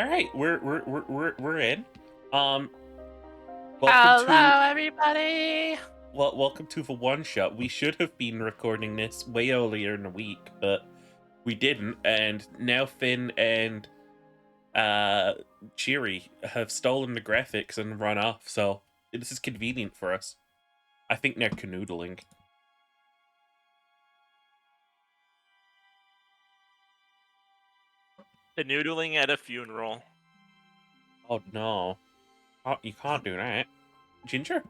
All right, we're in. Um, welcome to Hello, everybody. welcome to the one shot. We should have been recording this way earlier in the week, but we didn't. And now Finn and Cheery have stolen the graphics and run off. So this is convenient for us. I think they're canoodling. Canoodling at a funeral. Oh no! Oh, you can't do that, Ginger.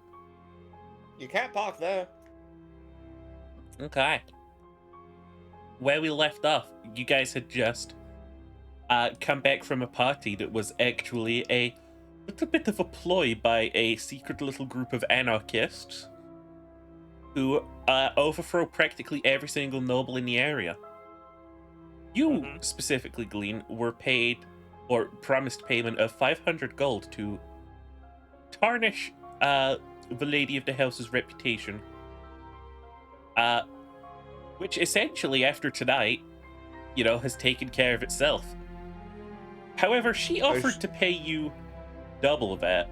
You can't park there. Okay. Where we left off, you guys had just come back from a party that was actually a little bit of a ploy by a secret little group of anarchists who overthrow practically every single noble in the area. You, specifically, Glean, were paid or promised payment of 500 gold to tarnish the lady of the house's reputation. Which essentially, after tonight, has taken care of itself. However, she offered to pay you double that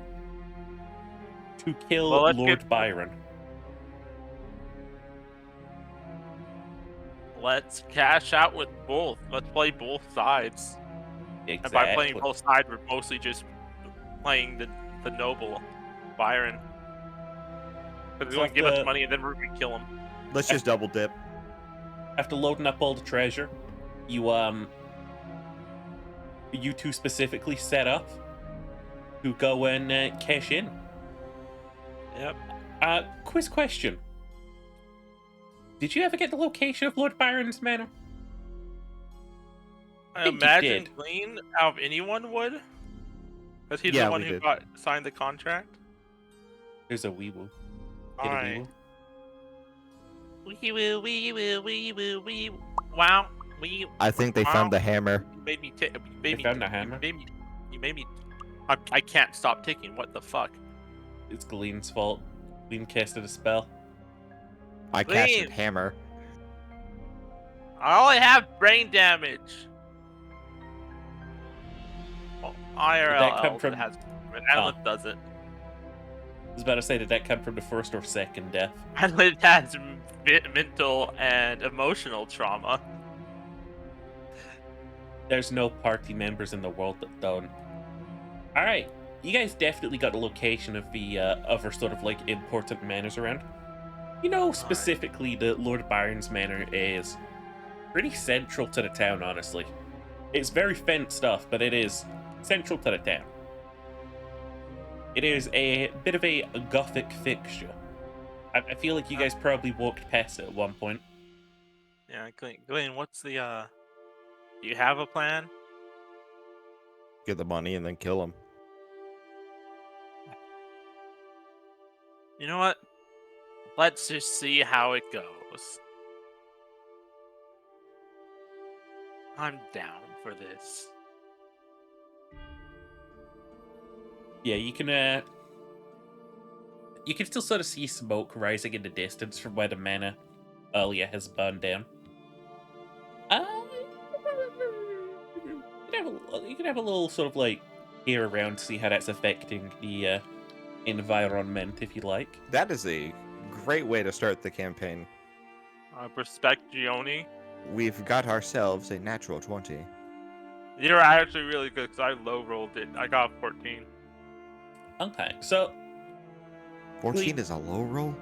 to kill Lord Byron. Let's cash out with both. Let's play both sides. Exactly. And by playing both sides, we're mostly just playing the noble, Byron. Because he's going to give us money and then we're going to kill him. Let's just double dip. After loading up all the treasure, you two specifically set up to go and cash in. Yep. Quiz question. Did you ever get the location of Lord Byron's manor? I imagine Glean out of anyone would. Because he's the one who signed the contract. There's a wee woo. Alright. Wee woo, wee woo, wee woo, wee woo. Wow. I think they found the hammer. You made me They found the hammer? You made me. I can't stop ticking. What the fuck? It's Glean's fault. Glean casted a spell. I casted hammer. I only have brain damage. Well, IRL has. Adlet doesn't. I was about to say, did that come from the first or second death? Adlet has mental and emotional trauma. There's no party members in the world that don't. Alright, you guys definitely got the location of the other sort of like important manors around. You know specifically that Lord Byron's manor is pretty central to the town, honestly. It's very fenced off, but it is central to the town. It is a bit of a gothic fixture. I feel like you guys probably walked past it at one point. Yeah, Glenn, what's the, do you have a plan? Get the money and then kill him. You know what? Let's just see how it goes. I'm down for this. Yeah, you can still sort of see smoke rising in the distance from where the manor earlier has burned down. You can have a little sort of like peer around to see how that's affecting the environment, if you like. That is a great way to start the campaign. Respect Gioni. We've got ourselves a natural 20. You're actually really good because I low rolled it. I got 14. Okay, so 14 is a low roll?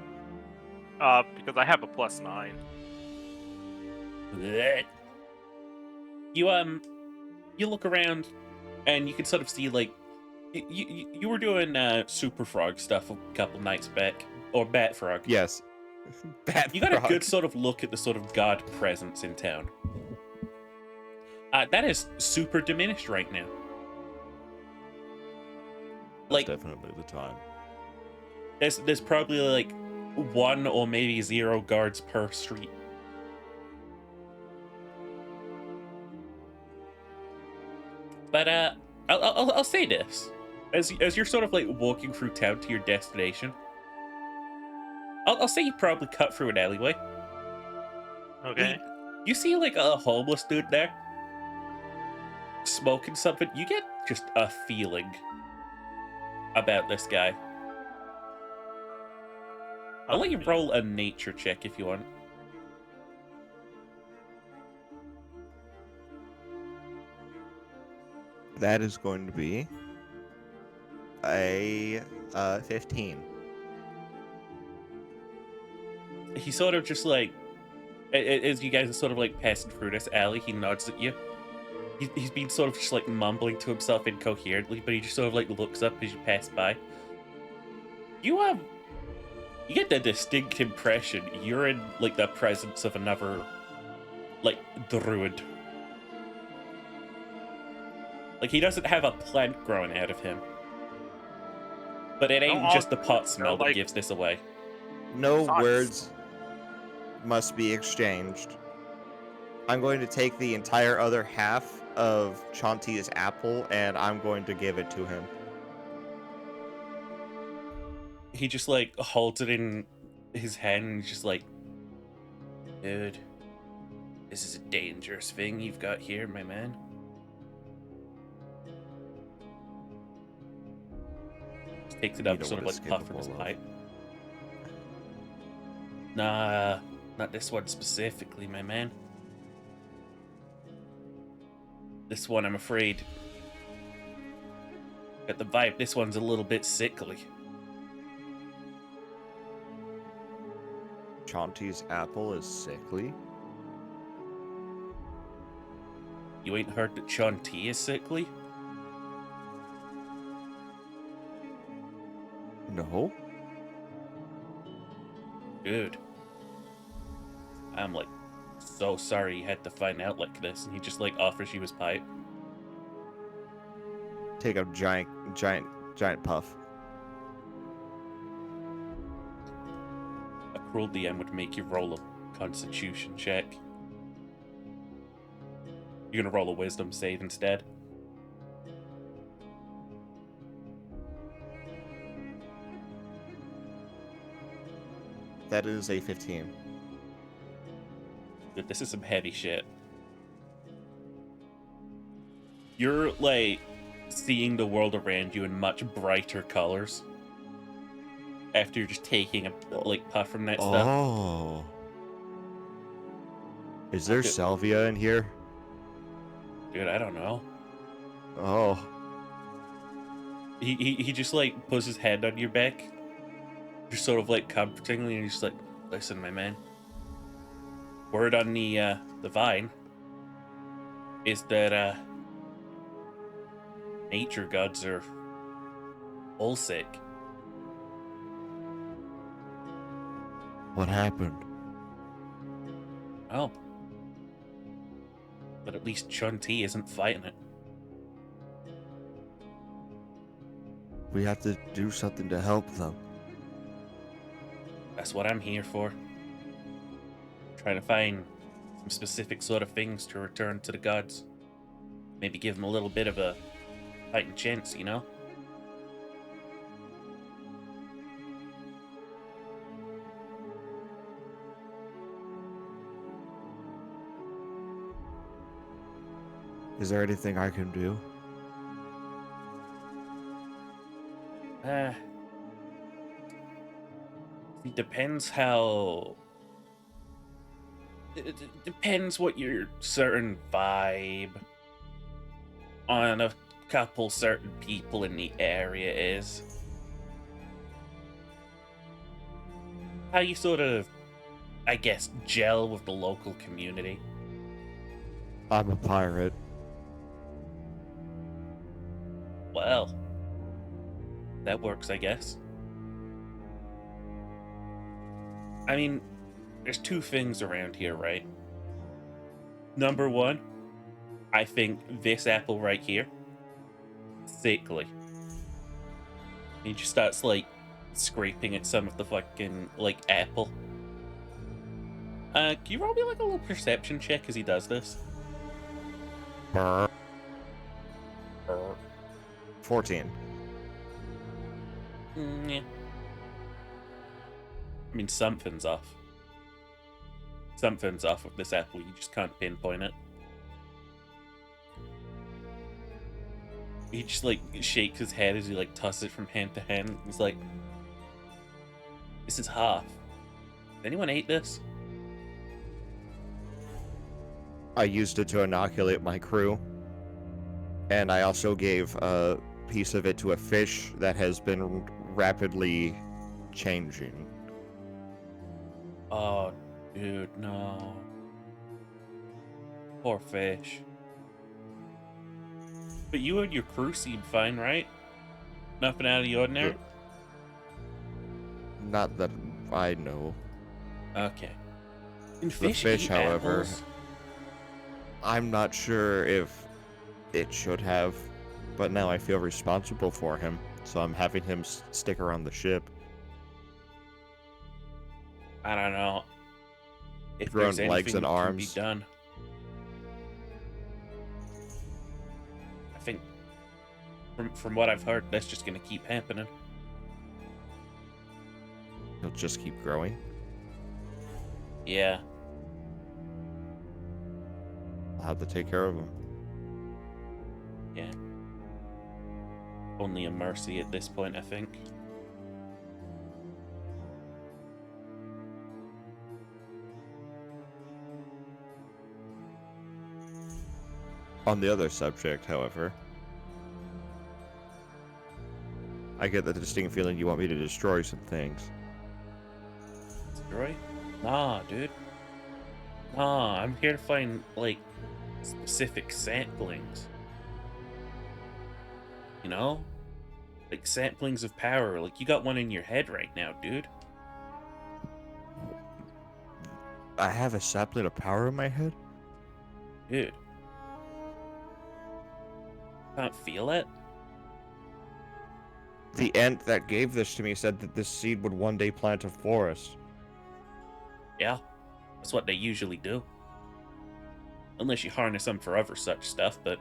Because I have a +9. You look around and you can sort of see like you were doing super frog stuff a couple nights back, or bat frog. Yes. You got a good sort of look at the sort of god presence in town. That is super diminished right now. That's definitely the time. There's probably like 1 or maybe 0 guards per street. But I'll say this, as you're sort of like walking through town to your destination, I'll say you probably cut through an alleyway. Okay. You see like a homeless dude there, smoking something. You get just a feeling about this guy. I'll let you roll a nature check if you want. That is going to be a 15. He sort of just like, as you guys are sort of like passing through this alley, he nods at you. He's been sort of just like mumbling to himself incoherently, but he just sort of like looks up as you pass by. You get the distinct impression you're in like the presence of another like druid. Like he doesn't have a plant growing out of him. But it ain't just the pot smell that gives this away. No words must be exchanged. I'm going to take the entire other half of Chanti's apple and I'm going to give it to him. He just like holds it in his hand and just like, dude, this is a dangerous thing you've got here, my man. Just takes it up, sort of like puff from his pipe. Nah, not this one specifically, my man. This one, I'm afraid, got the vibe. This one's a little bit sickly. Chanti's apple is sickly? You ain't heard that Chanti is sickly? No. Dude. I'm like so sorry you had to find out like this. And he just like offers you his pipe. Take a giant puff. A cruel DM would make you roll a constitution check. You're gonna roll a wisdom save instead. That is a 15. Dude, this is some heavy shit. You're like seeing the world around you in much brighter colors after you're just taking a like puff from that stuff. Oh. Is there salvia in here? Dude, I don't know. Oh. He just like puts his hand on your back, just sort of like comfortingly, and he's just like, listen, my man. Word on the vine is that nature gods are all sick. What happened? Oh. But at least Chun-Ti isn't fighting it. We have to do something to help them. That's what I'm here for. Trying to find some specific sort of things to return to the gods. Maybe give them a little bit of a fighting chance, you know? Is there anything I can do? It depends how... It depends what your certain vibe on a couple certain people in the area is. How you sort of, I guess, gel with the local community. I'm a pirate. Well, that works, I guess. I mean, there's two things around here, right? Number one, I think this apple right here, sickly. He just starts, like, scraping at some of the fucking, like, apple. Can you roll me, like, a little perception check as he does this? 14. Yeah. I mean, something's off. Something's off with this apple. You just can't pinpoint it. He just like shakes his head as he like tosses it from hand to hand. He's like, "This is half. Anyone ate this?" I used it to inoculate my crew, and I also gave a piece of it to a fish that has been rapidly changing. Oh, dude, no. Poor fish. But you and your crew seem fine, right? Nothing out of the ordinary? Not that I know. Okay. Can The fish fish, eat however, apples? I'm not sure if it should have, but now I feel responsible for him, so I'm having him stick around the ship. I don't know. If Grown there's anything legs and that can be arms. done. I think from what I've heard, that's just gonna keep happening. He'll just keep growing. Yeah. I'll have to take care of him. Yeah. Only a mercy at this point, I think. On the other subject, however, I get the distinct feeling you want me to destroy some things. Destroy? Nah, dude. Nah, I'm here to find, like, specific samplings. You know? Like, samplings of power. Like, you got one in your head right now, dude. I have a sapling of power in my head? Dude. Can't feel it? The ant that gave this to me said that this seed would one day plant a forest. Yeah. That's what they usually do. Unless you harness them for other such stuff, but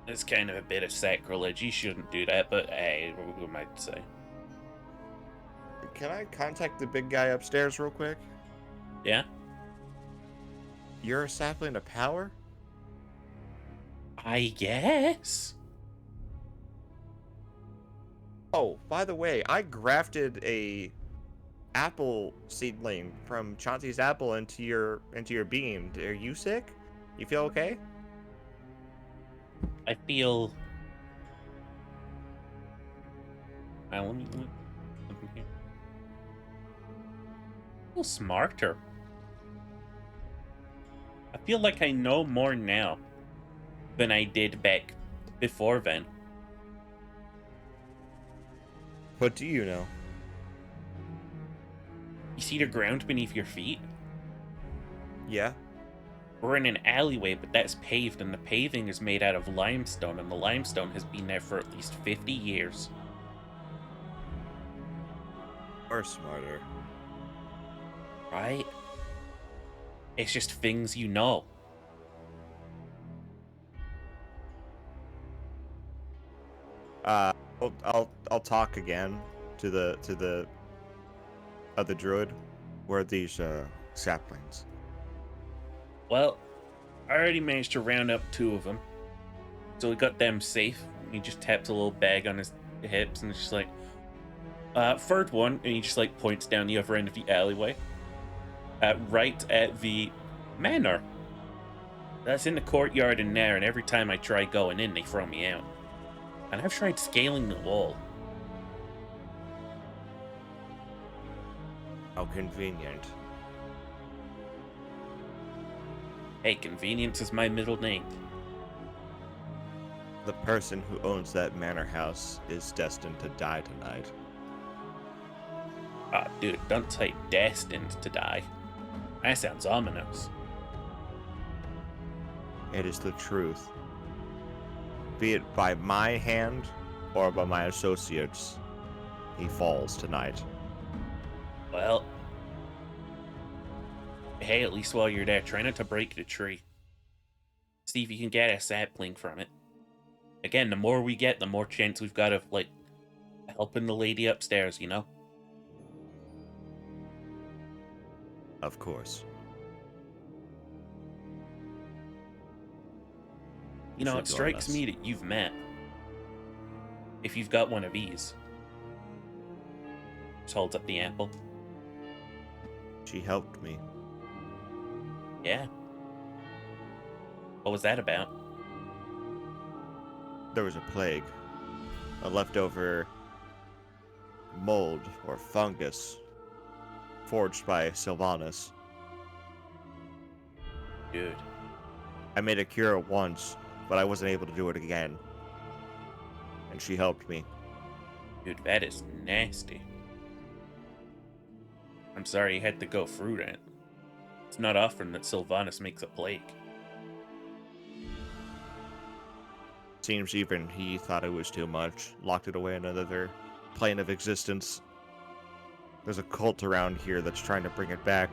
it's kind of a bit of sacrilege. You shouldn't do that, but hey, who might say? Can I contact the big guy upstairs real quick? Yeah? You're a sapling of power? I guess. Oh, by the way, I grafted a apple seedling from Chauncey's apple into your being. Are you sick? You feel okay? I feel. Let me look something here. I feel smarter. I feel like I know more now than I did back before then. What do you know? You see the ground beneath your feet? Yeah. We're in an alleyway, but that's paved, and the paving is made out of limestone, and the limestone has been there for at least 50 years. Or smarter. Right? It's just things you know. I'll talk again to the other druid. Where are these saplings? Well, I already managed to round up 2 of them. So we got them safe. He just taps a little bag on his hips and it's just like, third one, and he just like points down the other end of the alleyway. Right at the manor. That's in the courtyard in there, and every time I try going in, they throw me out. And I've tried scaling the wall. How convenient. Hey, convenience is my middle name. The person who owns that manor house is destined to die tonight. Ah, dude, don't say destined to die. That sounds ominous. It is the truth. Be it by my hand or by my associates, he falls tonight. Well, hey, at least while you're there, try not to break the tree. See if you can get a sapling from it. Again, the more we get, the more chance we've got of, like, helping the lady upstairs, you know? Of course. You know, should it join strikes us. me that you've met if you've got one of these. Just holds up the apple. She helped me. Yeah. What was that about? There was a plague. A leftover mold or fungus forged by Sylvanus. Dude. I made a cure once, but I wasn't able to do it again. And she helped me. Dude, that is nasty. I'm sorry you had to go through that. It's not often that Sylvanus makes a plague. Seems even he thought it was too much. Locked it away in another plane of existence. There's a cult around here that's trying to bring it back.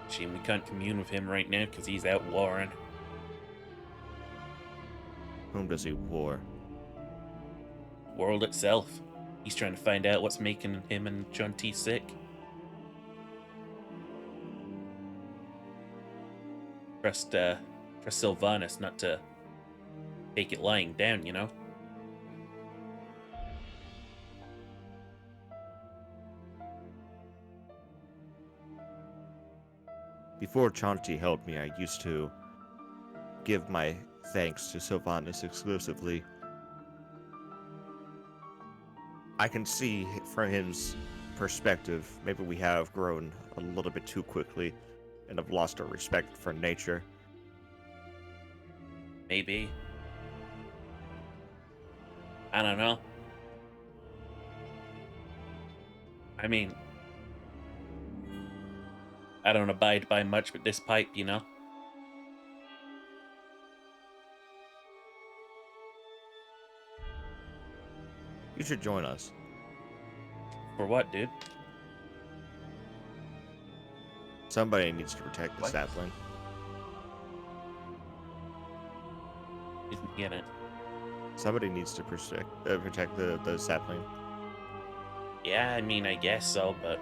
Shame we can't commune with him right now because he's out warring. Whom does he war? World itself. He's trying to find out what's making him and John T sick. Trust Sylvanus not to take it lying down, you know? Before Chauncey helped me, I used to give my thanks to Sylvanus exclusively. I can see from his perspective, maybe we have grown a little bit too quickly and have lost our respect for nature. Maybe. I don't know. I mean, I don't abide by much but this pipe, you know? You should join us. For what, dude? Somebody needs to protect the What? sapling. Didn't get it. Somebody needs to protect the sapling. Yeah, I mean, I guess so, but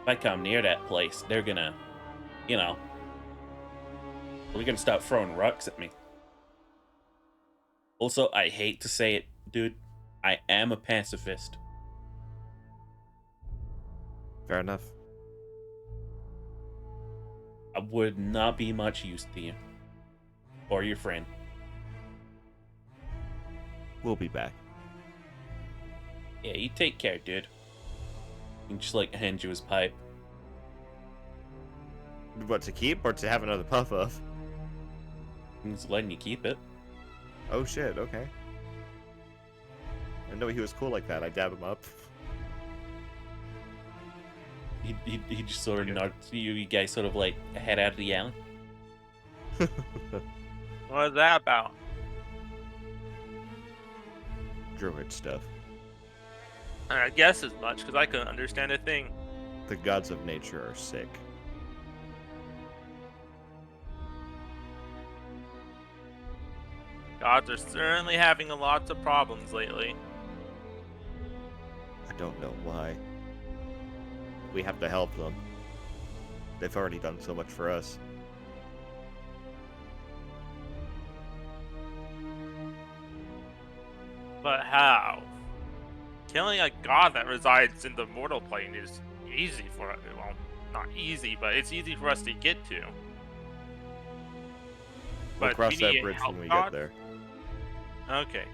if I come near that place, they're gonna, you know, they're gonna start throwing rocks at me. Also, I hate to say it, dude, I am a pacifist. Fair enough. I would not be much use to you. Or your friend. We'll be back. Yeah, you take care, dude. You can just, like, hand you his pipe. What, to keep or to have another puff of? He's letting you keep it. Oh shit, okay. I didn't know he was cool like that. I dab him up. He just sort of nods. You guys sort of, like, head out of the alley. What is that about? Druid stuff. I guess as much, because I couldn't understand a thing. The gods of nature are sick. Gods are certainly having a lot of problems lately. I don't know why. We have to help them. They've already done so much for us. But how? Killing a god that resides in the mortal plane is easy for us. Well, not easy, but it's easy for us to get to. We'll But cross we that need a bridge help when we god? get there. Okay.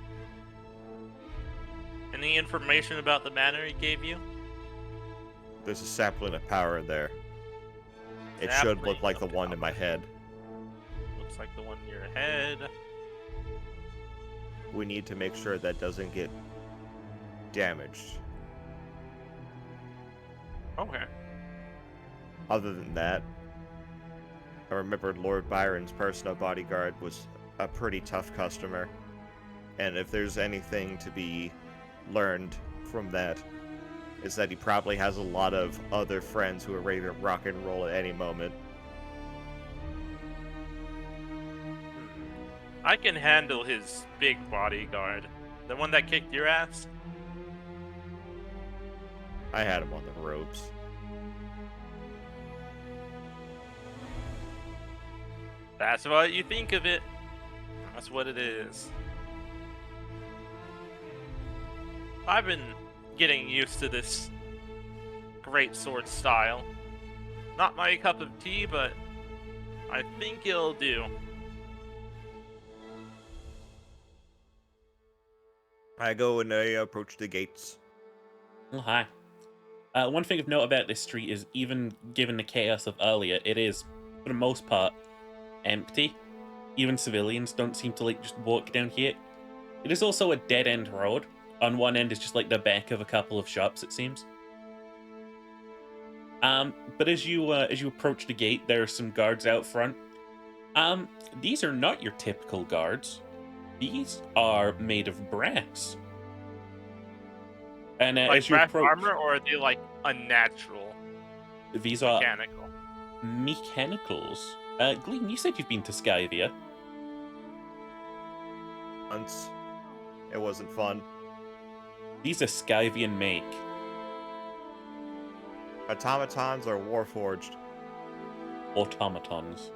Any information about the manor he gave you? There's a sapling of power in there. It should look Sapling like the of one in my head. Looks like the one in your head. We need to make sure that doesn't get damaged. Okay. Other than that, I remember Lord Byron's personal bodyguard was a pretty tough customer. And if there's anything to be learned from that, is that he probably has a lot of other friends who are ready to rock and roll at any moment. I can handle his big bodyguard. The one that kicked your ass? I had him on the ropes. That's what you think of it. That's what it is. I've been getting used to this great sword style. Not my cup of tea, but I think it'll do. I go and I approach the gates. Oh, hi. One thing of note about this street is, even given the chaos of earlier, it is, for the most part, empty. Even civilians don't seem to just walk down here. It is also a dead-end road. On one end is just the back of a couple of shops, it seems. But as you approach the gate, there are some guards out front. These are not your typical guards. These are made of brass. And as you brass approach, armor, or are they unnatural? These are mechanical. Mechanicals. Gleam, you said you've been to Skyvia. Once. It wasn't fun. These are Skyvian make. Automatons are warforged. Automatons.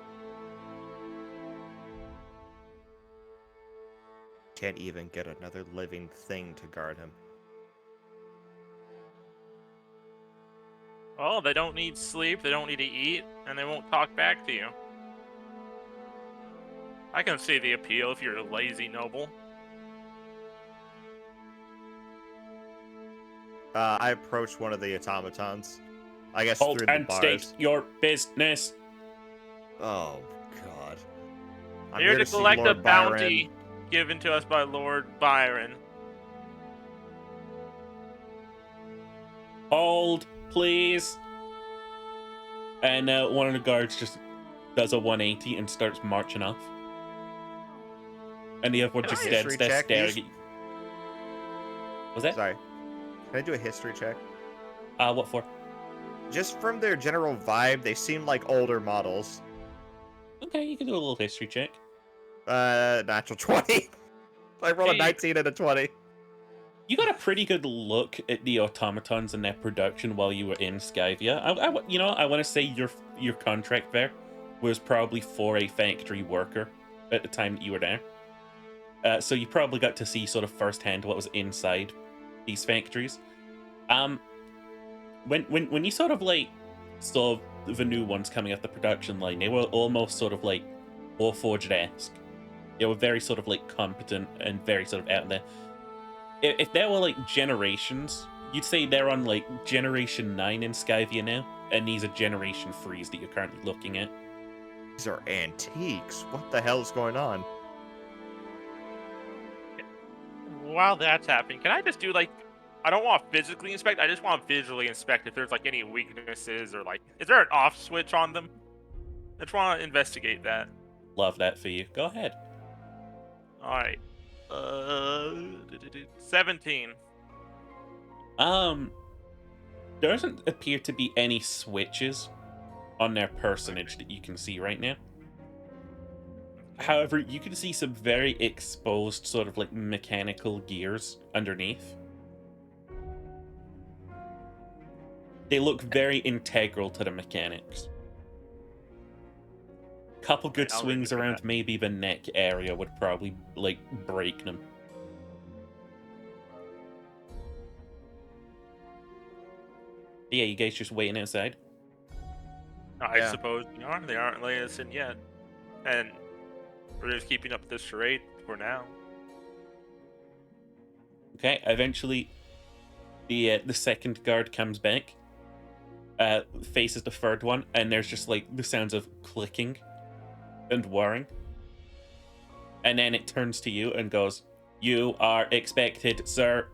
Can't even get another living thing to guard him. Well, they don't need sleep, they don't need to eat, and they won't talk back to you. I can see the appeal if you're a lazy noble. I approach one of the automatons. I guess Hold through the and bars. state your business. Oh, God. I'm Here to see collect a Lord bounty Byron. given to us by Lord Byron. Hold, please. And one of the guards just does a 180 and starts marching off. And the other one Can just I stands history there check staring at these? you. Was that? Sorry. Can I do a history check? What for? Just from their general vibe, they seem like older models. Okay, you can do a little history check. Natural 20. I rolled a 19 and a 20. You got a pretty good look at the automatons and their production while you were in Skyvia. I want to say your contract there was probably for a factory worker at the time that you were there. So you probably got to see sort of firsthand what was inside these factories. When you sort of saw the new ones coming off the production line, they were almost sort of Warforged-esque. They were very sort of competent and very sort of out there. If there were generations, you'd say they're on generation 9 in Skyvia now, and these are generation 3s that you're currently looking at. These are antiques. What the hell is going on? While that's happening, can I just do I don't want to physically inspect, I just want to visually inspect if there's any weaknesses or is there an off switch on them? I just want to investigate that. Love that for you. Go ahead. Alright. 17. There doesn't appear to be any switches on their personage that you can see right now. However, you can see some very exposed sort of mechanical gears underneath. They look very integral to the mechanics. Couple good I'll swings read around that. maybe the neck area would probably break them. Yeah, you guys just waiting outside? I Yeah. suppose they aren't letting us in yet. And we're just keeping up this charade for now. Okay, eventually the second guard comes back, faces the third one, and there's just the sounds of clicking and whirring. And then it turns to you and goes, "You are expected, sir."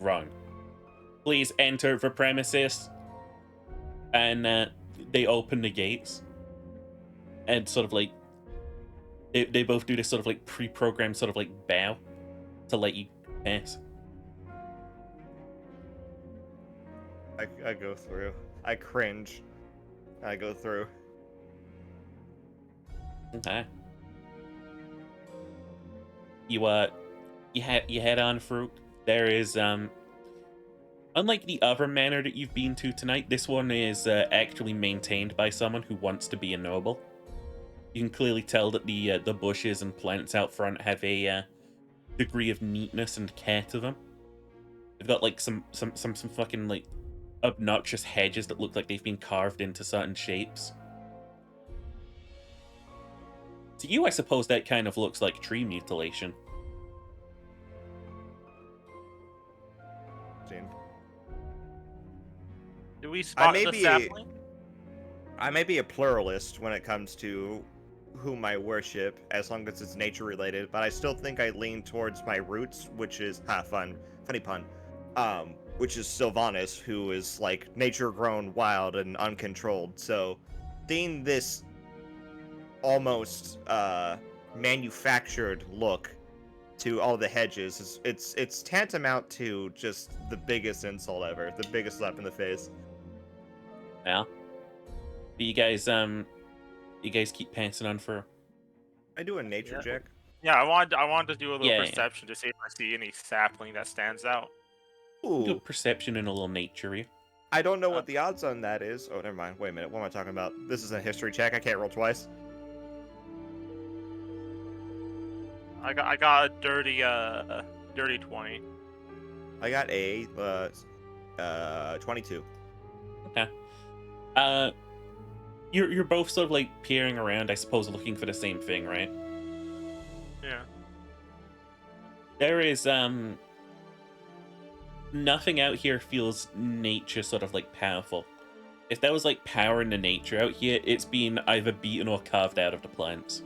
Wrong. Please enter the premises. And they open the gates. And sort of they both do this sort of pre-programmed sort of bow to let you pass. I go through. I cringe. I go through. Okay. You head on through. There is unlike the other manor that you've been to tonight, this one is actually maintained by someone who wants to be a noble. You can clearly tell that the bushes and plants out front have a degree of neatness and care to them. They've got like some fucking like obnoxious hedges that look like they've been carved into certain shapes. To you, I suppose that kind of looks like tree mutilation. Do we spot may the be- sapling? I may be a pluralist when it comes to whom I worship, as long as it's nature related, but I still think I lean towards my roots, which is funny pun. Which is Sylvanas, who is like nature grown wild and uncontrolled. So seeing this almost manufactured look to all the hedges it's tantamount to just the biggest insult ever, the biggest slap in the face. Yeah. But you guys keep passing on for. I do a nature check. Yeah, I wanted to do a little Yeah. perception to see if I see any sapling that stands out. Do a Ooh, perception and a little nature. I don't know what the odds on that is. Oh, never mind. Wait a minute. What am I talking about? This is a history check. I can't roll twice. I got a dirty 20. I got a 22. Okay. You're both sort of like peering around, I suppose, looking for the same thing, right? Yeah. There is nothing out here feels nature sort of like powerful. If there was like power in the nature out here, it's been either beaten or carved out of the plants.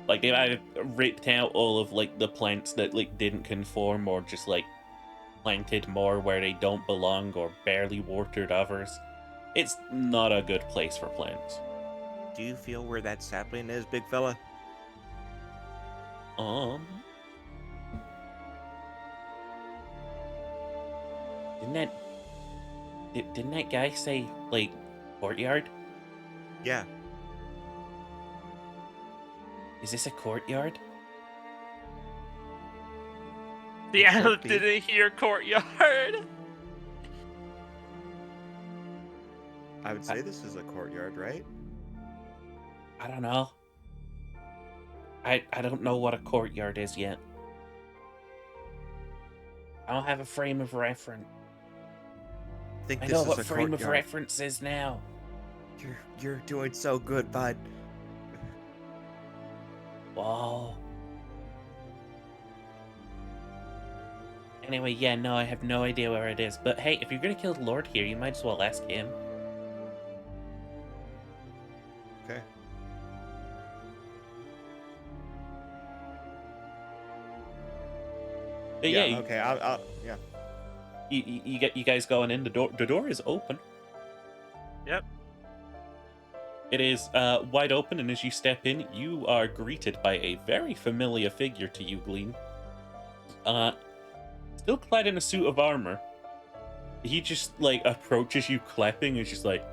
Like they've either ripped out all of like the plants that like didn't conform, or just like planted more where they don't belong, or barely watered others. It's not a good place for plants. Do you feel where that sapling is, big fella? Didn't that guy say like courtyard? Yeah. Is this a courtyard? The Could animal be. didn't hear courtyard. I would say this is a courtyard, right? I don't know. I don't know what a courtyard is yet. I don't have a frame of reference. I think I this know is what a frame of courtyard. reference is now. You're doing so good, bud. Whoa. Anyway, yeah, no, I have no idea where it is. But hey, if you're gonna kill the Lord here, you might as well ask him. Okay. But yeah, Okay. I'll yeah. you guys going in. The door is open. Yep. It is wide open, and as you step in, you are greeted by a very familiar figure to you, Glean. Still clad in a suit of armor. He just like approaches you, clapping, and just like,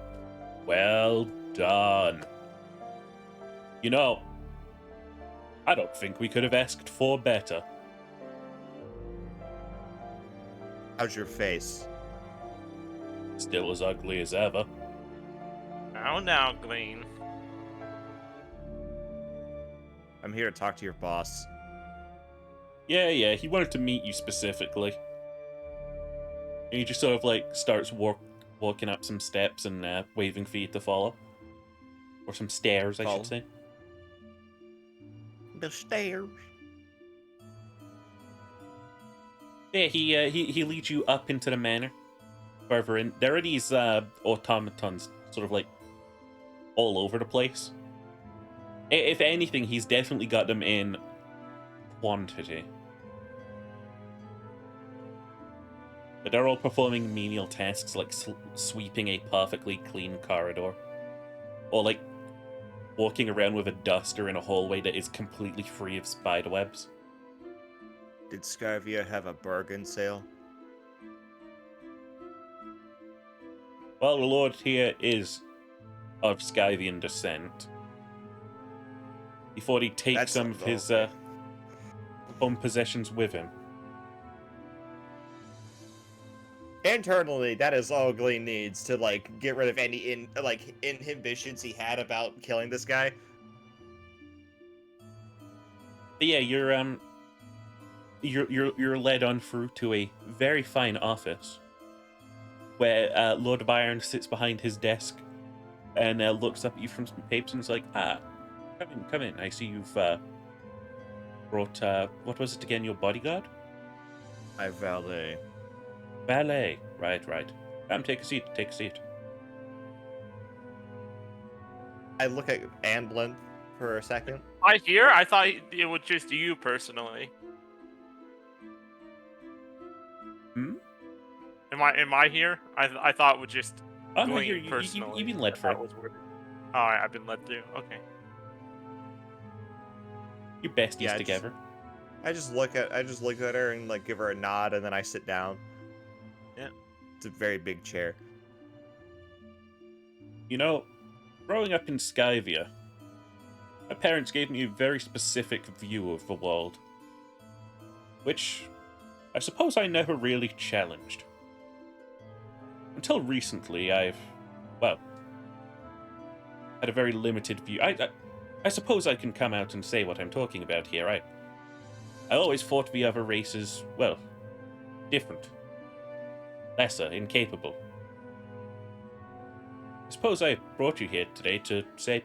"Well done. You know, I don't think we could have asked for better." How's your face? Still as ugly as ever. Now, Glean. I'm here to talk to your boss. Yeah, he wanted to meet you specifically. And he just sort of like starts walking up some steps and waving for you to follow. Or some stairs, I Follow. should say. The stairs. Yeah, he leads you up into the manor. Further in, there are these automatons sort of like all over the place. If anything, he's definitely got them in quantity. But they're all performing menial tasks like sweeping a perfectly clean corridor. Or like walking around with a duster in a hallway that is completely free of spiderwebs. Did Scarvia have a bargain sale? Well, the Lord here is of Scythian descent. He thought he'd take That's some of his okay. home possessions with him. Internally, that is all Glean needs to like get rid of any inhibitions he had about killing this guy. But yeah, you're you're led on through to a very fine office where Lord Byron sits behind his desk and looks up at you from some papers and is like, come in. I see you've brought, what was it again, your bodyguard? My valet. Valet. Right. Come, take a seat. I look at Anblin for a second. I thought it was just you personally. Hmm? Am I here? I thought it was just Oh, no, Glean you've personally. been led for That it. was weird. Alright, I've been led through. Okay. Your besties Yeah, together. I just look at her and like give her a nod, and then I sit down. Yeah. It's a very big chair. You know, growing up in Skyvia, my parents gave me a very specific view of the world, which I suppose I never really challenged. Until recently, I've, well, had a very limited view. I suppose I can come out and say what I'm talking about here. I always thought the other races, well, different, lesser, incapable. I suppose I brought you here today to say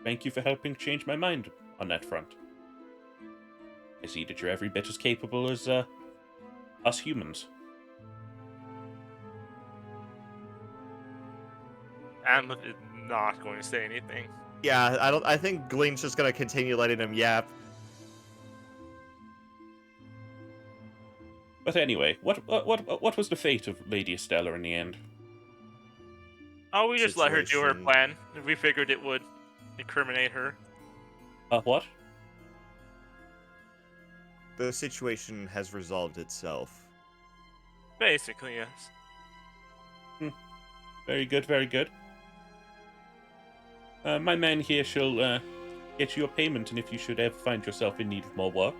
thank you for helping change my mind on that front. I see that you're every bit as capable as us humans. Anlith is not going to say anything. Yeah, I think Glean's just gonna continue letting him yap. But anyway, what was the fate of Lady Estella in the end? Oh, we just let her do her Situation. plan. We figured it would incriminate her. What? The situation has resolved itself. Basically, yes. Very good. My man here shall get you your payment, and if you should ever find yourself in need of more work,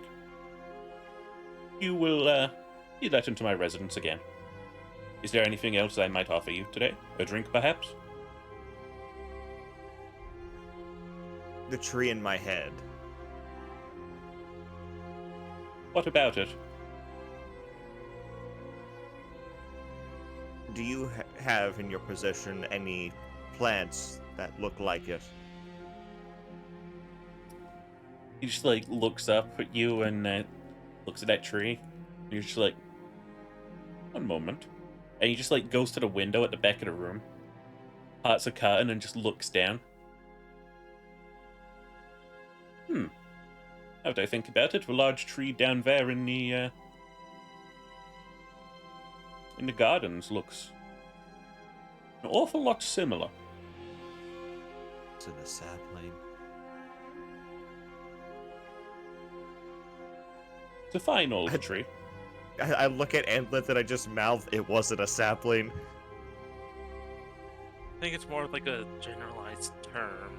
you will be let into my residence again. Is there anything else I might offer you today? A drink, perhaps? The tree in my head. What about it? Do you have in your possession any plants that look like it? He just like looks up at you and looks at that tree. And you're just like, one moment. And he just like goes to the window at the back of the room, parts a curtain, and just looks down. Now that I think about it, the large tree down there in the gardens looks an awful lot similar. To the sapling. It's a fine old tree. I look at Antlet and I just mouth, it wasn't a sapling. I think it's more like a generalized term.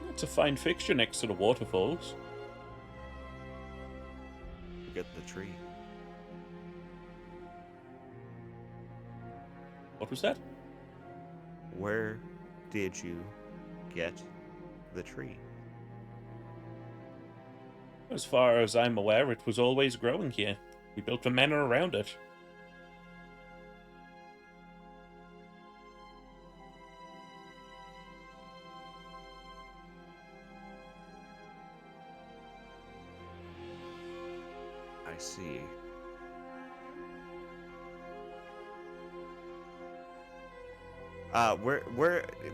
It's a fine fixture next to the waterfalls. Look at the tree. What was that? Where did you get the tree? As far as I'm aware, it was always growing here. We built a manor around it. I see.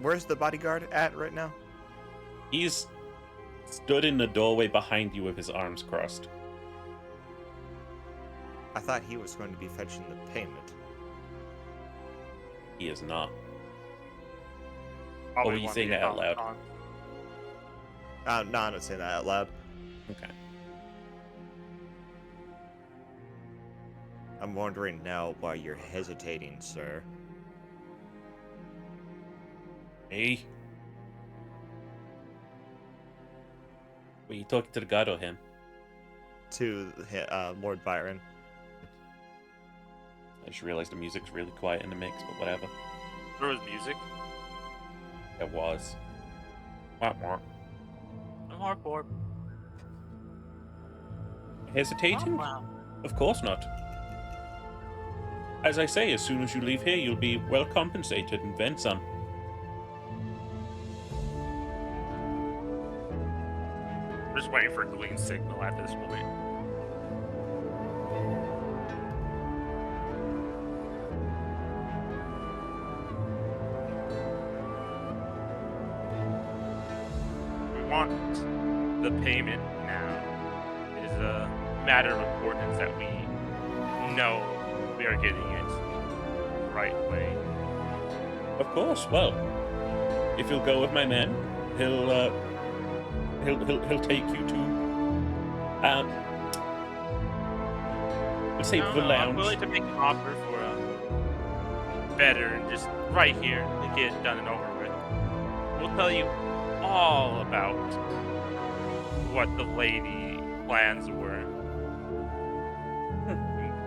Where's the bodyguard at right now? He's stood in the doorway behind you with his arms crossed. I thought he was going to be fetching the payment. He is not. Probably were you one saying of that out loud? No, I'm not saying that out loud. Okay. I'm wondering now why you're hesitating, sir. Hey? Were you talking to the god or him? To Lord Byron. I just realized the music's really quiet in the mix, but whatever. There was music. It was. Want more? More pork. Hesitating? Wow. Of course not. As I say, as soon as you leave here, you'll be well compensated and then some. I'm just waiting for a green signal at this point. We want the payment now. It is a matter of importance that we know we are getting it the right way. Of course. Well, if you'll go with my man, he'll take you to let's say the I'm lounge. willing to make an offer for a better and just right here to get it done and over with. We'll tell you all about what the lady plans were.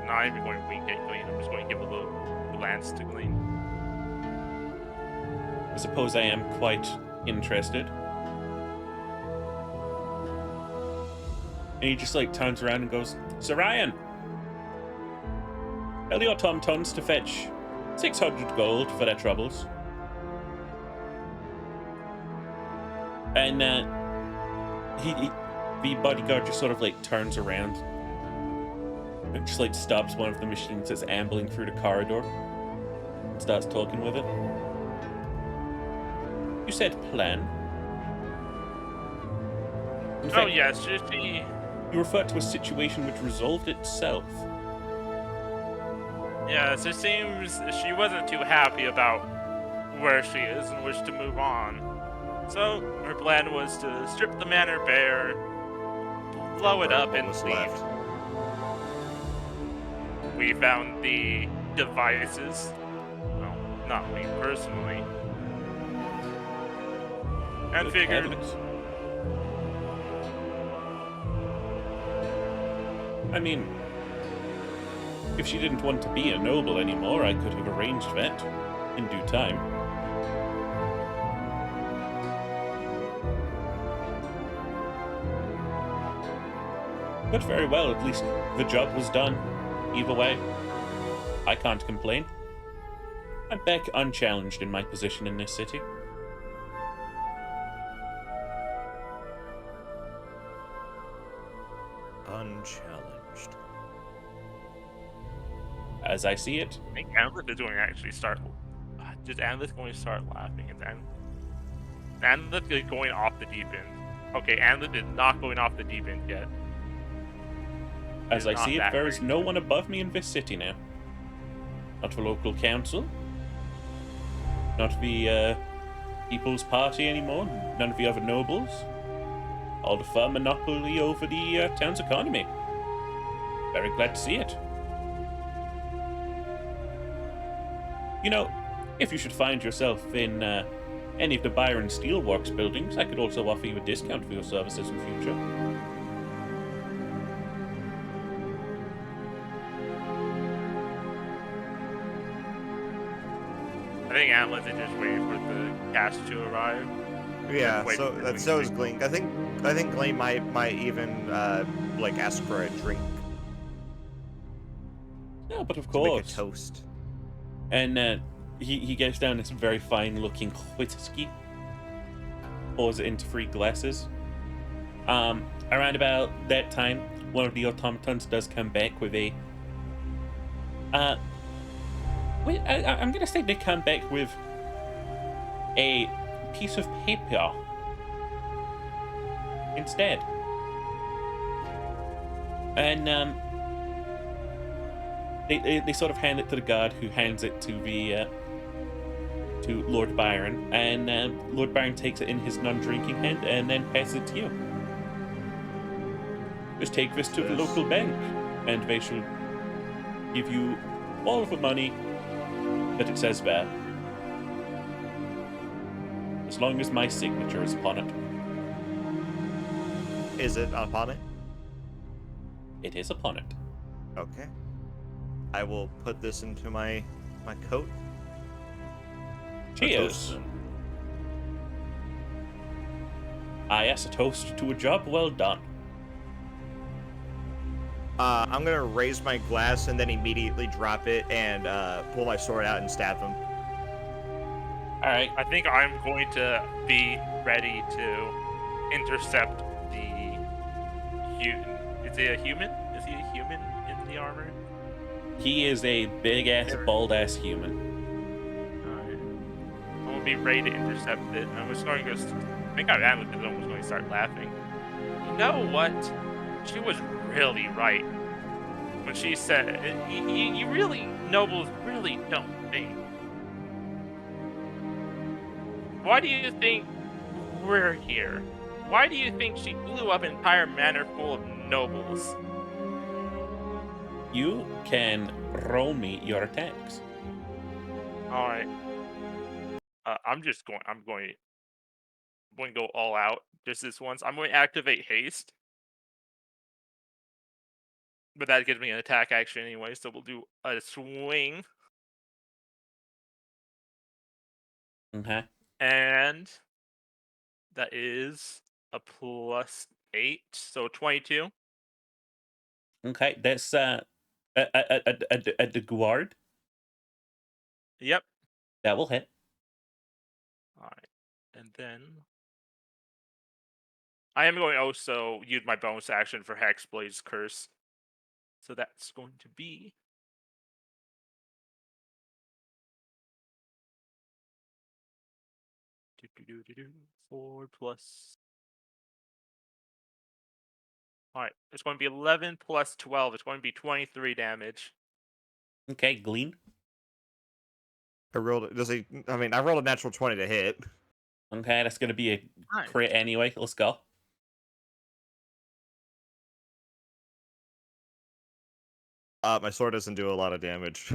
Not even going to wink at Glean, I'm just going to give a little glance to Glean. I suppose I am quite interested. And he just like turns around and goes, Sir Ryan, tell your tom-toms to fetch 600 gold for their troubles. And the bodyguard just sort of like turns around and just like stops one of the machines that's ambling through the corridor and starts talking with it. You said plan? In Oh fact, yes, she you referred to a situation which resolved itself. yes, it seems she wasn't too happy about where she is and wished to move on. So her plan was to strip the manor bare, blow it up, What and was leave. left. We found the devices. Well, not me personally. And Good figured heavens. I mean, if she didn't want to be a noble anymore, I could have arranged that in due time. But very well, at least the job was done. Either way, I can't complain. I'm back unchallenged in my position in this city. Unchallenged. As I see it, I think Anlith is going to actually start. Is Anlith going to start laughing? Is Anlith is going off the deep end. Okay, Anlith is not going off the deep end yet. as I Not see it, that there is great. no one above me in this city now. Not the local council, not the People's Party anymore, none of the other nobles. All the firm monopoly over the town's economy. Very glad to see it. You know, if you should find yourself in any of the Byron Steelworks buildings, I could also offer you a discount for your services in future. I think Anlith is just waiting for the cash to arrive. Yeah, Wait, so wait, so is wait. Glean. I think Glean might even like ask for a drink. Yeah, but of To make a course. toast. And he gets down this very fine-looking whiskey, pours it into 3 glasses. Around about that time, one of the automatons does come back with a. Wait, I'm gonna say they come back with a piece of paper instead, and they sort of hand it to the guard, who hands it to the to Lord Byron, and Lord Byron takes it in his non-drinking hand and then passes it to you. Just take this to the Yes. local bank, and they shall give you all of the money that it says there, as long as my signature is upon it. Is it upon it? It is upon it. Okay. I will put this into my coat. A Cheers. toast. Yes, a toast to a job well done. I'm gonna raise my glass and then immediately drop it and pull my sword out and stab him. All right. I think I'm going to be ready to intercept the Is he a human? Is he a human in the armor? He is a big ass, bald ass human. Alright. I'm gonna be ready to intercept it. I'm just going to I think I am because I'm almost going to start laughing. You know what? She was really right when she said, "You really nobles really don't think." Why do you think we're here? Why do you think she blew up an entire manor full of nobles? You can roll me your attacks. All right. I'm going to go all out just this once. I'm going to activate haste. But that gives me an attack action anyway, so we'll do a swing. Okay. And that is a +8, so 22. Okay, that's a guard. Yep. That will hit. Alright. And then I am going to also use my bonus action for Hexblade's Curse. So that's going to be 4 plus. Alright, it's going to be 11 plus 12. It's going to be 23 damage. Okay, Glean. I rolled a natural 20 to hit. Okay, that's gonna be a Nice. crit anyway. Let's go. My sword doesn't do a lot of damage.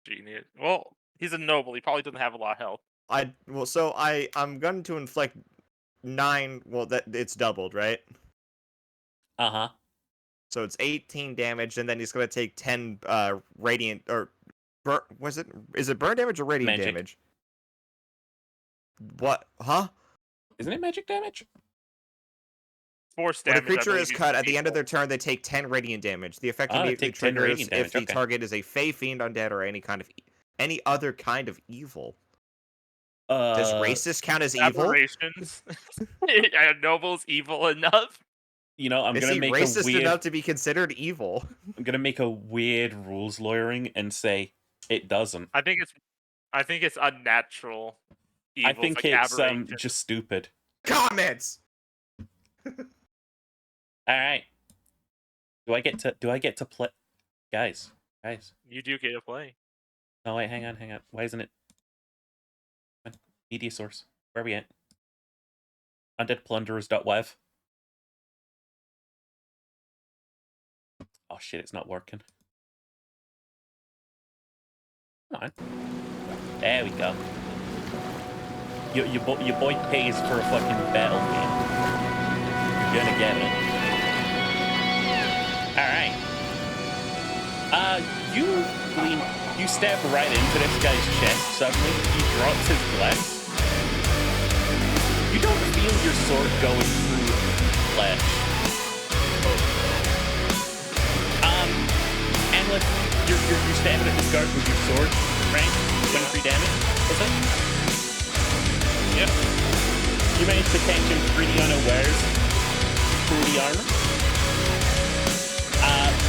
Genius. Well, he's a noble. He probably doesn't have a lot of health. I'm going to inflict 9. Well, that it's doubled, right? Uh-huh. So it's 18 damage, and then he's going to take 10 radiant or is it burn damage or radiant Magic. damage? What? Huh? Isn't it magic damage? Force When a damage. I creature is believe, cut at the end of equal. their turn, they take 10 radiant damage. The effect They immediately take 10 triggers radiant damage, if the okay. target is a fey, fiend, undead, or any other kind of evil. Does racist count as evil? Aberrations. Are nobles evil enough? You know, I'm Is gonna he make racist a weird. enough to be considered evil? I'm gonna make a weird rules lawyering and say it doesn't. I think it's unnatural. Evil. I think like it's aberration. just stupid. Comments. All right. Do I get to play, guys? You do get to play. Oh wait, hang on. Why isn't it? Media source. Where are we at? Undeadplunderers.wev. Oh shit, it's not working. Come on. There we go. Your boy pays for a fucking battle game. You're gonna get it. Alright. You stab right into this guy's chest suddenly. He drops his glass. You don't feel your sword going through flesh. Analyst, you're stabbing at this guard with your sword, right? 23 damage, was it? Yep. You managed to catch him pretty unawares through the armor.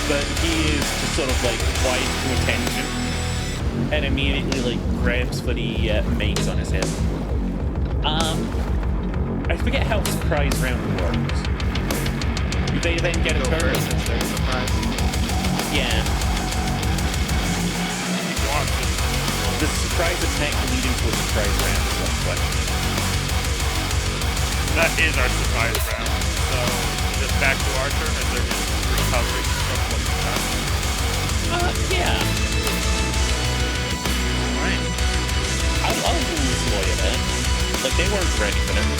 But he is just sort of like wise to attention and immediately like grabs for the mace on his head. I forget how surprise round works. Do they then get a turn? Yeah. The surprise attack leading to a surprise round is one question. That is our surprise round. So, is it back to our turn? Is there just recovery from what you've done? Yeah. Alright. I'll lose lawyer then. Like, they weren't ready for that.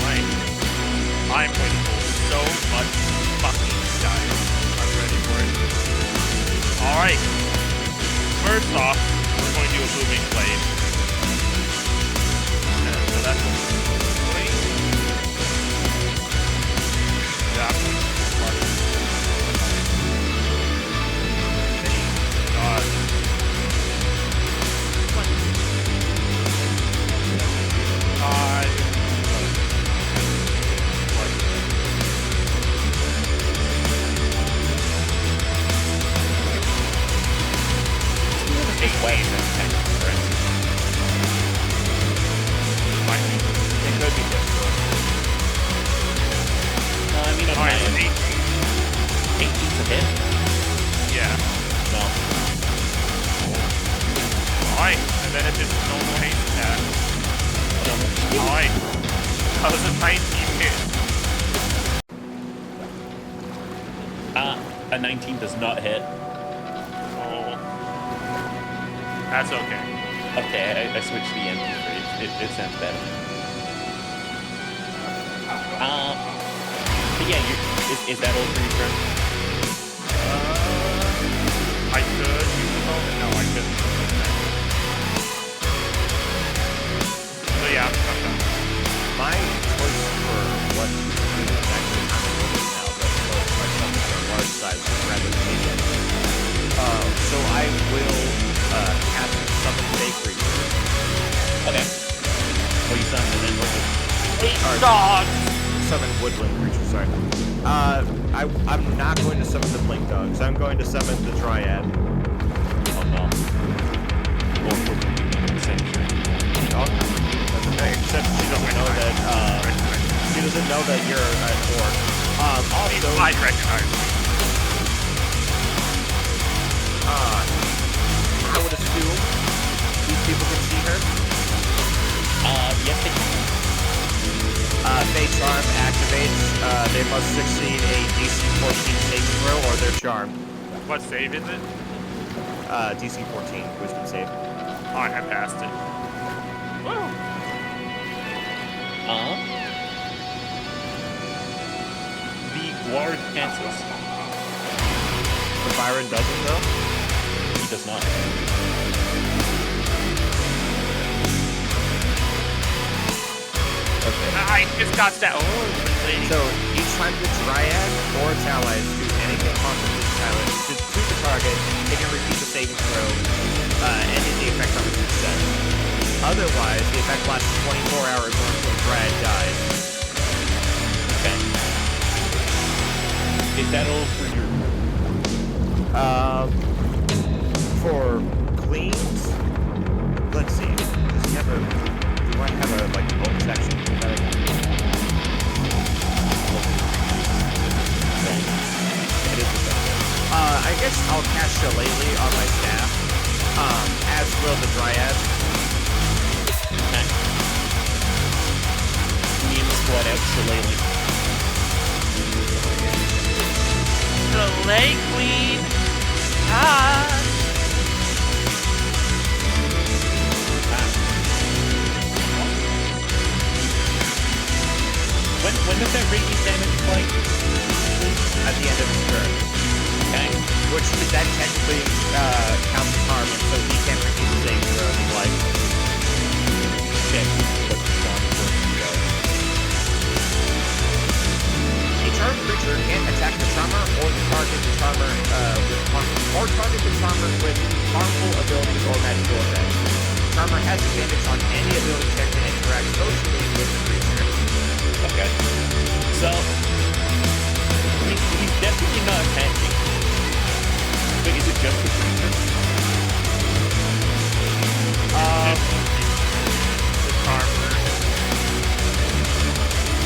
Alright. I'm going to pull so much fucking dice. I'm ready for it. Alright. First off, we're going to do a moving blade. that's clean. Yeah. God. Just wait and kind of different. It could be difficult. No, I mean, Alright, I'm 18. 18's a hit. Yeah. No. Alright, and then if it's normal haste attack. Alright. That was a 19 hit. A 19 does not hit. Oh. That's okay. Okay, I switched the MP for it. It sounds better. But yeah, is that all for your turn? I could use the moment. No, I couldn't. So yeah, I'm done. My choice for what to do is actually kind of limited now, but most of my summons are large size rather than medium. So I will cast Summon Fake Creature. Okay. Well, you summon and then what Or Dog! Summon Woodland Creature, sorry. I'm not going to summon the Blink Dogs. I'm going to summon the Dryad. Oh no. Or for the same thing. Except she doesn't know that, she doesn't know that you're an orc. Also, I recognize. I would assume these people can see her. Yes, they can. Fey Charm activates. They must succeed a DC 14 saving throw or they're charmed. What save is it? DC 14, wisdom save. Alright, I passed it. Woo! The guard cancels. But Byron doesn't though? He does not. Okay. I just got that. Oh, So each time the Dryad or its allies do anything harmful to the target, they can repeat the saving throw, ending the effect on the success. Otherwise, the effect lasts 24 hours or until the Dryad dies. Okay. Is that all for your... For cleans, let's see. Does he have a? Do I have a like bonus action that I can do? It is a bonus. I guess I'll cast Shillelagh on my staff. As will the Dryad. Okay. Me and the squad out Shillelagh. The Lake Queen. Ah. When does that radiant damage play? At the end of his turn. Okay. Which that technically counts as harm, so he can repeat the saving throw if he'd like. Check what the charm person does. A charmed creature can't attack the charmer or target the charmer with harmful abilities or magical effects. Charmer has advantage on any ability check to interact socially with the creature. Okay. So, he's definitely not attacking. But is it just the creature? The Charmer.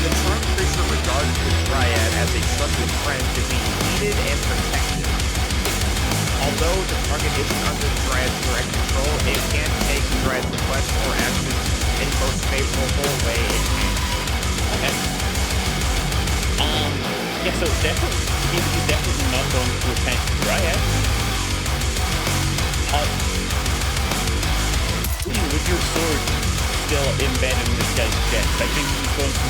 The charmed creature regards the Dryad as a trusted friend to be needed and protected. Although the target isn't under the Dryad's direct control, it can take the Dryad's requests or actions in the most favorable way it can. Okay. Yeah, so definitely, he's definitely not going to attack the Dryad. With your sword still embedded in this guy's chest, I think he's going to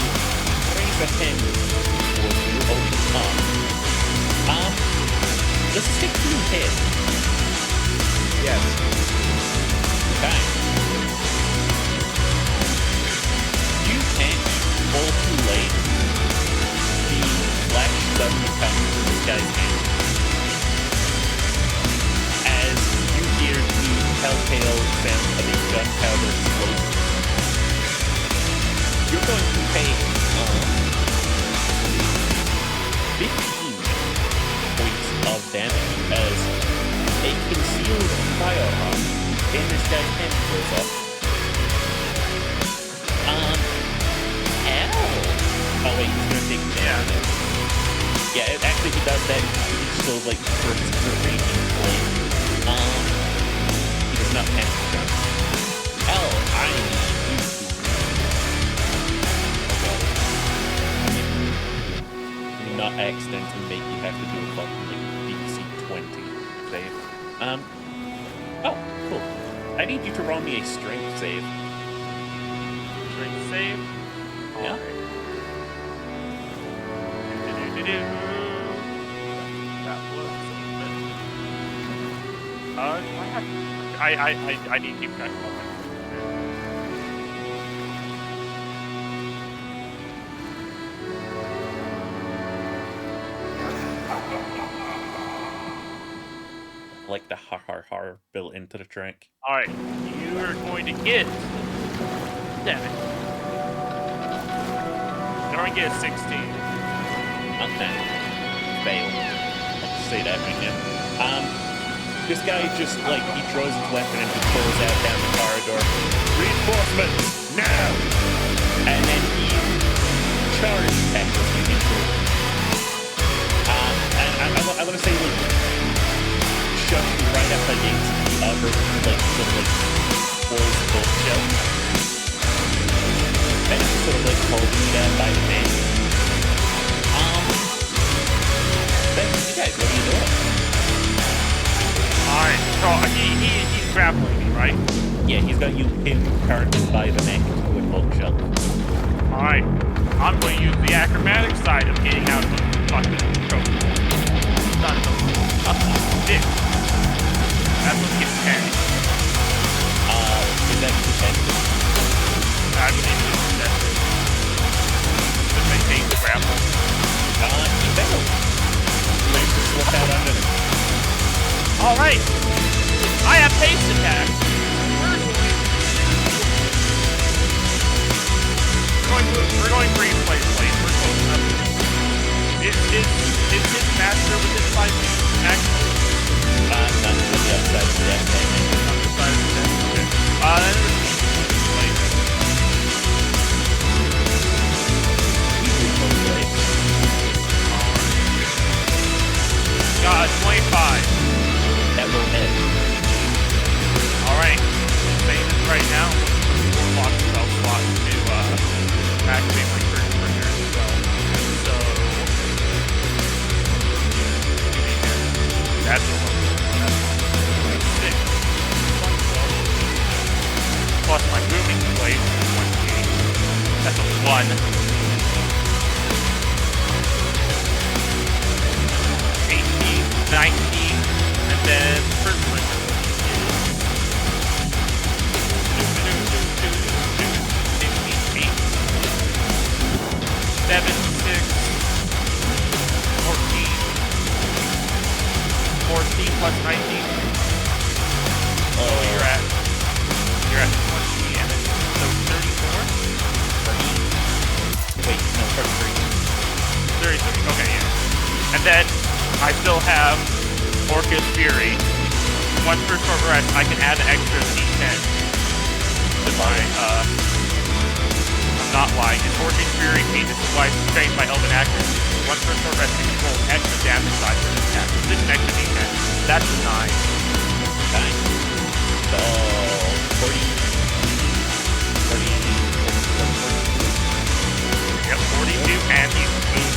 raise a hand towards you, holding his arm. Does it stick to your head? Yes. Okay. and this guy's hand goes up. Ow! Oh wait, he's gonna take damage. Yeah, actually he does that. He still like bursts the raging flame. He does not panic jump. Hell, I need you to not accidentally make you have to do a fucking like DC 20 save. Oh, cool. I need you to roll me a strength save. Strength save. Yeah. That was. I need to keep track of all that. Like the har har har built into the track. All right, you are going to get. Damn it. You're going to get a 16. Okay. Fail. I'll just say that right now. This guy just like he throws his weapon and just pulls out down the corridor. Reinforcements now! And then he charge tackles you into it. And I want to say like shove you right up against the upper like sort of like closed bookshelf. And just sort of like holding you down by the neck. Then you guys, what are you doing? Alright, so he's grappling me, right? Yeah, he's got you pinned currently by the neck to a bookshelf. Alright, I'm going to use the acrobatic side of getting out of the fucking choke. Son of a bitch. That's what's getting carried. Is that contested? I believe it's contested. Just maintain the grapple. You failed. You to slip out under him. Alright, I have haste attack. We're going green place. We're close enough. Is his master within 5 feet? Actually? Not to the outside of the deck. On the side of the deck. Okay. Then place. Got a 25. That will hit. Alright. Saying this right now. Lock spell slot to activate my current trigger as well. So that's a low. That's 6. Plus my booming blade is 28. That's a 1. 18, 19, and then first one is 7, 6, 14. 14 plus 19. Oh, you're at 20 and then so 34? Wait, no, 33. 33, okay, yeah. And then I still have Orcus Fury. Once per short rest, I can add an extra D10 to my, I'm not lying. It's Orcus Fury, Cage's device, trained by Elven accuracy. Once per short rest, you can roll extra damage side for this attack. This is an extra D10. That's a 9. Okay. So, 40. Yep, 42, and he's moved.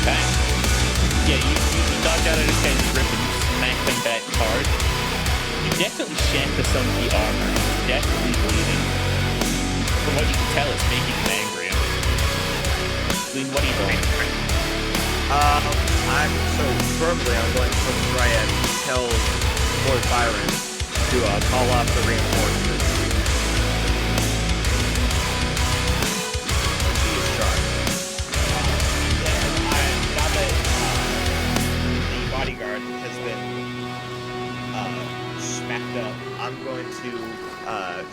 Okay. Yeah, you dodge out of his head, grip and smack him back hard. You definitely shatter some of the armor. He's definitely bleeding. From what you can tell, it's making him angry. Glean, what are you doing? I'm going to try and tell Lord Byron to call off the reinforcements. He is charged. Now that the bodyguard has been smacked up, I'm going to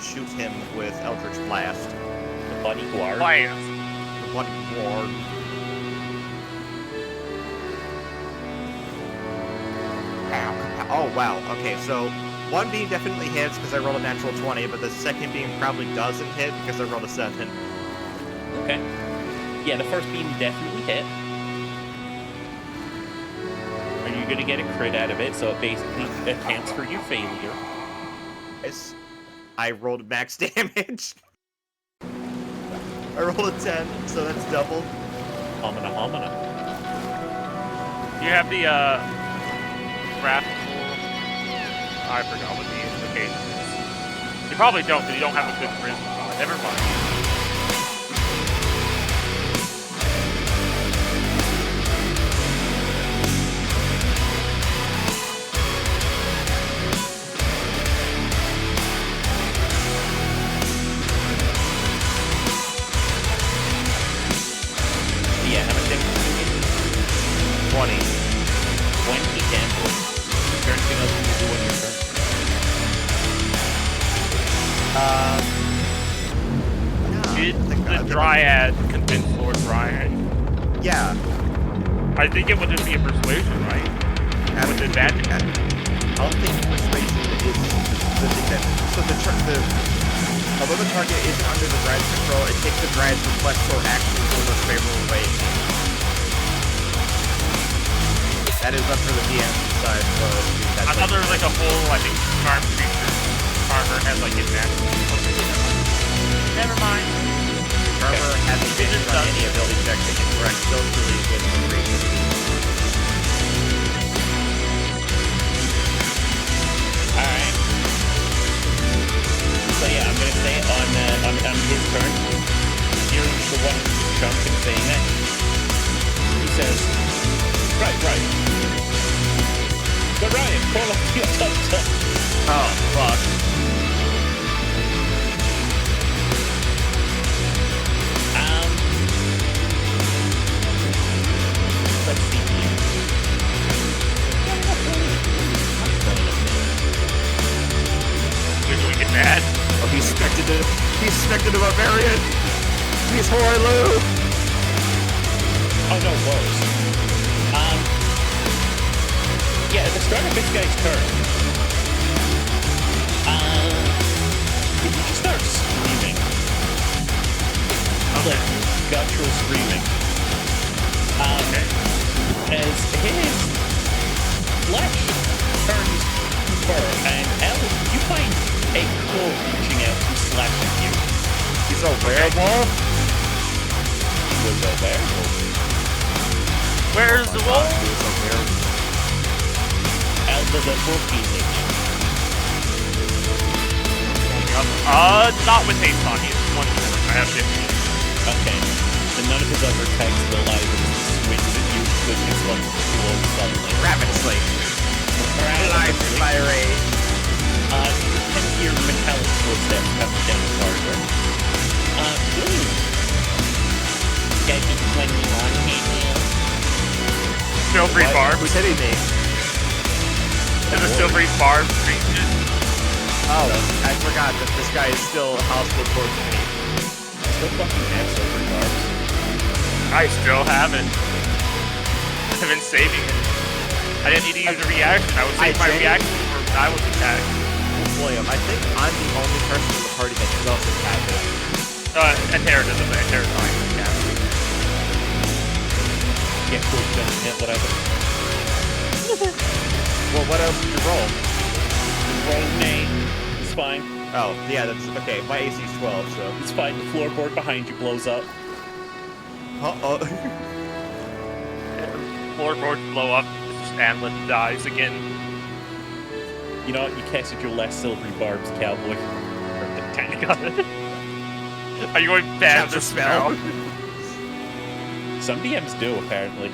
shoot him with Eldritch Blast. The bodyguard? Blast. The bodyguard. Oh wow. Okay, so One beam definitely hits because I rolled a natural 20, but the second beam probably doesn't hit because I rolled a 7. Okay. Yeah, the first beam definitely hit. Are you gonna get a crit out of it? So it basically accounts for your failure. I rolled max damage. I rolled a 10, so that's double. Homina, homina. You have the graphical. I forgot what the implication is. You probably don't, because you don't have a good charisma. Never mind. Yeah, how much damage did you get? 20. 20 damage. Is there anything else you can do on your turn? Did the Dryad convince Lord Dryad? Yeah. I think it would just be a persuasion, right? With advantage. I don't think persuasion is the thing that. So although the target isn't under the Dryad's control, it takes the Dryad's reflex or action in the most favorable way. That is up for the DM to decide. I thought there was like a whole, I think, charm creature. Armor has like advantage. Never mind. Armor has advantage on any ability check that can correct socially with the creature. Alright. So yeah, I'm gonna say on his turn, here's the one jumping saying that. He says, Right. But Ryan, pull up your top. Oh, fuck. Let's see here. You're going to get mad. Oh, he suspected a barbarian. He's Horlu. Oh no, worse. Yeah, at the start of this guy's turn, he just starts screaming. Like, guttural screaming. As his flesh turns to fur, and you find a claw reaching out to slash at you. He's a werewolf? He was a werewolf. Where's the wolf? He was a werewolf. Elder the Bookkeeping. Not with haste on you. One more. I have 15. Okay. Then none of his other attacks will either swings at you with his one tool suddenly. Ravenously. Live fire ray. You can hear metallic footsteps coming down the corridor. Get me 21 here. Silvery barb. Who's hitting me? There's a silvery barb creature. Oh, I forgot that this guy is still hostile towards me. I still fucking have silver barbs. I still haven't. I've been saving it. I didn't need to use a reaction. I would save my reaction for when I was attacked. William, I think I'm the only person in the party that doesn't have it. Antera doesn't, but Antera's not even casting. Yeah, cool, doesn't hit whatever. Well, what else did you roll? Roll name. It's fine. Oh, yeah, that's okay. My AC is 12, so. It's fine. The floorboard behind you blows up. Uh-oh. Floorboards blow up. Anlin dies again. You know what? You casted your last silvery barbs, cowboy. Are you going bad the spell? Some DMs do, apparently.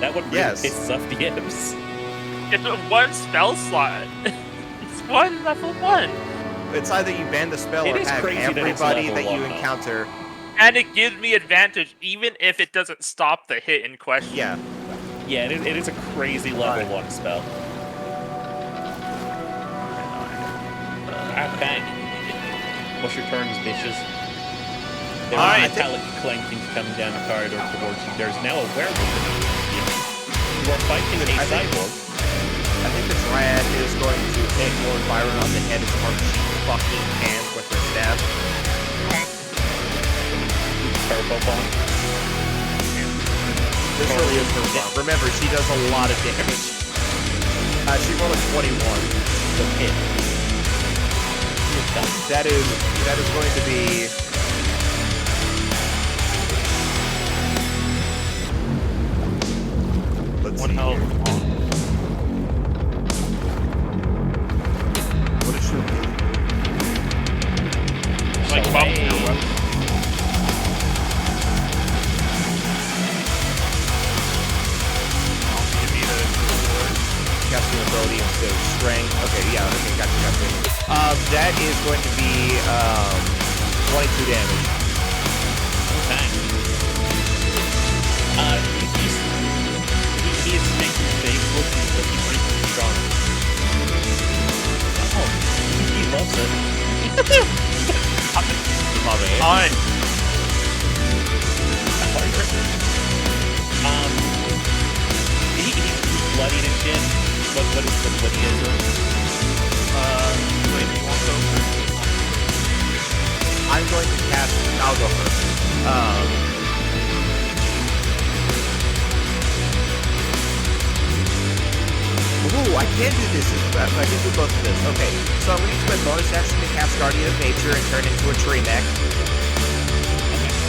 That one really pisses off DMs. It's a one spell slot. It's one level 1. It's either you ban the spell or have everybody that you encounter. And it gives me advantage even if it doesn't stop the hit in question. Yeah. Yeah, it is a crazy level 1 spell. Okay. What's your turns, bitches? There are metallic clanking coming down the corridor towards you. There's now a werewolf in front of you. You are fighting a cyborg. I think the Dryad is going to hit Lord Byron on the head as hard as she fucking can with her staff. Turbo bomb. This really is her bomb. Remember, she does a lot of damage. She rolled a 21. The hit. That is going to be... Let's One see hell of here. a bomb. What is she? Like bump your weapon. Casting ability instead of strength. Okay, yeah, okay, gotcha. That is going to be 22 damage. Okay. He is making big looking, but he's pretty strong. Oh, he loves it. Love it. Alright. He's bloody and shit. What he is? Wait, do you want those? I'm going to cast. I'll go first. Ooh, I can do this. I can do both of this. Okay, so I'm going to use my bonus action to cast Guardian of Nature and turn into a tree mech.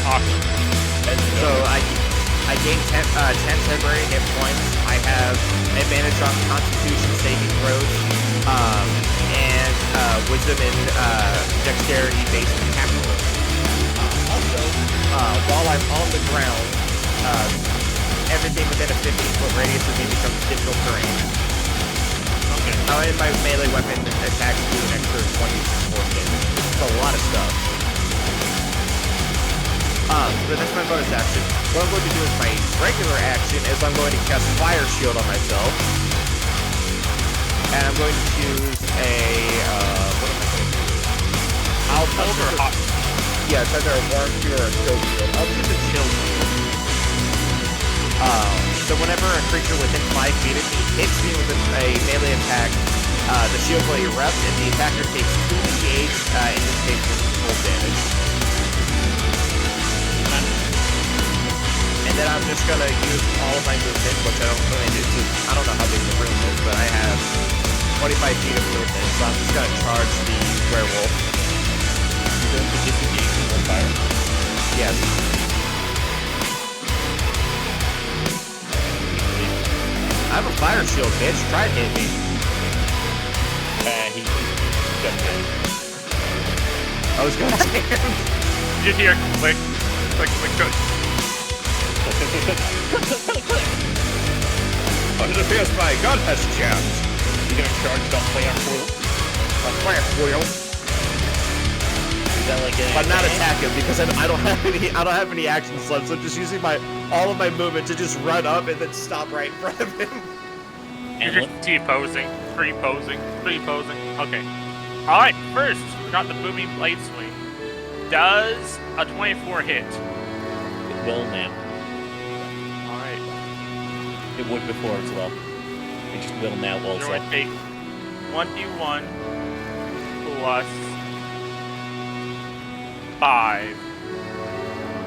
Awesome. So I gain 10 temporary hit points. I have advantage on Constitution saving throws, and Wisdom and Dexterity based attack rolls. Also, while I'm on the ground, everything within a 15-foot radius of me becomes difficult terrain. Okay. And my melee weapon attacks do an extra 20 force damage. It's a lot of stuff. But that's my bonus action. What I'm going to do is my regular action is I'm going to cast Fire Shield on myself. And I'm going to choose a, what am I going to use? I'll Cold or hot? Yeah, it's either a warm shield or a chill shield. I'll choose a chill shield. So whenever a creature within 5 feet of me hits me with a melee attack, the shield will erupt and the attacker takes 2d8, in this case, full damage. And then I'm just gonna use all of my movement, which I don't really do. I don't know how big the room is, but I have 25 feet of movement, so I'm just gonna charge the werewolf. You're going to disengage with fire. Yes. I have a fire shield, bitch. Try to hit me. He got hit. I was gonna say. You hear click, click, click, click. It appears my gun has jammed. You're gonna charge the plant wheel. A plant wheel. Is that like But not attack him because I don't have any action slots. So I'm just using all of my movement to just run up and then stop right in front of him. You're just T-posing, pre-posing, pre-posing. Okay. Alright, first, we got the booming blade swing. Does a 24 hit? It will now. Alright. It would before as well. It just will now You're also. going to take 1d1 plus 5.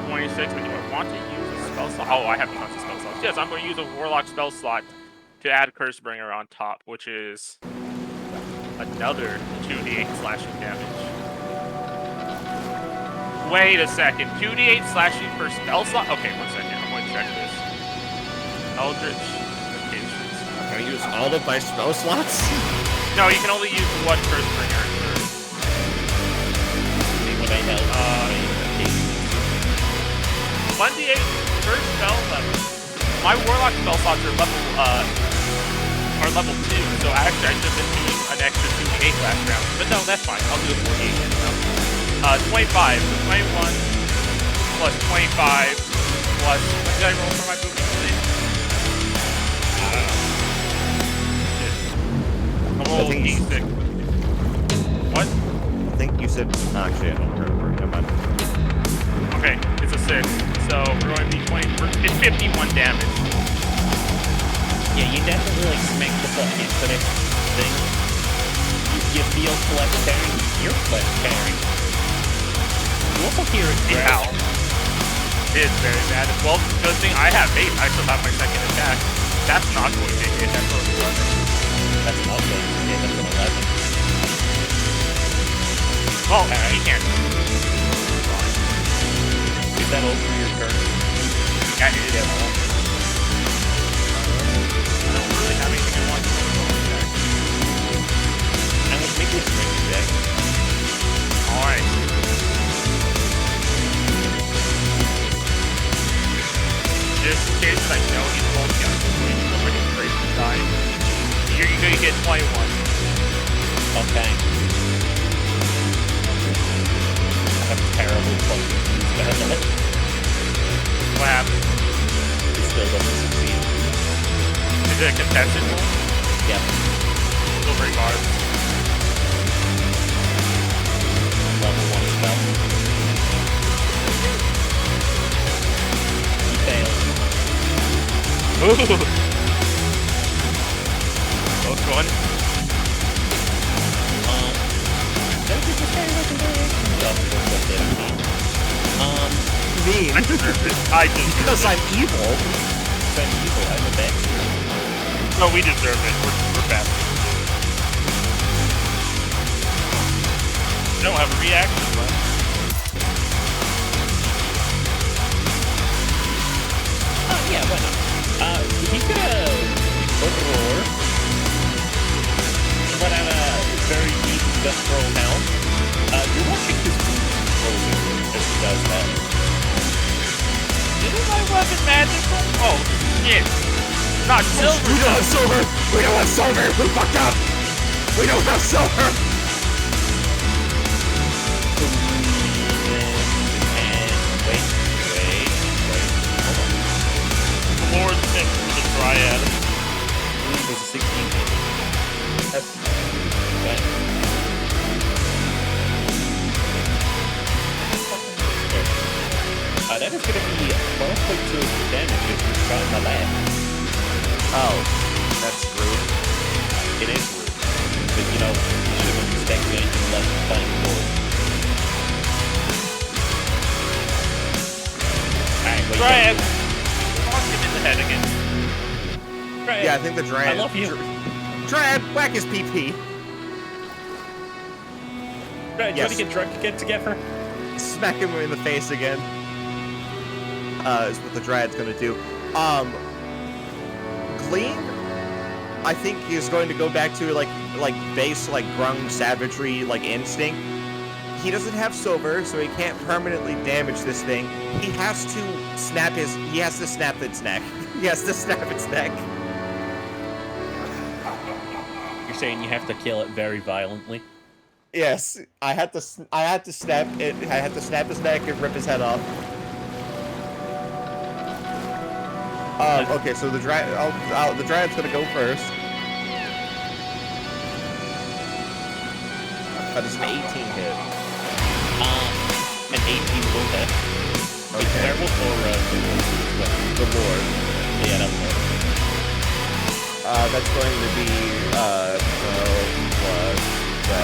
26, but do I want to use a spell slot? Oh, I have tons of spell slots. Yes, I'm going to use a Warlock spell slot to add Cursebringer on top, which is another 2d8 slashing damage. Wait a second, 2d8 slashing per spell slot? Okay, 1 second, I'm going to check this. Eldritch locations. I'm gonna use all of my spell slots. No, you can only use one Cursebringer. When I held 1d8 per spell level. My Warlock spell slots are level 2, so actually I should have been doing an extra 2d8 last round. But no, that's fine. I'll do a 4d8 now. 25, so 21 plus 25 plus... What did I roll for my booming blade? I don't know. Shit. I'm rolling d6. What? I think you said. Actually, I don't remember. Never mind. Okay, it's a 6. So we're going to be 20. It's 51 damage. Yeah, you definitely like smack the fucking finish thing. You feel flesh tearing, you hear flesh tearing. You also hear it growl. It is very bad. Well, good thing I have bait. I still have my second attack. That's not going to hit. That's only 11. That's not good. Yeah, that's an 11. Well, he can't. Is that all for your turn? Yeah, it is. I don't really have anything I want to do with attack. I would make a strength check. Alright. Just in case I know he's both got to win, I'm pretty afraid to die. You're gonna get 21. Okay. I have terrible fucking views better than it. What happened? It still doesn't succeed. Is it a contested roll? Yeah. Still very hard. Level 1 spell. He fails. Ooh! Close one. Don't you just say legendary? Oh, what's that mean? Mean. I deserve it. I deserve it. Because I'm evil. I'm evil, I'm a bastard. No, we deserve it. We're bastards. I don't have a reaction left. Yeah, why not? He could roar. Let out a very deep guttural howl. You're watching his boots closing as he does that. Isn't my weapon magical? Oh, shit. Not silver. We don't have silver. We don't have silver. We fucked up. We don't have silver. And wait. Hold on. The Lord sent for the Dryad. It was a 16. That's okay. That is going to be 12.2 damage if you're shot in the leg. Oh, that's rude. It is rude. But, you know, you shouldn't expect anything less than playing forward. Alright, wait. Dryad. I'll him in the head again. Dryad. Yeah, I think the Dryad. I love you. Dryad, whack his PP. Dryad, Yes. try to get drunk again together. Smack him in the face again. Is what the Dryad's gonna do. Glean, I think he's going to go back to like base grung savagery instinct. He doesn't have silver, so he can't permanently damage this thing. He has to snap its neck. He has to snap its neck. You're saying you have to kill it very violently? Yes, I had to snap it. I had to snap his neck and rip his head off. Okay, so the Dryad's gonna go first. That is an 18 hit. An 18 will hit. Okay. Werewolf or The Lord. yeah, that will hit. That's going to be 12 plus 7,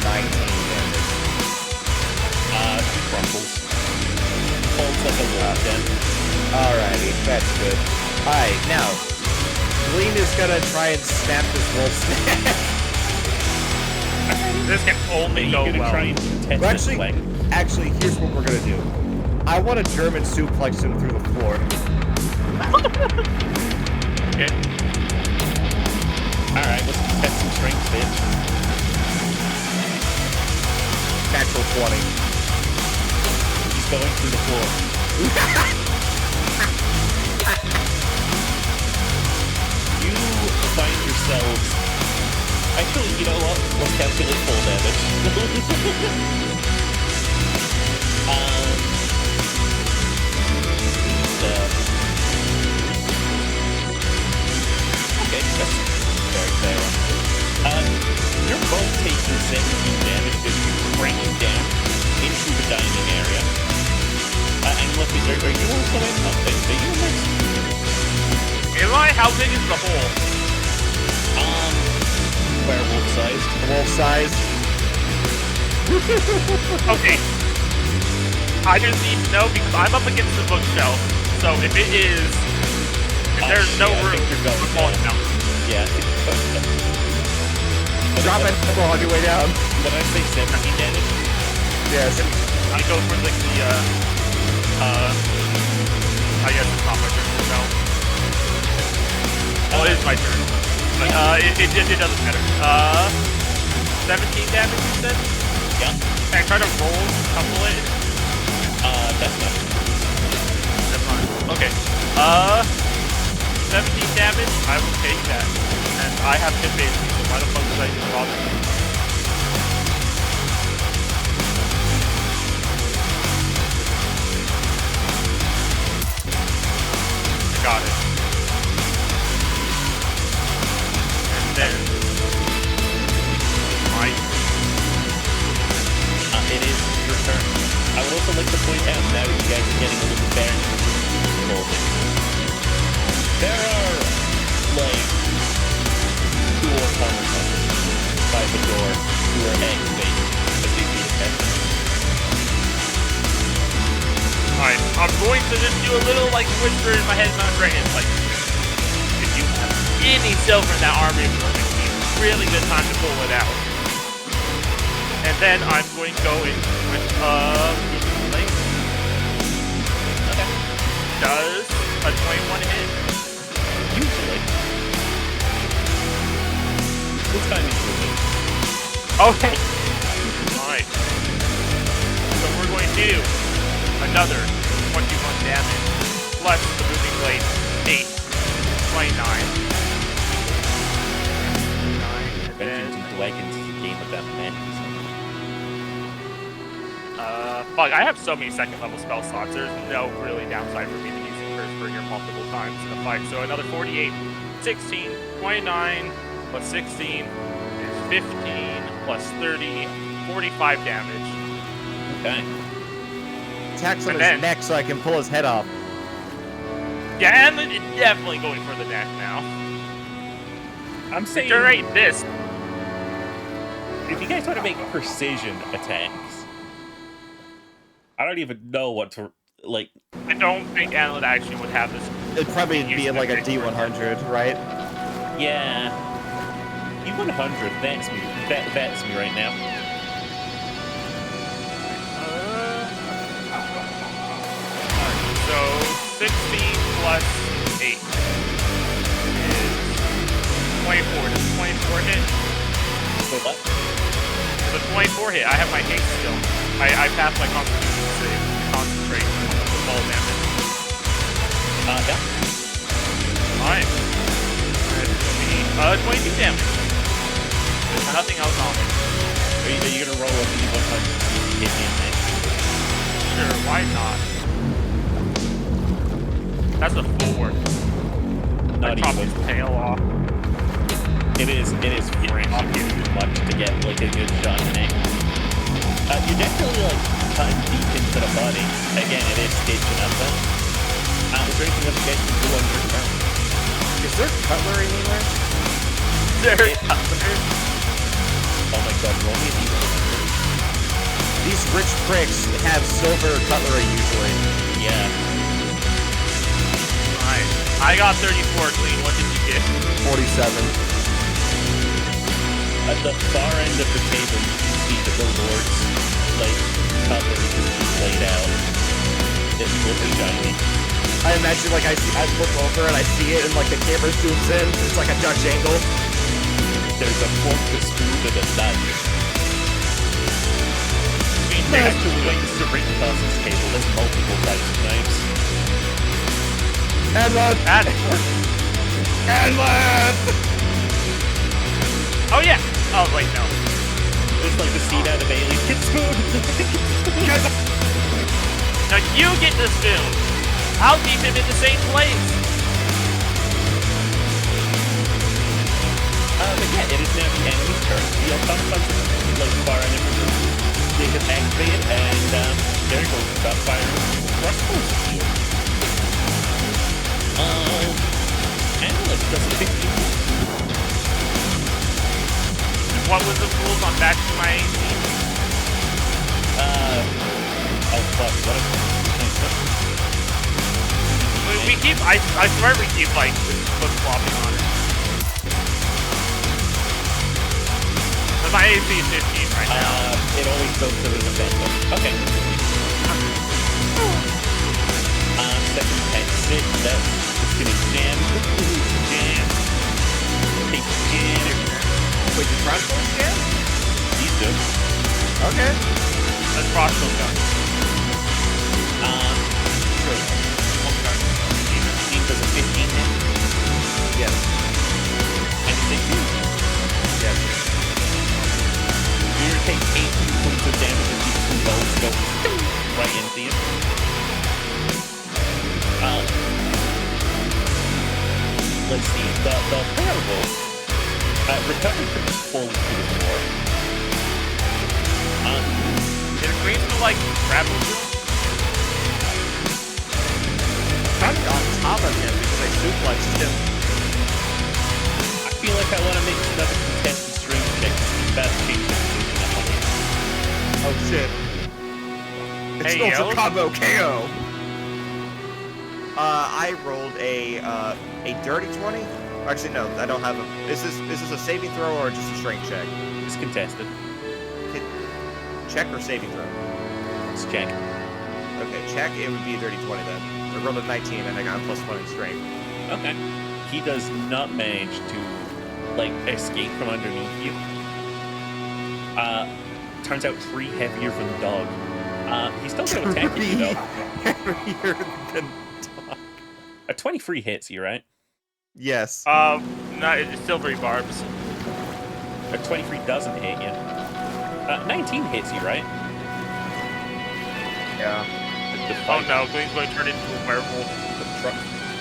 19 damage. He crumples. Holds like a wolf then. Alrighty, that's good. Alright, now, Glean is gonna try and snap this wolf's neck. This can only go You're gonna well. try and test Well, his leg. actually, here's what we're gonna do. I want to German suplex him through the floor. Okay. Alright, let's test some strength, bitch. Natural 20. He's going through the floor. You find yourselves... Actually, you know what? Let's calculate full damage. Okay, that's very fair. You're both taking 17 damage as you crank down into the dining area. And look, are you also in? Are you next? Eli, how big is the hole? Werewolf size. sized. Wolf size. Okay. I just need to know because I'm up against the bookshelf. So if it is, if there's no shit, I room, think you're going I'm falling down. Yeah. Drop an apple on your way down. When I say 17 damage, Yes. I go for like the I guess it's not my turn. No. Well, it is my turn. But it doesn't matter. 17 damage, you said? yeah. Can I try to roll couple it? That's not. That's fine. Okay. 17 damage. I will take that. And I have hit base, so why the fuck did I even bother? Got it. And then my It is your turn. I would also like to point out now that you guys are getting a little better involved. There are like 2 or 4 by the door who are activating as they see the test. Alright, I'm going to just do a little like whisper in my head, my brain. It's like, if you have any silver in that army, it's going to be a really good time to pull it out. And then I'm going to go in with lane. Okay. Does a 21 hit? Usually. This time it's moving. Okay. Alright. So we're going to do another 21 damage plus the moving blade 8. 29. 9 and then Dungeons and Dragons is a game about magic. fuck, I have so many second level spell slots. There's no really downside for me to using Curse Bringer multiple times in a fight. So another 48, 16, 29 plus 16 is 15 plus 30, 45 damage. Okay. Attacks on And his then- neck so I can pull his head off. Yeah, and it's definitely going for the neck now. I'm saying Generate this. if you guys want to make precision attacks, I don't even know what to like. I don't think Analyt actually would have this. It'd probably be like a D100, right? Yeah. E100, that's me. That's me right now. So 16 plus 8 is 24. Does 24 hit? So what? The 24 hit. I have my haste still. I passed my constitution save. Concentrate on the ball damage. Yeah. Alright. That's gonna be 22 damage. There's nothing else on it. Are you gonna roll a D100 to hit me in there? Sure, why not? That's a 4. Not That chops even. his tail off. It is frankly too much to get like a good shot in it. You definitely like cutting deep into the body. Again, it is stitching up though. Is there anything else you guys can do on your turn? Is there cutlery anywhere? Oh my god, roll me a D100. These rich pricks have silver cutlery usually. Yeah. Alright. I got 34 clean. What did you get? 47. At the far end of the table, you can see that the Lord's like cutlery is laid out. It's really shiny. I imagine like I look over and I see it and like the camera zooms in. It's like a Dutch angle. There's a fork, a spoon, and a knife. Actually, like this is a written across this table. There's multiple types of knives. And left! And And left! oh yeah. Oh wait, no. It's like the scene out of Alien. Get spoon! Now you get the spoon. I'll keep him in the same place. But yeah, it is now the enemy's turn. The automatons like far end of the room. They get activated, and there goes stop firing crossbows at you. Analyst does a 15. what was the rules on matching my AC? Oh fuck, what is We keep, I swear we keep, like, flip-flopping on it. But my AC is 15 right now. It always goes to the event, though. Okay. Second at 6, that's just gonna jam. Jam. Take jam. Wait, did Crossbow jam? He's good. Okay. That's crossbow gun. Sure. Okay. Team does a 15 hit. Yes. And they do. Yes. You take 18 points of damage as these two bolts go right into you. Let's see. The fireball recovered pretty fully to the floor. Did it green to, like, grapple to him? Kind of on top of him because I suplexed him. I feel like I want to make another contested string check to see if that changes anything up on it. Oh shit. It's Hey, still yo. combo KO. I rolled a dirty 20. Actually, no, I don't have a. Is this a saving throw or just a strength check? It's contested. Check or saving throw? Let's check. Okay, check. It would be a dirty 20 then. I rolled a 19 and I got a +1 in strength. Okay. He does not manage to, like, escape from underneath you. Turns out 3 heavier than the dog. He's still going to attack you, though. Heavier than dog. A 23 hits you, right? Yes. No, it's silvery barbs. A 23 doesn't hit you. 19 hits you, right? Yeah. Oh no, Glean's going to turn into a werewolf.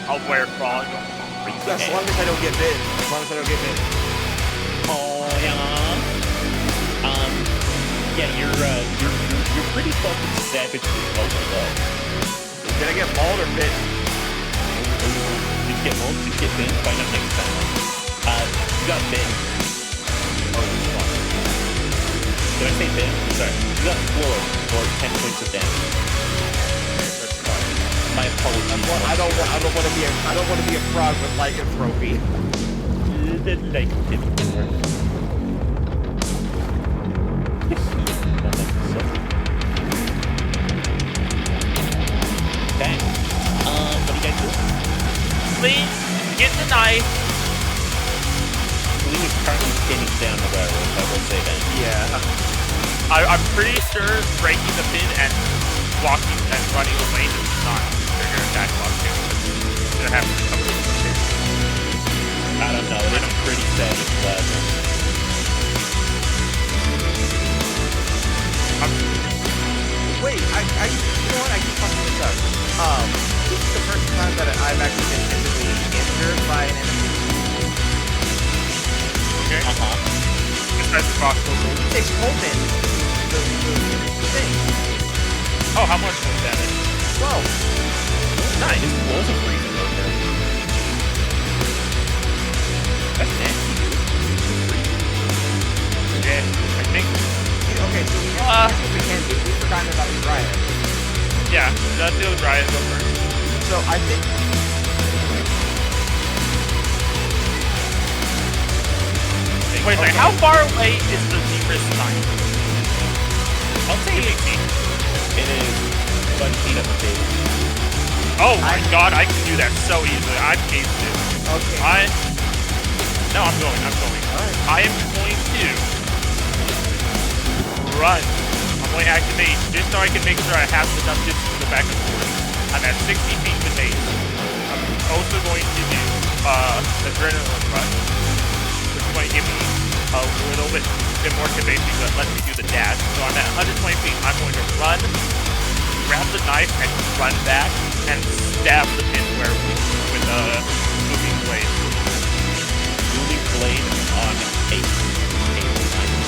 I'll wear frog. As long as I don't get bit. As long as I don't get bit. Oh yeah. Yeah, you're pretty fucking savagely mobile though. Did I get mauled or bit? Did you get mauled? Did you get bitten? Find out next time. You got bitten. Oh fuck. Did I say bitten? Sorry. You got floored for 10 points of damage. That's fine. My apologies. I don't want to be a frog with lycanthropy. Okay. What do you guys do? Glean, get the knife. Glean is currently pinning down the werewolf, I will say that. Yeah. I'm pretty sure breaking the pin and walking and running away does not trigger attack block too. Gonna have to cover the pin. I don't know, it is a pretty savage plasma. Wait, you know what? I keep fucking this up. This is the first time that I've actually been physically injured by an enemy. Okay. Besides the crossbow bolt. It takes Coleman the thing. Oh, how much was damage? 12. Nice. His walls are freezing over there. That's nasty, dude. Yeah, I think. Okay, so we can't do. We've forgotten about the riot. Yeah, let's do the riot go first. So I think. Wait a second, how far away is the nearest knife? I'll say 18. It is 1 feet up the table. Oh my god, I can do that so easily. I'm caped it. Okay. No, I'm going. Alright. I am going to run. I'm going to activate just so I can make sure I have enough distance to go back and forth. I'm at 60 feet to base. I'm also going to do adrenaline rush, which is going to give me a little bit more conveyance because it lets me do the dash. So I'm at 120 feet. I'm going to run, grab the knife, and run back and stab the pin werewolf with a moving blade. Moving blade on a table knife.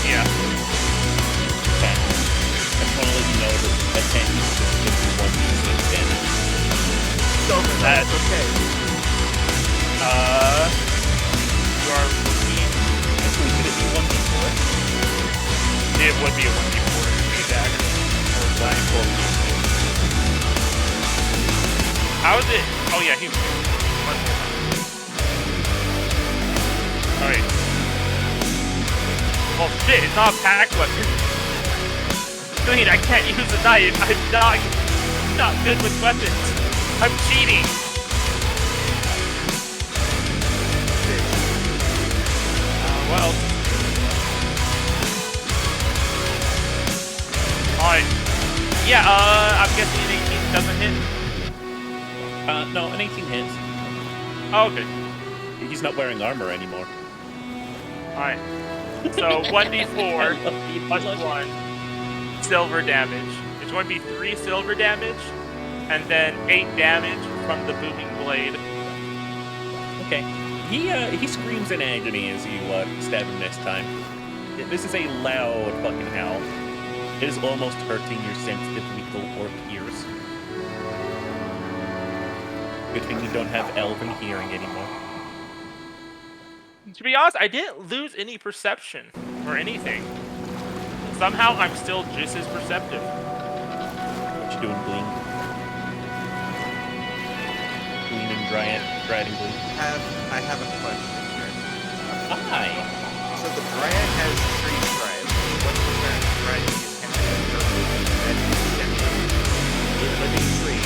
Yeah. Okay. I just want to let you know that attacking is just going to be 1d6 damage. So that's okay. You are looking. Actually, could it it would be a 1d4 with a dagger. Or blindfold. How is it? Oh yeah, he's. Alright. Oh shit, it's not a pack weapon. Wait, I can't use a knife. I'm not good with weapons. I'm cheating. Well. Alright. Yeah, I'm guessing an 18 doesn't hit. No, an 18 hits. Oh, okay. He's not wearing armor anymore. Alright. So 1d4 plus 1 silver damage. It's going to be 3 silver damage, and then 8 damage from the booming blade. Okay. He screams in agony as you stab him this time. This is a loud fucking howl. It is almost hurting your sensitive little orc ears. Good thing you don't have elven hearing anymore. To be honest, I didn't lose any perception or anything. Somehow, I'm still just as perceptive. What you doing, Glean? Glean and Dryad and Glean? I have a question here. Hi! So the Dryad has 3 stripes. What's the current stripes you can do that is a living tree?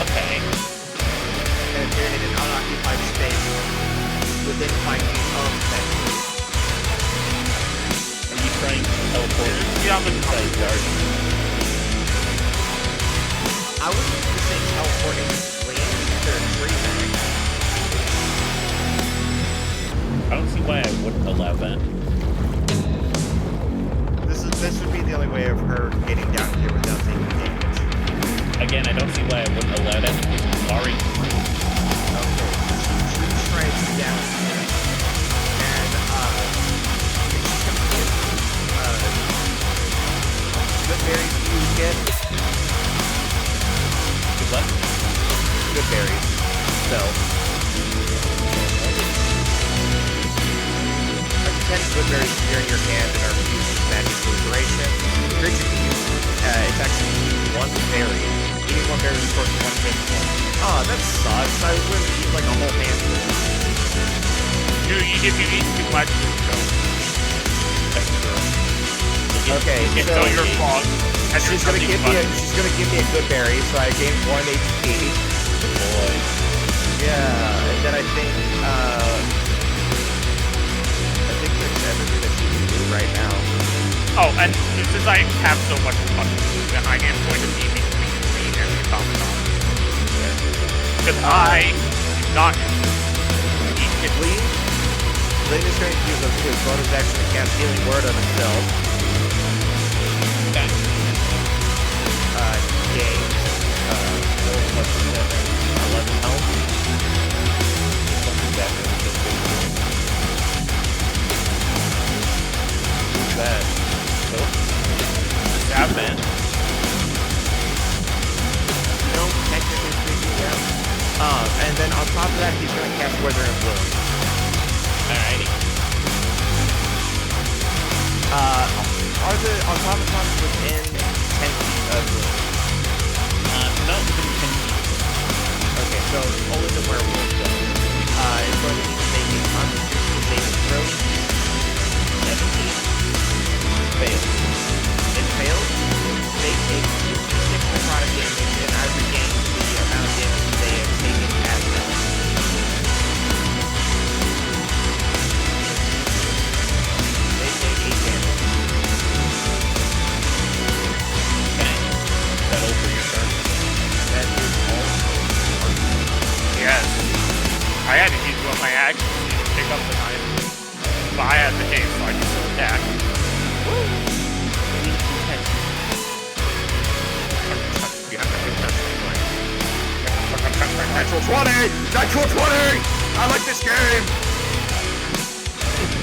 Okay. And if you're in an unoccupied space within 5 feet of that tree. Are you trying to teleport inside the garden? I was just saying teleporting lanes into a tree bag. I don't see why I wouldn't allow that. This would be the only way of her getting down here without taking damage. Again, I don't see why I wouldn't allow that. Sorry. Okay, she stripes down here. And, if she comes in, good berries you get. Good luck. Good berries. So. 10 good berries appear in your hand and are fused with magic liberation. The creature can use, it's actually 1 berry. Eating 1 berry restores 1 hit point. Oh, that sucks. I would have eat like a whole handful. If you eat too much, you go. Okay, so you're wrong. She's gonna give me a good berry, so I gain 1 HP. Good boy. Yeah, and then I think that's everything that she can do right now. Oh, and since I have so much fucking food, then I am going to be between Green and the Automaton. Because I do not eat it. Glean is going to use his bonus action to cast Healing Word on himself. Okay. Gain 4 plus 7, 11 health. What's that? Who's that? Nope. Stab man. No, technically speaking, yeah. And then on top of that, he's going to cast Withering Bloom. Alrighty. Are the automatons within 10 feet of Bloom? Not within 10 feet. Okay, so only the werewolf though. It's going to need to make a constitution saving throw. 17. Fails. It fails. They take 2d6 necrotic damage, and I regain the amount of damage they have taken as well. They take 8 damage. Okay. That'll for your turn. That is all. Yes. I had to use one of my actions to pick up the knife. But I had the haste, so I can still attack. Natural 20! Natural 20! I like this game!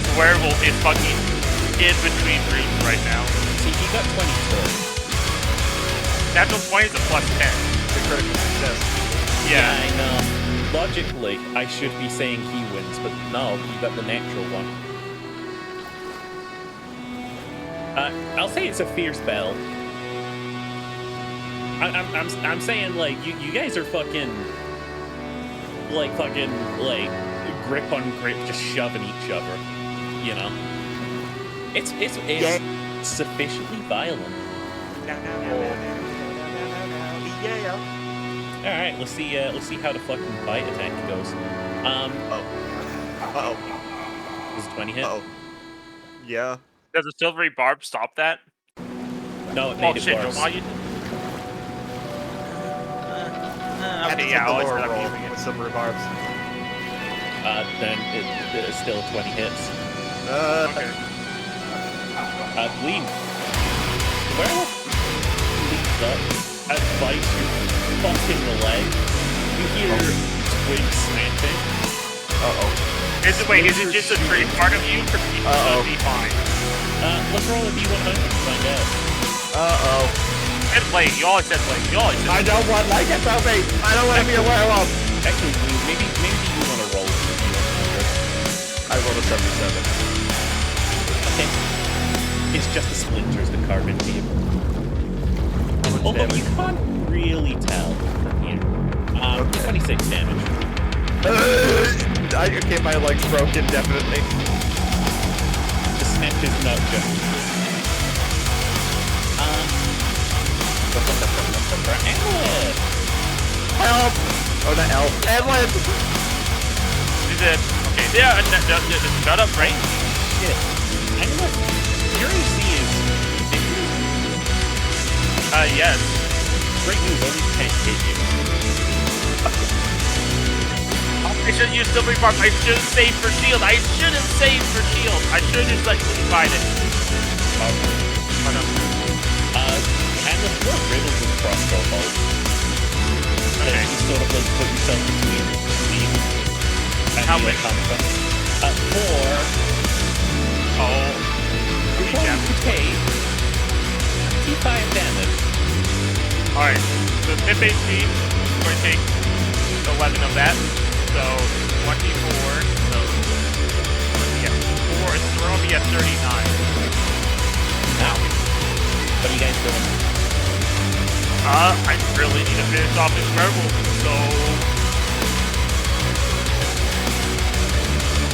The werewolf is fucking in between rooms right now. See, he got 24. Natural 20 is a plus 10. It's a critical success. Yeah. I know. Logically, I should be saying he wins, but no, you got the natural one. I'll say it's a fierce battle. I'm saying like you guys are fucking like grip on grip, just shoving each other. You know, it's sufficiently violent. Yeah. All right, let's see how the fucking bite attack goes. Was it 20 hit? Yeah. Does the silvery barb stop that? No, it made it shit! worse. Why you? Had to Okay, take yeah, the I'll lower accept roll using it. with some rebarbs. Then it's still 20 hits. Okay. Bleed. The werewolf leaps up and bites your fucking leg. You hear twigs snapping. Is it just a trade part of you? Because you should be fine. Let's roll a D100 to find out. And Blake, you always said Blake. You always said I don't want Lycans on me! I don't want to be a werewolf! Actually, maybe you want to roll a D100. I rolled a 77. Okay. It's just the splinters that carve into you. Although you can't really tell from here. 26 damage. Okay, my leg's broken, definitely. The snap is not just. Amulet! Help! Oh, not elf. Amulet! Is it? Okay, yeah, shut up, right? Shit. Amulet. Your AC is. Yes. Great news, only can't hit you. I should use silvery barb. I should have saved for shield. I should have saved for shield. I should have just like fight it. And the floor riddled with crossbow bolts. Okay. You sort of like put yourself between me and How the many? automaton. 4. You're going to take 55 damage. Alright. So Pip AC, I'm going to take 11 of that. So 24. So yeah, 4 is throwing me at 39. Now, what are you guys doing? I really need to finish off this werewolf, so...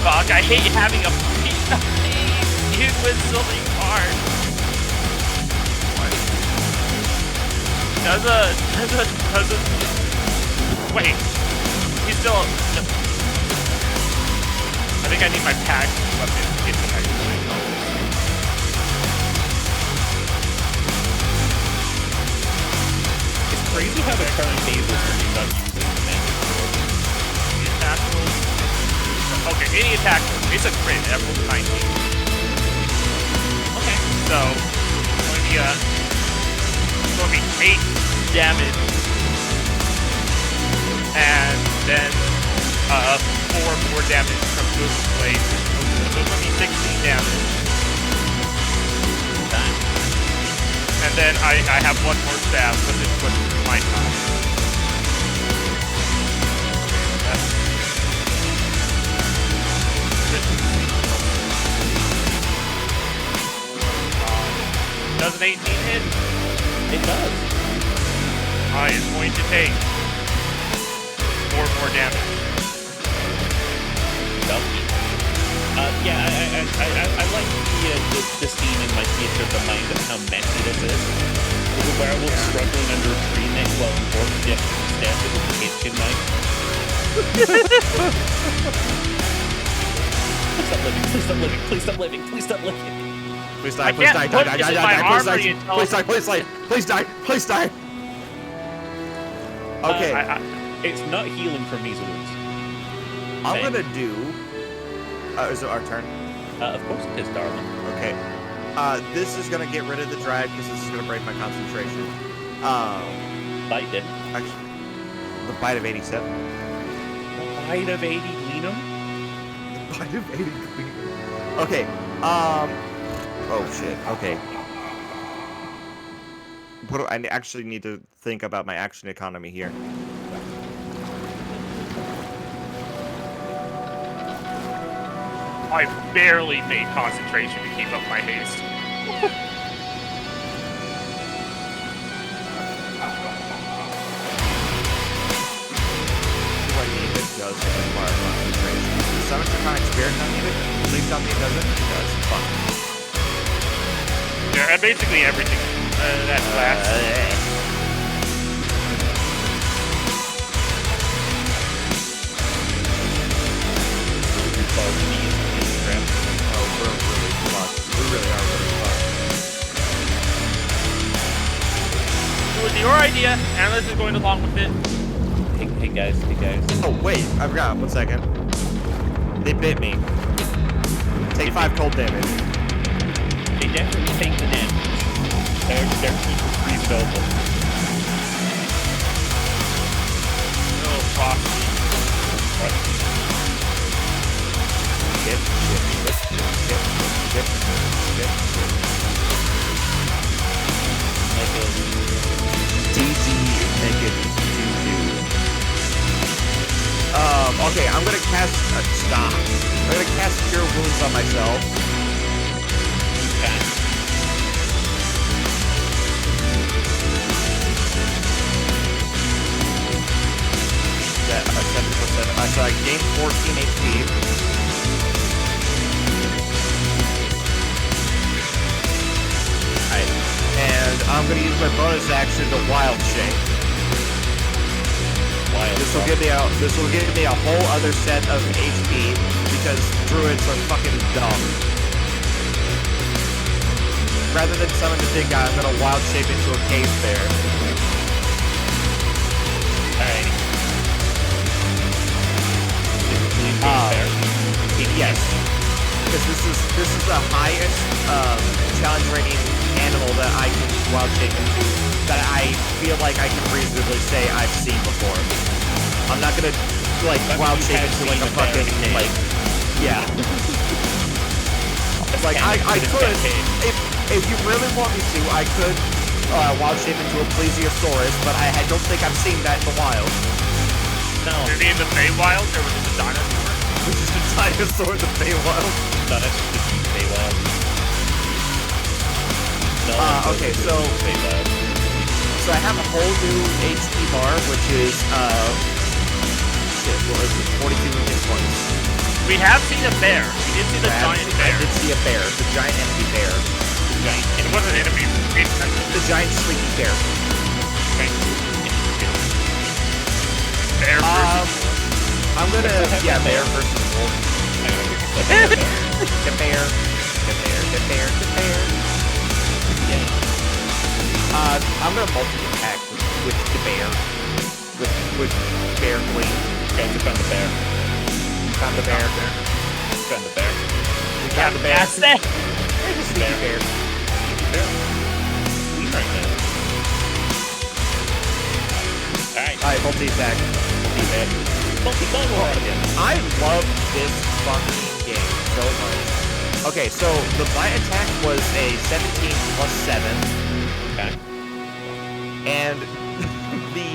Fuck, I hate having a piece of meat hit with silly card. What? Does a... Wait. He's still... I think I need my pack weapon to get the next point. Crazy how the current tables when you're not using the magic sword. The attack roll. Okay, any attack roll. It's a crit. That roll's 19. Okay. So, it's going to be 8 damage. And then 4 more damage from Goose Blade. So it's going to be 16 damage. And then I have one more stab, but this was my time. Does an 18 hit? It does. I am going to take 4 more damage. Yeah, I like the scene in my theater of the mind of how messy this is. With a werewolf struggling under a tree neck while the orc stabs it with a kitchen knife. Please stop living, please stop living, please stop living, please stop living. Please die, please die, die, die, die, die, please die, please die, please die, please die. Okay. It's not healing from these wounds. I'm gonna do... is it our turn? Of course it is, darling. Okay. This is gonna get rid of the drag because this is gonna break my concentration. Bite did. Actually, the bite of 87. The bite of 80 Glenum? The bite of 80 Glenum. Okay. Oh shit. Okay. What do I actually need to think about my action economy here? I barely made concentration to keep up my haste. Do I need it? Does require concentration. The summon draconic spirit not needed? Please tell me it doesn't? It does. Fuck. Yeah, basically everything. That class. Oh, we're really fucked. We really are really fucked. It was your idea. Analyst is going along with it. Hey guys. Oh, wait. I forgot. 1 second. They bit me. Take 5 cold damage. They definitely take the damage. Their people freeze over. Oh, frosty. DD naked doo-doo. Okay, I'm gonna cast stop. I'm gonna cast Cure Wounds on myself. Okay. Yeah, 7%. So I gain 14 HP. And I'm gonna use my bonus action to Wild Shape. This will give me a whole other set of HP because druids are fucking dumb. Rather than summon the big guy, I'm gonna Wild Shape into a cave bear. Alright. Yes, because this is the highest challenge rating animal that I can wild shape into that I feel like I can reasonably say I've seen before. I'm not gonna like wild shape into like a fucking like yeah. Like I could if you really want me to I could wild shape into a plesiosaurus, but I don't think I've seen that in the wild. No. Is it in the Feywild or was it the dinosaur? This is the dinosaur in the Feywild. No, that's just the Feywild. Okay, so I have a whole new HP bar, which is shit, what is it? 42 hit points. We have seen a bear. We did see the giant bear. I did see a bear, the giant empty bear. It wasn't an enemy. The giant sleepy bear. Bear versus I'm gonna bear versus wolf. The bear. I'm gonna multi-attack with the bear. With Bear Queen. Okay, we found the bear. Found the bear. Found the bear. We found the bear. That's it. Sleepy bear. Sweet right now. Alright, multi-attack. Multi-hit. I love this fucking game so much. Okay, so the bite attack was a 17 plus 7. Okay. And the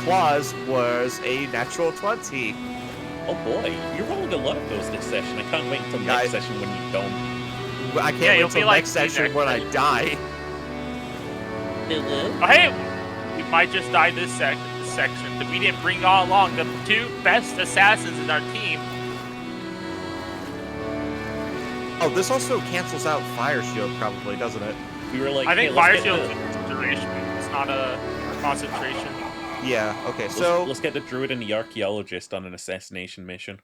claws was a natural 20. Oh boy, you're rolling a lot of those this session. I can't wait until next session when you don't. I can't wait until next session when I die. Oh, hey, we might just die this section because we didn't bring all along the 2 best assassins in our team. Oh, this also cancels out Fire Shield, probably, doesn't it? We were like, I think hey, Fire Shield is a duration. It's not a concentration. Yeah. Okay. So let's get the druid and the archaeologist on an assassination mission.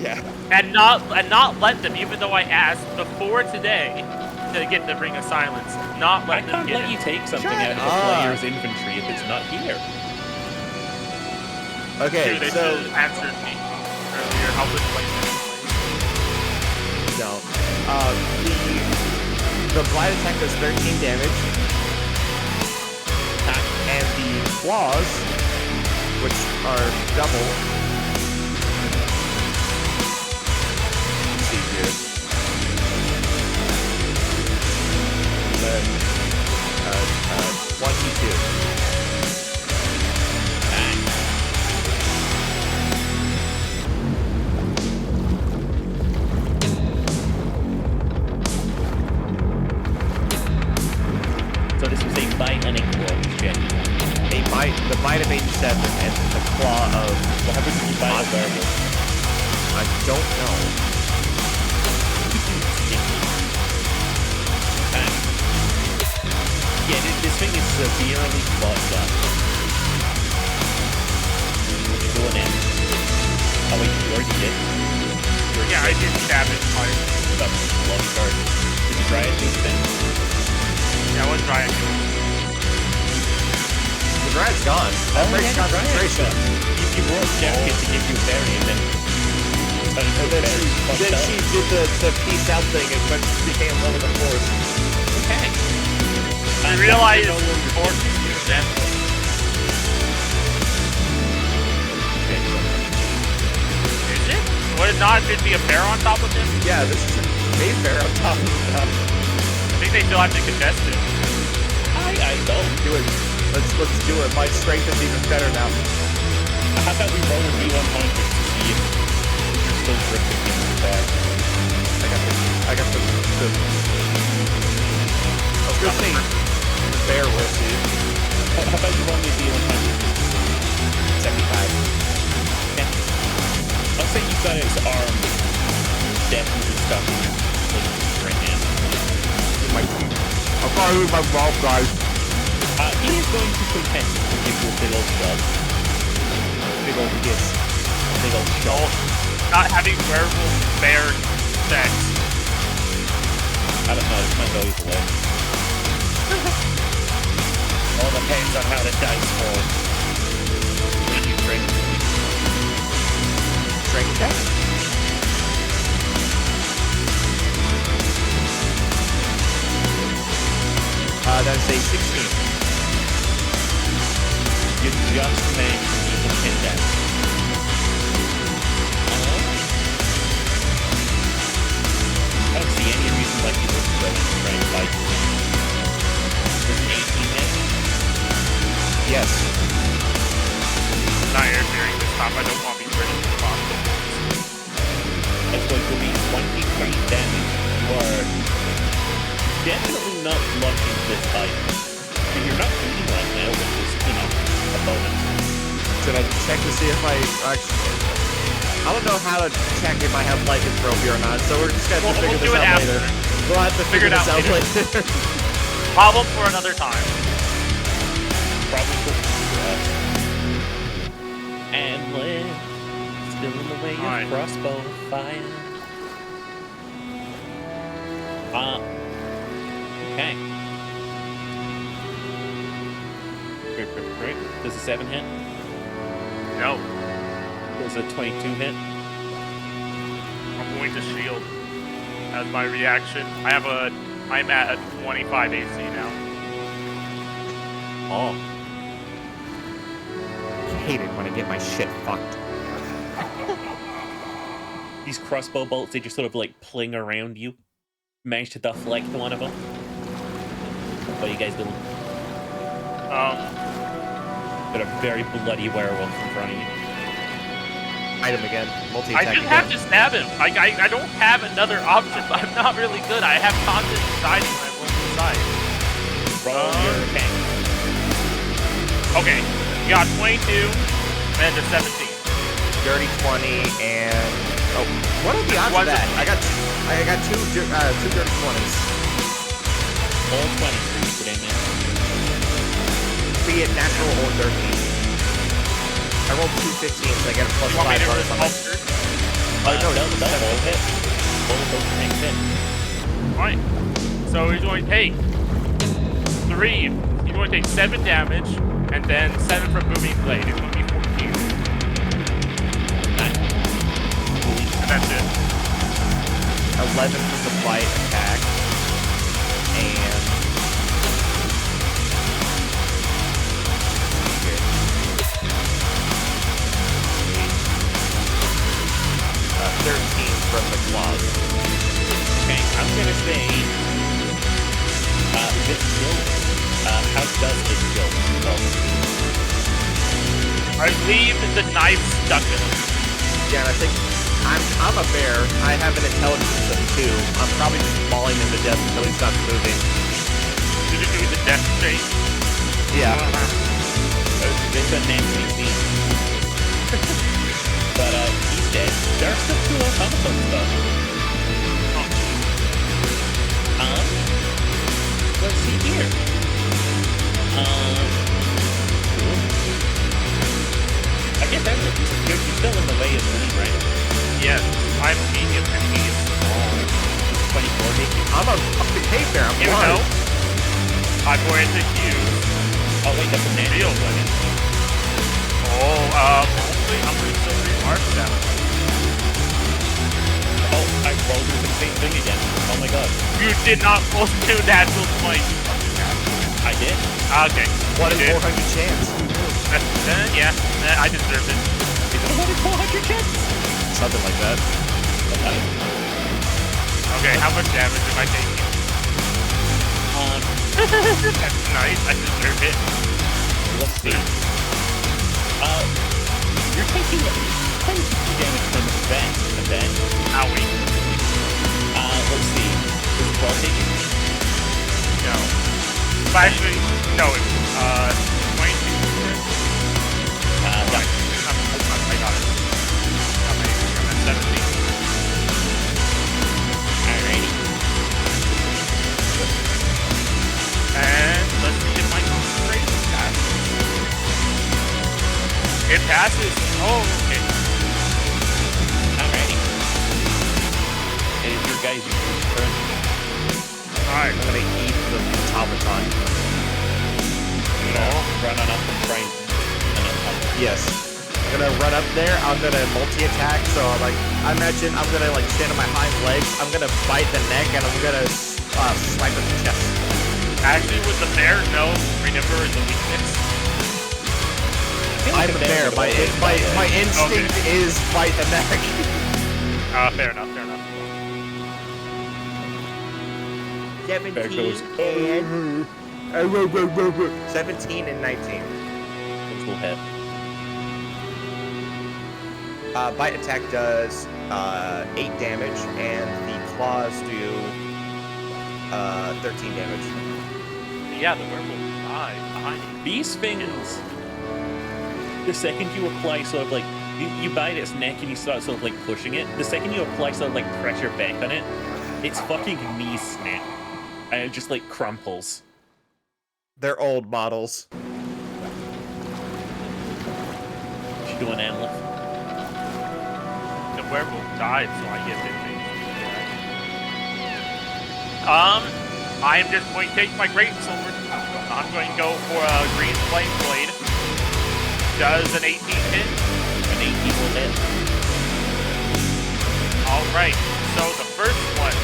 yeah. And not let them, even though I asked before today to get the Ring of Silence, not I let them can't get let it. you take something Shut out of the up. player's inventory if it's not here. Okay. Dude, they So should have answered me earlier. How would play no. The blight attack does 13 damage, and the claws, which are double. Let's see here. 22. shit. The bite of 87 and the claw of... What happens if you bite a werewolf? I don't know. Yeah, this thing is severely fucked up. What you doing in? Oh wait, you already did? Yeah, I did stab it hard. That's love card. Did you try it then? Yeah, I wasn't trying. The drive's gone. That breaks concentration. You brought jacket to give you a berry and then... Then she did the peace out thing and became one of the force. Okay. I realized force is then. Is it? Would it not just be a bear on top of him? Yeah, this is a Mayfair on top of him. I think they still have to contest it. I don't. Do it. Let's do it. My strength is even better now. How about we roll a D100 to see if you're still drifting in the back? I got the I was gonna say the bear will see. How about you roll me a D100? 75. Okay. I'll say you've got his arm definitely stuck in your right now. I'm probably with my mouth, guys. He is going to contest to give you a big old shove. Big old kiss. Big old shove. Not having werewolf bear sex. I don't know, this might go either way. All depends on how the dice fall. What do you drink? Strength check? That's a 16. You just managed to keep him pinned down. I don't see any reason why you would go and try and fight him. There's an 18 hit. Yes. Not interfering this time. I don't want to be critical possible. That's going to be 23 damage. You are definitely not blocking this fight. And you're not bleeding right now, which is, a bonus. Should I check to see if I don't know how to check if I have lycanthropy or not, so we're just gonna have to figure this out later. We'll have to figure this out later. Problem for another time. Probably for us. And live. Still in the way of crossbow fire. Okay. Does a 7 hit? No. Does a 22 hit? I'm going to shield as my reaction. I'm at a 25 AC now. Oh. I hate it when I get my shit fucked. These crossbow bolts, they just sort of like pling around you. Managed to deflect one of them. What are you guys doing? Got a very bloody werewolf in front of you. Fight him again. Multi-attack I just have to stab him. I don't have another option. I'm not really good. I have constant anxiety when I roll inside. Roll your attack. Okay. You got 22 and a 17. Dirty 20 and what are the odds of that? I got two dirty 20s. All 20s for you today, man. Be it natural or dirty. I rolled 2 15s, so I get a plus 5 bonus on that. No, both hit. Both of those things hit. Alright. So he's going to take 3. He's going to take 7 damage, and then 7 from Booming Blade. It's going to be 14. Nice. And that's it. 11 from the bite attack. And 13 from the claws. Okay, I'm gonna say this kill. How does this kill? I believe the knife stuck in him. Yeah, and I think I'm a bear. I have an intelligence of 2. I'm probably just mauling him to death until he stops moving. Did you do the death save? Yeah. It's a nasty scene. But he's dead. There's still two automaton stuff. Let's see here. Cool. I guess you're still in the way of me, right? Yes, I'm medium and medium. 24 HP. I'm a fucking cave bear. I'm You blind. know, I'm going to use Oh wait, that's a man. real money. Hopefully I'm going to still read Mark damage. Oh, I rolled with the same thing again. Oh my god. You did not roll 2 natural 20. I did. Okay. 1 in you did. 400 chance. Yeah, I deserved it. Is it a 1 in 400 chance? Something like that. Okay, how much damage am I taking? That's nice, I deserve it. Let's see. You're taking 10 damage from the vent, and then, Owie. let's see. Is it 12 taking? No. But actually, no, it was, 22. Yeah. I got it. I'm at 17. Alrighty. And let's see if my concentration passes. It passes. Oh, okay. Alrighty. It is your guys' turn. Alright. I'm gonna eat the automaton. I'm gonna run on up and try and... Yes. I'm gonna run up there. I'm gonna multi-attack. So I imagine I'm gonna stand on my hind legs. I'm gonna bite the neck and I'm gonna swipe at the chest. Actually, with the bear, no. Remember the weakness. I'm a bear. My instinct is bite the neck. Fair enough, fair enough. 17 and 19. Which will hit. Bite attack does 8 damage, and the claws do 13 damage. Yeah, the werewolf died behind you. These things, the second you apply sort of you bite its neck and you start sort of pushing it, the second you apply sort of pressure back on it, its fucking knees snap. And it just crumples. They're old models. What you doing, Amleth? The werewolf died, so I get 15. I am just going to take my great sword. I'm going to go for a green flame blade. Does an 18 hit? An 18 will hit. Alright, so the first one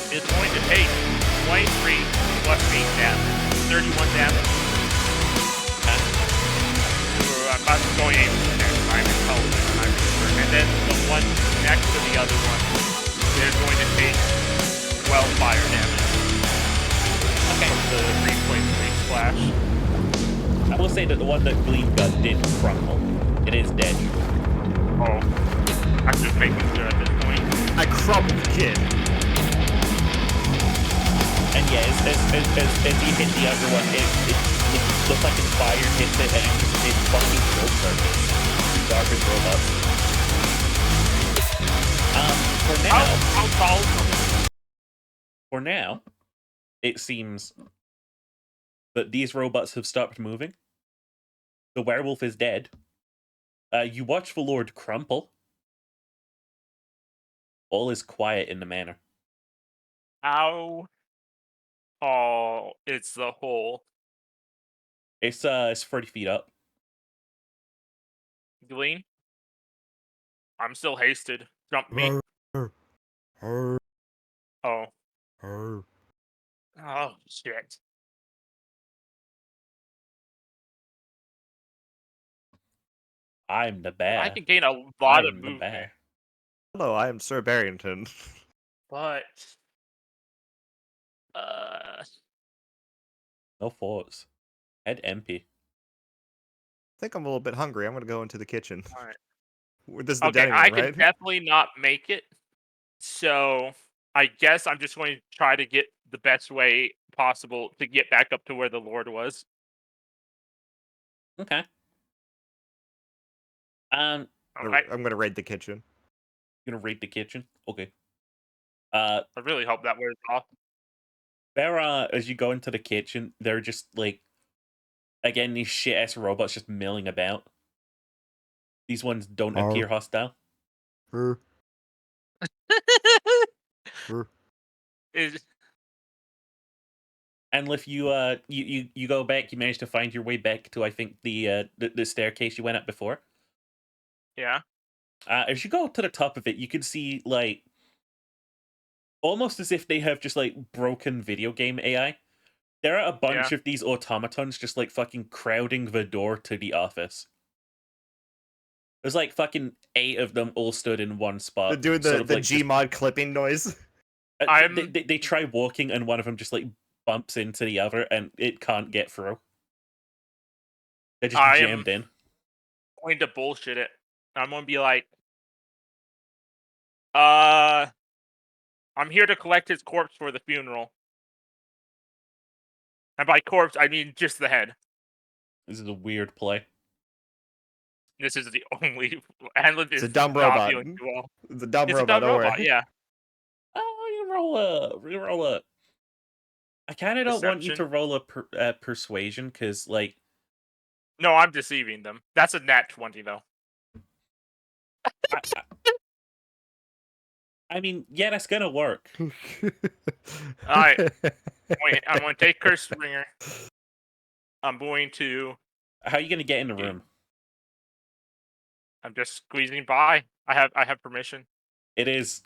is going to take 23 plus 8 damage. 31 damage. I'm not going aim next time. It's intelligent. And then the one next to the other one is going to take 12 fire damage. Okay. From the 3.3 splash. I will say that the one that Gleam got did crumple. It is dead. Oh. I'm just making sure at this point. I crumbled the kid. And yeah, as you hit the other one, it looks like its fire hits it and it fucking kills surface. Garbage robots. For now... How tall? For now, it seems that these robots have stopped moving. The werewolf is dead. You watch the Lord crumple. All is quiet in the manor. How tall is the hole? It's 30 feet up. Glean? I'm still hasted. Jump me. Oh. Oh, shit. I'm the bear. I can gain a lot of I'm the movement. bear. Hello, I am Sir Barrington. But... No thoughts. Head empty. I think I'm a little bit hungry. I'm gonna go into the kitchen. Alright. This is the Okay, dining room, I right? can definitely not make it. So, I guess I'm just going to try to get the best way possible to get back up to where the Lord was. Okay. Um, Alright. I'm gonna raid the kitchen. you're gonna raid the kitchen. Okay. I really hope that wears off. As you go into the kitchen, they're just like, again, these shit ass robots just milling about. These ones don't Oh. appear hostile. Is And if you go back, you manage to find your way back to, I think, the staircase you went up before. yeah. As you go to the top of it, you can see like almost as if they have just like broken video game AI. There are a bunch of these automatons just like fucking crowding the door to the office. There's like fucking 8 of them all stood in one spot. They're doing sort of the like just- Gmod clipping noise. they try walking and one of them just like bumps into the other and it can't get through. They're just jammed in. Going to bullshit it. I'm gonna be like, I'm here to collect his corpse for the funeral. And by corpse, I mean just the head. This is a weird play. This is the only. Handled It's is a dumb not robot. feeling too well. It's a dumb It's robot. a dumb Don't robot, worry. yeah. Oh, you roll a. I kind of don't want you to Deception. roll a persuasion because, like, No, I'm deceiving them. That's a nat 20 though. I, I, I mean, yeah, that's gonna work. Alright. Wait, I'm gonna take Cursed Ringer. I'm going to. How are you gonna get in the room? I'm just squeezing by. I have permission. It is.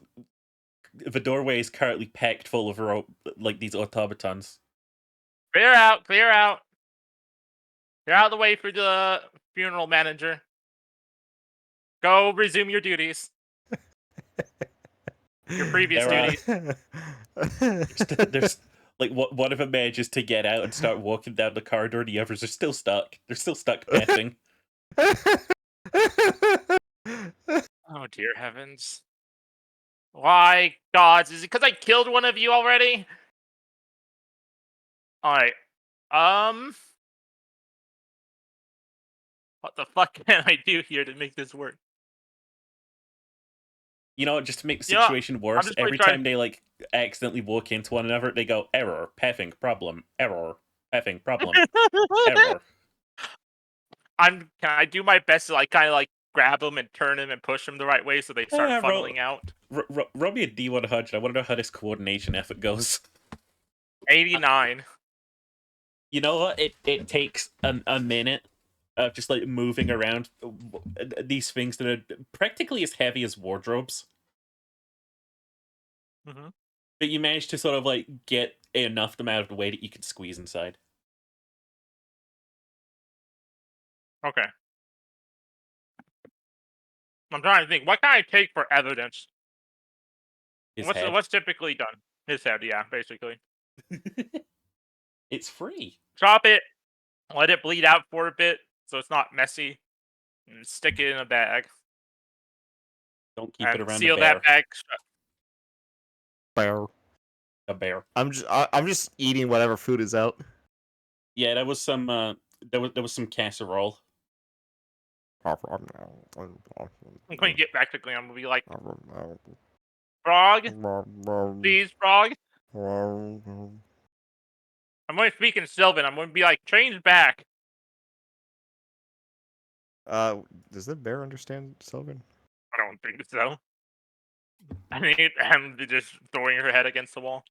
The doorway is currently packed full of like these automatons. Clear out, clear out. Clear out the way for the funeral manager. Go resume your duties. Your previous There are- duties. There's like one of them manages to get out and start walking down the corridor. The others are still stuck. They're still stuck passing. Oh dear heavens. Why, gods? Is it because I killed one of you already? Alright. What the fuck can I do here to make this work? You know, just to make the You know, situation worse, just gonna every try- time they like accidentally walk into one another, they go error, pathing problem, error, pathing problem, error. Can I do my best to like kind of like grab them and turn them and push them the right way so they start funneling out? Roll me a D100. I want to know how this coordination effort goes. 89. You know what? It takes a minute of just like moving around these things that are practically as heavy as wardrobes. Mm-hmm. But you manage to sort of like get enough of them out of the way that you can squeeze inside. Okay. I'm trying to think. What can I take for evidence? His What's head. what's typically done? His head, yeah, basically. It's free. Drop it, let it bleed out for a bit so it's not messy, and stick it in a bag. Don't keep it And around seal the bear. that bag shut. Bear. A bear. I'm just eating whatever food is out. Yeah, there was some there was some casserole. I'm going to get back to Glenn. I'm going to be like, Frog? Please, Frog? I'm going to speak in Sylvan. I'm going to be like, train's back. Does the bear understand Sylvan? I don't think so. I think I'm just throwing her head against the wall.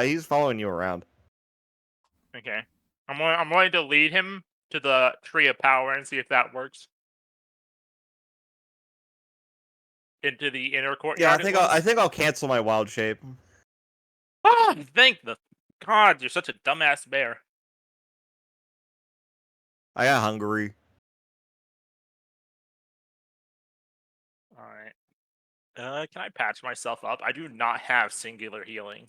He's following you around. Okay. I'm going to lead him to the Tree of Power and see if that works. Into the inner courtyard. Yeah, I think I'll cancel my wild shape. Ah, thank the God, you're such a dumbass bear. I got hungry. Alright. Can I patch myself up? I do not have singular healing.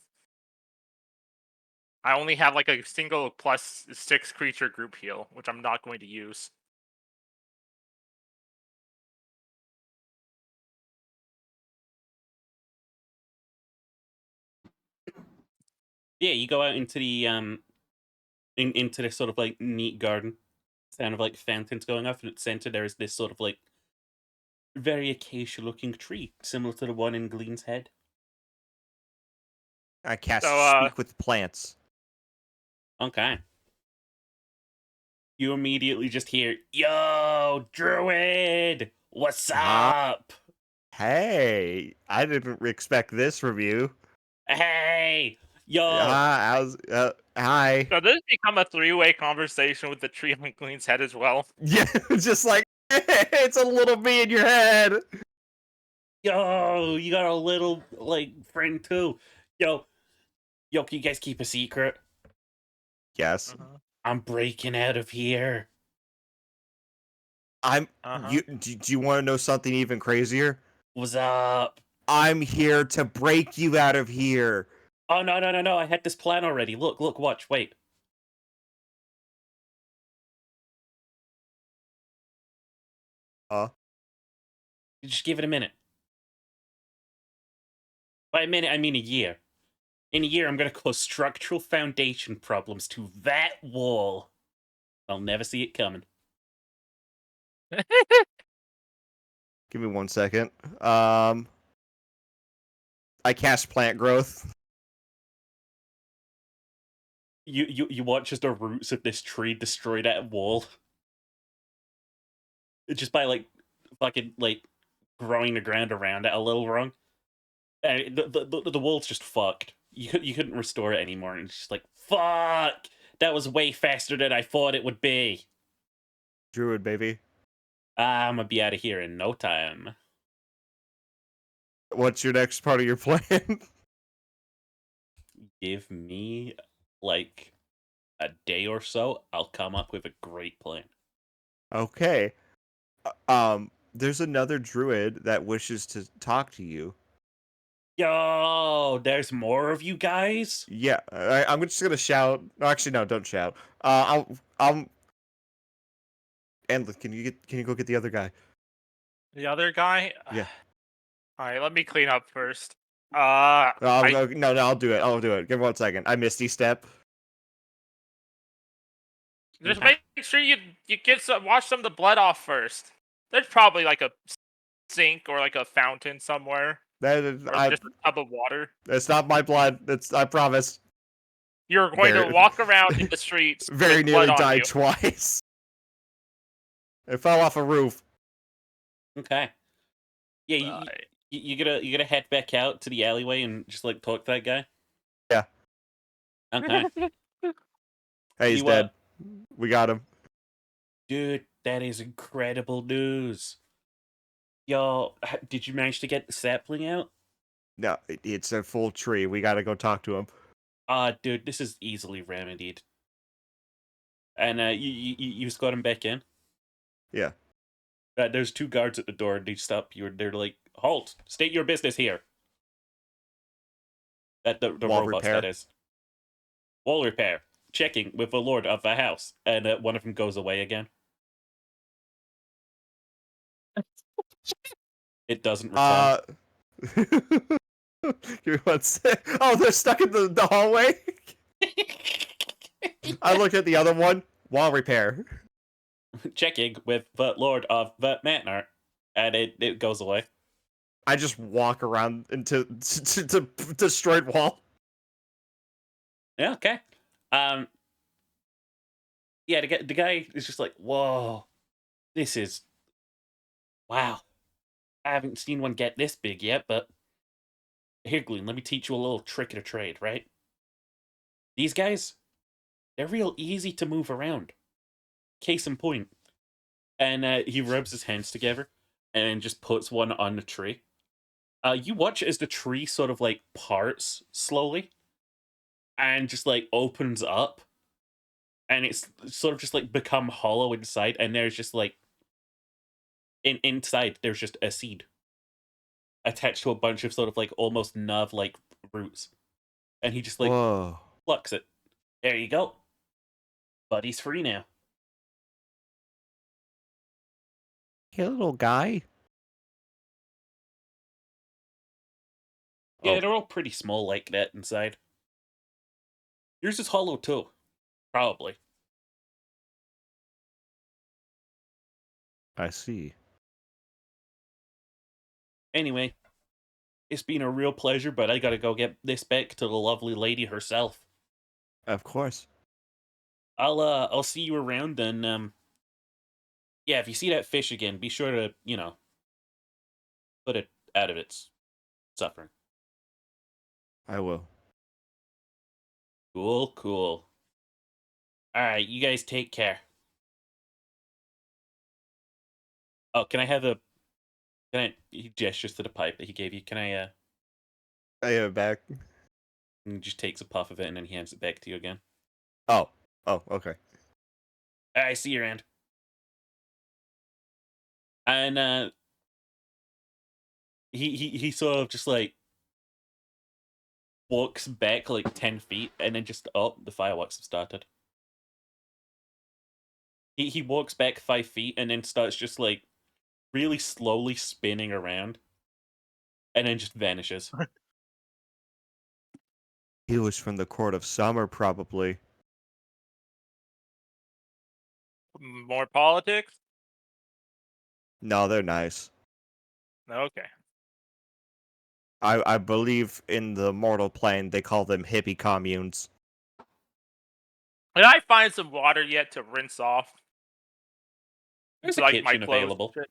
I only have like a single +6 creature group heal, which I'm not going to use. Yeah, you go out into the into this sort of like neat garden. Sound of like fountains going off, and at the center there is this sort of like very acacia-looking tree, similar to the one in Glean's head. I cast So, speak with plants. Okay. You immediately just hear, "Yo, Druid, what's Huh? up? Hey, I didn't expect this from you. Hey, yo." Hi. so this become a three-way conversation with the tree on Glean's head as well. Yeah, just like it's a little me in your head. Yo, you got a little like friend too. Yo, can you guys keep a secret? Yes, I'm breaking out of here. I'm. Uh-huh. Do you want to know something even crazier? What's up? I'm here to break you out of here. Oh no! I had this plan already. Look, watch, wait. Uh, Just give it a minute. By a minute, I mean a year. In a year, I'm gonna cause structural foundation problems to that wall. I'll never see it coming. give me 1 second. I cast plant growth. You watch as the roots of this tree destroy that wall. Just by like fucking like growing the ground around it a little wrong. And the wall's just fucked. You couldn't restore it anymore. And it's just like, fuck! That was way faster than I thought it would be. Druid, baby. I'm gonna be out of here in no time. What's your next part of your plan? Give me like a day or so. I'll come up with a great plan. Okay. There's another druid that wishes to talk to you. Yo, there's more of you guys? Yeah, I'm just gonna shout. No, actually, no, don't shout. Endless, can you go get the other guy? The other guy? Yeah. Alright, let me clean up first. No, no, I'll do it. I'll do it. Give me 1 second. I Misty Step. Just make sure you wash some of the blood off first. There's probably like a sink or like a fountain somewhere, That is, or just a tub of water. That's not my blood. I promise. You're going to walk around in the streets Very with nearly blood on died you. twice. It fell off a roof. Okay. Yeah, you gotta head back out to the alleyway and just like talk to that guy. Yeah. Okay. Hey, he's You, dead. We got him. Dude, that is incredible news. Yo, did you manage to get the sapling out? No, it's a full tree. We gotta go talk to him. Dude, this is easily remedied. And you just got him back in. Yeah. There's two guards at the door, and they stop you. And they're like, "Halt! State your business here." The Wall robots, repair. that is. Wall repair. Checking with the lord of the house, and one of them goes away again. It doesn't return. Give me 1 sec. Oh, they're stuck in the hallway. I looked at the other one. Wall repair. Checking with the lord of the manor, and it goes away. I just walk around into to destroyed wall. Yeah, okay. Yeah, the guy is just like, whoa, this is, wow. I haven't seen one get this big yet, but here, Gloon, let me teach you a little trick of the trade, right? These guys, they're real easy to move around. Case in point. And he rubs his hands together and just puts one on the tree. You watch as the tree sort of like parts slowly and just like opens up. And it's sort of just like become hollow inside, and there's just like inside there's just a seed attached to a bunch of sort of like almost nerve like roots. And he just like Whoa. plucks it. There you go. Buddy's free now. Hey, little guy. Yeah, Oh. they're all pretty small like that inside. Yours is hollow too. Probably. I see. Anyway, it's been a real pleasure, but I gotta go get this back to the lovely lady herself. Of course. I'll see you around, and yeah, if you see that fish again, be sure to, put it out of its suffering. I will. Cool. Alright, you guys take care. Oh, he gestures to the pipe that he gave you. Can I I am back. and he just takes a puff of it and then he hands it back to you again. Oh, okay. I see your hand. And he sort of just like walks back like 10 feet and then just the fireworks have started. He walks back 5 feet and then starts just like really slowly spinning around and then just vanishes. He was from the court of summer, probably. More politics? No, they're nice. Okay. I believe in the mortal plane they call them hippie communes. Did I find some water yet to rinse off? There's a Like my kitchen clothes and available. shit?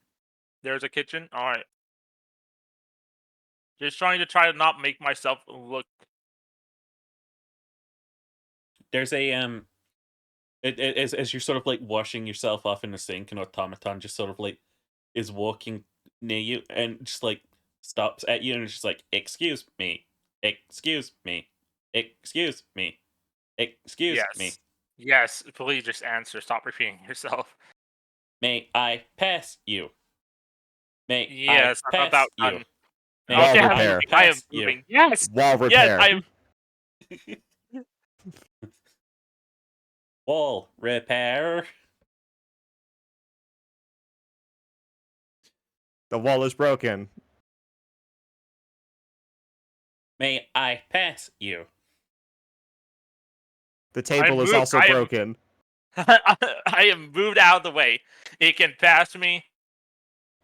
There's a kitchen? Alright. Just trying to not make myself look. There's a as you're sort of like washing yourself off in the sink, an automaton just sort of like is walking near you and just like stops at you and it's just like, excuse me, excuse me, excuse me, excuse me. Yes. Yes, please just answer. Stop repeating yourself. May I pass you? May Yes, I I'm pass about you? done. May Wall Okay, I repair. I am pass you? moving. Yes! Wall Yes, repair. I am. Wall repair. The wall is broken. May I pass you? The table is also broken. I am moved out of the way. It can pass me.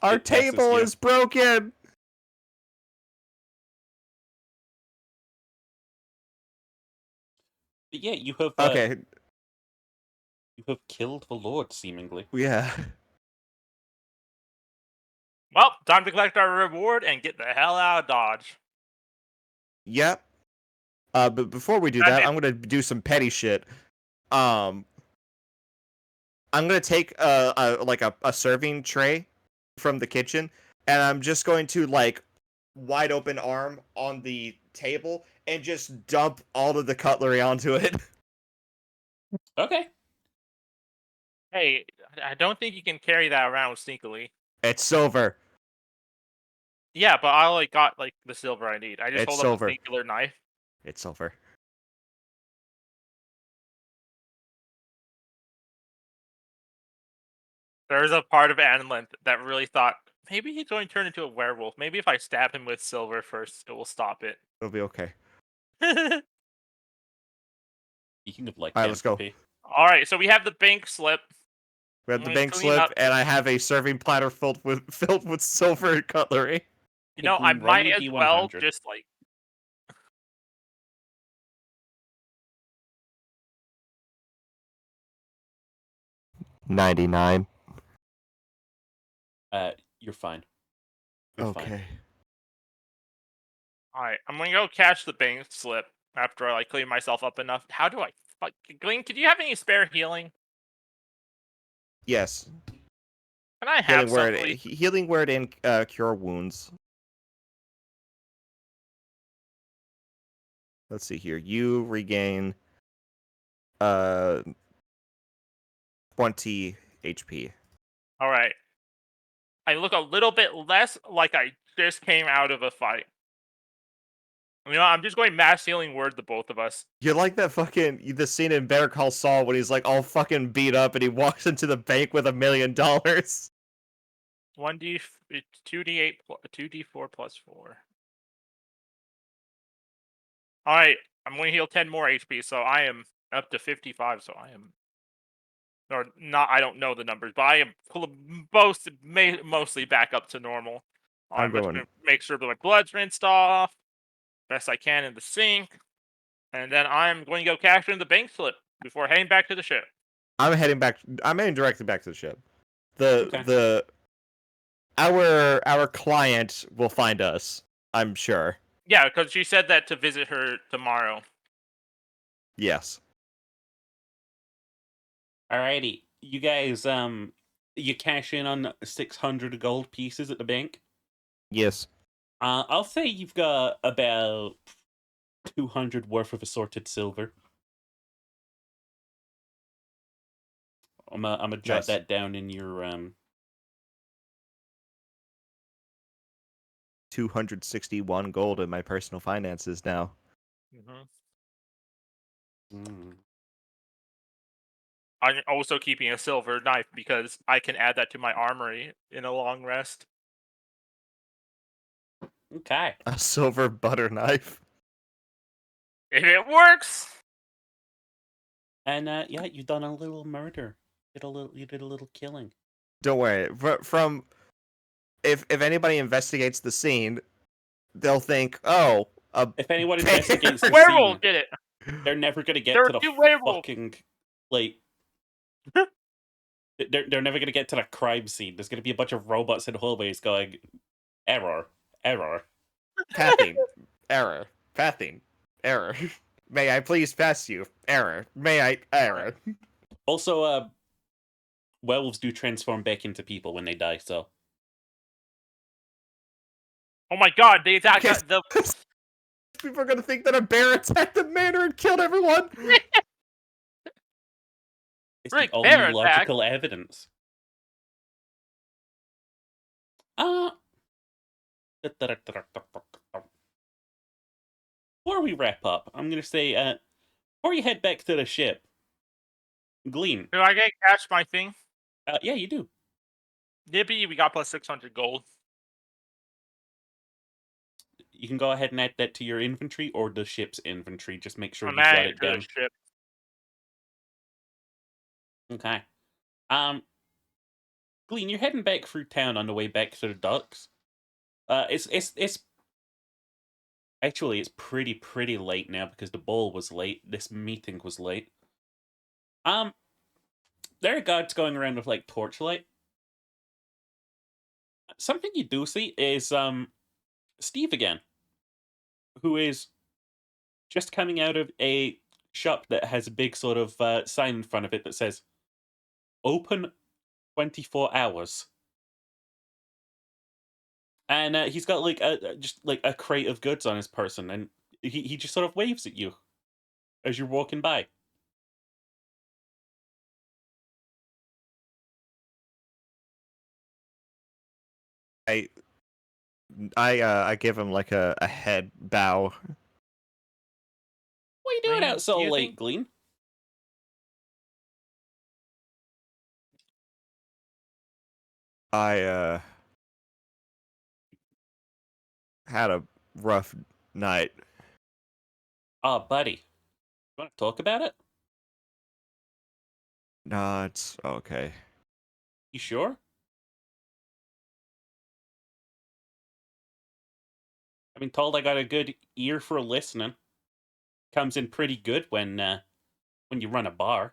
Our It passes table you. is broken. But yeah, you have Okay, you have killed the Lord, seemingly. yeah. Well, time to collect our reward and get the hell out of Dodge. Yep. But before we do I'm that, in. I'm gonna do some petty shit. I'm gonna take a serving tray from the kitchen, and I'm just going to like wide open arm on the table and just dump all of the cutlery onto it. Okay. Hey, I don't think you can carry that around sneakily. It's silver. Yeah, but I like got like the silver I need. I just It's hold up silver. a singular knife. It's silver. There's a part of Anlin that really thought maybe he's going to turn into a werewolf. Maybe if I stab him with silver first, it will stop it. It'll be okay. Speaking of like All right, let's go. lycanthropy, All right, so we have the bank slip. We have the Let me bank clean slip, up. and I have a serving platter filled with silver cutlery. You know, I Roll might me as D100. well just like 99. You're fine. You're fine. Alright, I'm gonna go catch the bank slip after I like clean myself up enough. How do I Glenn, could you have any spare healing? Yes. Can I have Healing some, word, please? healing word, and cure wounds. Let's see here. You regain 20 HP. Alright. I look a little bit less like I just came out of a fight. You know, I'm just going mass healing word to both of us. You're like the scene in Better Call Saul when he's like all fucking beat up and he walks into the bank with $1 million. 1d, 2d8, 2d4 plus 4. Alright, I'm going to heal 10 more HP, so I am up to 55. So I am, or not. I don't know the numbers, but I am mostly back up to normal. I'm just going to make sure that my blood's rinsed off best I can in the sink, and then I'm going to go cash in the bank slip before heading back to the ship. I'm heading directly back to the ship. Okay. Our client will find us, I'm sure. Yeah, because she said that to visit her tomorrow. Yes. Alrighty, you guys, you cash in on 600 gold pieces at the bank. Yes. I'll say you've got about 200 worth of assorted silver. I'm gonna jot Nice. that down in your 261 gold in my personal finances now. I'm also keeping a silver knife because I can add that to my armory in a long rest. Okay. A silver butter knife. If it works. And yeah, you done a little murder. You did a little killing. Don't worry. From if anybody investigates the scene, they'll think, oh, If anyone investigates the werewolf scene, did it. they're never gonna get There to are the two werewolves. fucking like. They're never gonna get to the crime scene. There's gonna be a bunch of robots in hallways going, error, error. pathing, error, pathing, error. May I please pass you? Error. May I? Error. Also, werewolves do transform back into people when they die. So. Oh my god, they attacked Yes. the. People are gonna think that a bear attacked the manor and killed everyone. It's Rick, the only bear logical evidence. Before we wrap up, I'm gonna say, before you head back to the ship, Glean. Do I get cash my thing? Yeah, you do. Yippee, we got plus 600 gold. You can go ahead and add that to your inventory or the ship's inventory. Just make sure I'm you got adding it to the down. ship. Okay. Glean, you're heading back through town on the way back to the docks. It's actually it's pretty late now because the ball was late. This meeting was late. There are guards going around with like torchlight. Something you do see is Steve again, who is just coming out of a shop that has a big sort of sign in front of it that says "Open 24 hours." And he's got like just like a crate of goods on his person, and he just sort of waves at you as you're walking by. I give him like a head bow. What are you doing Glean, out so do you late, think- Glean? I had a rough night. Oh, buddy. You want to talk about it? Nah, it's okay. You sure? I've been told I got a good ear for listening. Comes in pretty good when you run a bar.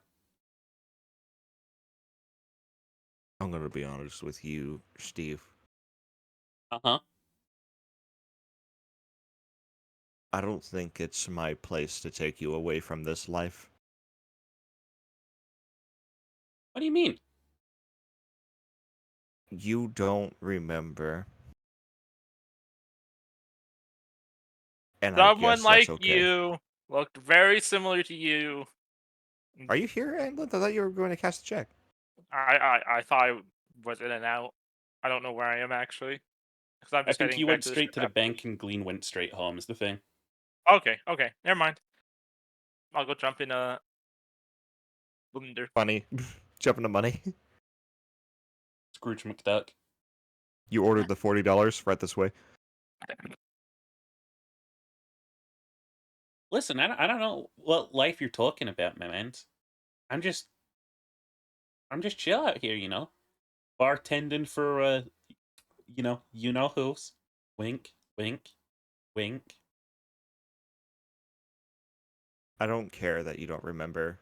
I'm gonna be honest with you, Steve. Uh-huh. I don't think it's my place to take you away from this life. What do you mean? You don't remember. And I Someone guess like that's okay. you looked very similar to you. Are you here, England? I thought you were going to cast a check. I thought I was in and out. I don't know where I am actually. Because I'm I just think heading you back went to straight to the ship bank and Glean went straight home is the thing. after. Okay, never mind. I'll go jump in a blender. Funny. Jumping to money. Scrooge McDuck. You ordered the $40 right this way. Listen, I don't know what life you're talking about, my man. I'm just I'm just chill out here, bartending for you know who's. Wink, wink, wink. I don't care that you don't remember,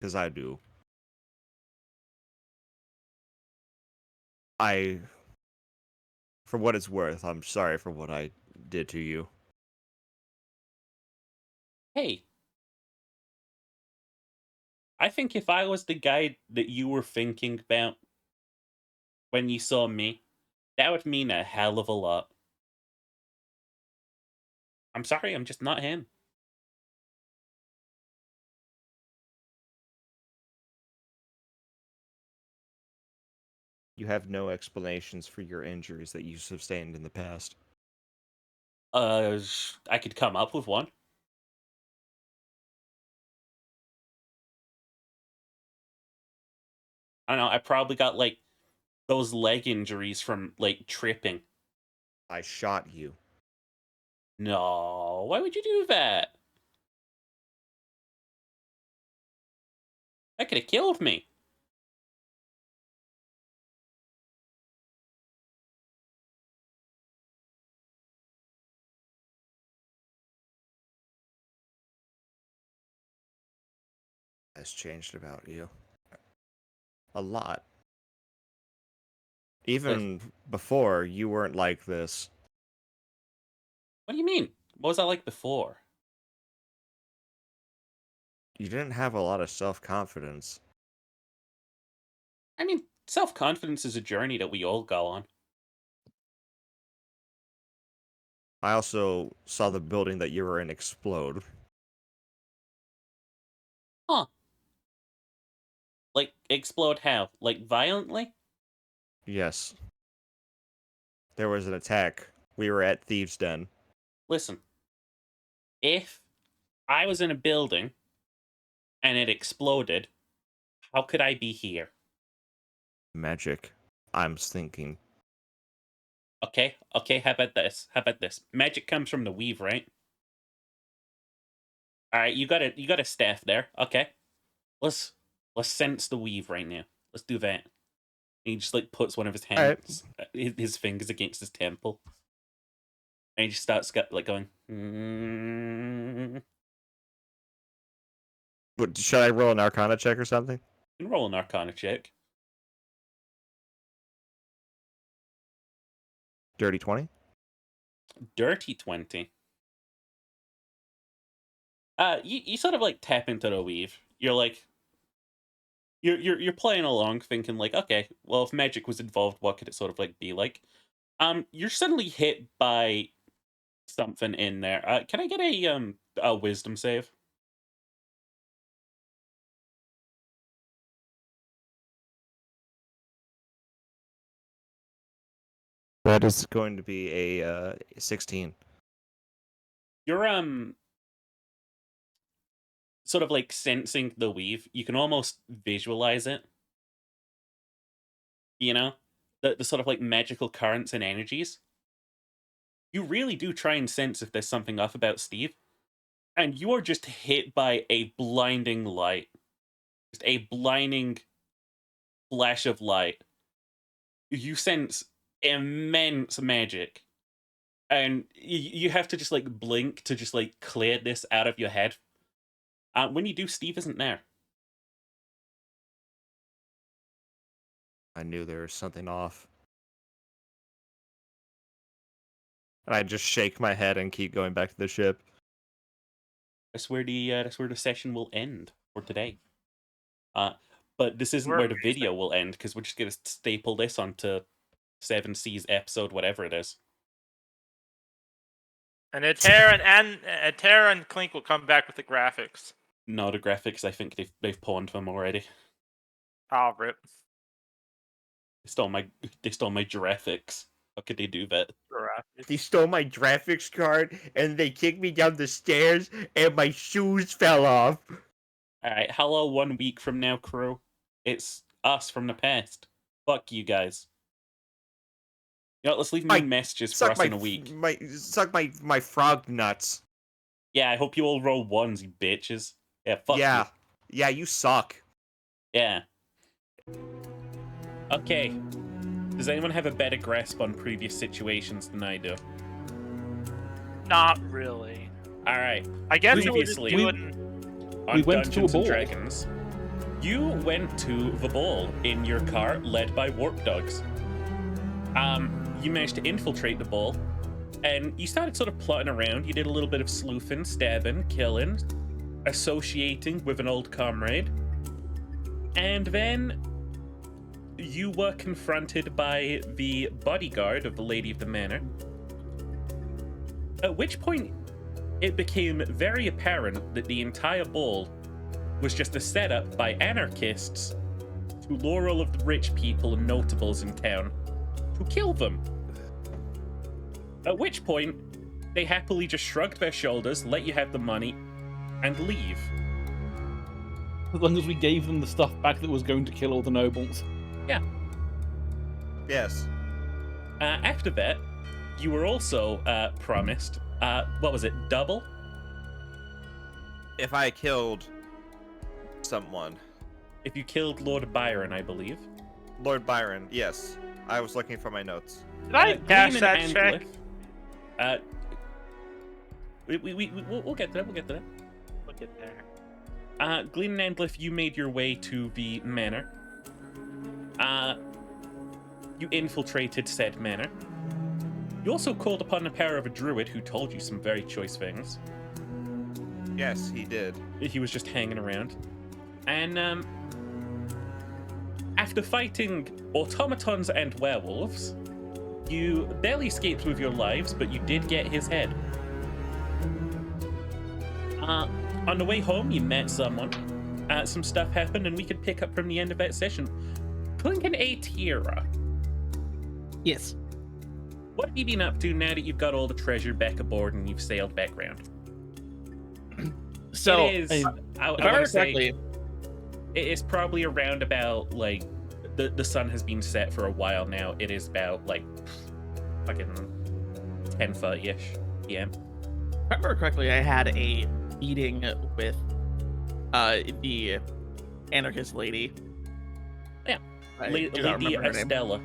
because I do. For what it's worth, I'm sorry for what I did to you. Hey, I think if I was the guy that you were thinking about when you saw me, that would mean a hell of a lot. I'm sorry, I'm just not him. You have no explanations for your injuries that you sustained in the past. I could come up with one. I don't know, I probably got like those leg injuries from like tripping. I shot you. No, why would you do that? That could have killed me. Has changed about you. A lot. Even before, you weren't like this. What do you mean? What was I like before? You didn't have a lot of self-confidence. I mean, self-confidence is a journey that we all go on. I also saw the building that you were in explode. Huh. Like, explode how? Like, violently? Yes. There was an attack. We were at Thieves' Den. Listen, if I was in a building and it exploded, how could I be here? Magic. I'm thinking. Okay, how about this? Magic comes from the weave, right? Alright, you got a staff there. Okay. Let's sense the weave right now. Let's do that. He just like puts one of his hands, his fingers against his temple, and he just starts like going. What, should I roll an Arcana check or something? You can roll an Arcana check. Dirty 20? Dirty 20. You sort of like tap into the weave. You're like, you're playing along, thinking like, okay, well, if magic was involved, what could it sort of like be like? You're suddenly hit by something in there. Can I get a wisdom save? That is going to be a 16. You're sort of like sensing the weave. You can almost visualize it. You know, the sort of like magical currents and energies. You really do try and sense if there's something off about Steve, and you are just hit by a blinding light, just a blinding flash of light. You sense immense magic, and you have to just like blink to just like clear this out of your head. When you do, Steve isn't there. I knew there was something off. And I just shake my head and keep going back to the ship. That's where the session will end for today. But this isn't We're where the amazing. video will end, because we're just gonna staple this onto 7C's episode, whatever it is. And Terra and Clink will come back with the graphics. No, the graphics, I think they've pawned them already. Oh, rip. They stole my graphics. How could they do that? They stole my graphics card and they kicked me down the stairs and my shoes fell off. Alright, hello 1 week from now, crew. It's us from the past. Fuck you guys. You know what, let's leave mean messages for us in a week. Suck my frog nuts. Yeah, I hope you all roll ones, you bitches. Yeah, fuck Yeah. you. Yeah, you suck. Yeah. Okay. Does anyone have a better grasp on previous situations than I do? Not really. All right. I guess we're just Previously, doing. on we went to a Dungeons and ball. Dragons, you went to the ball in your car, led by warp dogs. You managed to infiltrate the ball, and you started sort of plotting around. You did a little bit of sleuthing, stabbing, killing, associating with an old comrade, and then you were confronted by the bodyguard of the Lady of the Manor. At which point, it became very apparent that the entire ball was just a setup by anarchists to lure all of the rich people and notables in town to kill them. At which point, they happily just shrugged their shoulders, let you have the money, and leave. As long as we gave them the stuff back that was going to kill all the nobles. Yeah. Yes. After that, you were also promised, what was it, double? If I killed someone. If you killed Lord Byron, I believe. Lord Byron, yes. I was looking for my notes. Did I cash Gleeman that and check? Glyph, we'll get to that, we'll get to that. Look at there. Gleeman and Glyph, you made your way to the manor. You infiltrated said manor. You also called upon the power of a druid who told you some very choice things. Yes, he did. He was just hanging around. And, after fighting automatons and werewolves, you barely escaped with your lives, but you did get his head. On the way home, you met someone. Some stuff happened, and we could pick up from the end of that session. Clinton A. Tierra, Yes. what have you been up to now that you've got all the treasure back aboard and you've sailed back round? So, it is, if I I want remember to say, correctly, it is probably around about, like, the sun has been set for a while now. It is about, like, fucking 10:30-ish p.m. if I remember correctly, I had a meeting with the anarchist lady. Yeah. I Lady do not remember her name. Estella.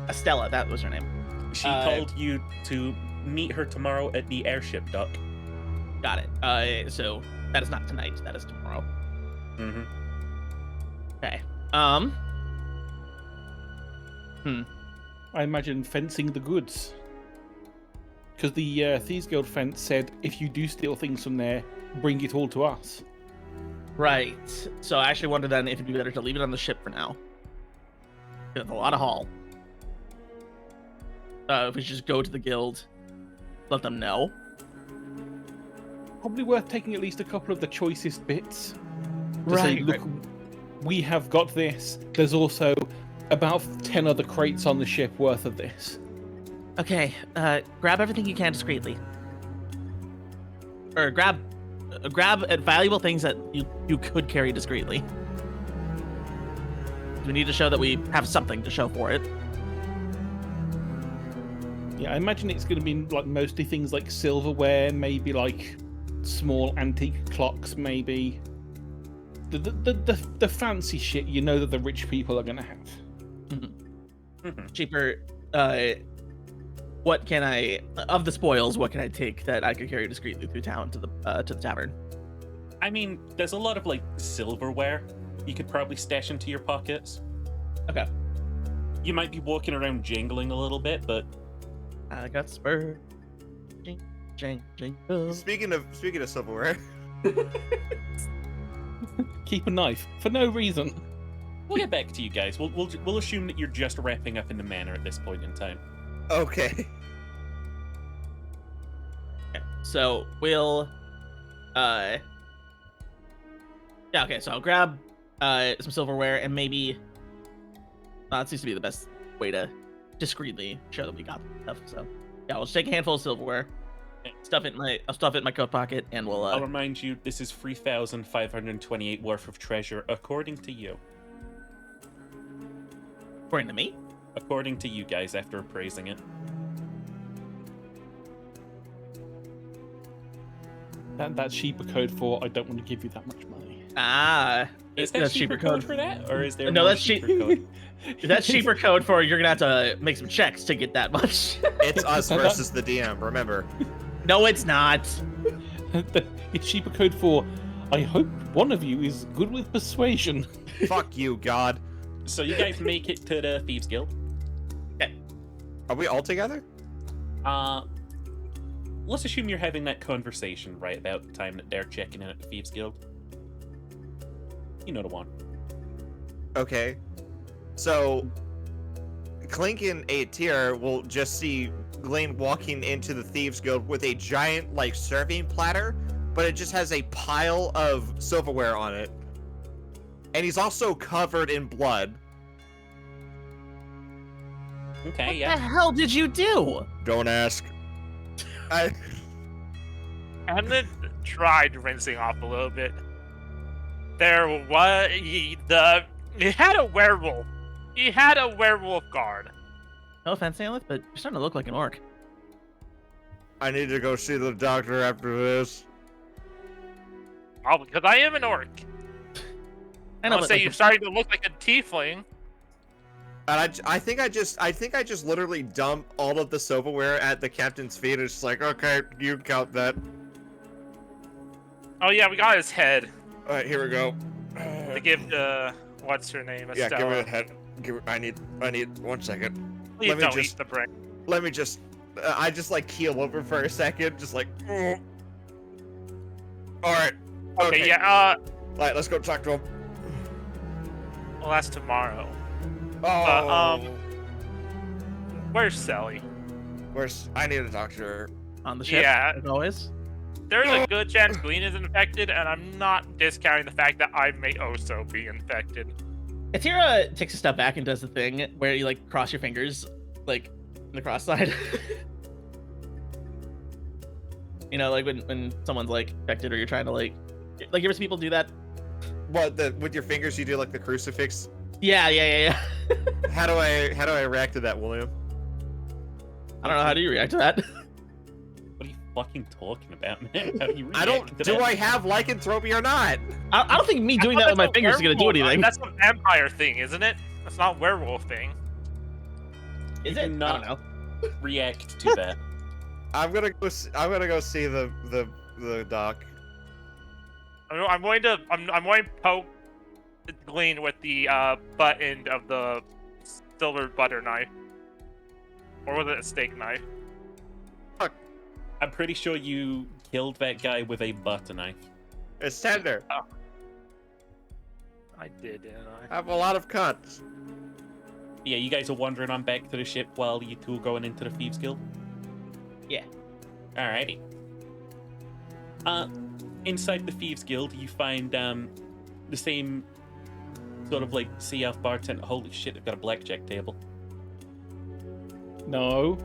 Estella, that was her name. She told you to meet her tomorrow at the airship dock. Got it. So that is not tonight. That is tomorrow. Mm-hmm. Okay. I imagine fencing the goods. Because the Thieves Guild fence said, if you do steal things from there, bring it all to us. Right. So I actually wondered then if it'd be better to leave it on the ship for now. There's a lot of haul. If we just go to the guild, let them know. Probably worth taking at least a couple of the choicest bits. To say, look, we have got this. There's also about 10 other crates on the ship worth of this. Okay, grab everything you can discreetly. Or grab valuable things that you could carry discreetly. We need to show that we have something to show for it. Yeah, I imagine it's going to be like mostly things like silverware, maybe like small antique clocks, maybe. The fancy shit you know that the rich people are going to have. Mm-hmm. Cheaper. What can I of the spoils? What can I take that I could carry discreetly through town to the tavern? I mean, there's a lot of like silverware you could probably stash into your pockets. Okay. You might be walking around jingling a little bit, but I got spurs. Jingle. Speaking of silverware, Keep a knife for no reason. we'll get back to you guys. We'll assume that you're just wrapping up in the manor at this point in time. okay. So we'll yeah, okay, so I'll grab some silverware and maybe that seems to be the best way to discreetly show that we got stuff. So yeah, we'll just take a handful of silverware, I'll stuff it in my coat pocket, and we'll I'll remind you, this is 3,528 worth of treasure, according to you. according to me. According to you guys, after appraising it. That's cheaper code for I don't want to give you that much money. Ah, Is there that's cheaper code for that, or is there No, more that's cheap. cheaper code? That's cheaper code for you're gonna have to make some checks to get that much. It's us versus the DM, remember. No, it's not. It's cheaper code for I hope one of you is good with persuasion. Fuck you, God. So you guys make it to the Thieves Guild. Are we all together? Let's assume you're having that conversation right about the time that they're checking in at the Thieves Guild. You know the one. Okay. So, Clink and Aetir will just see Glenn walking into the Thieves Guild with a giant, like, serving platter, but it just has a pile of silverware on it. And he's also covered in blood. Okay, What yeah. the hell did you do? Don't ask. I'm gonna try rinsing off a little bit. There was he had a werewolf. He had a werewolf guard. No offense, Aelith, but you're starting to look like an orc. I need to go see the doctor after this. Oh, because I am an orc. I know, I'll but say like, you're starting to look like a tiefling. And I think I just literally dumped all of the silverware at the captain's feet. It's just like, okay, you count that. Oh yeah, we got his head. All right, here we go. To give what's her name? Yeah, Estella. give me the head. I need 1 second. Please let me don't just- eat the brain. Let me just. I just like keel over for a second, just like. All right. Okay, yeah. All right, let's go talk to him. Well, that's tomorrow. Oh. Where's Sally? Where's? I need to talk to her. on the ship, Yeah. as always. There's a good chance Glean is infected, and I'm not discounting the fact that I may also be infected. Atira takes a step back and does the thing where you like cross your fingers, like in the cross side. You know, like when someone's like infected or you're trying to like you ever see people do that? What with your fingers? You do like the crucifix. Yeah. How do I react to that, William? I don't know. How do you react to that? What are you fucking talking about, man? How do you I react don't. to Do that? I have lycanthropy or not? I don't think me doing that with my fingers is gonna do anything. That's a vampire thing, isn't it? That's not a werewolf thing. Is You it? do I not- don't know. React to that. I'm gonna go see the doc. I'm going to poke Glean with the butt end of the silver butter knife, or was it a steak knife? I'm pretty sure you killed that guy with a butter knife. It's tender. I did, didn't I have a lot of cuts. Yeah, you guys are wandering on back to the ship while you two are going into the Thieves Guild? Yeah. Alrighty. Inside the Thieves Guild, you find the same sort of like sea elf bartender. Holy shit, they've got a blackjack table. No.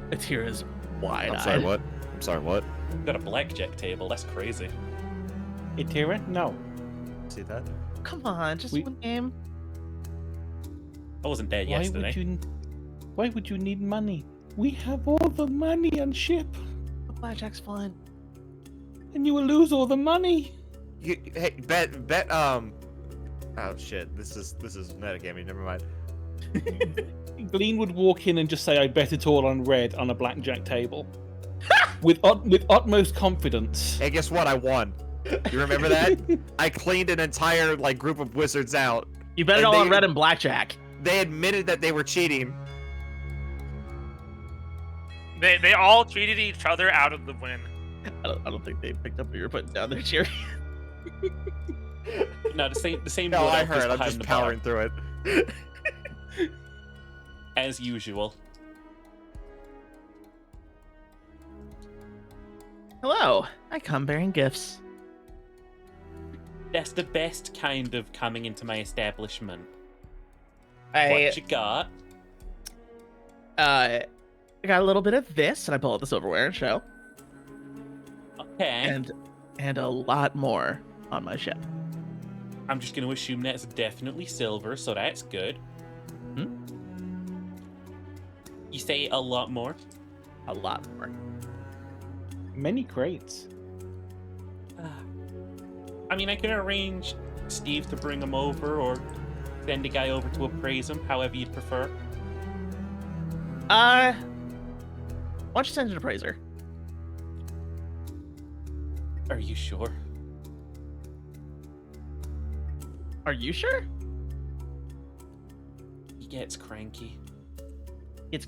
Atira's wide-eyed. I'm sorry, what? I'm sorry, what? They've got a blackjack table. That's crazy. Atira? No. See that? Come on, just We- one game. I wasn't there yesterday. Why would you need money? We have all the money on ship, The blackjack's fun. and you will lose all the money. Hey, bet. Oh shit! This is metagaming. Never mind. Glean would walk in and just say, "I bet it all on red on a blackjack table," with utmost confidence. Hey, guess what? I won. You remember that? I cleaned an entire like group of wizards out. You bet it And all on they- red and blackjack. They admitted that they were cheating. They all treated each other out of the win. I don't think they picked up what you were putting down there, Jerry. No, the same. No, wood I elf is heard. I'm behind just the bar, powering through it. as usual. Hello, I come bearing gifts. That's the best kind of coming into my establishment. I What you got? I got a little bit of this, and I pull out the silverware and show, Okay. and a lot more on my ship. I'm just going to assume that's definitely silver, so that's good. Hmm? You say a lot more? A lot more. Many crates. I mean, I can arrange Steve to bring him over, or send a guy over to appraise him, however you'd prefer. Why don't you send an appraiser? Are you sure? Are you sure? He gets cranky. It's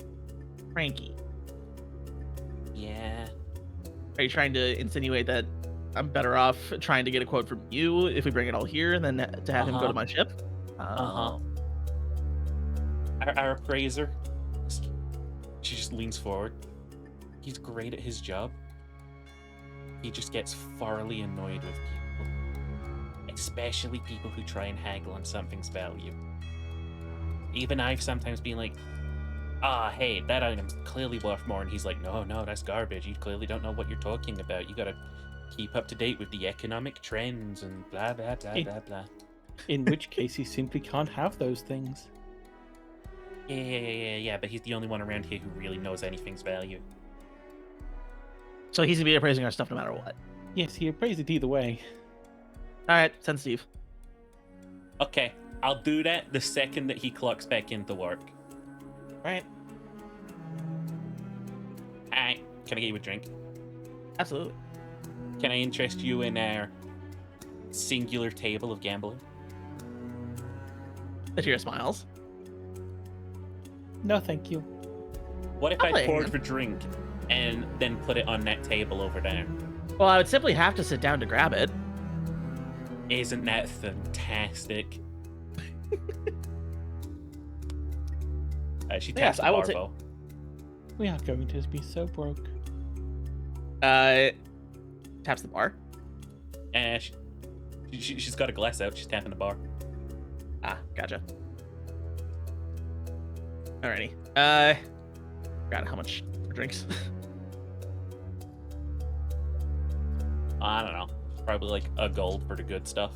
cranky. Yeah. Are you trying to insinuate that I'm better off trying to get a quote from you if we bring it all here than to have him go to my ship? Our appraiser, she just leans forward. He's great at his job. He just gets thoroughly annoyed with people, especially people who try and haggle on something's value. Even I've sometimes been like, hey, that item's clearly worth more, and he's like, no, that's garbage. You clearly don't know what you're talking about. You gotta keep up to date with the economic trends and blah, blah, blah, blah, blah. In which case, he simply can't have those things. Yeah, but he's the only one around here who really knows anything's value. So he's gonna be appraising our stuff no matter what. Yes, he appraised it either way. All right, send Steve. Okay, I'll do that the second that he clocks back into work. Right. Alright, can I get you a drink? Absolutely. Can I interest you in our singular table of gambling? Atira smiles. No, thank you. What if I'll I play poured again. for drink and then put it on that table over there? Well, I would simply have to sit down to grab it. Isn't that fantastic? She taps Yes, the I will bar, take- Bo. We are going to be so broke. Taps the bar. She's got a glass out. She's tapping the bar. Ah, gotcha. Alrighty. Forgot how much for drinks. I don't know. Probably like a gold for the good stuff.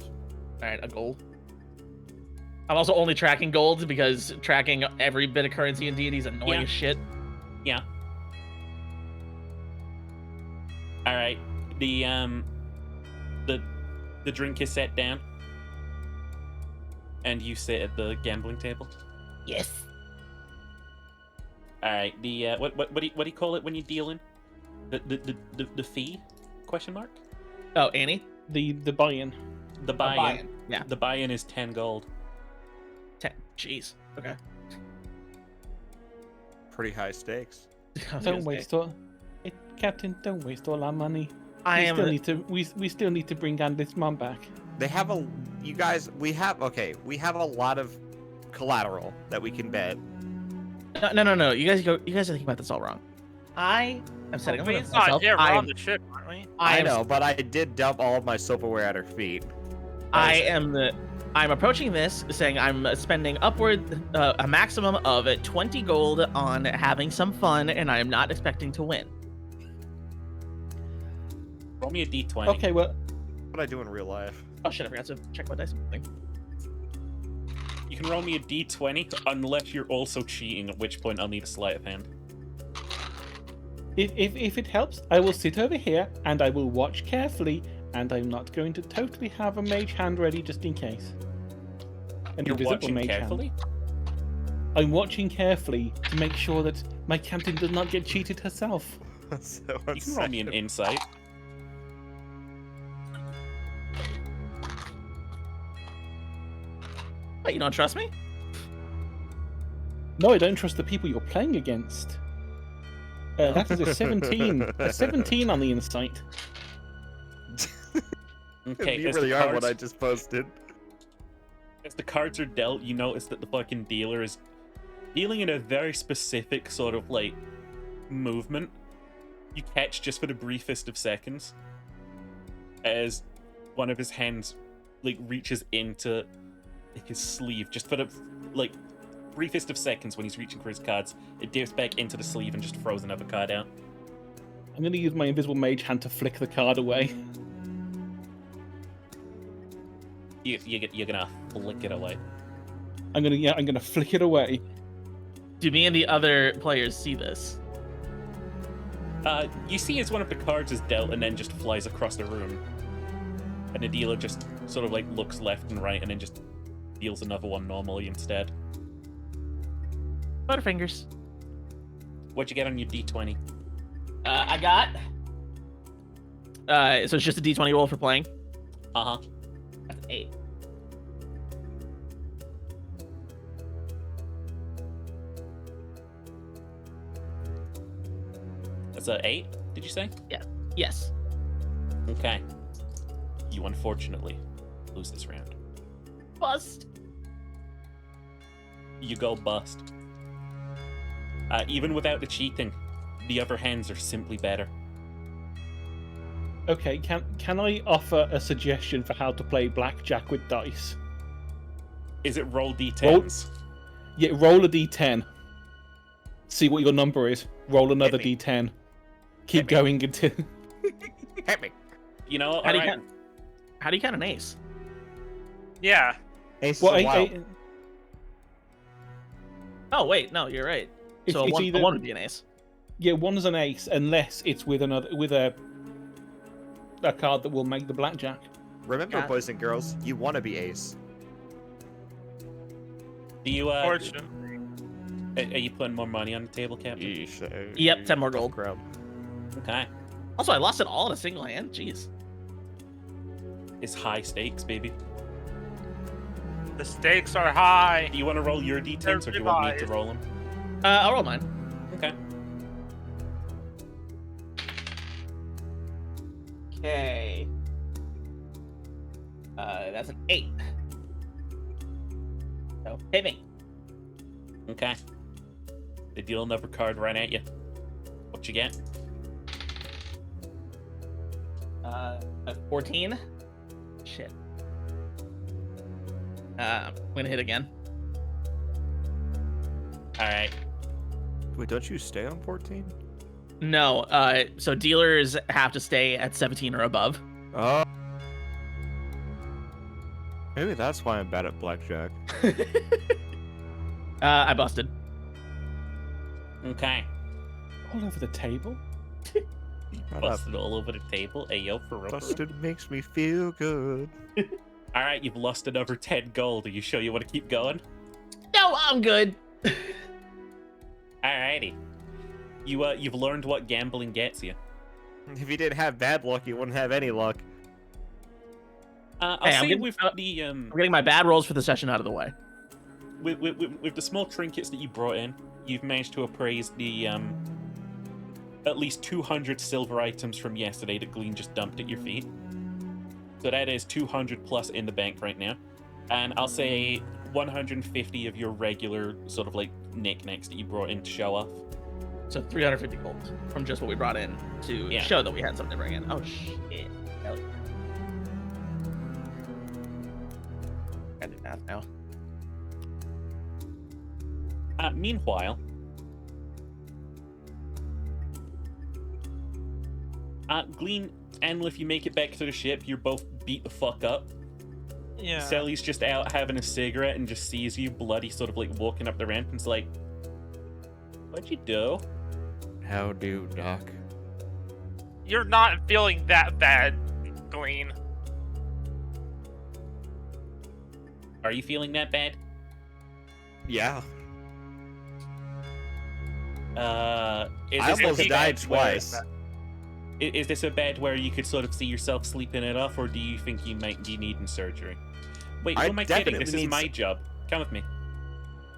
Alright, a gold. I'm also only tracking gold because tracking every bit of currency in D&D is annoying Yeah. as shit. Yeah. All right. The drink is set down, and you sit at the gambling table. Yes. All right. The what do you call it when you deal in? The fee? Question mark. Oh, Annie? The buy-in. The buy-in. Yeah. The buy-in is 10 gold. 10. Jeez. Okay. Pretty high stakes. Don't waste all, Captain. Don't waste all our money. I we am. still need to. We still need to bring Andis mom back. They have a. You guys, we have a lot of collateral that we can bet. No. You guys are thinking about this all wrong. I am setting up It's for not myself. here. We're I on am, the ship, aren't we? I am- know, but I did dump all of my silverware at her feet. I'm approaching this saying I'm spending upward a maximum of 20 gold on having some fun, and I am not expecting to win. Roll me a d20. Okay, well, What I do in real life. Oh shit! I forgot to check my dice thing. You can roll me a d20 unless you're also cheating, at which point I'll need a sleight of hand. if it helps, I will sit over here and I will watch carefully, and I'm not going to totally have a mage hand ready just in case. An You're invisible watching mage carefully? hand. I'm watching carefully to make sure that my captain does not get cheated herself. So You can roll me an insight. What, you don't trust me? No, I don't trust the people you're playing against. That is a 17. A 17 on the insight. Okay, you as really the are cards, what I just posted. as the cards are dealt, you notice that the fucking dealer is dealing in a very specific sort of like movement. You catch just for the briefest of seconds as one of his hands like reaches into his sleeve, just for the like briefest of seconds when he's reaching for his cards. It dips back into the sleeve and just throws another card out. I'm going to use my invisible mage hand to flick the card away. You're gonna flick it away. I'm gonna flick it away. Do me and the other players see this? You see as one of the cards is dealt and then just flies across the room. And the dealer just sort of like looks left and right and then just deals another one normally instead. Butterfingers. What'd you get on your D20? I got. So it's just a D20 roll for playing. Uh-huh. That's an 8. That's a 8, did you say? Yeah. Yes. Okay. You unfortunately lose this round. Bust. You go bust. Even without the cheating, the other hands are simply better. Okay, can I offer a suggestion for how to play blackjack with dice? Is it roll D10s? Yeah, roll a d10. See what your number is. Roll another Hit me. d10. Keep Hit me. going until. Hit me. You know, How do you alright. count? How do you count an ace? Yeah. Ace Well, is wild. Oh wait, no, you're right. So It's a either- one would be an ace. Yeah, one is an ace unless it's with a card that will make the blackjack. Remember, Got- boys and girls, you want to be ace. Do you, Fortunately. are you putting more money on the table, Captain? Yep, 10 more gold. Crowd. Okay. Also, I lost it all in a single hand. Jeez. It's high stakes, baby. The stakes are high. Do you want to roll your D10s or do you want me to roll them? I'll roll mine. Okay. Okay. That's an 8. So hit me. Okay. They deal another card right at you. What you get? A 14. Shit. I'm gonna hit again. Alright. Wait, don't you stay on 14? No. So dealers have to stay at 17 or above. Oh. Maybe that's why I'm bad at blackjack. I busted. Okay. All over the table. Busted all over the table. Ayo, for real. Busted makes me feel good. Alright, you've lost another 10 gold. Are you sure you want to keep going? No, I'm good. Alrighty. You've learned what gambling gets you. If you didn't have bad luck, you wouldn't have any luck. I'll Hey, I'm say getting- with the I'm getting my bad rolls for the session out of the way. with the small trinkets that you brought in, you've managed to appraise the at least 200 silver items from yesterday that Glean just dumped at your feet. So that is 200 plus in the bank right now. And I'll say 150 of your regular sort of like knickknacks that you brought in to show off. So 350 gold from just what we brought in to Yeah. show that we had something to bring in. Oh shit. Hell yeah. Gotta do math now. Meanwhile, Glean and if you make it back to the ship, you're both beat the fuck up. Yeah. Sally's just out having a cigarette and just sees you bloody sort of like walking up the ramp and's like, what'd you do? How do, Doc? You're not feeling that bad, Glean. Are you feeling that bad? Yeah. Is I this almost a died bad where- twice. Is this a bed where you could sort of see yourself sleeping it off, or do you think you might be needing surgery? Wait, who I am I kidding? This definitely is need my job. Come with me.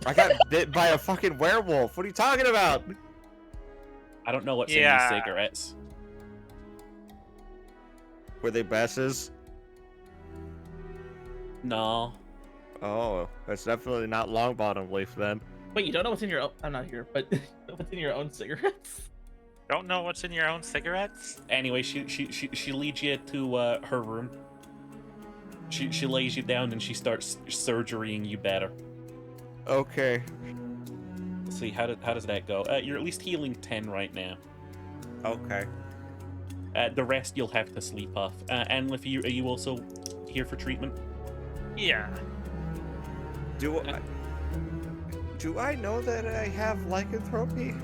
I got bit by a fucking werewolf. What are you talking about? I don't know what's Yeah. in these cigarettes. Were they besses? No. Oh, that's definitely not long bottom leaf then. Wait, you don't know what's in your own... I'm not here, but what's in your own cigarettes? Don't know what's in your own cigarettes? Anyway, she leads you to her room. She lays you down and she starts surgerying you better. Okay. Let's see, how does that go? You're at least healing 10 right now. Okay. The rest you'll have to sleep off. And if are you also here for treatment? Yeah. Do I know that I have lycanthropy?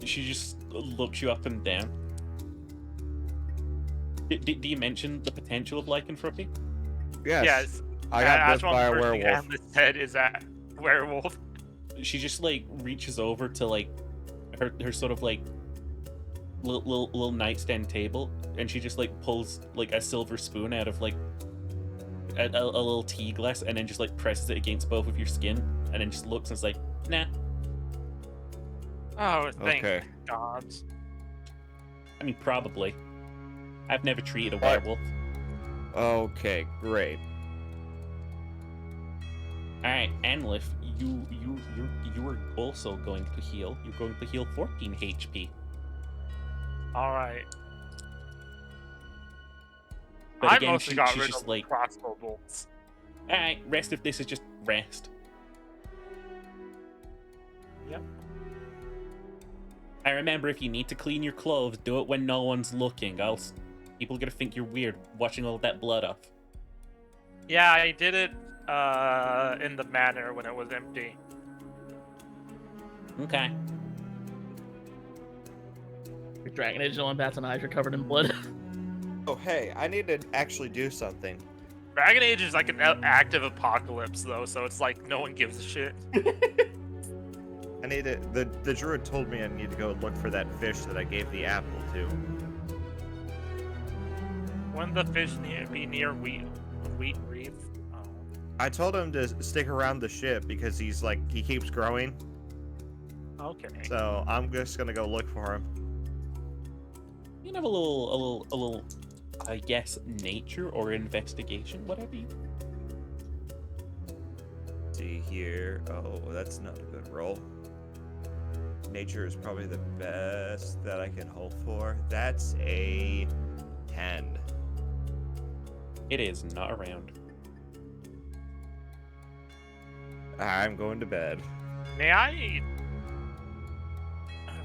She just looks you up and down. Do you mention the potential of lycanthropy? Yes. I got bit by a werewolf. And the head is that werewolf. She just like reaches over to like her sort of like little nightstand table, and she just like pulls like a silver spoon out of like a little tea glass, and then just like presses it against both of your skin, and then just looks and is like, nah. Oh, thank Okay. gods. I mean, probably. I've never treated a What? werewolf. Okay, great. All right, Anlif, you are also going to heal. You're going to heal 14 HP. All right. But I again, mostly got she's rid just of like, crossbow bolts. all right, rest of this is just rest. Yep. I remember, if you need to clean your clothes, do it when no one's looking, else people are gonna think you're weird watching all that blood off. Yeah, I did it in the manor when it was empty. Okay. Your Dragon Age on bats and eyes are covered in blood. Oh, hey, I need to actually do something. Dragon Age is like an active apocalypse, though, so it's like no one gives a shit. I need to. The druid told me I need to go look for that fish that I gave the apple to. Wouldn't the fish be near wheat reef? Oh. I told him to stick around the ship because he keeps growing. Okay. So I'm just gonna go look for him. You can have a little, I guess, nature or investigation, whatever you. See here. Oh, that's not a good roll. Nature is probably the best that I can hope for. That's a 10. It is not around. I'm going to bed. May I?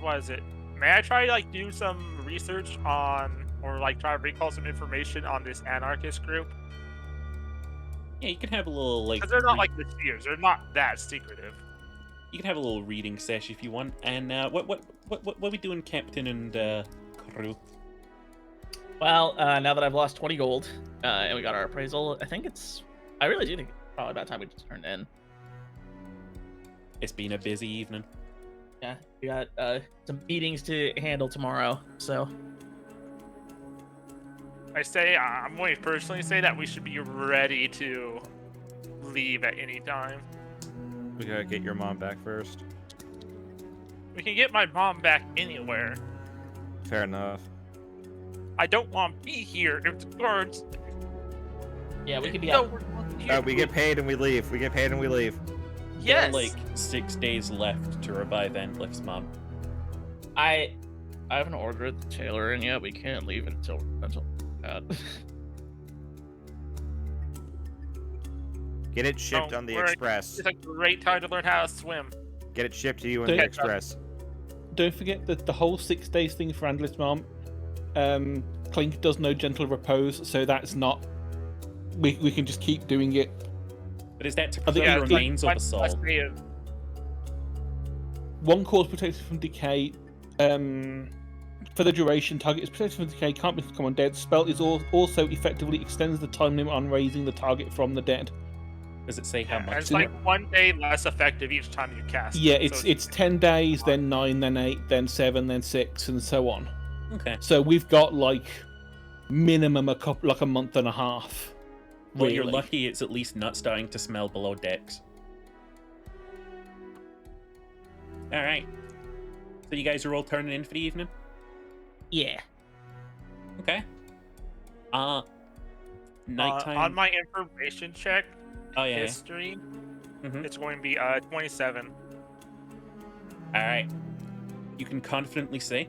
What is it? May I try to like do some research on, or like try to recall some information on this anarchist group? Yeah, you can have a little like. Because they're not like the Seers. They're not that secretive. You can have a little reading sesh if you want. And what are we doing, Captain and crew? Well, now that I've lost 20 gold and we got our appraisal, I really do think it's probably about time we just turned in. It's been a busy evening. Yeah, we got some meetings to handle tomorrow, so. I'm going to personally say that we should be ready to leave at any time. We gotta get your mom back first. We can get my mom back anywhere. Fair enough. I don't want to be here if the guards. Yeah, we could be No, out. We get paid and we leave. We get paid and we leave. Yes. There are like 6 days left to revive Endliff's mom. I haven't ordered the tailor in yet. We can't leave until that. Get it shipped Don't on the worry. express. It's a great time to learn how to swim. Get it shipped to you on Don't- the express. Don't forget that the whole 6 days thing for Andless Mom, Clink does no gentle repose, so that's not. We can just keep doing it. But is that to I preserve think the it's remains of One a soul? last day of- One cause protected from decay. For the duration, target is protected from decay, can't become undead. Spell is also effectively extends the time limit on raising the target from the dead. Does it say how and much? it's like 1 day less effective each time you cast. Yeah, it, it's so it's 10 days, then 9, then 8, then 7, then 6, and so on. Okay. So we've got like minimum a month and a half. Well, you're really. lucky it's at least not starting to smell below decks. Alright. So you guys are all turning in for the evening? Yeah. Okay. Nighttime. on my information check oh, yeah. history, Mhm. it's going to be 27. Alright. You can confidently say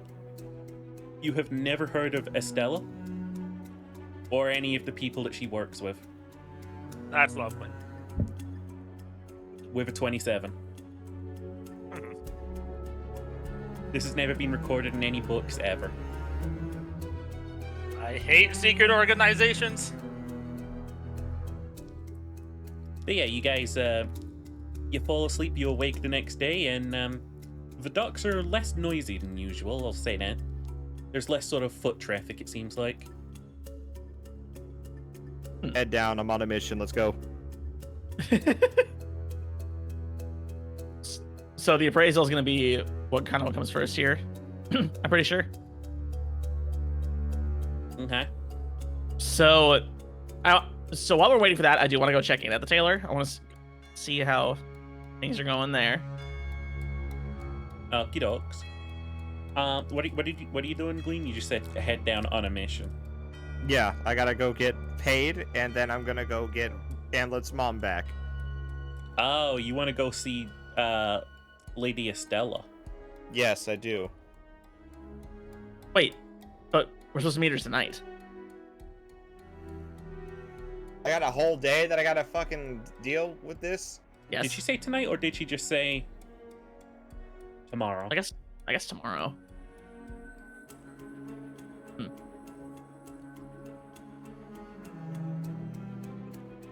you have never heard of Estella or any of the people that she works with. That's lovely. With a 27. Mhm. This has never been recorded in any books ever. I hate secret organizations. But yeah, you guys, you fall asleep, you awake the next day, and the docks are less noisy than usual, I'll say that. There's less sort of foot traffic, it seems like. Head down. I'm on a mission. Let's go. So the appraisal is going to be what comes first here. I'm pretty sure. Okay. So while we're waiting for that, I do want to go check in at the tailor. I want to see how things are going there. Okie dokes. What are you doing, Gleam? You just said head down on a mission. Yeah, I gotta go get paid, and then I'm gonna go get Anlet's mom back. Oh, you want to go see Lady Estella? Yes, I do. Wait, but we're supposed to meet her tonight. I got a whole day that I gotta fucking deal with this. Yes. Did she say tonight, or did she just say tomorrow? I guess tomorrow.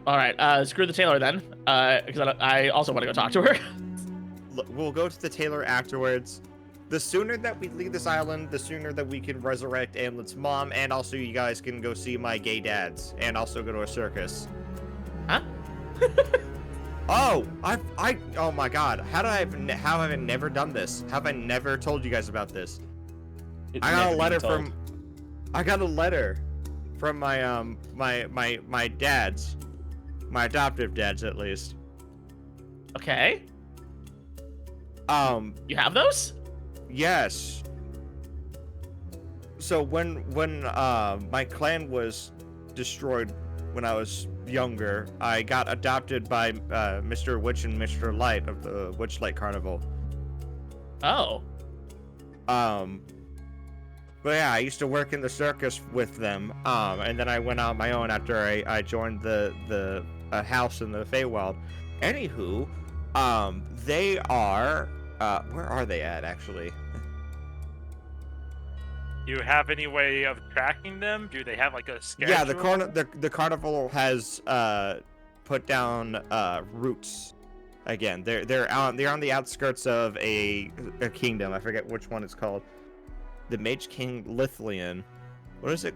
All right, screw the tailor then, because I also want to go talk to her. Look, we'll go to the tailor afterwards. The sooner that we leave this island, the sooner that we can resurrect Anlet's mom, and also you guys can go see my gay dads, and also go to a circus. Huh? Oh, oh my God! How have I never done this? How have I never told you guys about this? It's I got never a letter been told. I got a letter from my my dads, my adoptive dads at least. Okay. You have those? Yes. So when my clan was destroyed when I was younger, I got adopted by Mr. Witch and Mr. Light of the Witchlight Carnival. Oh. But yeah, I used to work in the circus with them. And then I went on my own after I joined the house in the Feywild. Anywho, they are where are they at actually? You have any way of tracking them? Do they have like a schedule? Yeah, the carnival has put down routes. Again, they're on the outskirts of a kingdom. I forget which one it's called. The Mage King Lithlian. What is it?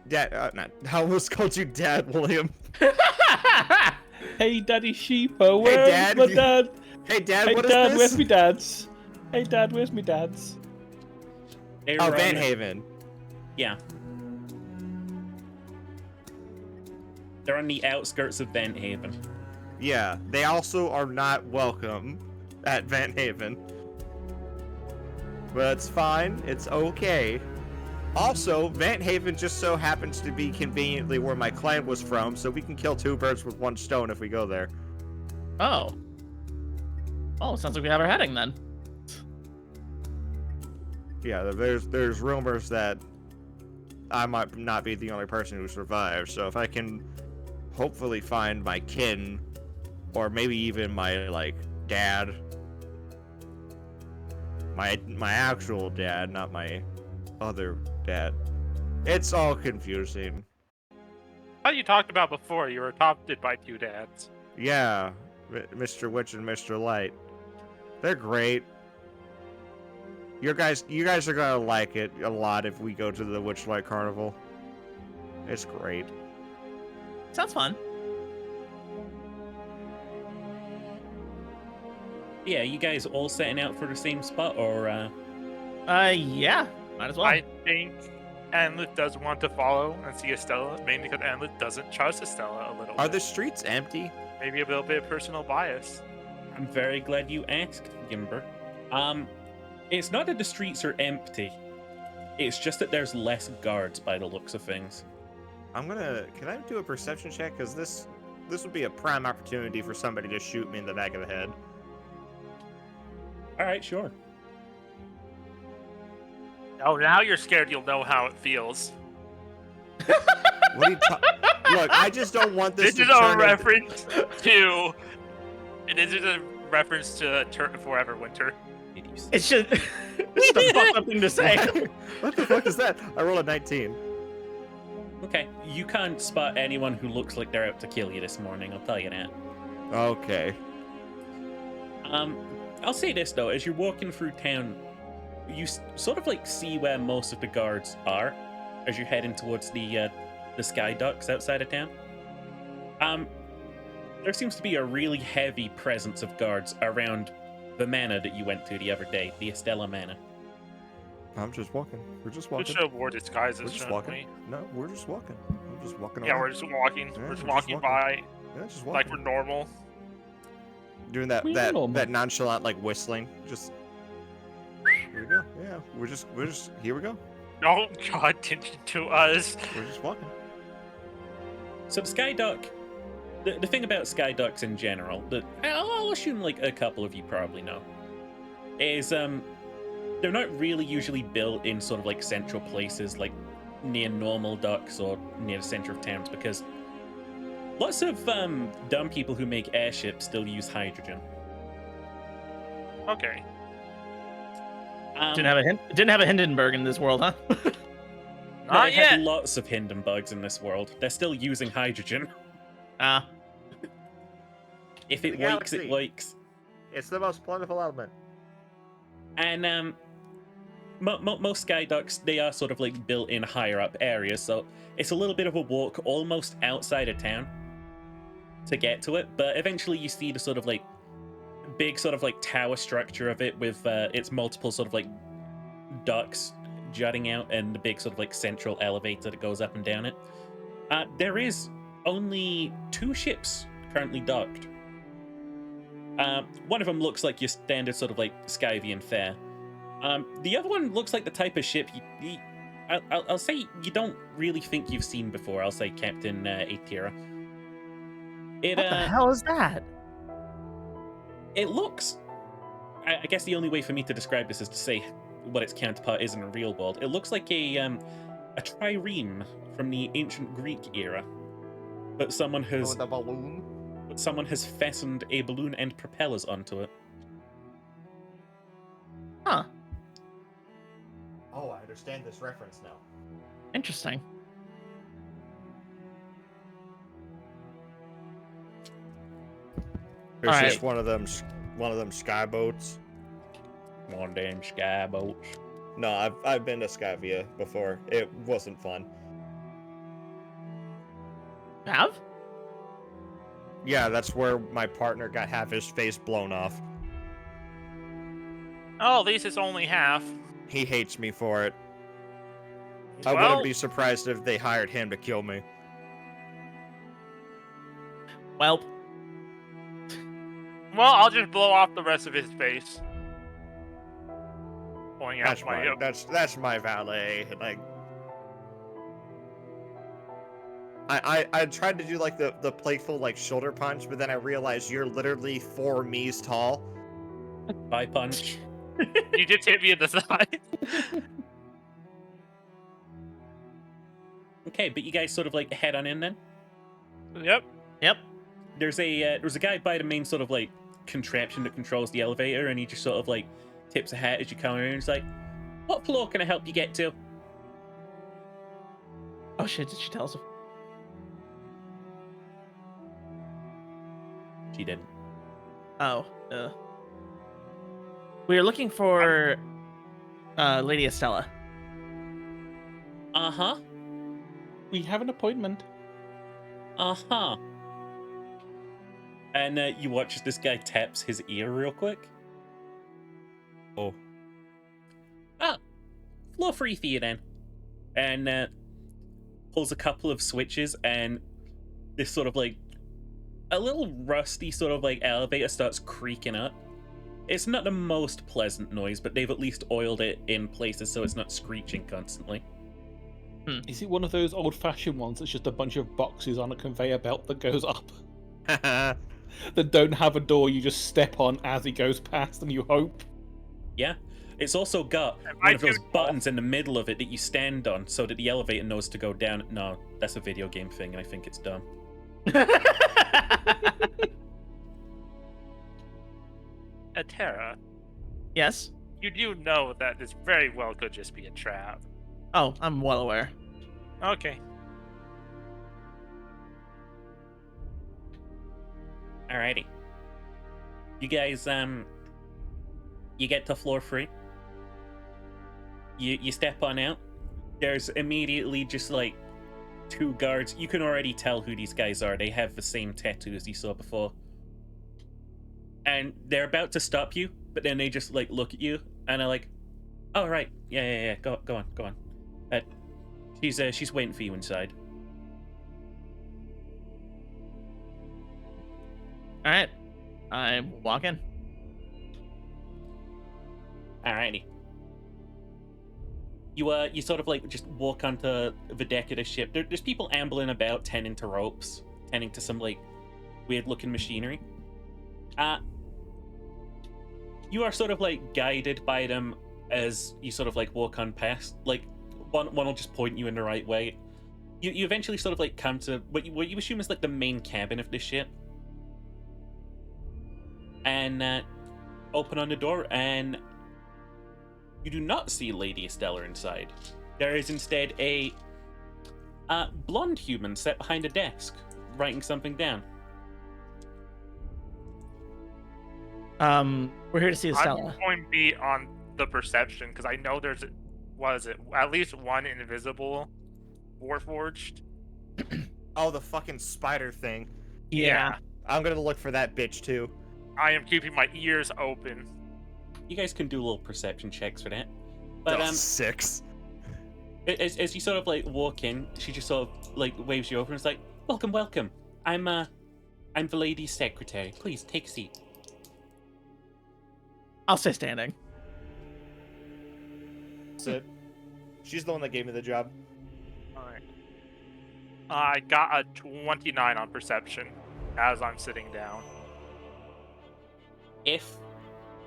Dad, I almost called you Dad, William. Hey, Daddy Sheepo, where's Dad, my dad? Hey, Dad, Hey, what Dad, is where's this? me dads? Hey, Dad, where's me dads? They're Oh, on Van it. Haven. Yeah. They're on the outskirts of Van Haven. Yeah, they also are not welcome at Van Haven. But it's fine. It's okay. Also, Van Haven just so happens to be conveniently where my clan was from, so we can kill two birds with one stone if we go there. Oh. Oh, sounds like we have our heading then. Yeah, there's rumors that I might not be the only person who survived, so if I can hopefully find my kin, or maybe even my, like, dad. My actual dad, not my other dad. It's all confusing. How you talked about before, you were adopted by two dads. Yeah, Mr. Witch and Mr. Light. They're great. You guys are gonna like it a lot if we go to the Witchlight Carnival. It's great. Sounds fun. Yeah, you guys all setting out for the same spot, or Yeah, might as well. I think Anlet does want to follow and see Estella, mainly because Anlet doesn't trust Estella a little Are bit. the streets empty? Maybe a little bit of personal bias. I'm very glad you asked, Gimber. It's not that the streets are empty. It's just that there's less guards by the looks of things. Can I do a perception check? Because this would be a prime opportunity for somebody to shoot me in the back of the head. All right, sure. Oh, now you're scared you'll know how it feels. What are you Look, I just don't want this This to is a turn into- reference to... This is a reference to Forever Winter. It's just it's the fucked up thing to say. What the fuck is that? I rolled a 19. Okay, you can't spot anyone who looks like they're out to kill you this morning, I'll tell you that. Okay. I'll say this though, as you're walking through town, you sort of like see where most of the guards are as you're heading towards the sky ducks outside of town. There seems to be a really heavy presence of guards around the manor that you went to the other day, the Estella Manor. I'm just walking. We're just We walking. should have wore disguises, We're just shouldn't walking. No, we're just walking. I'm just walking we? Yeah, around. we're just walking. Yeah, we're just we're just walking walking. by Yeah, just like walking. we're normal. Doing that We are normal. that nonchalant like whistling. Just here we go. Yeah, we're just here we go. Don't draw attention to us. We're just walking. So the Skyduck, the thing about Skyducks in general, that I'll assume like a couple of you probably know, is they're not really usually built in sort of like central places like near normal ducks or near the center of towns, because lots of dumb people who make airships still use hydrogen. Okay. Didn't have a Hindenburg in this world, huh? Not They yet. have lots of Hindenburgs in this world. They're still using hydrogen. Ah. If it The works, it galaxy. works. It's the most plentiful element. And most Skyducks, they are sort of like built in higher up areas, so it's a little bit of a walk almost outside of town to get to it, but eventually you see the sort of like big sort of like tower structure of it with its multiple sort of like ducts jutting out and the big sort of like central elevator that goes up and down it. There is only 2 ships currently docked. One of them looks like your standard sort of like Skyvian fare. The other one looks like the type of ship I'll say you don't really think you've seen before. I'll say Captain Atira. What the hell is that? It looks... I guess the only way for me to describe this is to say what its counterpart is in the real world. It looks like a trireme from the ancient Greek era, but someone has the balloon. fastened a balloon and propellers onto it. Huh. Oh, I understand this reference now. Interesting. It's All just right. one of them sky boats. One damn sky boats. No, I've been to Skyvia before. It wasn't fun. Have? Yeah, that's where my partner got half his face blown off. Oh, at least it's only half. He hates me for it. I Well- wouldn't be surprised if they hired him to kill me. Well, Well, I'll just blow off the rest of his face. Pointing out That's my that's my valet. Like, I tried to do like the playful like shoulder punch, but then I realized you're literally 4 me's tall. Thigh punch. You just hit me in the side. Okay, but you guys sort of like head on in then. Yep. yep. There's a guy by the main sort of like contraption that controls the elevator, and he just sort of like tips a hat as you come in. He's like, "What floor can I help you get to?" Oh shit, did she tell us? She didn't. Oh, we are looking for Lady Estella. Uh-huh. We have an appointment. Uh-huh. And you watch as this guy taps his ear real quick. Oh. Ah, floor free for you then. And pulls a couple of switches, and this sort of like a little rusty sort of like elevator starts creaking up. It's not the most pleasant noise, but they've at least oiled it in places so it's not screeching constantly. Is it one of those old-fashioned ones that's just a bunch of boxes on a conveyor belt that goes up? That don't have a door, you just step on as it goes past and you hope? Yeah. It's also got Am one I of those too buttons in the middle of it that you stand on so that the elevator knows to go down. No, that's a video game thing, and I think it's dumb. Atera, Yes. you do know that this very well could just be a trap. Oh, I'm well aware. Okay. Alrighty. You guys, you get to floor free. You step on out. There's immediately just like two guards. You can already tell who these guys are. They have the same tattoos you saw before. And they're about to stop you, but then they just like look at you and are like, "Oh right, yeah. Go on. She's waiting for you inside." All right, I walk in. Alrighty. You sort of like just walk onto the deck of the ship. There's people ambling about, tending to ropes, tending to some like weird looking machinery. You are sort of like guided by them as you sort of like walk on past. Like one will just point you in the right way. You eventually sort of like come to what you assume is like the main cabin of the ship, and open on the door, and you do not see Lady Estella inside. There is instead a blonde human sat behind a desk, writing something down. We're here to see Estella. I'm going to be on the perception because I know there's at least one invisible Warforged. Oh, the fucking spider thing. Yeah. I'm gonna look for that bitch too. I am keeping my ears open. You guys can do little perception checks for that. But 6. as you sort of like walk in, she just sort of like waves you over and is like, "Welcome. I'm the lady's secretary. Please take a seat." I'll stay standing. Sit. She's the one that gave me the job. Alright. I got a 29 on perception as I'm sitting down. If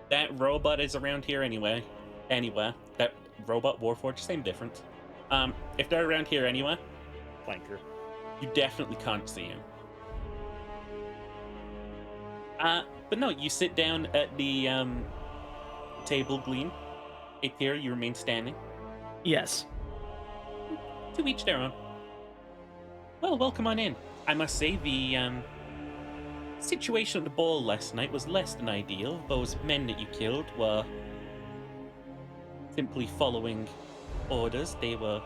that robot is around here anywhere, that robot Warforged, same difference. If they're around here anywhere, Flanker. you definitely can't see him. But no, you sit down at the table, Gleam. Appear, you remain standing. Yes. To each their own. Well, welcome on in. I must say, the situation at the ball last night was less than ideal. Those men that you killed were simply following orders. They were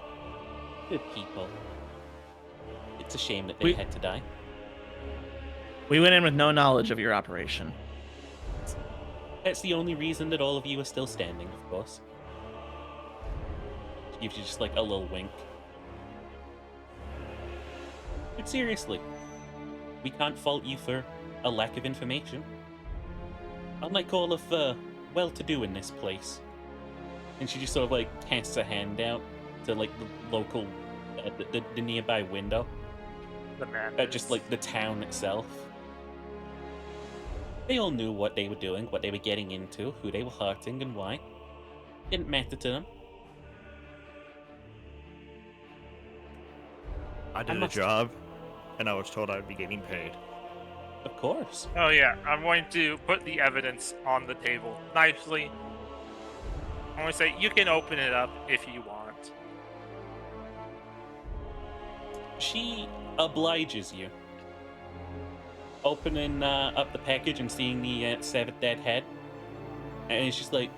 good people. It's a shame that they had to die. We went in with no knowledge of your operation. That's the only reason that all of you are still standing, of course. She gives you just like a little wink. But seriously, we can't fault you for a lack of information. Unlike all of the well-to-do in this place. And she just sort of like casts a hand out to like the local, the nearby window. The man. Just like the town itself. They all knew what they were doing, what they were getting into, who they were hurting, and why. Didn't matter to them. I did a job, and I was told I'd be getting paid. Of course. Oh yeah, I'm going to put the evidence on the table nicely. I'm going to say, you can open it up if you want. She obliges you. Opening up the package and seeing the severed dead head. And it's just like,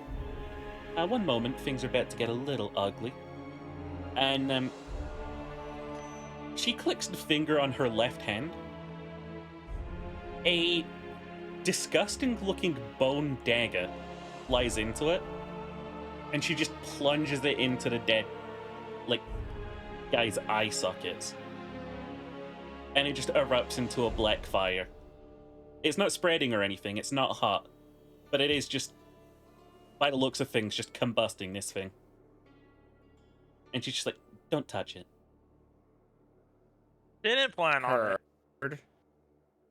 one moment, things are about to get a little ugly. And she clicks the finger on her left hand. A disgusting looking bone dagger lies into it. And she just plunges it into the dead, like, guy's eye sockets. And it just erupts into a black fire. It's not spreading or anything, it's not hot. But it is just, by the looks of things, just combusting this thing. And she's just like, don't touch it. Didn't plan on it. Heard.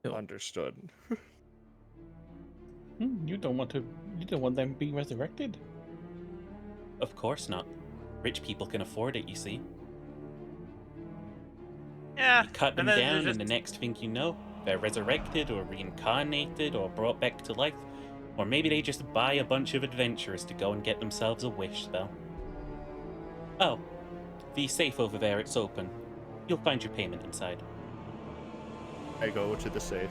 Understood. You don't want them being resurrected? Of course not. Rich people can afford it, you see. Yeah. You cut them and then down, there's and the next thing you know, they're resurrected or reincarnated or brought back to life. Or maybe they just buy a bunch of adventurers to go and get themselves a wish spell. Oh, the safe over there, it's open. You'll find your payment inside. I go to the safe.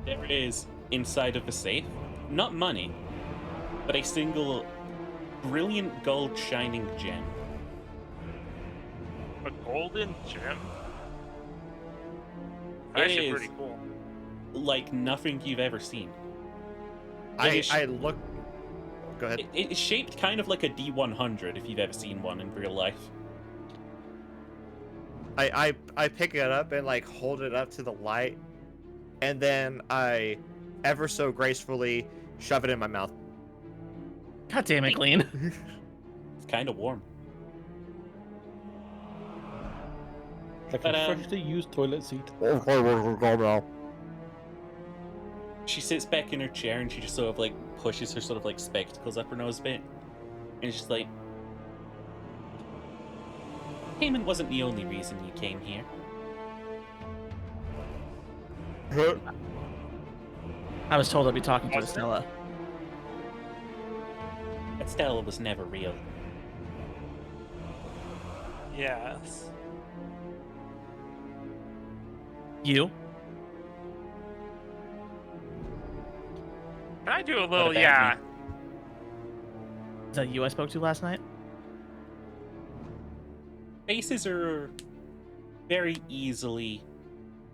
There is, inside of the safe, not money, but a single brilliant gold shining gem. A golden gem? It Actually is. pretty cool. Like nothing you've ever seen. I look. Go ahead. It's shaped kind of like a D100 if you've ever seen one in real life. I pick it up and like hold it up to the light, and then I ever so gracefully shove it in my mouth. God damn it, Glean. It's kind of warm. Like But, a freshly used toilet seat. She sits back in her chair and she just sort of like pushes her sort of like spectacles up her nose a bit. And she's like, payment wasn't the only reason you came here. I was told I'd be talking to Was it? Estella. That Stella was never real. Yes. You? Can I do a What little, about yeah. me? Is that you I spoke to last night? Faces are very easily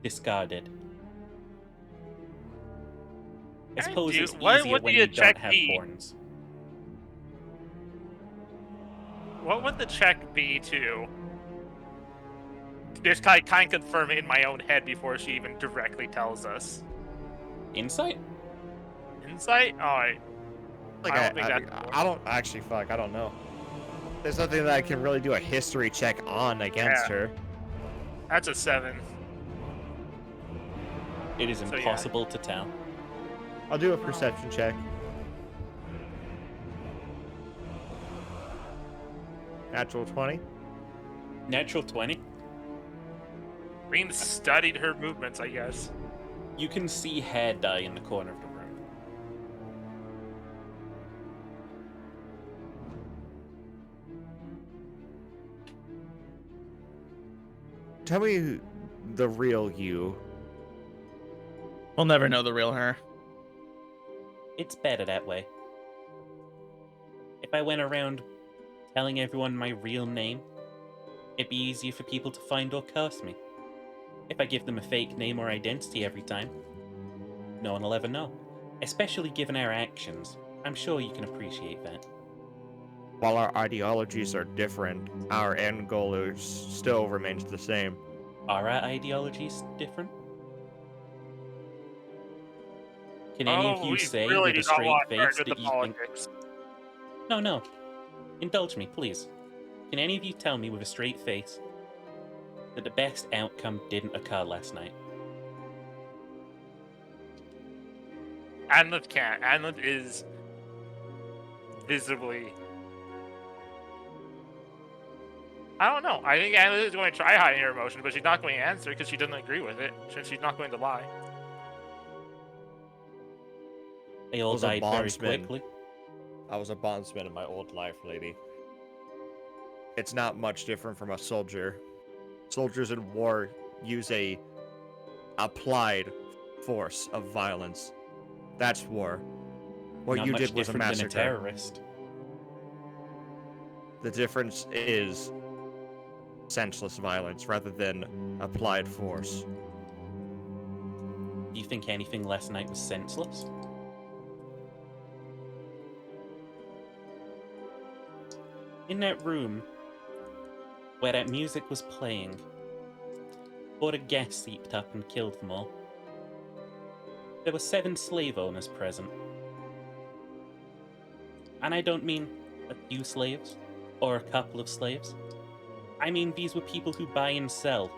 discarded. I Can I suppose do- it's what easier would when the you check don't have be? horns. What would the check be to just kind of confirm it in my own head before she even directly tells us? Insight? Insight? Alright. Like I don't think that's I don't actually fuck. I don't know. There's nothing that I can really do a history check on against Yeah. her. That's a 7. It is So, yeah. impossible to tell. I'll do a perception check. Natural 20. Natural 20. Green studied her movements, I guess. You can see hair dye in the corner of the room. Tell me the real you. We'll never know the real her. It's better that way. If I went around telling everyone my real name, it'd be easier for people to find or curse me. If I give them a fake name or identity every time, no one will ever know. Especially given our actions. I'm sure you can appreciate that. While our ideologies are different, our end goal is still remains the same. Are our ideologies different? Can any of you we say really with do a not straight want her face with that the you think... politics. No. Indulge me, please. Can any of you tell me with a straight face that the best outcome didn't occur last night? Anlith can't. Anlith is visibly... I don't know. I think Anlith is going to try hiding her emotion, but she's not going to answer because she doesn't agree with it. Since she's not going to lie. They all Was a died very bondsman. quickly. I was a bondsman in my old life, lady. It's not much different from a soldier. Soldiers in war use a applied force of violence. That's war. What Not you much did was a different than massacre. a terrorist. The difference is senseless violence rather than applied force. Do you think anything last night was senseless? In that room, where that music was playing, before a gas seeped up and killed them all, there were 7 slave owners present. And I don't mean a few slaves, or a couple of slaves. I mean these were people who buy and sell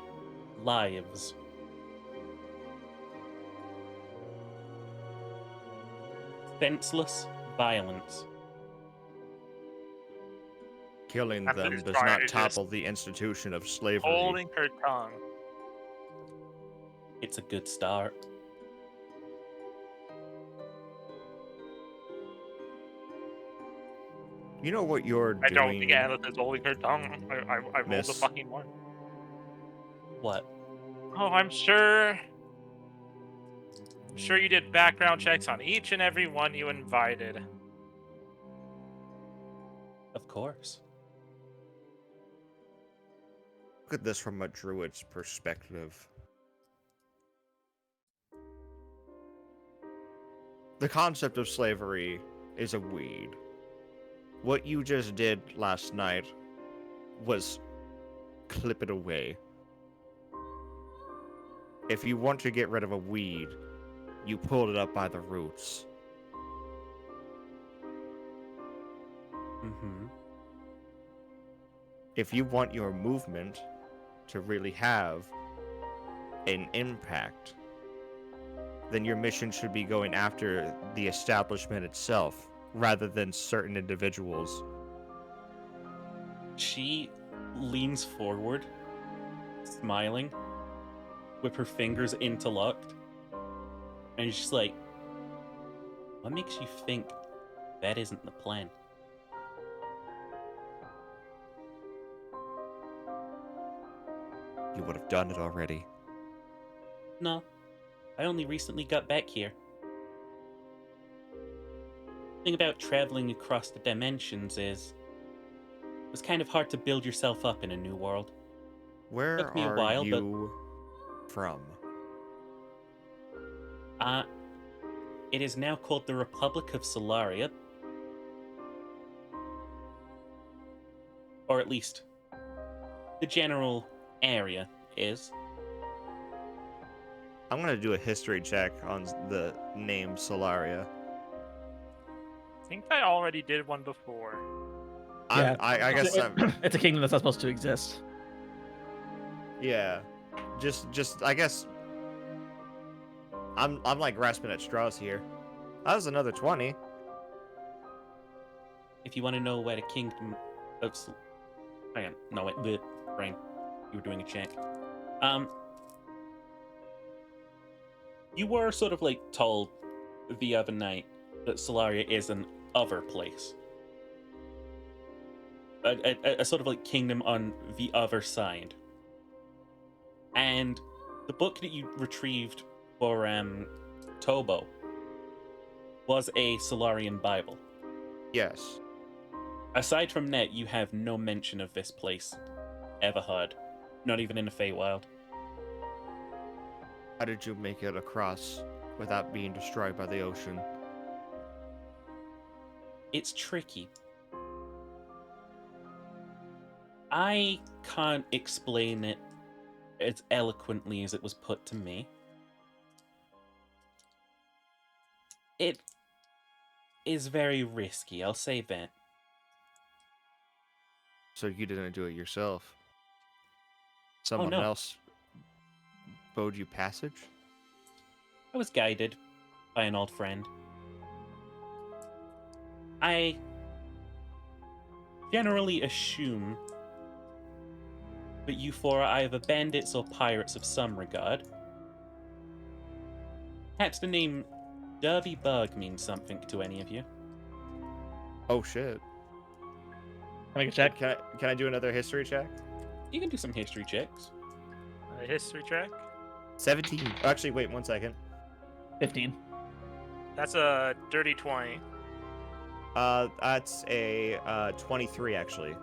lives. Senseless violence. Killing I'm them just does trying not to just- topple the institution of slavery. Holding her tongue. It's a good start. You know what you're I don't doing? think Anlith is holding her tongue. I rolled a Miss. fucking 1. What? Oh, I'm sure. I'm sure you did background checks on each and every one you invited. Of course. Look at this from a druid's perspective. The concept of slavery is a weed. What you just did last night was clip it away. If you want to get rid of a weed, you pulled it up by the roots. Mm-hmm. If you want your movement to really have an impact, then your mission should be going after the establishment itself, rather than certain individuals. She leans forward, smiling, with her fingers interlocked, and she's like, what makes you think that isn't the plan? You would have done it already. No, I only recently got back here. The thing about traveling across the dimensions is it was kind of hard to build yourself up in a new world. Where Took me a are while, but- you from? It is now called the Republic of Solaria. Or at least, the general area is. I'm gonna do a history check on the name Solaria. I think I already did one before. Yeah. I guess It's a kingdom that's not supposed to exist. yeah. Just I guess I'm like grasping at straws here. That was another 20. If you want to know where the kingdom of hang on, no wait, the brain. You were doing a check. You were sort of like told the other night that Solaria is an other place. A sort of like kingdom on the other side. And the book that you retrieved for Tobo was a Solarian Bible. Yes. Aside from that, you have no mention of this place ever heard. Not even in the Feywild. How did you make it across without being destroyed by the ocean? It's tricky. I can't explain it as eloquently as it was put to me. It is very risky, I'll say that. So you didn't do it yourself? Someone no. else bowed you passage? I was guided by an old friend. I generally assume that you four are either bandits or pirates of some regard. Perhaps the name Derby Bug means something to any of you. Oh shit. Can I make a check? Can I do another history check? You can do some history checks. A history check. 17. Actually, wait 1 second. 15. That's a dirty 20. That's a 23 actually.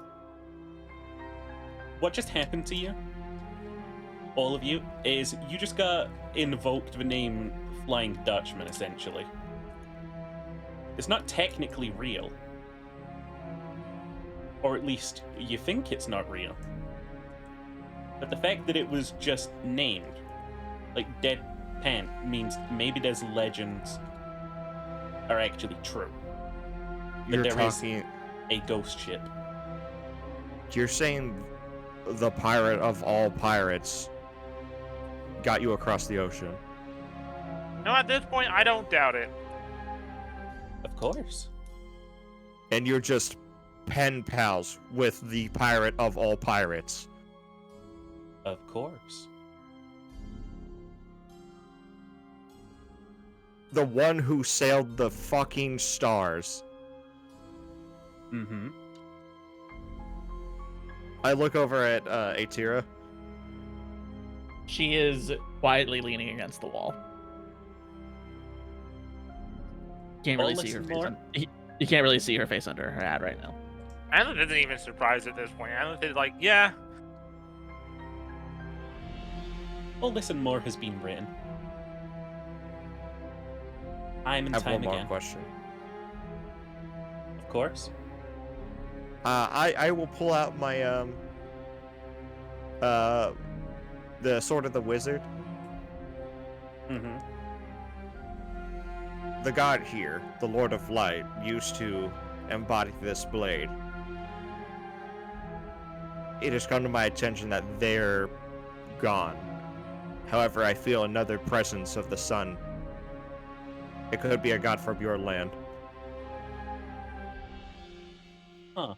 What just happened to you, all of you, is you just got invoked the name Flying Dutchman, essentially. It's not technically real. Or at least, you think it's not real. But the fact that it was just named, like deadpan, means maybe those legends are actually true. That You're there is talking. a ghost ship. You're saying the pirate of all pirates got you across the ocean? No, at this point, I don't doubt it. Of course. And you're just pen pals with the pirate of all pirates? Of course. The one who sailed the fucking stars. Mm-hmm. I look over at Atira. She is quietly leaning against the wall. Can't really see her face. You can't really see her face under her hat right now. Alan isn't even surprised at this point. Alan is like, yeah, Oh, listen, more has been written. Time and I have time one more again. question. Of course. I will pull out my the sword of the wizard. Mm-hmm. The god here, the Lord of Light, used to embody this blade. It has come to my attention that they're gone. However, I feel another presence of the sun. It could be a god from your land. Huh.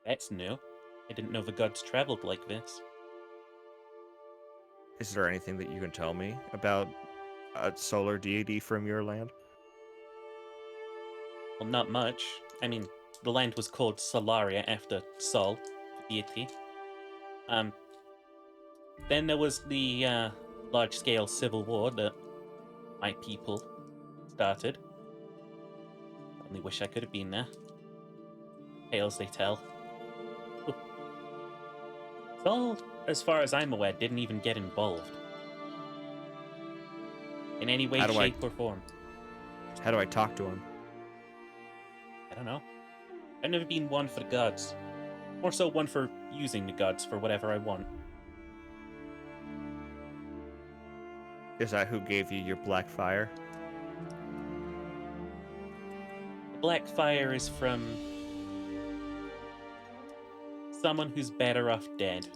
That's new. I didn't know the gods traveled like this. Is there anything that you can tell me about a solar deity from your land? Well, not much. I mean, the land was called Solaria after Sol, the deity. Then there was the large-scale civil war that my people started. Only wish I could have been there. Tales they tell. Ooh. Sol, as far as I'm aware, didn't even get involved. In any way, How do I- shape, or form. How do I talk to him? I don't know. I've never been one for the gods. More so one for using the gods for whatever I want. Is that who gave you your black fire? The black fire is from someone who's better off dead.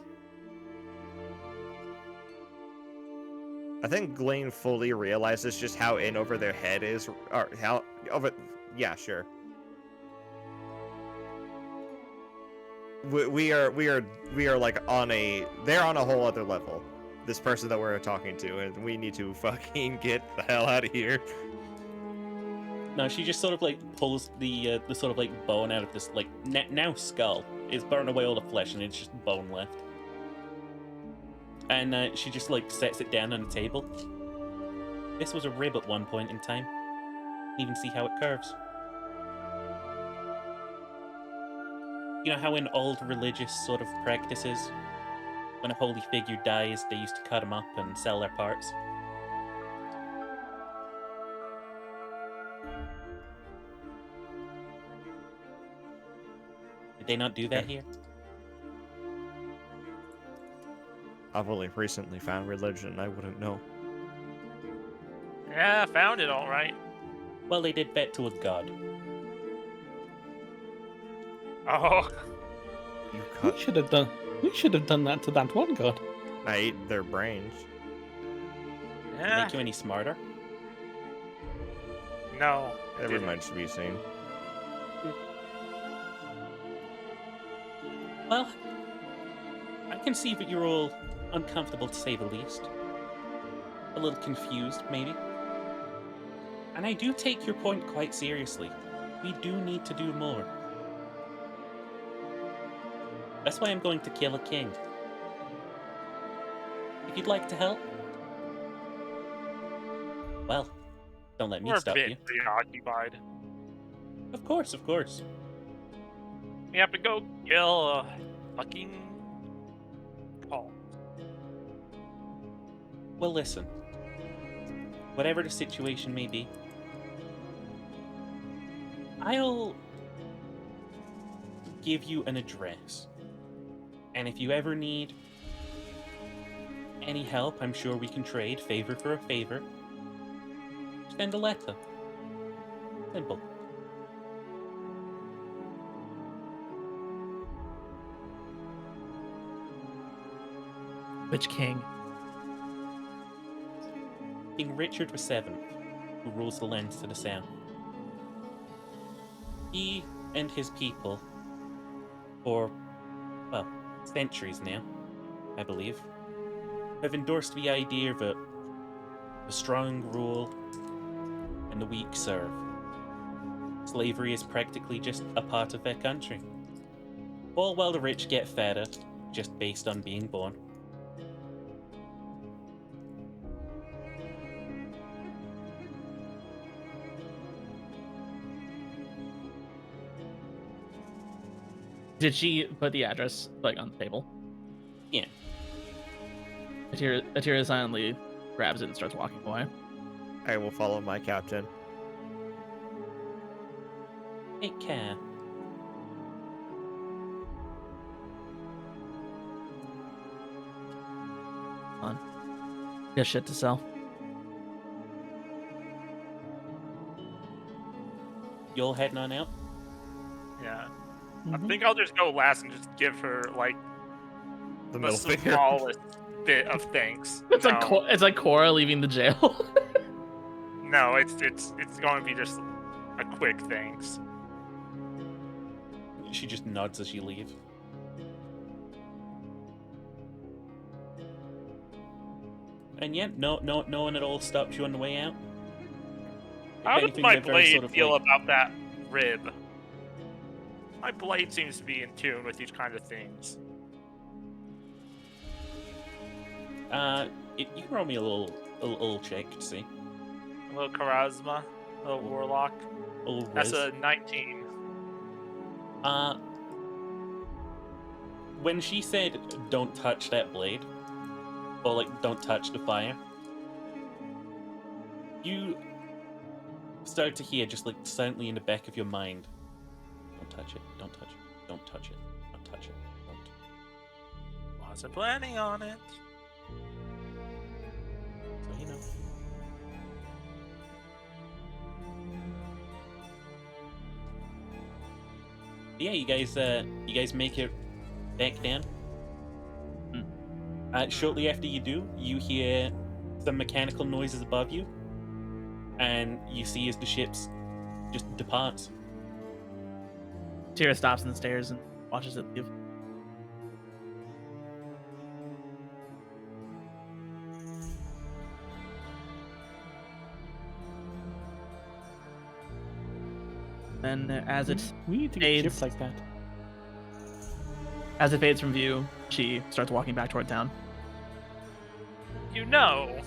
I think Glenn fully realizes just how in over their head is, or how over. Yeah, sure. We are like on a. They're on a whole other level. This person that we're talking to, and we need to fucking get the hell out of here. No, she just sort of like pulls the sort of like bone out of this like now skull. It's burned away all the flesh and it's just bone left. And she just like sets it down on the table. This was a rib at one point in time. You can even see how it curves. You know how in old religious sort of practices, when a holy figure dies, they used to cut him up and sell their parts? Did they not do that here? I've only recently found religion. I wouldn't know. Yeah, I found it all right. Well, they did that to a god. Oh, You We cut. should have done. We should have done that to that one god. I ate their brains. yeah. Make you any smarter? No. it That didn't. remains to be seen. Well, I can see that you're all uncomfortable to say the least. A little confused, maybe. And I do take your point quite seriously. We do need to do more. That's why I'm going to kill a king. If you'd like to help, well, don't let me We're a stop bit you. preoccupied. Of course, of course. We have to go kill a fucking Paul. Well, listen. Whatever the situation may be, I'll give you an address. And if you ever need any help, I'm sure we can trade favor for a favor. Send a letter. Simple. Which king? King Richard VII, who rules the lands to the south. He and his people, for, well, centuries now, I believe, have endorsed the idea that the strong rule and the weak serve. Slavery is practically just a part of their country. All while the rich get fatter, just based on being born. Did she put the address like on the table? Yeah. Atira silently grabs it and starts walking away. I will follow my captain. Take care. Fun. Got shit to sell. You all heading on out? Yeah. Mhm. I think I'll just go last and just give her like The the middle finger. smallest bit of thanks. It's No. like it's like Cora leaving the jail. No, it's going to be just a quick thanks. She just nods as you leave. And yeah, no one at all stops you on the way out. How If does anything, my they're very blade sort of feel like- about that rib? My blade seems to be in tune with these kind of things. You can roll me a little check to see. A little charisma, a little warlock. A little That's whiz. a 19. When she said, "Don't touch that blade," or like, "Don't touch the fire," you start to hear just like silently in the back of your mind, "Don't touch it. Don't touch it. Don't touch it. Don't touch it. Don't." Wasn't planning on it. So you know. Yeah, you guys make it back down. Shortly after you do, you hear some mechanical noises above you, and you see as the ships just departs. Tira stops in the stairs and watches it leave. Then, as it We need to get fades, ships like that. as it fades from view, she starts walking back toward town. You know,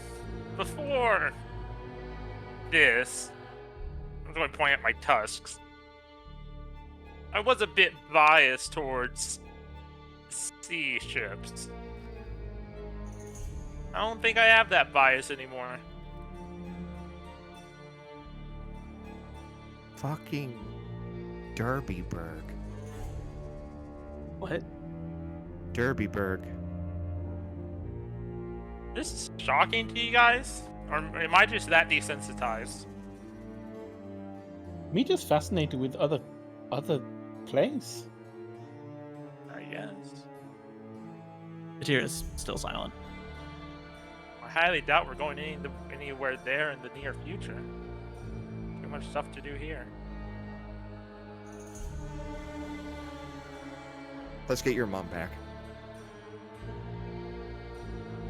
before this, I'm going to point at my tusks. I was a bit biased towards sea ships. I don't think I have that bias anymore. Fucking Derbyburg. What? Derbyburg. This is shocking to you guys? Or am I just that desensitized? Me just fascinated with other plays. I guess. Tira's still silent. I highly doubt we're going anywhere there in the near future. Too much stuff to do here. Let's get your mom back.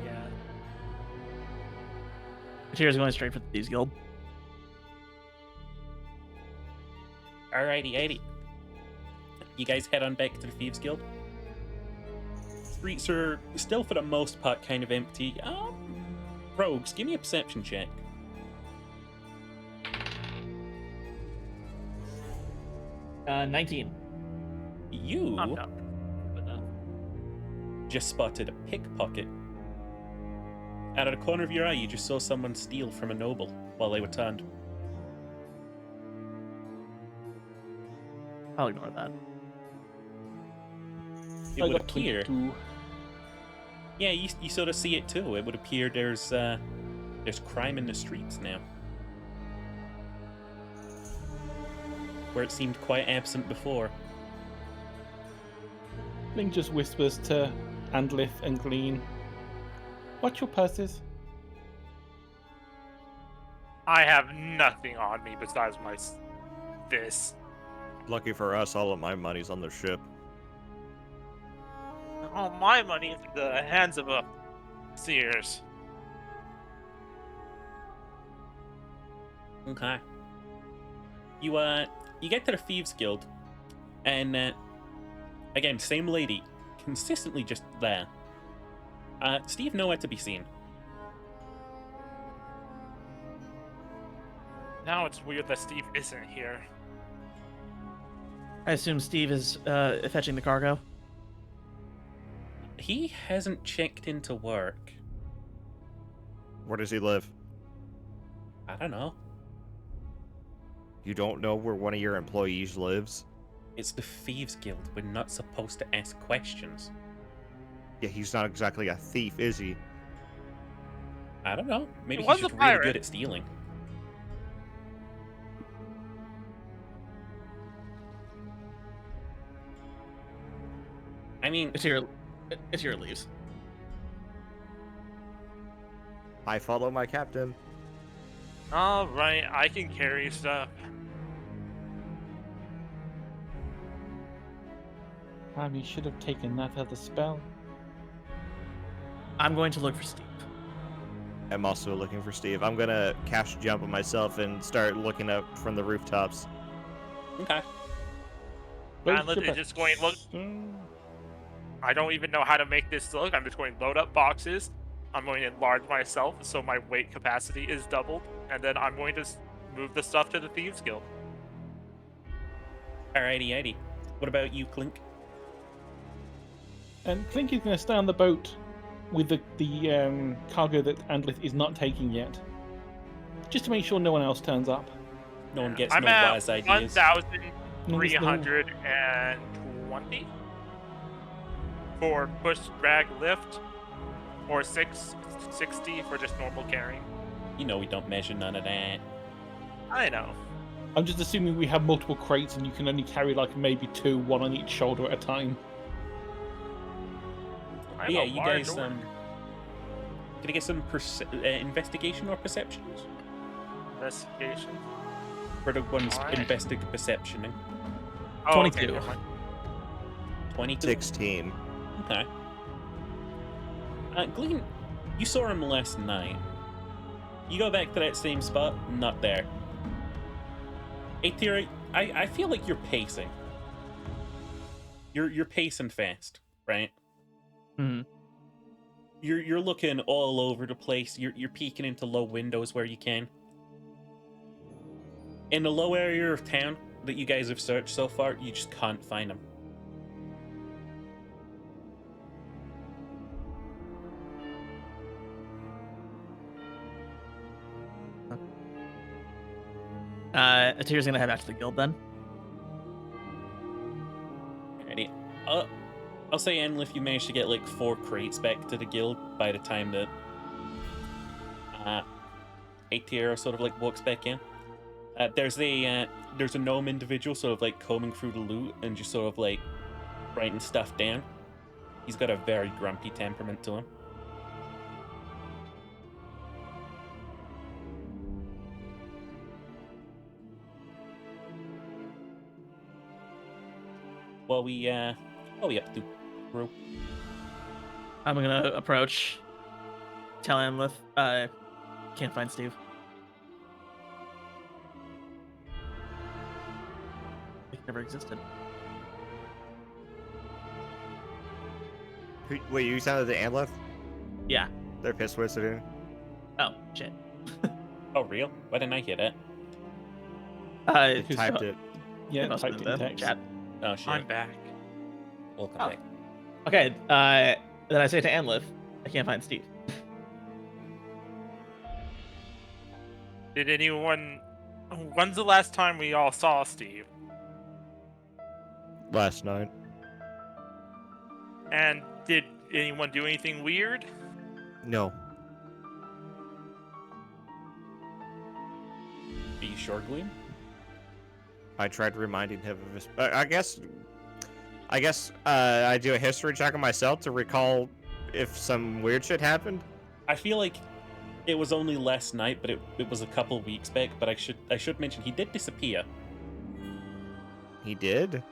Yeah. Tira's going straight for the Thieves Guild. Alrighty. You guys head on back to the Thieves Guild. Streets are still, for the most part, kind of empty. Rogues, give me a perception check. 19. You I'm not. But, just spotted a pickpocket. Out of the corner of your eye, you just saw someone steal from a noble while they were turned. I'll ignore that. It I would got appear. 22. Yeah, you sort of see it too. It would appear there's crime in the streets now, where it seemed quite absent before. Link just whispers to Andlith and Glean, "Watch your purses." I have nothing on me besides this. Lucky for us, all of my money's on the ship. All my money is in the hands of a Sears. Okay. You get to the Thieves Guild, and again, same lady, consistently just there. Steve nowhere to be seen. Now it's weird that Steve isn't here. I assume Steve is fetching the cargo. He hasn't checked into work. Where does he live? I don't know. You don't know where one of your employees lives? It's the Thieves Guild. We're not supposed to ask questions. Yeah, he's not exactly a thief, is he? I don't know. Maybe He he's was a just really pirate. good at stealing. I mean, It's your leaves. I follow my captain. All right, I can carry stuff. You should have taken that as a spell. I'm going to look for Steve. I'm also looking for Steve. I'm gonna cast jump on myself and start looking up from the rooftops. okay. I'm literally just going, look. I don't even know how to make this look. I'm just going to load up boxes. I'm going to enlarge myself so my weight capacity is doubled. And then I'm going to move the stuff to the Thieves Guild. Alrighty. What about you, Clink? And Clink is going to stay on the boat with the cargo that Andlith is not taking yet, just to make sure no one else turns up. No one gets I'm no at wise ideas. 1,320 for push, drag, lift, or 660 for just normal carrying. You know we don't measure none of that. I know. I'm just assuming we have multiple crates and you can only carry like maybe two, one on each shoulder at a time. I'm Yeah, a you large guys, orc. can I get some investigation or perceptions? Investigation. For the ones Alright. investigative perceptioning. Oh, 22. Okay, never mind. 22? 16. Okay. Glean, you saw him last night. You go back to that same spot, not there. Hey, Tira, I feel like you're pacing. You're pacing fast, right? Mhm. You're looking all over the place. You're peeking into low windows where you can. In the low area of town that you guys have searched so far, you just can't find him. Atir's gonna head back to the guild then. Alrighty. I'll say, Enlil, you managed to get like 4 crates back to the guild by the time that ATR sort of like walks back in. There's a gnome individual sort of like combing through the loot and just sort of like writing stuff down. He's got a very grumpy temperament to him. What we up to, bro? I'm gonna approach. Tell Amleth, can't find Steve. He never existed. Wait, you sounded the Amleth? Yeah. They're piss wizarding. Oh shit. Oh, real? Why didn't I hear that? They Who's typed got- it. Yeah, Must typed have in been text. chat. Oh, shit. I'm back. Welcome Oh. back. Okay. Then I say to Amleth, I can't find Steve. Did anyone... When's the last time we all saw Steve? Last night. And did anyone do anything weird? No. Are you sure, Gleam? I tried reminding him of his. I guess I do a history check on myself to recall if some weird shit happened. I feel like it was only last night, but it was a couple weeks back. But I should mention he did disappear. He did.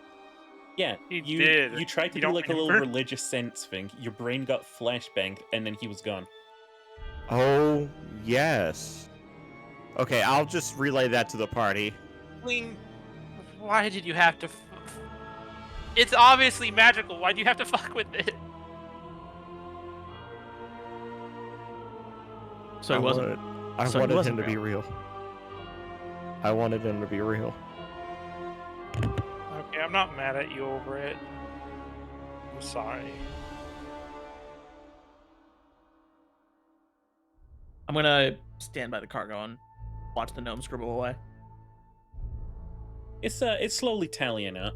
Yeah, He you did. you tried to You do don't like a little remember? religious sense thing. Your brain got flashbanged, and then he was gone. Oh yes. Okay, I'll just relay that to the party. Ling, why did you have to... It's obviously magical. Why do you have to fuck with it? So he wasn't. I so he wanted wasn't him to be real. I wanted him to be real. Okay, I'm not mad at you over it. I'm sorry. I'm gonna stand by the cargo and watch the gnome scribble away. It's slowly tallying up.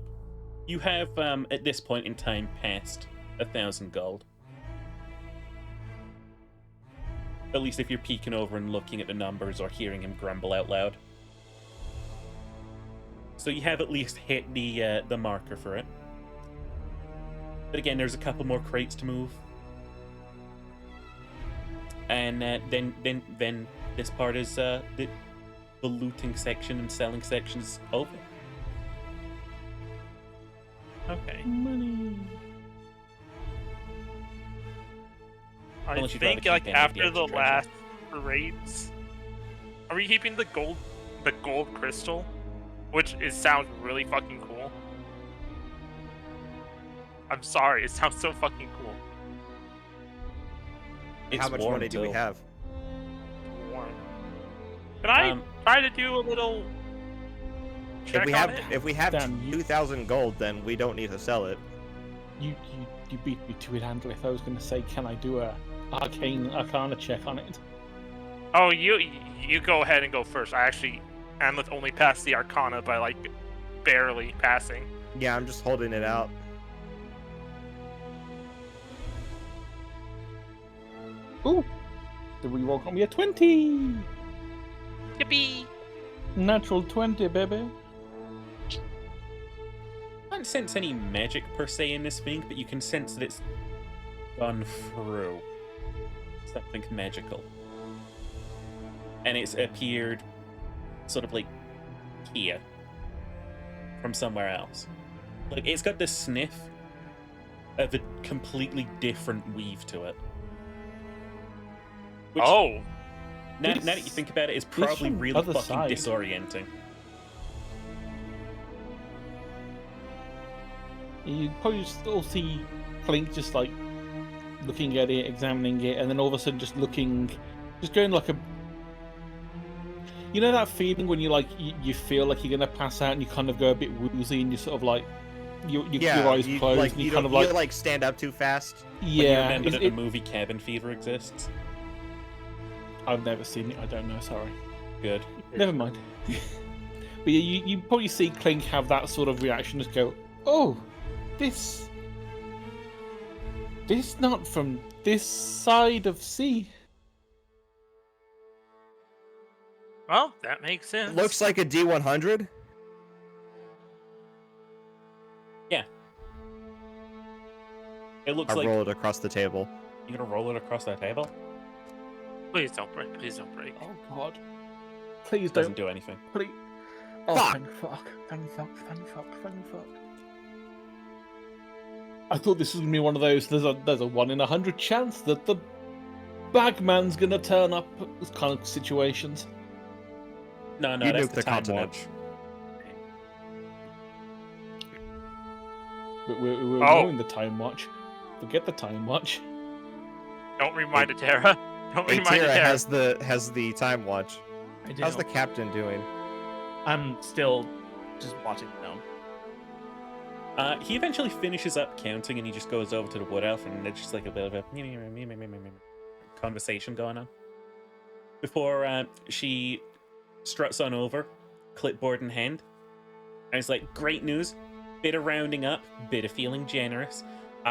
You have at this point in time passed 1,000 gold. At least if you're peeking over and looking at the numbers or hearing him grumble out loud. So you have at least hit the marker for it. But again, there's a couple more crates to move. And then this part is the looting section and selling section is over. Okay. Money. I Unless you'd rather think keep like any of the after the extra last raids, are we keeping the gold crystal, which sounds really fucking cool. I'm sorry, it sounds so fucking cool. How much money do we have? Warm. Can I try to do a little check on it? If we have Dan, you- 2,000 gold, then we don't need to sell it. You beat me to it, Handleth. I was going to say, can I do a arcana check on it? Oh, you go ahead and go first. I actually, Anlith only passed the Arcana by like barely passing. Yeah, I'm just holding it out. Ooh! The reroll got me a 20! Yippee! Natural 20, baby. I don't sense any magic per se in this thing, but you can sense that it's gone through something magical. And it's appeared sort of like here from somewhere else. Like, it's got the sniff of a completely different weave to it. Which, Oh! now that you think about it, is probably from really other fucking side. disorienting. You probably still see Clink just like looking at it, examining it, and then all of a sudden just going like a. You know that feeling when you feel like you're gonna pass out and you kind of go a bit woozy and you sort of like your eyes closed like, and you you kind don't- of you like stand up too fast. When you yeah. remember is that it- the movie Cabin Fever exists. I've never seen it. I don't know. Sorry. Good. Never mind. But yeah, you probably see Clink have that sort of reaction. Just go, oh, this not from this side of sea. Well, that makes sense. Looks like a D100. It looks I like roll it across the table. you're gonna roll it across that table. Please don't break. Please don't break. Oh God! Please It doesn't don't. do anything. Please. Oh, Fuck. thank fuck! Thank fuck! Thank fuck! Thank fuck! I thought this was gonna be one of those. There's a 1 in 100 chance that the bagman's gonna turn up. Kind of situations. No, You that's nuked the the time continent. watch. But we're Oh. ignoring the time watch. Forget the time watch. Don't remind Atera. Don't remind Atira Atera. has the time watch. I do. How's the captain doing? I'm still just watching the gnome. He eventually finishes up counting and he just goes over to the wood elf and there's just like a bit of a conversation going on. Before she struts on over, clipboard in hand. And it's like, great news, bit of rounding up, bit of feeling generous.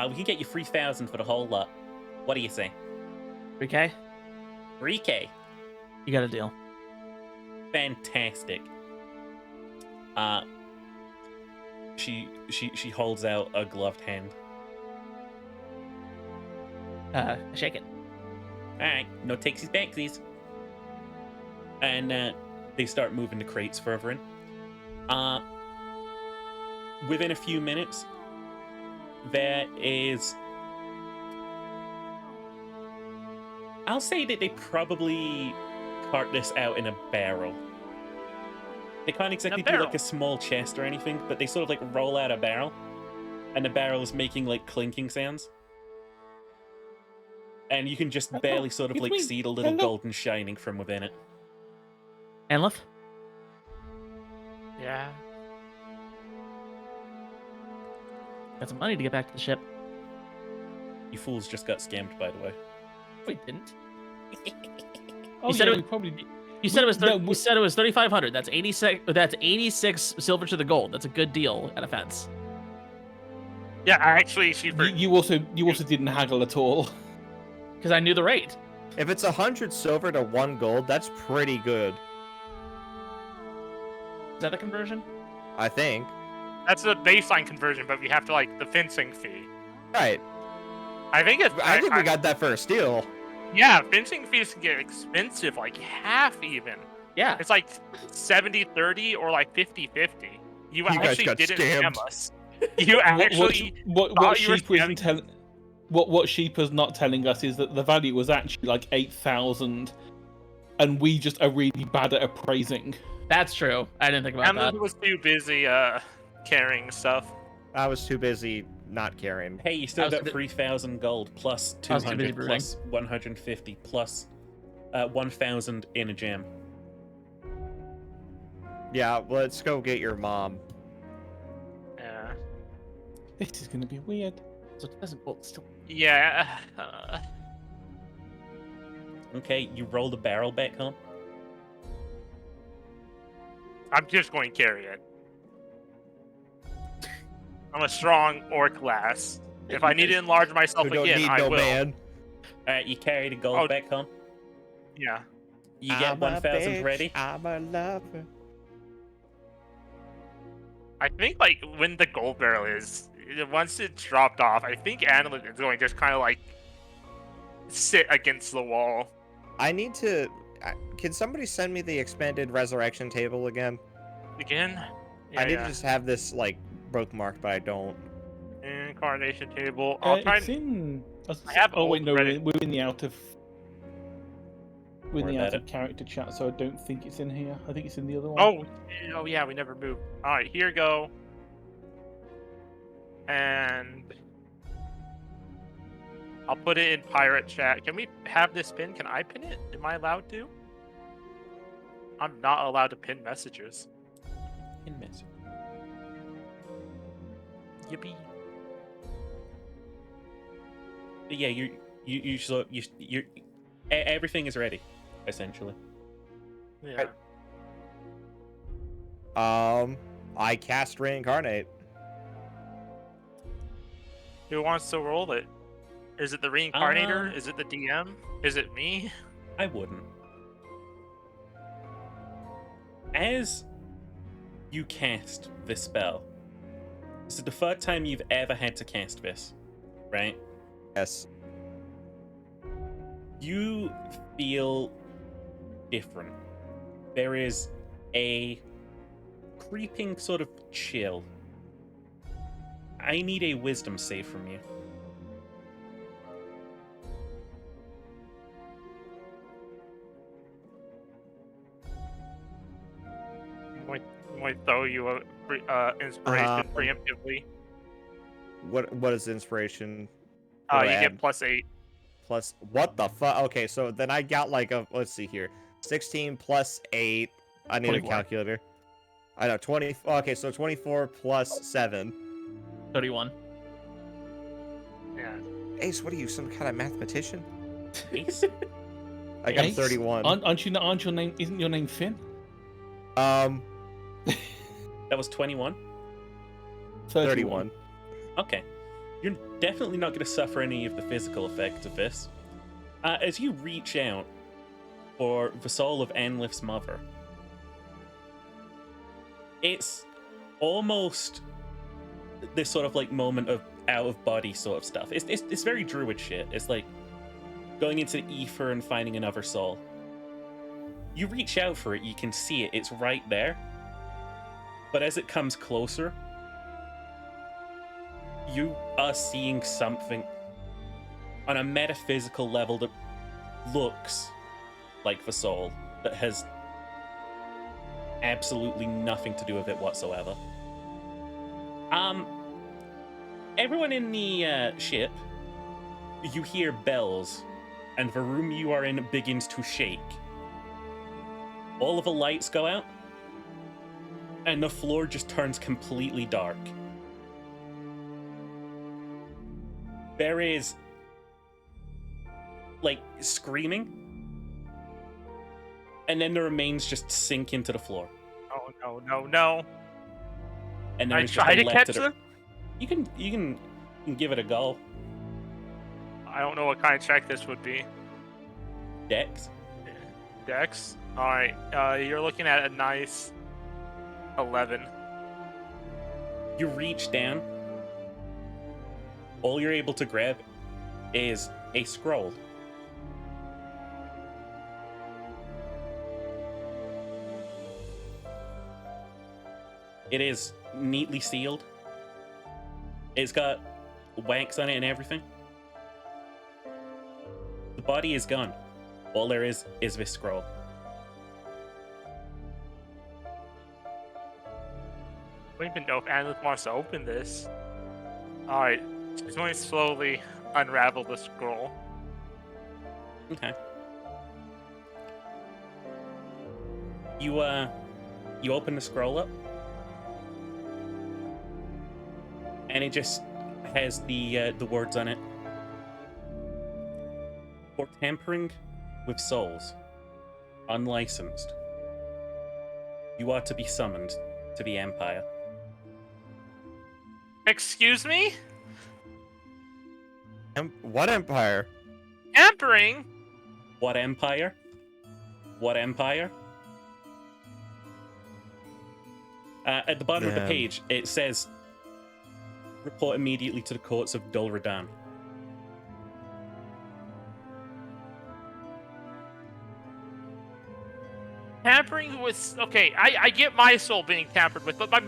We can get you 3,000 for the whole lot. What do you say? 3K? 3K. You got a deal. Fantastic. She holds out a gloved hand. Shake it. Alright, no takesies backsies. And they start moving the crates further in. Within a few minutes, there is... I'll say that they probably cart this out in a barrel. They can't exactly do like barrel? a small chest or anything, but they sort of like roll out a barrel, and the barrel is making like clinking sounds. And you can just barely sort of it's like me. see the little Hello. golden shining from within it. Anlith? Yeah. Got some money to get back to the ship. You fools just got scammed, by the way. We didn't. Oh, You said yeah, it- we probably. You said it was No, you said it was 3,500. That's 86. That's 86 silver to the gold. That's a good deal at a fence. Yeah, actually, she You also didn't haggle at all. Because I knew the rate. If it's 100 silver to 1 gold, that's pretty good. Is that the conversion? I think. that's the baseline conversion, but we have to like the fencing fee. Right. I think it's. I think we got that for a steal. Yeah, fencing fees can get expensive, like half even. Yeah. It's like 70-30 or like 50-50. You guys actually got didn't scammed. scam us. You actually what thought you were sheep isn't scamming. telling. What sheep is not telling us is that the value was actually like 8,000, and we just are really bad at appraising. That's true. I didn't think about that. Emily was too busy carrying stuff. I was too busy not caring. Hey, you still I was got too 3,000 gold plus I was too busy 200 brooding. plus 150 plus 1,000 in a gem. Yeah, let's go get your mom. Yeah. This is going to be weird. So it doesn't. Well, still. Yeah. Okay, you roll the barrel back home. I'm just going to carry it. I'm a strong orc lass. If I need to enlarge myself We don't again, need I no will. man. Alright, you carry the gold Oh. back home. Yeah. You get 1,000 ready. I'm a lover. I think like when the gold barrel is, once it's dropped off, I think Annalyn is going to just kind of like sit against the wall. I need to. Can somebody send me the expanded resurrection table again? Again? I need Yeah. to just have this like bookmarked, but I don't. Incarnation table. I'll try It's in. I have Oh wait, old no, Reddit. we're in the out of. We're in Worry the about out of it. character chat, so I don't think it's in here. I think it's in the other one. Oh yeah, we never moved. Alright, here you go. And I'll put it in pirate chat. Can we have this pin? Can I pin it? Am I allowed to? I'm not allowed to pin messages. In mess. Yippee. But yeah, you're everything is ready, essentially. Yeah. I cast reincarnate. Who wants to roll it? Is it the reincarnator? Is it the DM? Is it me? I wouldn't. As you cast this spell, this is the first time you've ever had to cast this, right? Yes. You feel different. There is a creeping sort of chill. I need a wisdom save from you. I'm going to throw you a inspiration preemptively. What is inspiration? You What do I get add? +8. Plus what the fuck? Okay, so then I got like a let's see here, 16 plus 8. I need 24. a calculator. I know 20. Okay, so 24 plus 7. 31. Yeah. Ace, what are you, some kind of mathematician? Ace? I got Ace? 31. Aren't your name? Isn't your name Finn? That was 21? 31. Okay. You're definitely not going to suffer any of the physical effects of this. As you reach out for the soul of Anlif's mother, it's almost this sort of like moment of out of body sort of stuff. It's very druid shit. It's like going into the ether and finding another soul. You reach out for it, you can see it, it's right there. But as it comes closer, you are seeing something on a metaphysical level that looks like the soul, that has absolutely nothing to do with it whatsoever. Everyone in the ship, you hear bells, and the room you are in begins to shake. All of the lights go out, and the floor just turns completely dark. There is, like, screaming, And then the remains just sink into the floor. Oh no. And I there's try to left catch of the- them. You can give it a go. I don't know what kind of check this would be. Dex. Dex. All right. You're looking at a nice 11. You reach down. All you're able to grab is a scroll. It is neatly sealed. It's got wax on it and everything. The body is gone. All there is this scroll. I don't even know if Anlith wants to open this. Alright, she's going to slowly unravel the scroll. Okay. You open the scroll up, and it just has the words on it. For tampering with souls, unlicensed, you are to be summoned to the Empire. Excuse me? What empire? Tampering? What Empire? What Empire? At the bottom of the Damn. page, it says, report immediately to the courts of Dol Radan. Tampering with... Okay, I get my soul being tampered with, but my...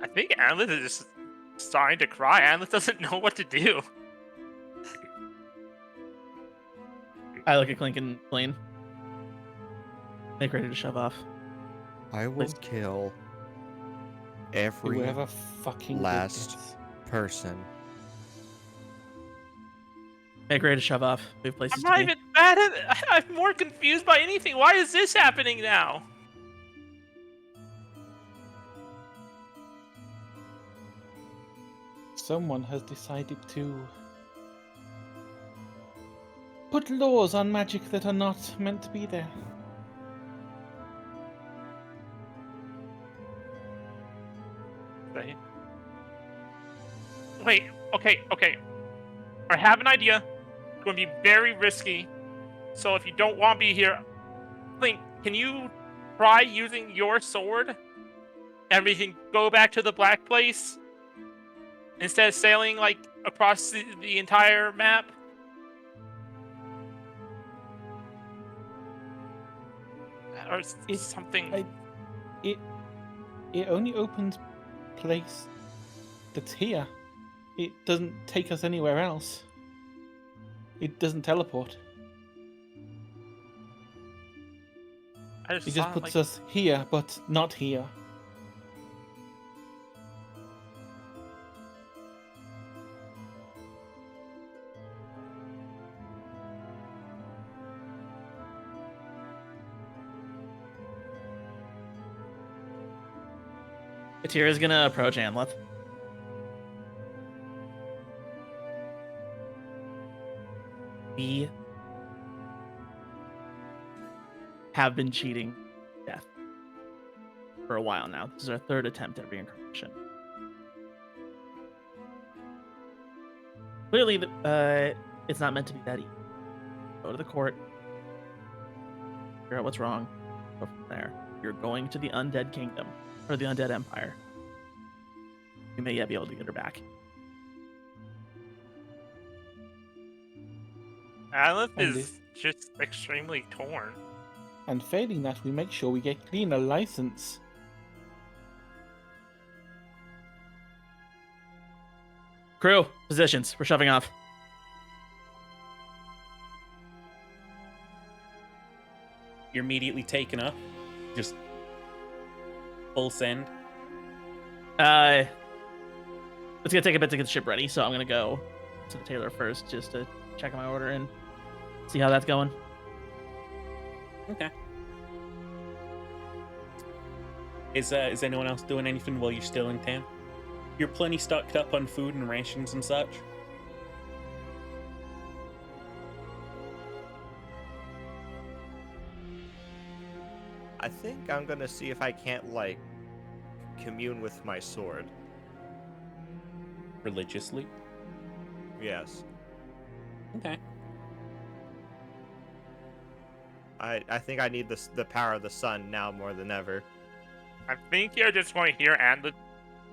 I think Anlith is just starting to cry. Anlith doesn't know what to do. I look at Clink and Blaine. Make ready to shove off. I will Please. kill every Whoever fucking did last this. person. Make ready to shove off. We have I'm places not to be. even mad at... I'm more confused by anything. Why is this happening now? Someone has decided to put laws on magic that are not meant to be there. Wait, okay. I have an idea. It's going to be very risky. So if you don't want to be here, Link, can you try using your sword? And we can go back to the Black Place? Instead of sailing, like, across the entire map? Or something... It only opens place that's here. It doesn't take us anywhere else. It doesn't teleport. I It just saw, puts like, us here, but not here. Katira's gonna approach Anlith. We have been cheating death for a while now. This is our third attempt at reincarnation. Clearly, it's not meant to be that easy. Go to the court, figure out what's wrong, go from there. You're going to the Undead Kingdom, or the Undead Empire. You may yet be able to get her back. Anlith And is just extremely torn. And failing that, we make sure we get clean a license. Crew, positions. We're shoving off. You're immediately taken up. Just full send. It's gonna take a bit to get the ship ready, so I'm gonna go to the tailor first just to check my order and see how that's going. Okay. Is anyone else doing anything while you're still in town? You're plenty stocked up on food and rations and such. I think I'm gonna see if I can't, like, commune with my sword. Religiously. Yes. Okay. I think I need the power of the sun now more than ever. I think you're just going to hear Anna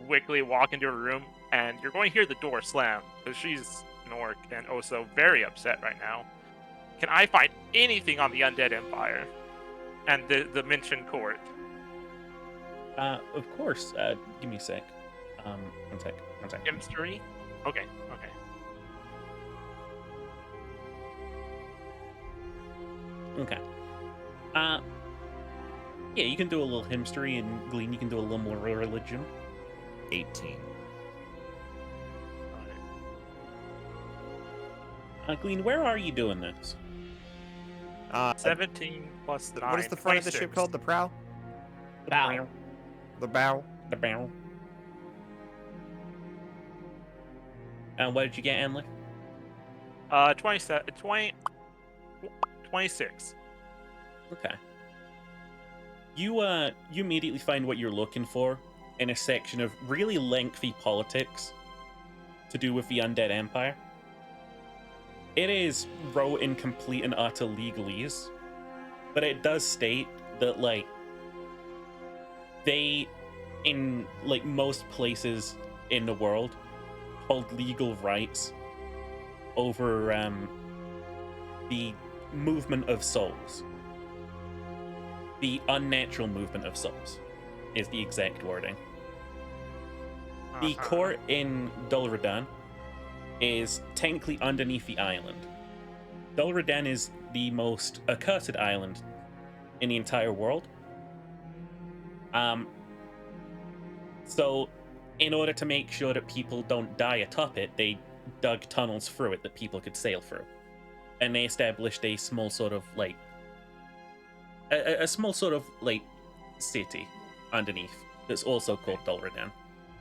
quickly walk into her room, and you're going to hear the door slam, because she's an orc and also very upset right now. Can I find anything on the Undead Empire and the mentioned court? Of course. Give me a sec. One sec. Chemistry? Okay. Okay. Yeah, you can do a little history, and Glean, you can do a little more religion. 18. Glean, where are you doing this? 17 plus 9. What is the front of the ship 26. called? The prow? Bow. The bow? The barrel. What did you get, Emily? 26. Okay. You immediately find what you're looking for in a section of really lengthy politics to do with the Undead Empire. It is wrote in complete and utter legalese, but it does state that, like, they, in, like, most places in the world, hold legal rights over the movement of souls. The unnatural movement of souls is the exact wording. The court in Dol Redan is technically underneath the island. Dol Redan is the most accursed island in the entire world. So in order to make sure that people don't die atop it, they dug tunnels through it that people could sail through. And they established a small sort of, like, a small sort of, like, city underneath that's also called Dol Redan.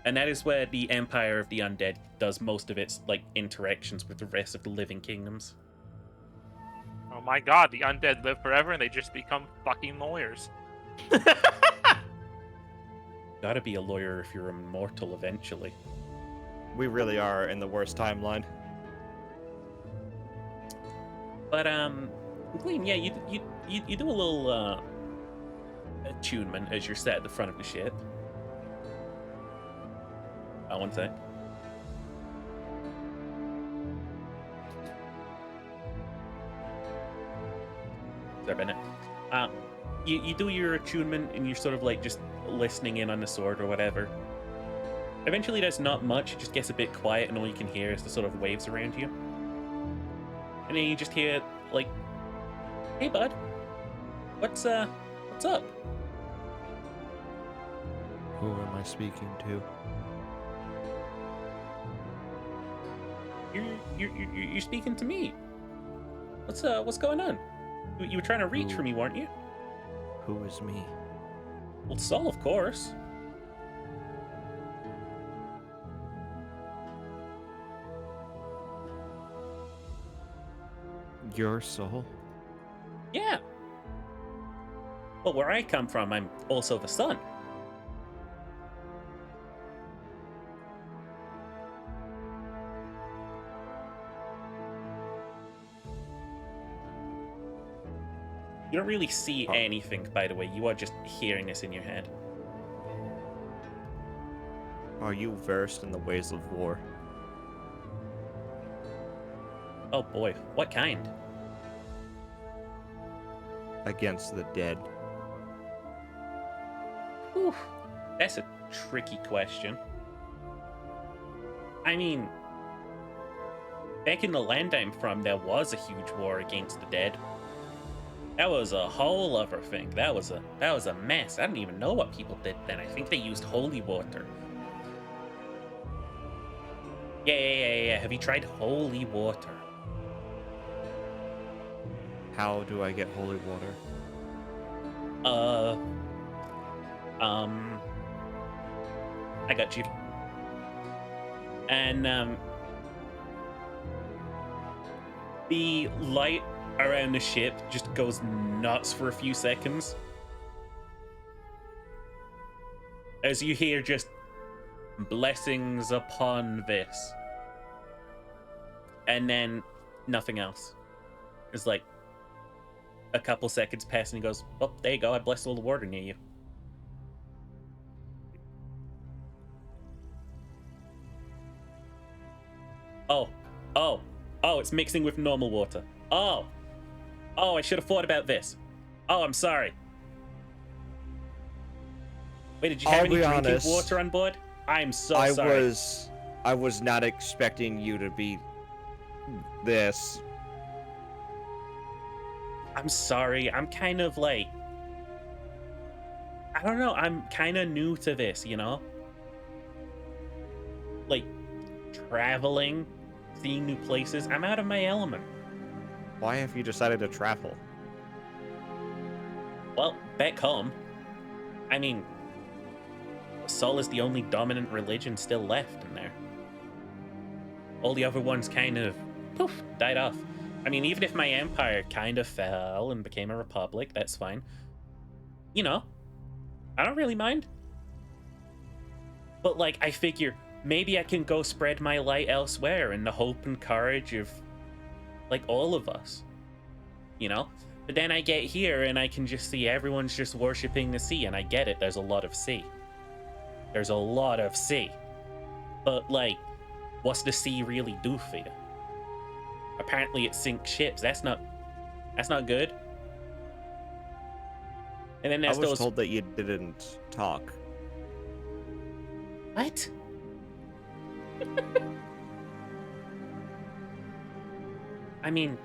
And that is where the Empire of the Undead does most of its, like, interactions with the rest of the living kingdoms. Oh my god, the undead live forever and they just become fucking lawyers. Gotta be a lawyer if you're immortal eventually. We really are in the worst timeline. But Gleam, yeah, you do a little attunement as you're sat at the front of the ship. One sec. Sorry about that. You do your attunement and you're sort of like just listening in on the sword or whatever. Eventually there's not much, it just gets a bit quiet and all you can hear is the sort of waves around you. And then you just hear, like, hey bud, what's up? Who am I speaking to? You're speaking to me. What's going on? You were trying to reach for me, weren't you? Who is me? Well, Saul, of course. Your soul? Yeah. Well, where I come from, I'm also the sun. You don't really see anything, by the way. You are just hearing this in your head. Are you versed in the ways of war? Oh boy, what kind? Against the dead. Whew, that's a tricky question. I mean, back in the land I'm from, there was a huge war against the dead. That was a whole other thing. That was a mess. I don't even know what people did then. I think they used holy water. Yeah. Have you tried holy water? How do I get holy water? I got you. And the light around the ship just goes nuts for a few seconds. As you hear just blessings upon this. And then nothing else. It's like a couple seconds pass and he goes, oh, there you go, I blessed all the water near you. Oh, it's mixing with normal water. Oh, I should have thought about this. Oh, I'm sorry. Wait, did you have I'll any be drinking honest, water on board? I'm so sorry. I was not expecting you to be this. I'm sorry. I'm kind of like, I don't know. I'm kind of new to this, you know? Like, traveling, seeing new places. I'm out of my element. Why have you decided to travel? Well, back home, I mean, Sol is the only dominant religion still left in there. All the other ones kind of, poof, died off. I mean, even if my empire kind of fell and became a republic, that's fine. You know, I don't really mind. But, like, I figure maybe I can go spread my light elsewhere in the hope and courage of, like, all of us. You know? But then I get here and I can just see everyone's just worshipping the sea, and I get it, there's a lot of sea. There's a lot of sea. But, like, what's the sea really do for you? Apparently it sinks ships. That's not good. And then I there's was those... told that you didn't talk. What? I mean,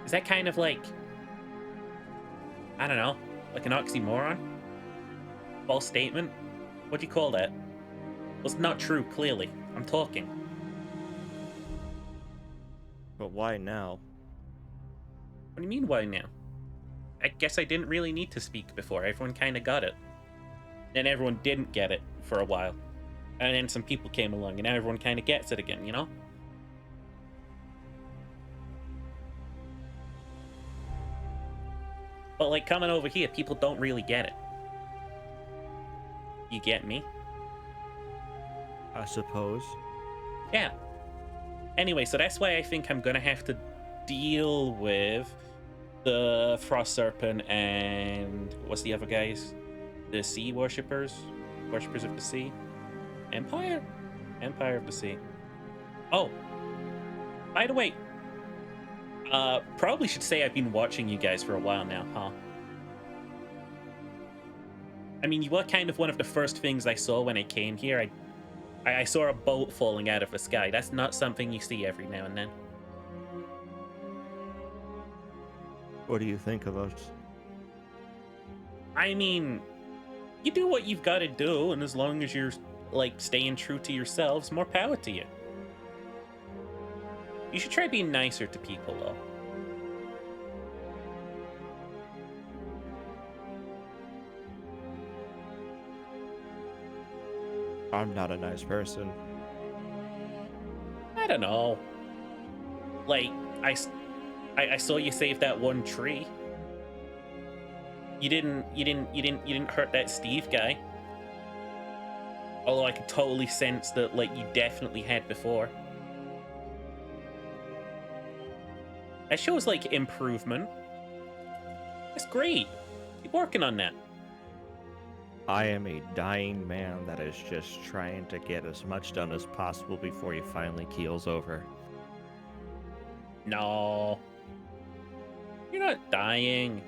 is that kind of like, I don't know, like an oxymoron? False statement? What do you call that? Well, it's not true, clearly. I'm talking. But why now? What do you mean, why now? I guess I didn't really need to speak before. Everyone kind of got it. Then everyone didn't get it for a while. And then some people came along, and now everyone kind of gets it again, you know? But, like, coming over here, people don't really get it. You get me? I suppose. Yeah. Anyway, so that's why I think I'm gonna have to deal with the Frost Serpent and what's the other guys? The Sea Worshippers? Worshippers of the Sea? Empire? Empire of the Sea. Oh. By the way, probably should say I've been watching you guys for a while now, huh? I mean, you were kind of one of the first things I saw when I came here. I saw a boat falling out of the sky. That's not something you see every now and then. What do you think of us? I mean, you do what you've got to do, and as long as you're, like, staying true to yourselves, more power to you. You should try being nicer to people, though. I'm not a nice person. I don't know. Like, I saw you save that one tree. You didn't hurt that Steve guy. Although I could totally sense that, like, you definitely had before. That shows, like, improvement. That's great. Keep working on that. I am a dying man that is just trying to get as much done as possible before he finally keels over. No. You're not dying.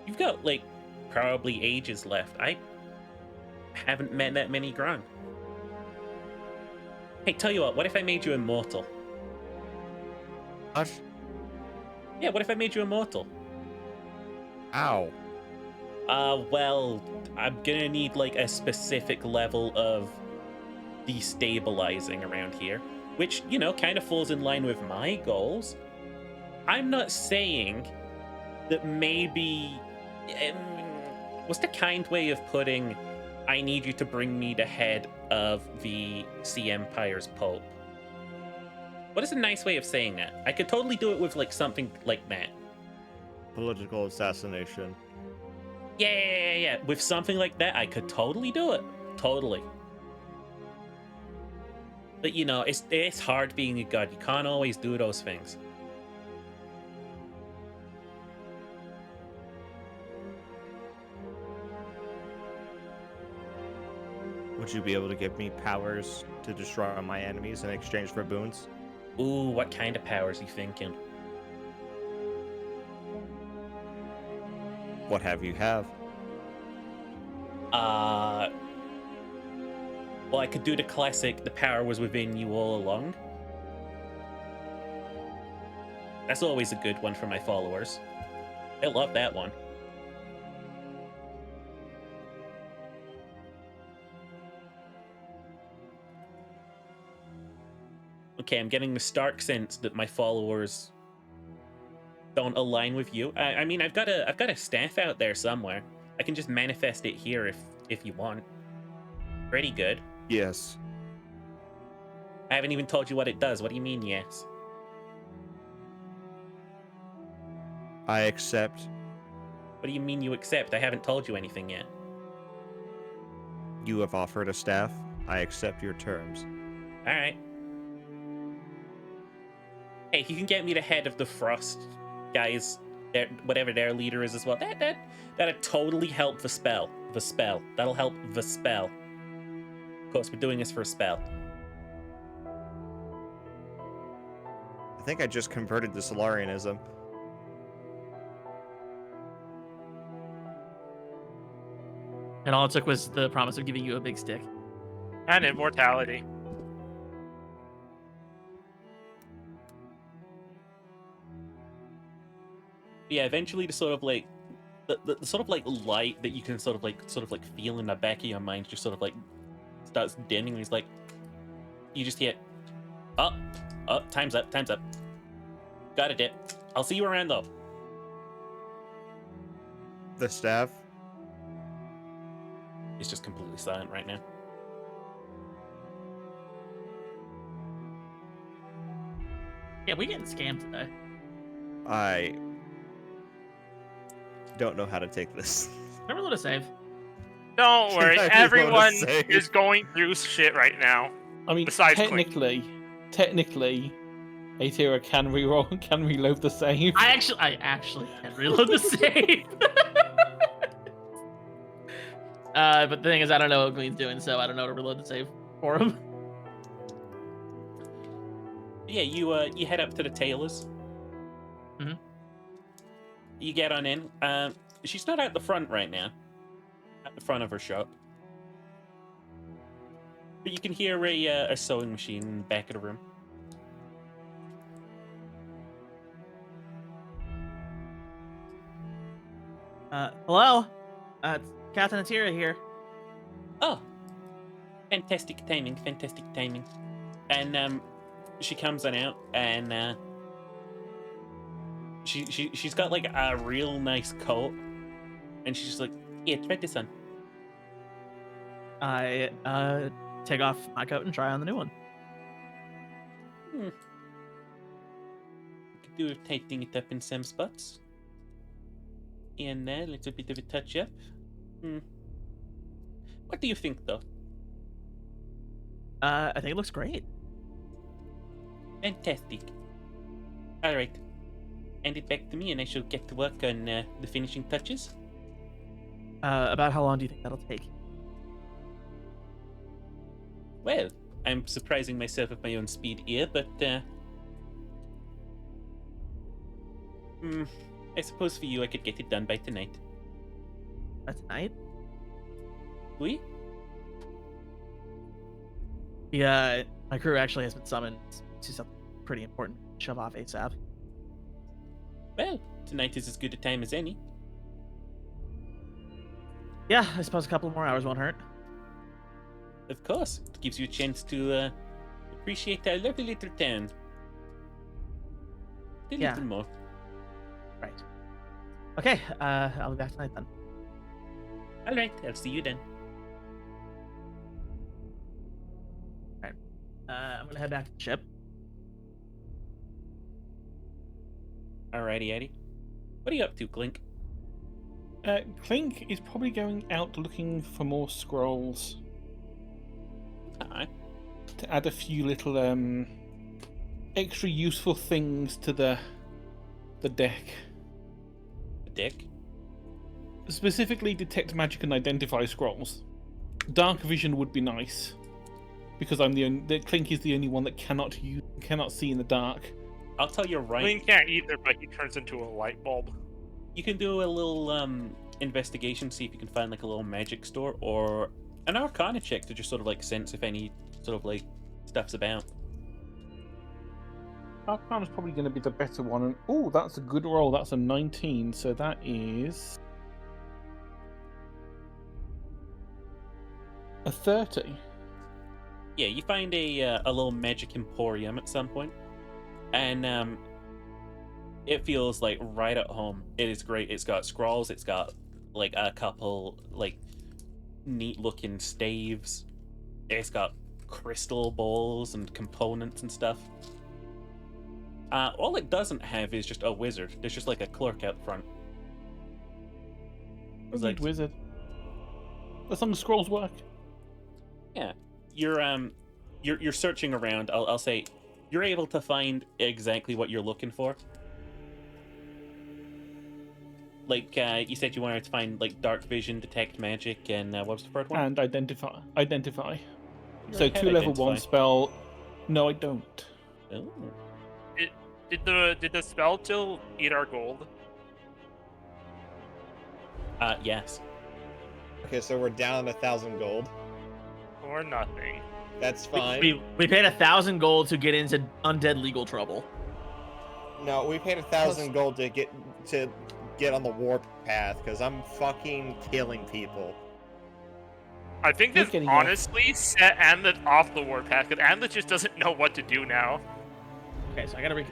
You've got, like, probably ages left. I haven't met that many Grung. Hey, tell you what if I made you immortal? What? Yeah, what if I made you immortal? Ow. Well, I'm gonna need, like, a specific level of destabilizing around here, which, you know, kind of falls in line with my goals. I'm not saying that maybe... what's the kind way of putting I need you to bring me the head of the Sea Empire's Pope. What is a nice way of saying that? I could totally do it with like something like that. Political assassination. Yeah. With something like that, I could totally do it. Totally. But you know, it's hard being a god. You can't always do those things. Would you be able to give me powers to destroy my enemies in exchange for boons? Ooh, what kind of powers you thinking? What have you have? Well, I could do the classic, the power was within you all along. That's always a good one for my followers. They love that one. Okay, I'm getting the stark sense that my followers don't align with you. I mean, I've got a staff out there somewhere. I can just manifest it here if you want. Pretty good. Yes. I haven't even told you what it does. What do you mean, yes? I accept. What do you mean you accept? I haven't told you anything yet. You have offered a staff. I accept your terms. All right. Hey, if you can get me the head of the Frost guys, whatever their leader is as well, that'd totally help the spell. The spell. That'll help the spell. Of course, we're doing this for a spell. I think I just converted to Solarianism. And all it took was the promise of giving you a big stick. And immortality. Yeah, eventually the sort of like the sort of like light that you can sort of like feel in the back of your mind just sort of like starts dimming. And he's like, you just hear, up, time's up. Got a dip. I'll see you around though. The staff? It's just completely silent right now. Yeah, we getting scammed today. I don't know how to take this. Never let us save. Don't worry, I just everyone wanna say- is going through shit right now. I mean, Besides Clink. technically, Atira can reload the save. I actually can reload the save. But the thing is, I don't know what Glean's doing, so I don't know how to reload the save for him. Yeah, you head up to the tailor's. Mm-hmm. You get on in. She's not out the front right now. At the front of her shop. But you can hear a sewing machine in the back of the room. Hello? It's Captain Atira here. Oh, fantastic timing. And she comes on out, and she's got like a real nice coat, and she's just like, "Yeah, try this on." I take off my coat and try on the new one. Could do with tightening it up in some spots. And a little bit of a touch up. What do you think, though? I think it looks great. Fantastic. All right. Hand it back to me, and I shall get to work on the finishing touches. About how long do you think that'll take? Well, I'm surprising myself at my own speed here, but I suppose for you, I could get it done by tonight. By tonight? Oui? Yeah, my crew actually has been summoned to something pretty important. Shove off ASAP. Well, tonight is as good a time as any. Yeah, I suppose a couple more hours won't hurt. Of course, it gives you a chance to appreciate our lovely little town. A Yeah. little more. Right. Okay, I'll be back tonight then. All right, I'll see you then. gonna head back to the ship. Alrighty, Eddie. What are you up to, Clink? Clink is probably going out looking for more scrolls Hi. to add a few little extra useful things to the deck. Dick. Specifically, detect magic and identify scrolls. Dark vision would be nice because I'm the Clink is the only one that cannot see in the dark. I'll tell you right. Link can't either, but he turns into a light bulb. You can do a little investigation, see if you can find like a little magic store or an arcana check to just sort of like sense if any sort of like stuff's about. Arcana's probably going to be the better one. And oh, that's a good roll. That's a 19. So that is a 30. Yeah, you find a little magic emporium at some point, and it feels like right at home. It is great. It's got scrolls. It's got like a couple like neat looking staves. It's got crystal balls and components and stuff. All it doesn't have is just a wizard. There's just like a clerk out front. It's like wizard. As long as scrolls work. Yeah, you're searching around. I'll say you're able to find exactly what you're looking for. Like you said, you wanted to find like dark vision, detect magic, and what was the third one? And identify. You're So ahead, 2 level identify. 1 spell. No, I don't. Oh. Did the spell till eat our gold? Yes. Okay, so we're down 1,000 gold. Or nothing? That's fine. We paid 1,000 gold to get into undead legal trouble. No, we paid 1,000 gold to get on the warp path because I'm fucking killing people. I think We're this getting honestly set Amlet off the warpath because Amlet just doesn't know what to do now. Okay, so I gotta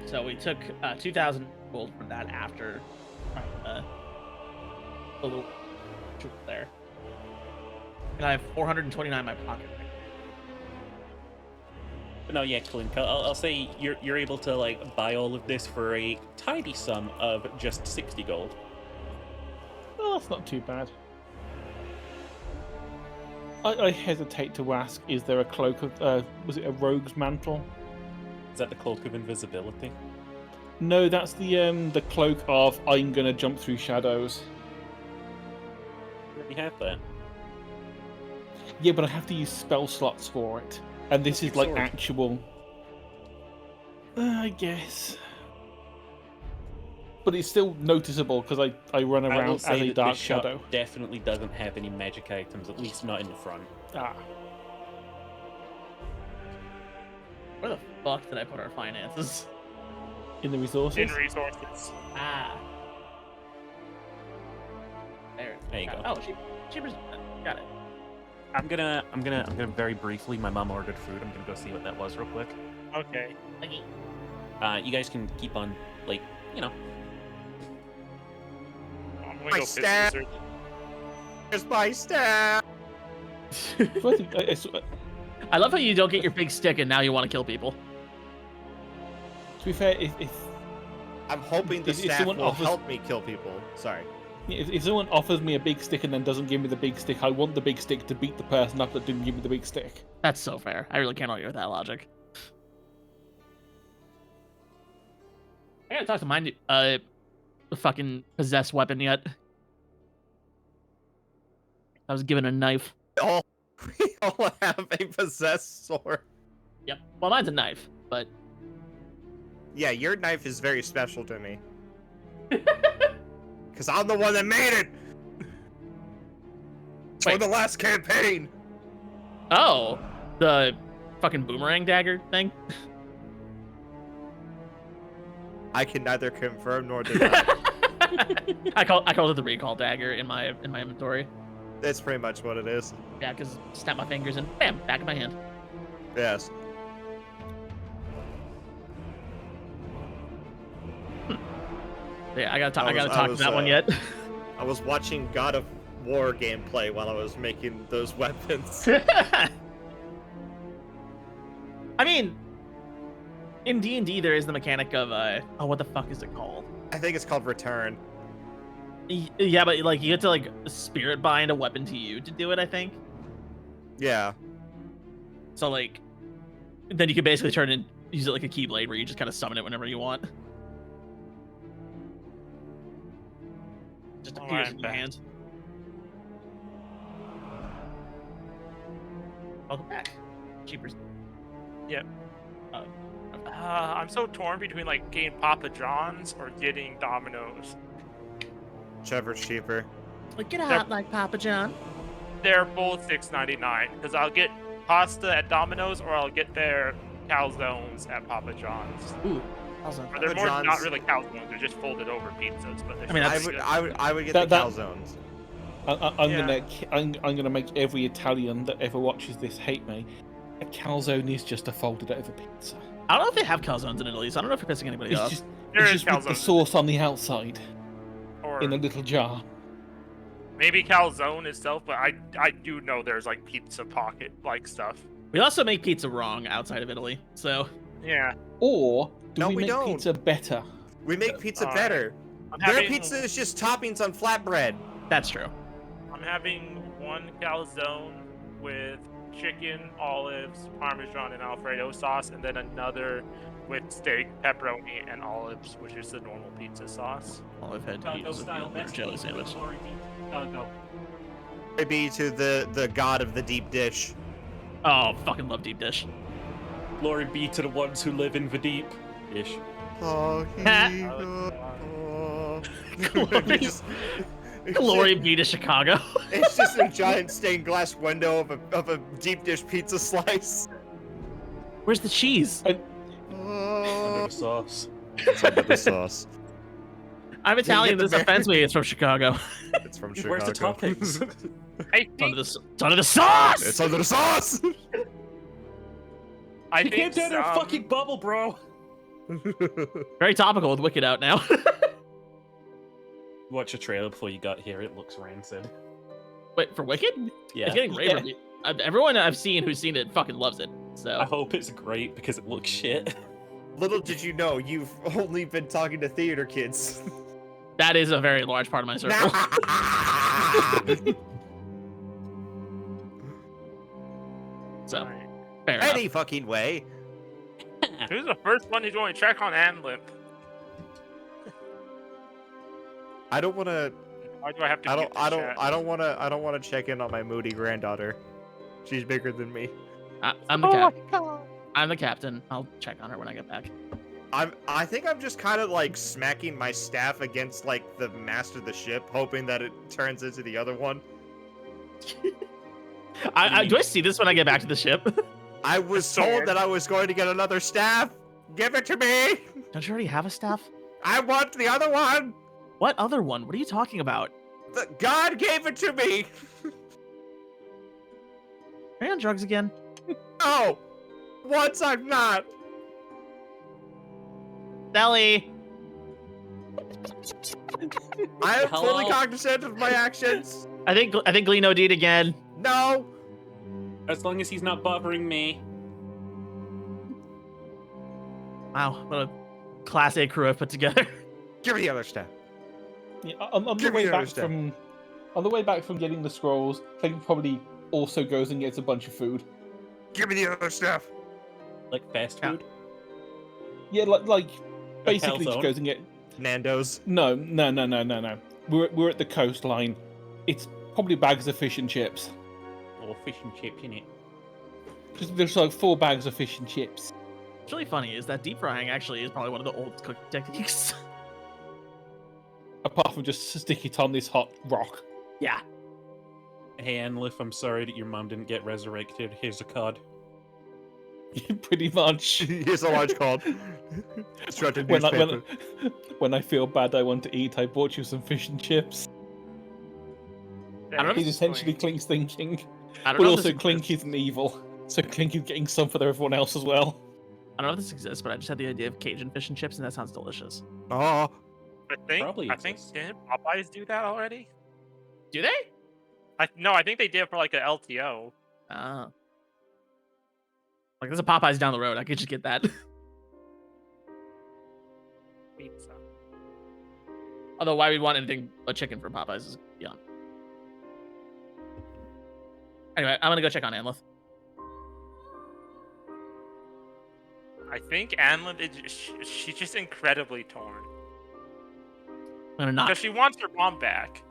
so we took 2,000 gold from that after the little troop there, and I have 429 in my pocket. But no, yeah, Clink. I'll say you're able to like buy all of this for a tidy sum of just 60 gold. Oh, that's not too bad. I hesitate to ask, is there a cloak of, was it a rogue's mantle? Is that the cloak of invisibility? No, that's the cloak of I'm gonna jump through shadows. We have that. Yeah, but I have to use spell slots for it. And this is like Sword. actual... I guess. But it's still noticeable because I run I will around as say a that dark this shop shadow. definitely doesn't have any magic items, at least not in the front. Ah. Where the fuck did I put our finances? In the resources? In resources. Ah. There. There you Got go. it. Oh, cheapers. Got it. I'm gonna very briefly. My mom ordered food. I'm gonna go see what that was real quick. Okay. Okay. You guys can keep on, like, you know. I'm gonna My go piss stab. wizard. Here's my stab. So I think, I love how you don't get your big stick and now you want to kill people. to be fair, if I'm hoping the If staff someone will offers- help me kill people. Sorry. someone offers me a big stick and then doesn't give me the big stick, I want the big stick to beat the person up that didn't give me the big stick. That's so fair. I really can't argue with that logic. I gotta talk to my fucking possessed weapon yet. I was given a knife. We all have a possessed sword. Yep. Well, mine's a knife, but Yeah, your knife is very special to me. Because I'm the one that made it! It's for Wait. the last campaign! oh, the fucking boomerang dagger thing. I can neither confirm nor deny. I called it the recall dagger in my inventory. That's pretty much what it is. Yeah, because snap my fingers and bam, back in my hand. Yes. Yeah, I gotta talk I to was, that one yet. I was watching God of War gameplay while I was making those weapons. In D&D, there is the mechanic of what the fuck is it called? I think it's called Return. Yeah, but like you get to like spirit bind a weapon to you to do it. I think. Yeah. So like, then you can basically turn and use it like a keyblade, where you just kind of summon it whenever you want. Just appears in your hand. Welcome back. Cheapers. Yep. I'm so torn between like getting Papa John's or getting Domino's. Whichever's cheaper. Like, get out like Papa John. They're both $6.99 because I'll get pasta at Domino's or I'll get their calzones at Papa John's. Ooh, calzone. Or they're Papa more John's- not really calzones; they're just folded over pizzas. But they're I mean, still I that's pretty would good. I would get That- the that- calzones. I'm gonna make every Italian that ever watches this hate me. A calzone is just a folded over pizza. I don't know if they have calzones in Italy, so I don't know if you're pissing anybody It's off. just, There it's is just with the calzone. sauce on the outside Or in a little jar. maybe calzone itself, but I do know there's like pizza pocket like stuff. We also make pizza wrong outside of Italy, so Yeah, Or do No, we we make don't. pizza better? We make pizza Alright. better. I'm Their having pizza is just toppings on flatbread. that's true. I'm having one calzone with chicken, olives, parmesan, and Alfredo sauce, and then another with steak, pepperoni, and olives, which is the normal pizza sauce. All I've had to eat Taco is a style peanut butter jelly Mexican sandwich. glory be taco. Maybe to the god of the deep dish. Oh, fucking love deep dish. Glory be to the ones who live in the deep. Ish. Oh, Glory- Glory be to Chicago. It's just a giant stained glass window of a deep dish pizza slice. Where's the cheese? Under Oh, the sauce. it's under the sauce. I'm Italian. get the This offends me. It's from Chicago. It's from Chicago. Where's the toppings? I It's under think it's under the sauce. It's under the sauce. I You think can't down a some- fucking bubble, bro. Very topical with Wicked out now. Watch a trailer before you got here. It looks rancid. Wait, for Wicked? Yeah. It's getting rave reviews. Everyone I've seen who's seen it fucking loves it. So I hope it's great because it looks shit. Little did you know, you've only been talking to theater kids. that is a very large part of my circle. So Alright. fair enough. Any fucking way. Who's the first one who's going to check on Anlip? I don't want to. Why do I have to? I mute don't. the I don't. chat? I don't want to. I don't want to check in on my moody granddaughter. She's bigger than me. I'm the captain. I'm the captain. I'll check on her when I get back. I think I'm just kind of like smacking my staff against like the mast of the ship, hoping that it turns into the other one. Do I see this when I get back to the ship? I was sword. told that I was going to get another staff. Give it to me. Don't you already have a staff? I want the other one. What other one? What are you talking about? God gave it to me. Are you on drugs again? No. Once I'm not. Sally! I am Hello? fully cognizant of my actions. I think Glean OD'd again. No. As long as he's not bothering me. Wow, what a class A crew I've put together. Give me the other staff. Yeah, on the Give me way the back other stuff. from getting the scrolls, Clink probably also goes and gets a bunch of food. Give me the other staff. Like fast Yeah. food. Yeah, like basically calzone? just goes and get. Nando's. No. We're at the coastline. It's probably bags of fish and chips. Or fish and chips in it. Just there's like 4 bags of fish and chips. What's really funny is that deep frying actually is probably one of the old cooking techniques. Apart from just stick it on this hot rock. Yeah. Hey Anlif, I'm sorry that your mom didn't get resurrected. Here's a card. Pretty much. Here's a large card. Shredded When newspaper. when I feel bad, I want to eat. I bought you some fish and chips. I don't know if He's it's essentially Clink's thinking, I don't but know if also this Clink exists. isn't evil, so Clink is getting some for everyone else as well. I don't know if this exists, but I just had the idea of Cajun fish and chips, and that sounds delicious. Oh, Probably I think exists. didn't Popeyes do that already? Do they? No, I think they did for like an LTO. Like there's a Popeyes down the road. I could just get that. pizza. Although why we'd want anything but chicken from Popeyes is beyond. Anyway, I'm gonna go check on Anlith. I think Anlin she's just incredibly torn. I'm gonna knock. Because she wants her mom back,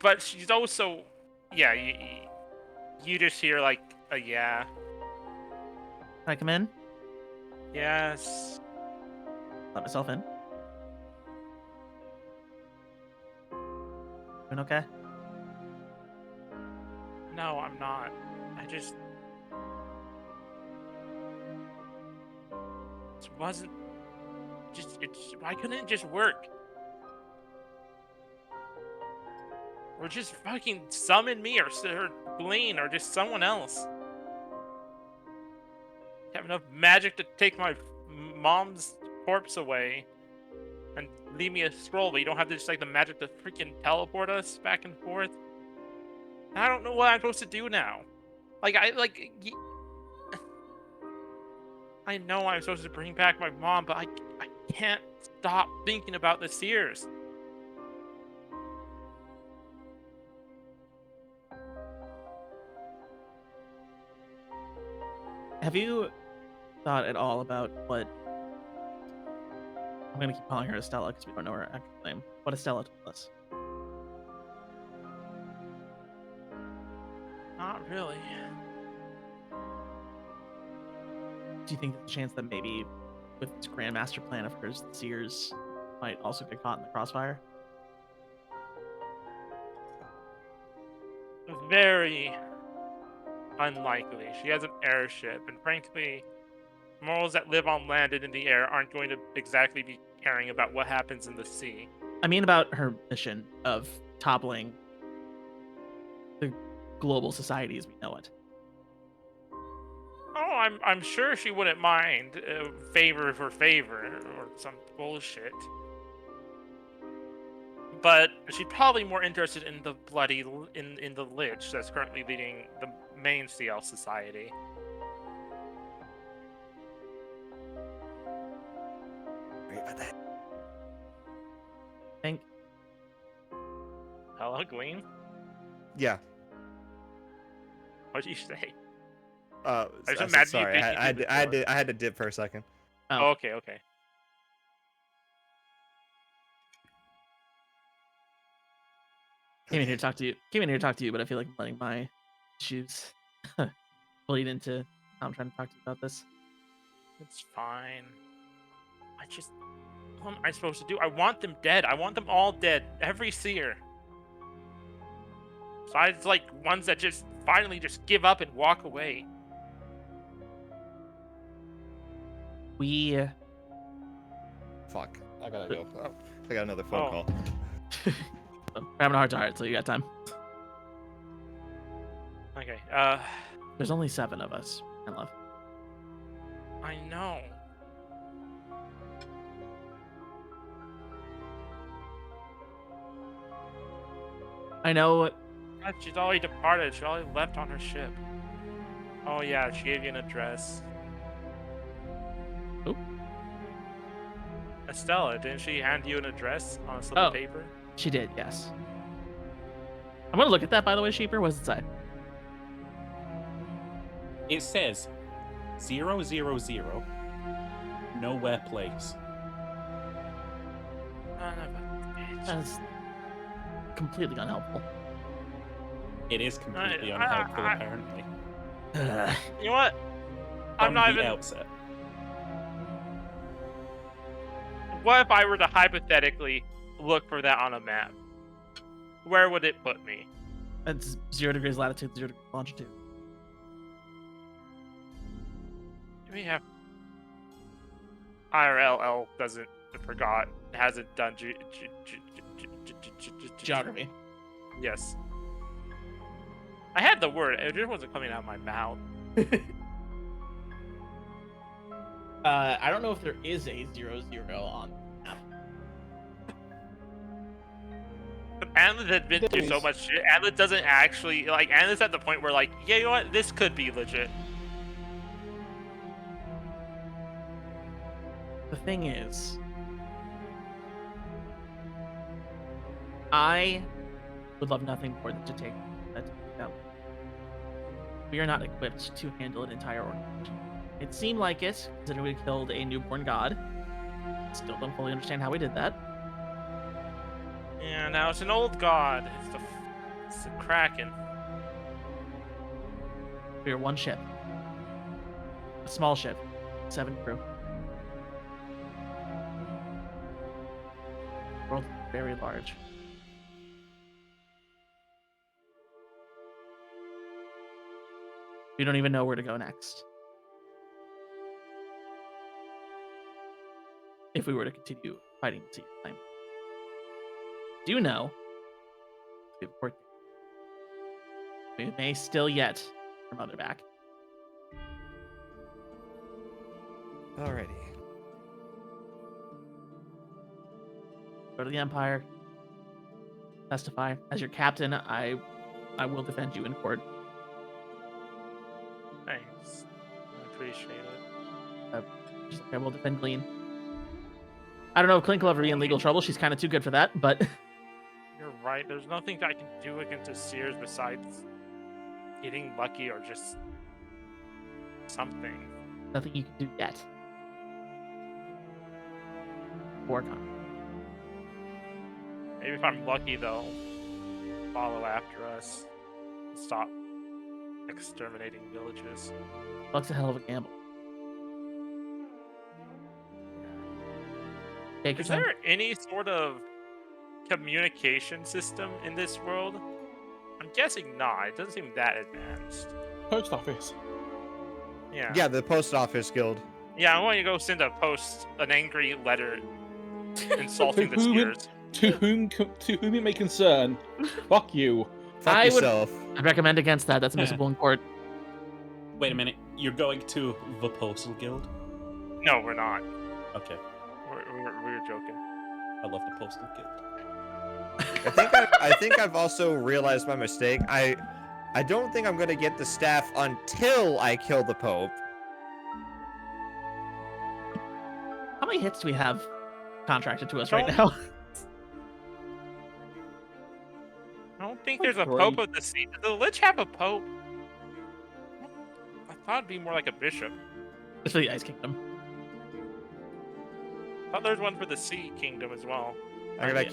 but she's also, yeah. You just hear like a yeah. Can I come in? Yes. Let myself in. Doing okay? No, I'm not. I just. It wasn't. Why couldn't it just work? Or just fucking summon me or Blaine or just someone else. You have enough magic to take my mom's corpse away and leave me a scroll, but you don't have just like the magic to freaking teleport us back and forth. I don't know what I'm supposed to do now. I know I'm supposed to bring back my mom, but I can't stop thinking about the Sears. Have you thought at all about what? I'm gonna keep calling her Estella because we don't know her actual name. What Estella told us. Not really. Do you think there's a chance that maybe with this grand master plan of hers, the Sears might also get caught in the crossfire? Very unlikely. She has an airship, and frankly, mortals that live on land and in the air aren't going to exactly be caring about what happens in the sea. I mean about her mission of toppling the global society as we know it. Oh, I'm sure she wouldn't mind favor for favor or some bullshit. But she's probably more interested in the bloody in the Lich that's currently leading the main CL society. Sorry about that. Think Hello, Gleam? Yeah. What did you say? I just said imagine you sorry. thinking I through the I had to dip for a second. Oh. Okay. Came in here to talk to you, but I feel like I'm letting my issues bleed into how I'm trying to talk to you about this. It's fine. What am I supposed to do? I want them dead. I want them all dead. Every seer. Besides, like, ones that just finally just give up and walk away. We Fuck. I gotta go. Oh, I got another phone Oh. call. we're having a hard time, so you got time. Okay, There's only 7 of us, and love. I know. I know. God, she's already departed. She already left on her ship. Oh yeah, she gave you an address. Who? Estella, didn't she hand you an address on a slip Oh. of paper? She did, yes. I'm gonna look at that, by the way, Sheeper. What does it say? It says 000 nowhere place. Son of a bitch. That's completely unhelpful. It is completely I- unhelpful, I- apparently. You know what? I'm From not the even. outset. What if I were to hypothetically look for that on a map? Where would it put me? It's 0 degrees latitude, 0 degrees longitude. We have IRLL hasn't done Geography. Yes. I had the word, it just wasn't coming out of my mouth. I don't know if there is a 0 on the map. But Atlas has been through so much shit. Atlas doesn't actually like. Atlas at the point where like, yeah, you know what? This could be legit. The thing is, I would love nothing more than to take that. We are not equipped to handle an entire organization. It seemed like it, considering we killed a newborn god. Still don't fully understand how we did that. Yeah, now it's an old god. It's the Kraken. We are one ship. A small ship. 7 crew. World is very large. We don't even know where to go next. If we were to continue fighting the sea time. Do know we have work. We may still yet our mother back. Alrighty. Go to the Empire. Testify. As your captain, I will defend you in court. Thanks. I appreciate it. Just like I will defend Glean. I don't know if Clink will ever be in legal trouble. She's kind of too good for that, but You're right. There's nothing I can do against the Seers besides getting lucky or just something. nothing you can do yet. Work on. Maybe if I'm lucky, they'll follow after us. Stop exterminating villages. Luck's a hell of a gamble. Take your Is time. there any sort of communication system in this world? I'm guessing not. It doesn't seem that advanced. Post office. Yeah. Yeah, the post office guild. Yeah, I want you to go send an angry letter insulting the To whom Seers. To whom it may concern. Fuck you. Fuck I would- yourself. I'd recommend against that. That's admissible in court. Wait a minute. You're going to the Postal Guild? No, we're not. Okay. We're joking. I love the Postal Guild. I think I've also realized my mistake. I don't think I'm gonna get the staff until I kill the Pope. How many hits do we have contracted to us right now? I don't think there's a Great. Pope of the Sea. Does the Lich have a Pope? I thought it'd be more like a bishop. It's for the Ice Kingdom. I thought there's one for the Sea Kingdom as well. I gotta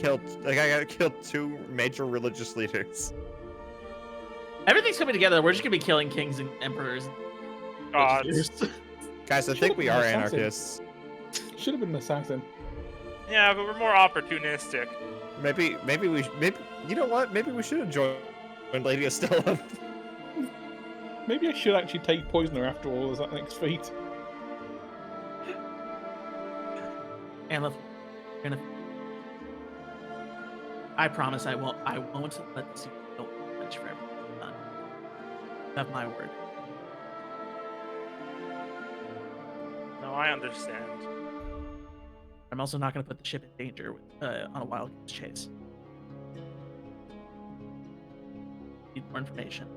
kill 2 major religious leaders. Everything's coming together. We're just gonna be killing kings and emperors. Gods. Guys, I Should've think we been are an assassin. anarchists. Should have been an assassin. Yeah, but we're more opportunistic. Maybe you know what? Maybe we should have joined Lady Estella. Maybe I should actually take poisoner after all as that next feat. And look, I promise I won't let the secret go much for everything done. You have my word. No, I understand. I'm also not going to put the ship in danger on a wild goose chase. Need more information.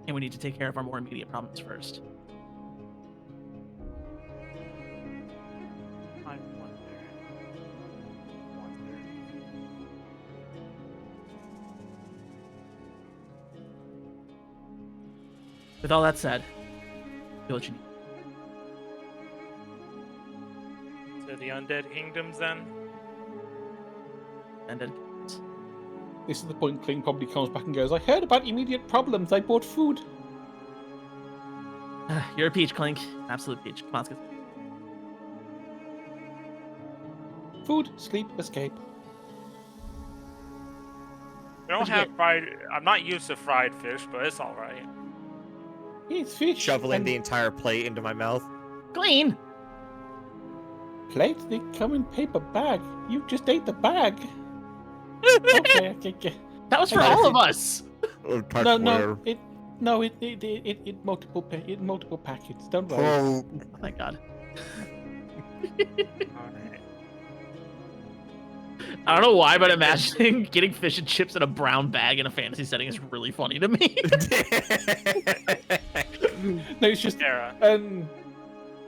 And we need to take care of our more immediate problems first. I wonder. With all that said, do what you need. To the Undead Kingdoms, then? And then This is the point Kling probably comes back and goes, I heard about immediate problems. I bought food. you're a peach, Clink. Absolute peach. Come on, let's get Food, sleep, escape. We don't have fried. I'm not used to fried fish, but it's alright. It's fish. Shoveling and the entire plate into my mouth. clean. plate. They come in paper bag. You just ate the bag. Okay. That was for all of us. No. It multiple packets. Don't worry. Oh, Oh, thank God. Alright. I don't know why, but imagining getting fish and chips in a brown bag in a fantasy setting is really funny to me. No, it's just Sarah.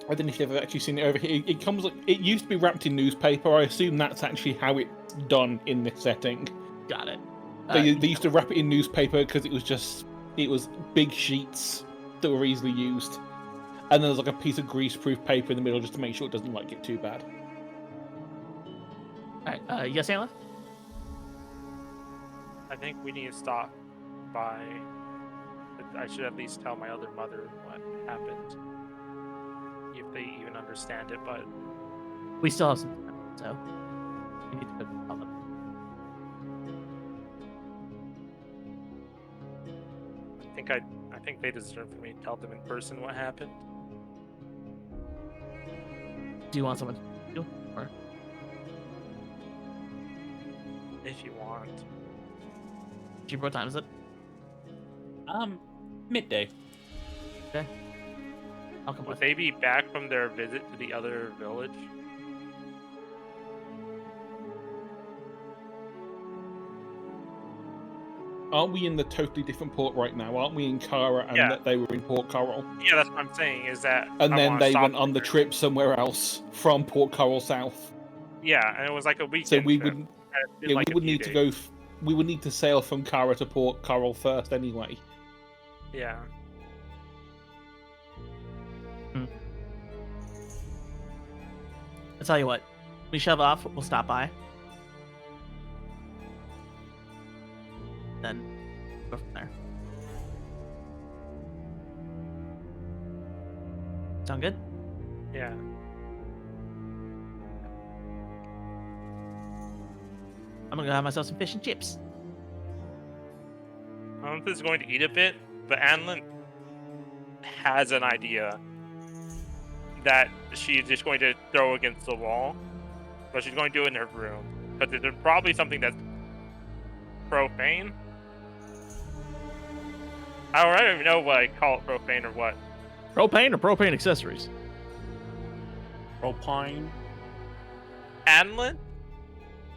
I don't know if you've ever actually seen it over here. It comes. It used to be wrapped in newspaper. I assume that's actually how it's done in this setting. Got it. They used to wrap it in newspaper because it was big sheets that were easily used, and then there's like a piece of greaseproof paper in the middle just to make sure it doesn't like get too bad. All right. Yes, Alan? I think we need to stop by. I should at least tell my other mother what happened, if they even understand it. But We still have some time, so we need to go tell them. I think they deserve for me to tell them in person what happened. Do you want someone to you? Or If you want. Jeep, what time is it? Midday. Okay. I'll come Would with. they be back from their visit to the other village? Aren't we in the totally different port right now? Aren't we in Kara and Yeah. that they were in Port Coral? Yeah, that's what I'm saying. Is that And I then wanna they stop went on the there. trip somewhere else from Port Coral south. Yeah, and it was like a weekend. So we trip. would, And it did yeah, like we a would few need to days. go. We would need to sail from Kara to Port Coral first, anyway. Yeah. I'll tell you what. When we shove off, we'll stop by. Then go from there. Sound good? Yeah. I'm gonna go have myself some fish and chips. Anlith is going to eat a bit, but Anlin has an idea that she's just going to throw against the wall, but she's going to do it in her room. Because there's probably something that's profane. I don't even know what I call it, profane or what. Propane or propane accessories? Propine. Anlin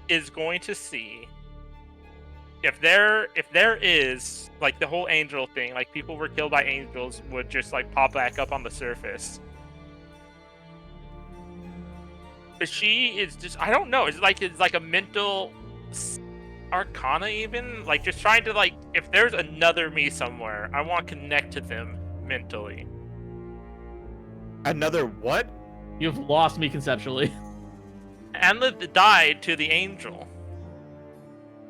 is going to see if there is like the whole angel thing, like people were killed by angels would just like pop back up on the surface. But she is just, I don't know, it's like a mental arcana even, like just trying to like, if there's another me somewhere, I want to connect to them mentally. Another what? You've lost me conceptually. Anlith died to the angel.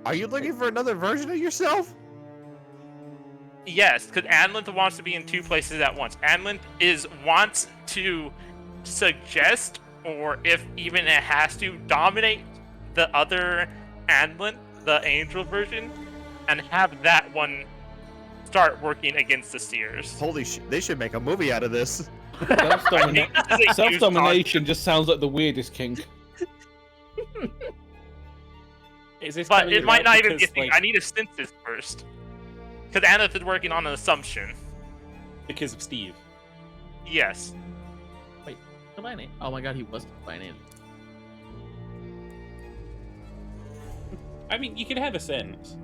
Are you looking for another version of yourself? Yes, because Anlith wants to be in two places at once. Anlith wants to suggest, or if even it has to, dominate the other Anlith, the angel version, and have that one start working against the Seers. Holy shit, they should make a movie out of this. I think this is a huge Self-domination just sounds like the weirdest kink. Is this But coming it might about not even be a because, thing. like, I need a census first. Because Anlith is working on an assumption. because of Steve. Yes. Combining. Oh my god, he was combining. I mean, you could have a sentence.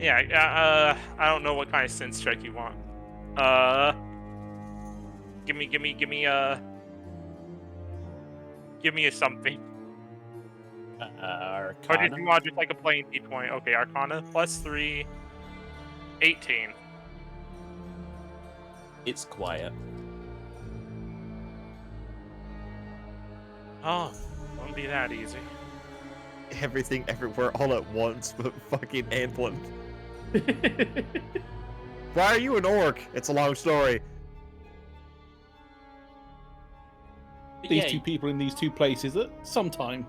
Yeah, I don't know what kind of sense check you want. Give me a something. Or did Arcana. you want just like a plain D20? Okay, Arcana +3, 18. It's quiet. Oh, won't be that easy. Everything, everywhere, all at once, but fucking Antlin. Why are you an orc? It's a long story. These Yeah, two people in these two places at some time.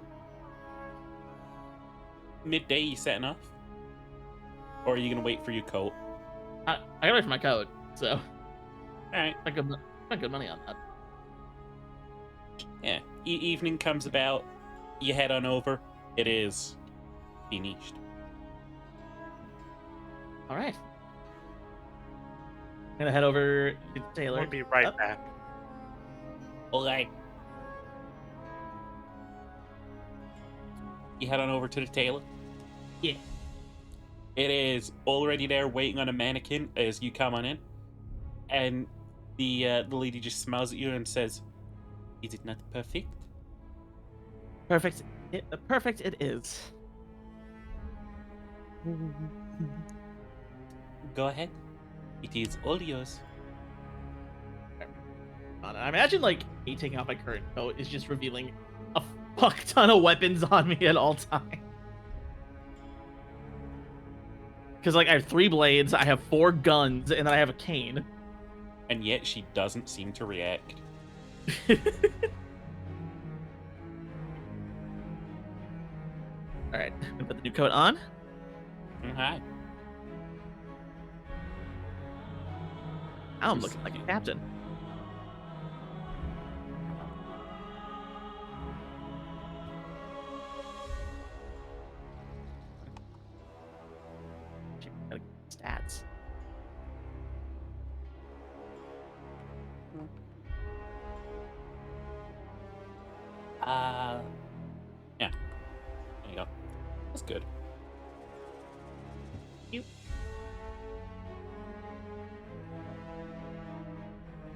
midday, you setting off? Or are you gonna wait for your coat? I gotta wait for my code, so Alright, not good money on that. yeah. Evening comes about, you head on over. It is finished. All right. I'm gonna head over to Taylor. We'll be right Up. back. Alright. You head on over to the tailor? Yeah. It is already there waiting on a mannequin as you come on in. And The lady just smiles at you and says, "Is it not perfect?" Perfect. Perfect it is. Go ahead. It is all yours. I imagine like me taking off my current coat is just revealing a fuck ton of weapons on me at all times. Because like I have 3 blades, I have 4 guns, and then I have a cane. And yet she doesn't seem to react. All right, I'm gonna put the new coat on. Hi. Now I'm looking like a captain. Stats. Yeah. There you go. That's good.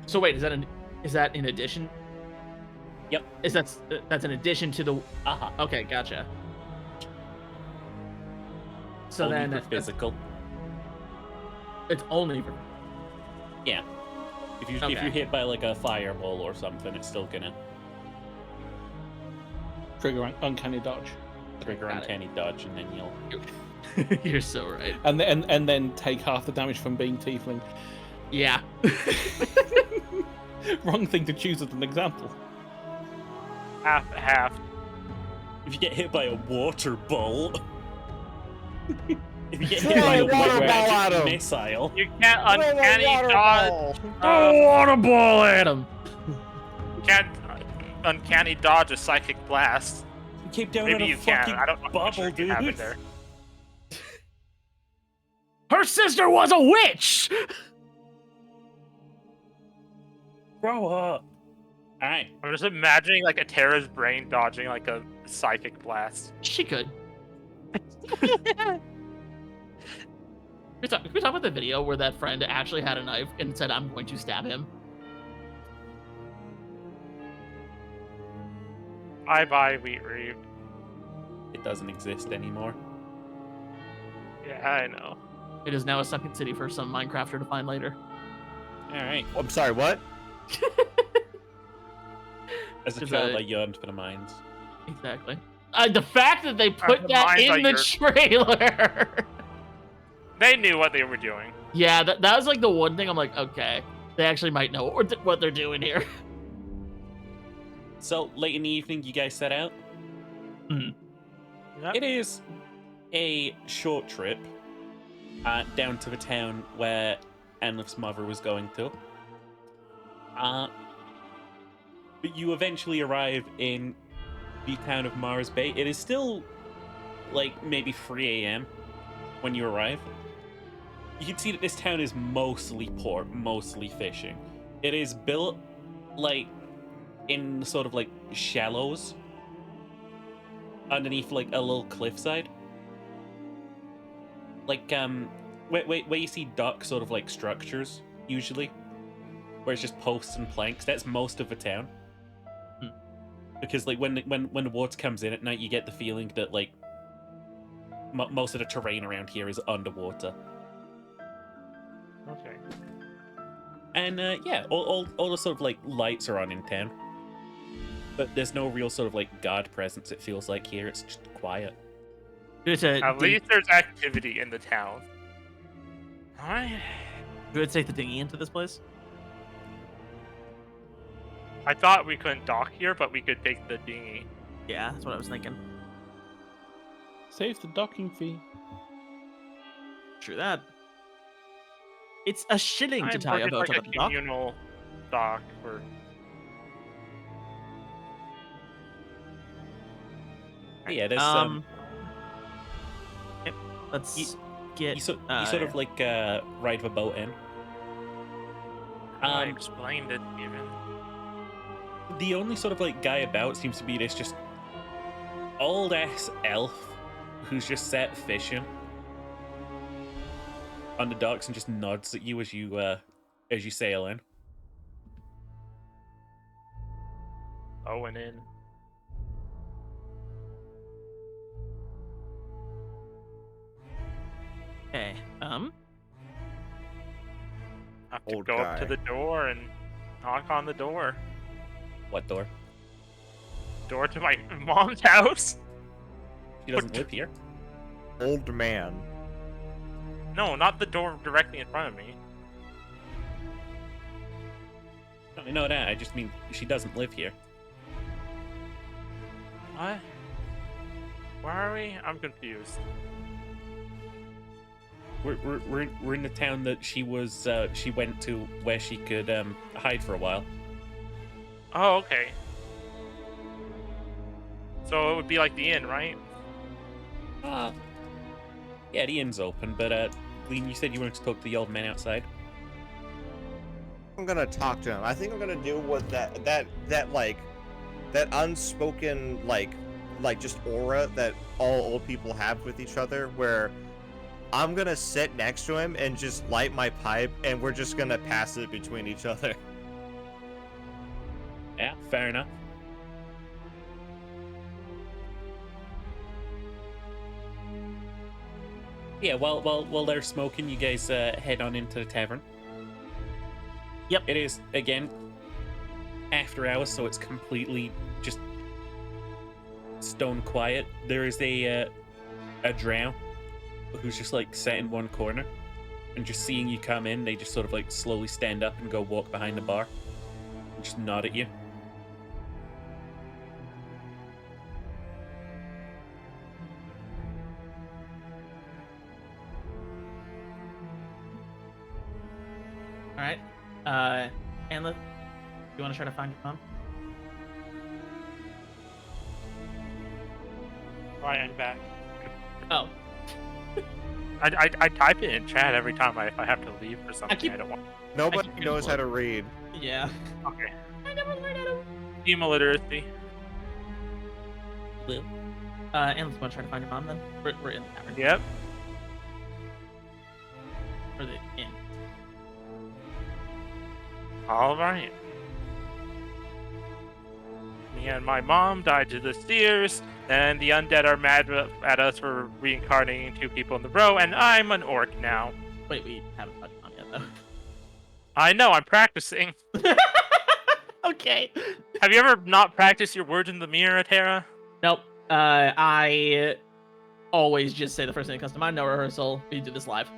So wait, is that in addition? Yep. That's in addition to the. Uh-huh. Okay, gotcha. So Only then for physical. it's only for. Yeah. If you're Okay. hit by like a fireball or something, it's still gonna Trigger uncanny dodge. trigger Got it. uncanny dodge, and then you'll. You're so right. And then take half the damage from being tiefling. Yeah. Wrong thing to choose as an example. Half. If you get hit by a water ball. If you get Throw hit by a a water magic ball at him. missile. You can't uncanny dodge. Throw a water ball at him. You can't uncanny dodge a psychic blast. You keep down Maybe in a you can. fucking I don't know bubble, what you have in dude. there. Her sister was a witch. Grow up. Alright. I'm just imagining like a Terra's brain dodging like a psychic blast. She could. Can we talk about the video where that friend actually had a knife and said, "I'm going to stab him"? Bye, Wheat Reeve. It doesn't exist anymore. Yeah, I know. It is now a sunken city for some Minecrafter to find later. Alright. I'm sorry, what? As a Just, child, I yearned for the mines. Exactly. The fact that they put the that mines in are the your- trailer. They knew what they were doing. Yeah, that was like the one thing I'm like, okay, they actually might know what they're doing here. So, late in the evening, you guys set out? Yep. It is a short trip down to the town where Enlif's mother was going to. But you eventually arrive in the town of Mars Bay. It is still like maybe 3 a.m. when you arrive. You can see that this town is mostly port, mostly fishing. It is built like in sort of like shallows underneath like a little cliffside. Like where you see dock sort of like structures usually, where it's just posts and planks. That's most of the town. Because like when the water comes in at night, you get the feeling that like most of the terrain around here is underwater. Okay. And yeah, all the sort of like lights are on in town, but there's no real sort of like guard presence. It feels like here it's just quiet. At least there's activity in the town. I You would take the dinghy into this place? thought we couldn't dock here, but we could take the dinghy. Yeah, that's what I was thinking. Saves the docking fee. True that. It's a shilling to tie a boat like up a at the dock. communal dock or But yeah, there's Yep, let's you- get. you sort of like ride the boat in. I explained it even. The only sort of like guy about seems to be this just old ass elf who's just sat fishing on the docks and just nods at you as you sail in. Going in. Okay. I have to Old go up to guy. the door and knock on the door. What door? Door to my mom's house? She doesn't live here. Old man. No, not the door directly in front of me. I know that. I just mean she doesn't live here. What? Where are we? I'm confused. We're in the town that she went to where she could hide for a while. Oh, okay. So it would be like the inn, right? Yeah, the inn's open, but Glean, you said you wanted to talk to the old man outside. I'm gonna talk to him. I think I'm gonna do what that unspoken like just aura that all old people have with each other, where I'm gonna sit next to him and just light my pipe, and we're just gonna pass it between each other. Yeah, fair enough. Yeah, while they're smoking, you guys head on into the tavern. Yep. It is, again, after hours, so it's completely just stone quiet. There is a drow who's just like sat in one corner, and just seeing you come in, they just sort of like slowly stand up and go walk behind the bar and just nod at you. All right. Anla, you want to try to find your mom? Right, I'm back. Oh, I type it in chat every time I have to leave for something. keep- I don't want. Nobody keep knows how to read. yeah. Okay. I never learned how to. Emo literacy. Anla, you want to try to find your mom then? We're in the tavern. Yep. Or the inn. All right. Me and my mom died to the steers, and the undead are mad at us for reincarnating two people in the row, and I'm an orc now. Wait, we haven't touched on yet I know, I'm practicing. though. Okay. Have you ever not practiced your words in the mirror, Tara? Nope. I always just say the first thing that comes to mind. No rehearsal. We do this live.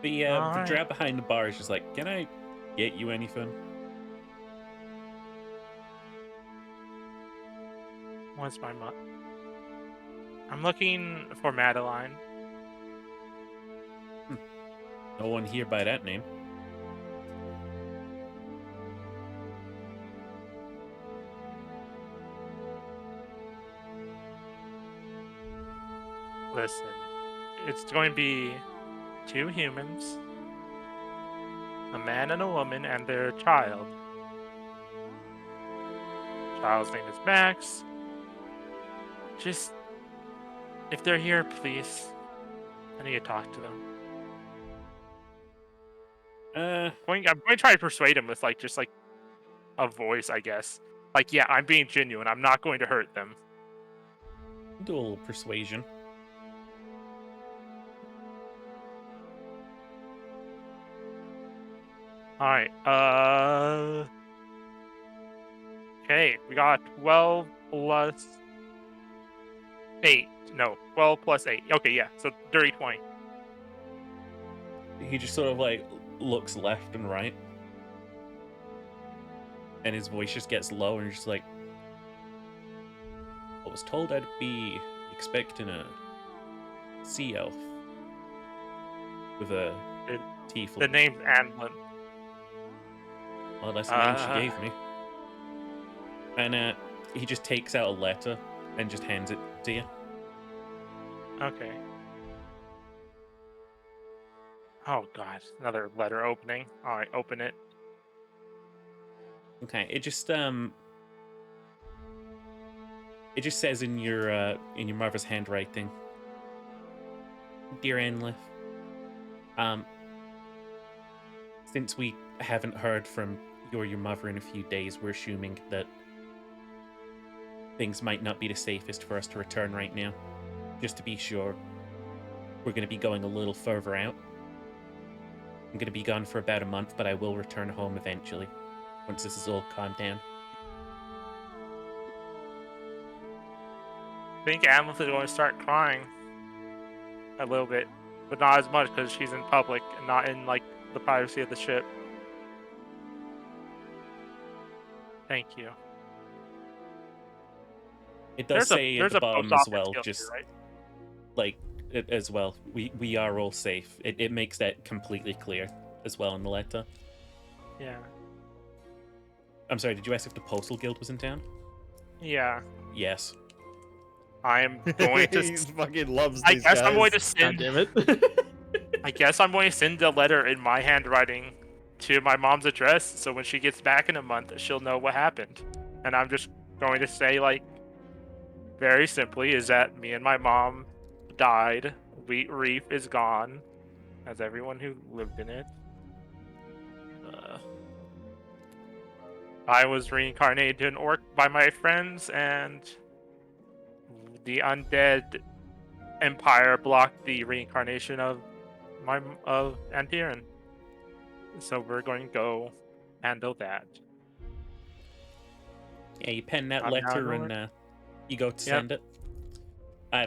The Alright. drow behind the bar is just like, can I get you anything? What's my mom? I'm looking for Madeline. No one here by that name. Listen, it's going to be two humans, a man and a woman, and their child. Child's name is Max. Just, if they're here, please. I need to talk to them. I'm going to try to persuade him with just a voice, I guess. Like, yeah, I'm being genuine. I'm not going to hurt them. Do a little persuasion. All right. Okay, we got 12 plus 8. No, 12 plus 8. Okay, yeah. So dirty 20. He just sort of like looks left and right, and his voice just gets low, and he's just like, I was told I'd be expecting a sea elf with a The tiefling. name's Anlin. Well, that's the name she gave me. And he just takes out a letter and just hands it to you. Okay. Oh god, another letter opening. All right, open it. Okay, it just says in your mother's handwriting, Dear Anlith, since we haven't heard from your mother in a few days, we're assuming that things might not be the safest for us to return right now. Just to be sure, we're going to be going a little further out. I'm going to be gone for about a month, but I will return home eventually, once this is all calmed down. I think Amethyst is going to start crying a little bit, but not as much because she's in public and not in like the privacy of the ship. Thank you. It does say at the bottom as well, here, just right? like as well. We are all safe. It makes that completely clear as well in the letter. Yeah. I'm sorry. Did you ask if the Postal Guild was in town? Yeah. Yes. I'm going to. He fucking loves I these guess guys. I'm going to God send. damn it. I guess I'm going to send a letter in my handwriting to my mom's address, so when she gets back in a month, she'll know what happened. And I'm just going to say, like, very simply, is that me and my mom died. Wheat Reef is gone, as everyone who lived in it. I was reincarnated to an orc by my friends, and the undead empire blocked the reincarnation of Antiran. So we're going to go handle that. Yeah, you pen that I'm now letter going. and you go to send it.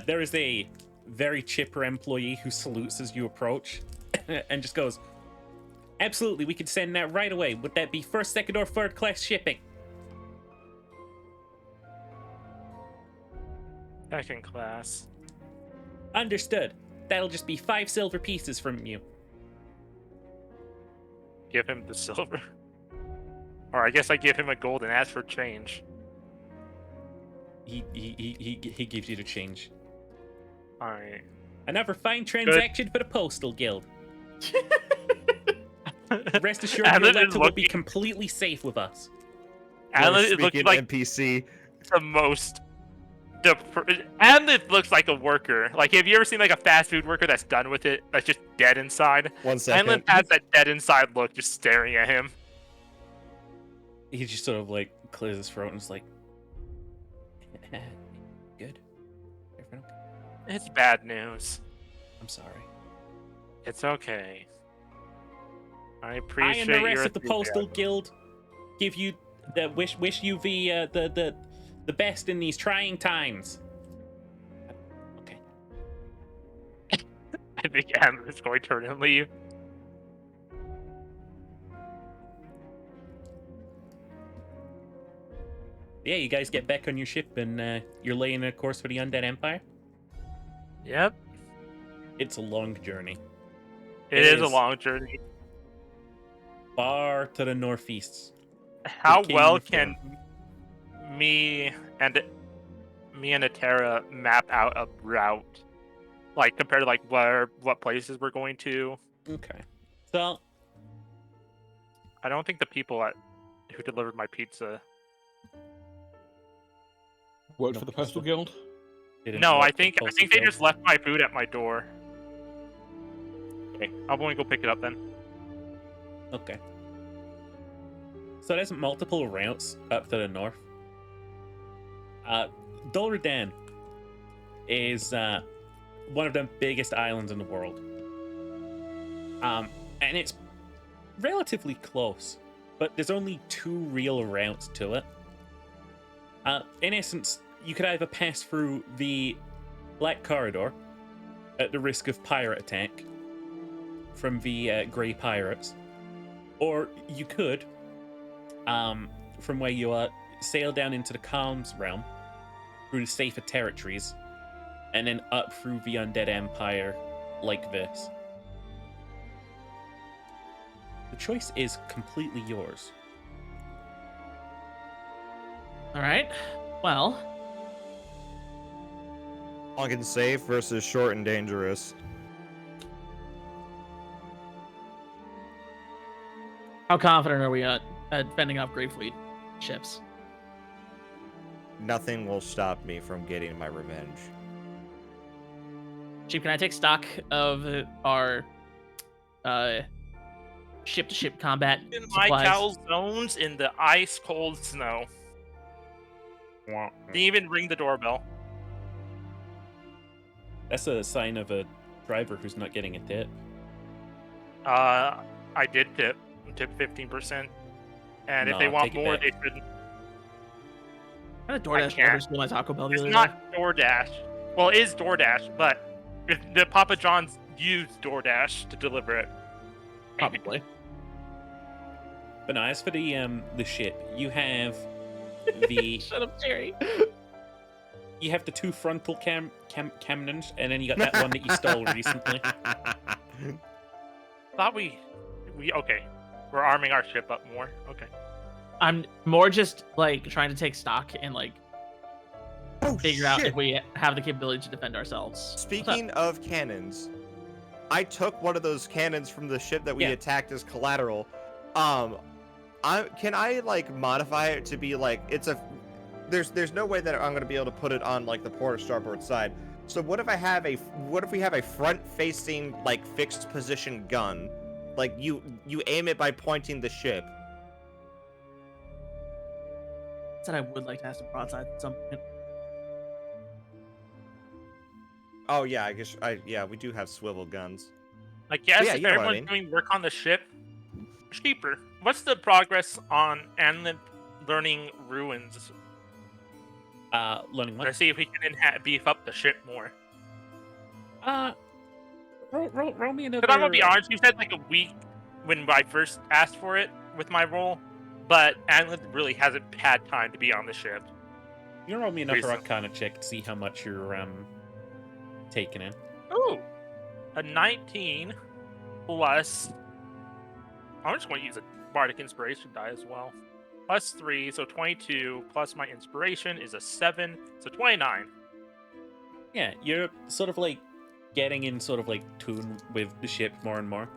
There is a very chipper employee who salutes as you approach and just goes, "Absolutely, we could send that right away. Would that be first, second, or third class shipping?" Second class. Understood. That'll just be 5 silver pieces from you. Give him the silver. Or I guess I give him a gold and ask for change. He gives you the change. Alright. Another fine transaction for the Postal Guild. Rest assured, your Alan is letter will be looking- completely safe with us. Alan, it looks Speaking like NPC. the most. And it looks like a worker. Like, have you ever seen like a fast food worker that's done with it, that's just dead inside? 1 second. Alan has that dead inside look, just staring at him. He just sort of like clears his throat and is like, "Good. Everything okay? It's bad news. I'm sorry." It's okay. I I appreciate and the rest your of the Postal enthusiasm. Guild give you the wish you the best in these trying times. Okay. I think Alan is going to turn and leave. Yeah, you guys get back on your ship and you're laying a course for the Undead Empire. Yep. It's a long journey. It is a long journey. Far to the northeast. How came well in can me and Atera map out a route, like compared to like what places we're going to? Okay. So, I don't think the people who delivered my pizza. Worked for the Postal Guild. didn't No, work I for think Postal they Guild. just left my food at my door. Okay, I'm going to go pick it up then. Okay. So there's multiple routes up to the north. Dol Redan is one of the biggest islands in the world. And it's relatively close, but there's only 2 real routes to it. In essence, you could either pass through the Black Corridor at the risk of pirate attack from the Grey Pirates, or you could, from where you are, sail down into the Calms realm through the safer territories, and then up through the Undead Empire like this. The choice is completely yours. All right. Well, Long and safe versus short and dangerous. how confident are we at fending off Grey Fleet ships? Nothing will stop me from getting my revenge. Chief, can I take stock of our ship-to-ship combat In my supplies? calzones in the ice cold snow. Didn't even ring the doorbell. That's a sign of a driver who's not getting a tip. I did tip 15%, and if they No, want take it more, back. they should. I had a DoorDash can't. driver steal my Taco Bell the It's other day. not DoorDash. Well, it is DoorDash, but if the Papa John's used DoorDash to deliver it. Probably. But no, as for the ship, you have the Shut up, Jerry. you have the two frontal cannons, and then you got that one that you stole recently. Thought we okay. We're arming our ship up more. Okay. I'm more just like trying to take stock and like figure out if we have the capability to defend ourselves. Speaking of cannons, I took one of those cannons from the ship that we Yeah. attacked as collateral. Can I like modify it to be like it's a? There's no way that I'm gonna be able to put it on like the port or starboard side. So what if we have a front-facing like fixed position gun? Like you aim it by pointing the ship. Said I would like to have some broadside at some point. Oh yeah, I guess we do have swivel guns. I guess Yeah, if you know what I everyone's doing work on the ship, it's cheaper. What's the progress on Anlin learning ruins? Learning what? Let's see if we can beef up the ship more. Roll me another. Because I'm gonna be honest, you said like a week when I first asked for it with my role, but Anlin really hasn't had time to be on the ship. You roll me another Recently. Arcana check to see how much you're taking in. Ooh, a 19 plus. I'm just going to use a Bardic Inspiration die as well. Plus 3, so 22, plus my Inspiration is a 7, so 29. Yeah, you're sort of like getting in sort of like tune with the ship more and more.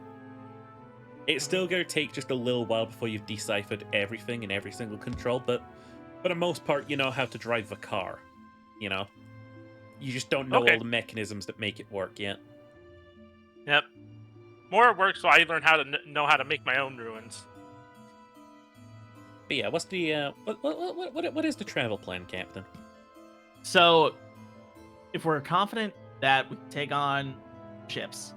It's still gonna take just a little while before you've deciphered everything in every single control, but for the most part, you know how to drive a car. You know, you just don't know Okay. all the mechanisms that make it work yet. Yep. More work, so I learn how to know how to make my own ruins. But yeah, what's the what is the travel plan, Captain? So, if we're confident that we can take on ships,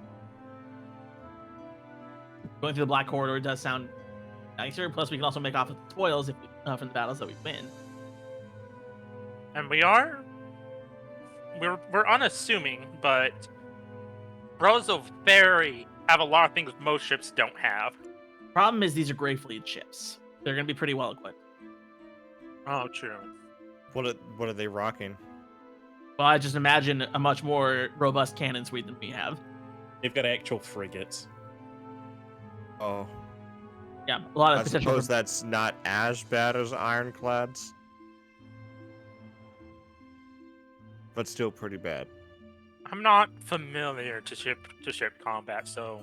going through the Black Corridor does sound nicer. Plus, we can also make off with the spoils if from the battles that we win. And we're unassuming, but Rosa have a lot of things most ships don't have. Problem is, these are Grey Fleet ships. They're going to be pretty well equipped. Oh, true. What are they rocking? Well, I just imagine a much more robust cannon suite than we have. They've got actual frigates. Oh, Yeah, a lot of I potential. suppose that's not as bad as ironclads, but still pretty bad. I'm not familiar to ship combat, so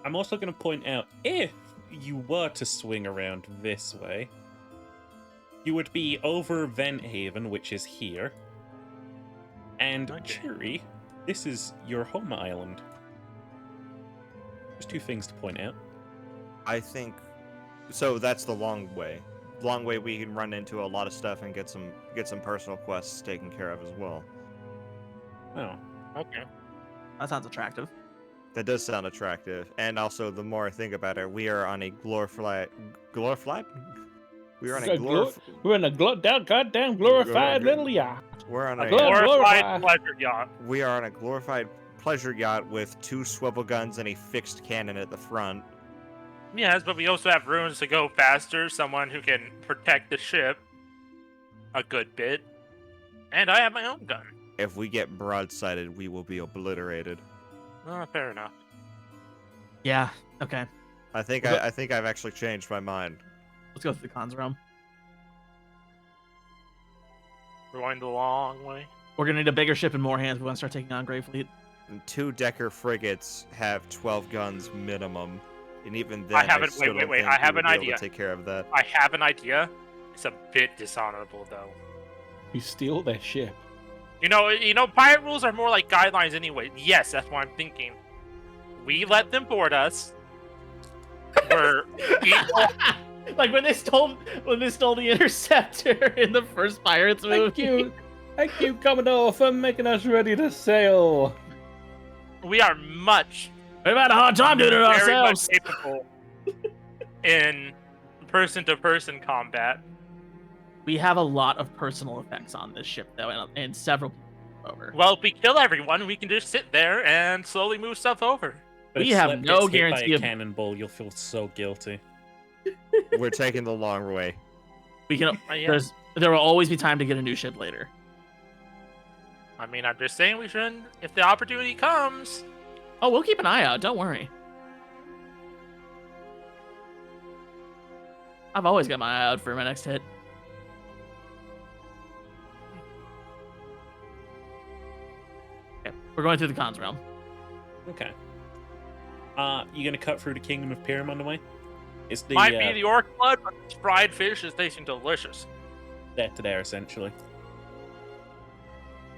I'm also going to point out, if you were to swing around this way, you would be over Vent Haven, which is here. And Okay. Cheery, this is your home island. There's two things to point out. I think so. That's the long way. Long way we can run into a lot of stuff and get some personal quests taken care of as well. Oh, okay. That sounds attractive. That does sound attractive. And also, the more I think about it, we are on a glorified. We are on a We're in a goddamn glorified little yacht. We're on a Glorified pleasure yacht. we are on a glorified pleasure yacht with 2 swivel guns and a fixed cannon at the front. Yes, but we also have ruins to go faster, someone who can protect the ship a good bit, and I have my own gun. If we get broadsided, we will be obliterated. Fair enough. Yeah. Okay. I think Well, I think I've actually changed my mind. Let's go through the cons realm. We're going the long way. We're gonna need a bigger ship and more hands. We want to start taking on Grey Fleet. 2-decker frigates have 12 guns minimum, and even then, I haven't- still wait, don't wait, think I we have would an be able idea. to take care of that. I have an idea. It's a bit dishonorable, though. We steal their ship. You know, pirate rules are more like guidelines anyway. Yes, that's what I'm thinking. We let them board us. We're equal. Like when they stole the interceptor in the first Pirates movie. Thank you, Commodore, for making us ready to sail. We are much, We've had a hard time doing it very ourselves. much capable in person-to-person combat. We have a lot of personal effects on this ship, though, and several people over. Well, if we kill everyone, we can just sit there and slowly move stuff over. But We if have Slip no gets hit guarantee by a of- cannonball, you'll feel so guilty. We're taking the long way. We can. Yeah. There will always be time to get a new ship later. I mean, I'm just saying we shouldn't. If the opportunity comes, Oh, we'll keep an eye out. Don't worry. I've always got my eye out for my next hit. Okay, we're going through the cons realm. Okay. You gonna cut through the Kingdom of Pyram on the way? It's the might be the orc blood, but this fried fish is tasting delicious. that to there essentially.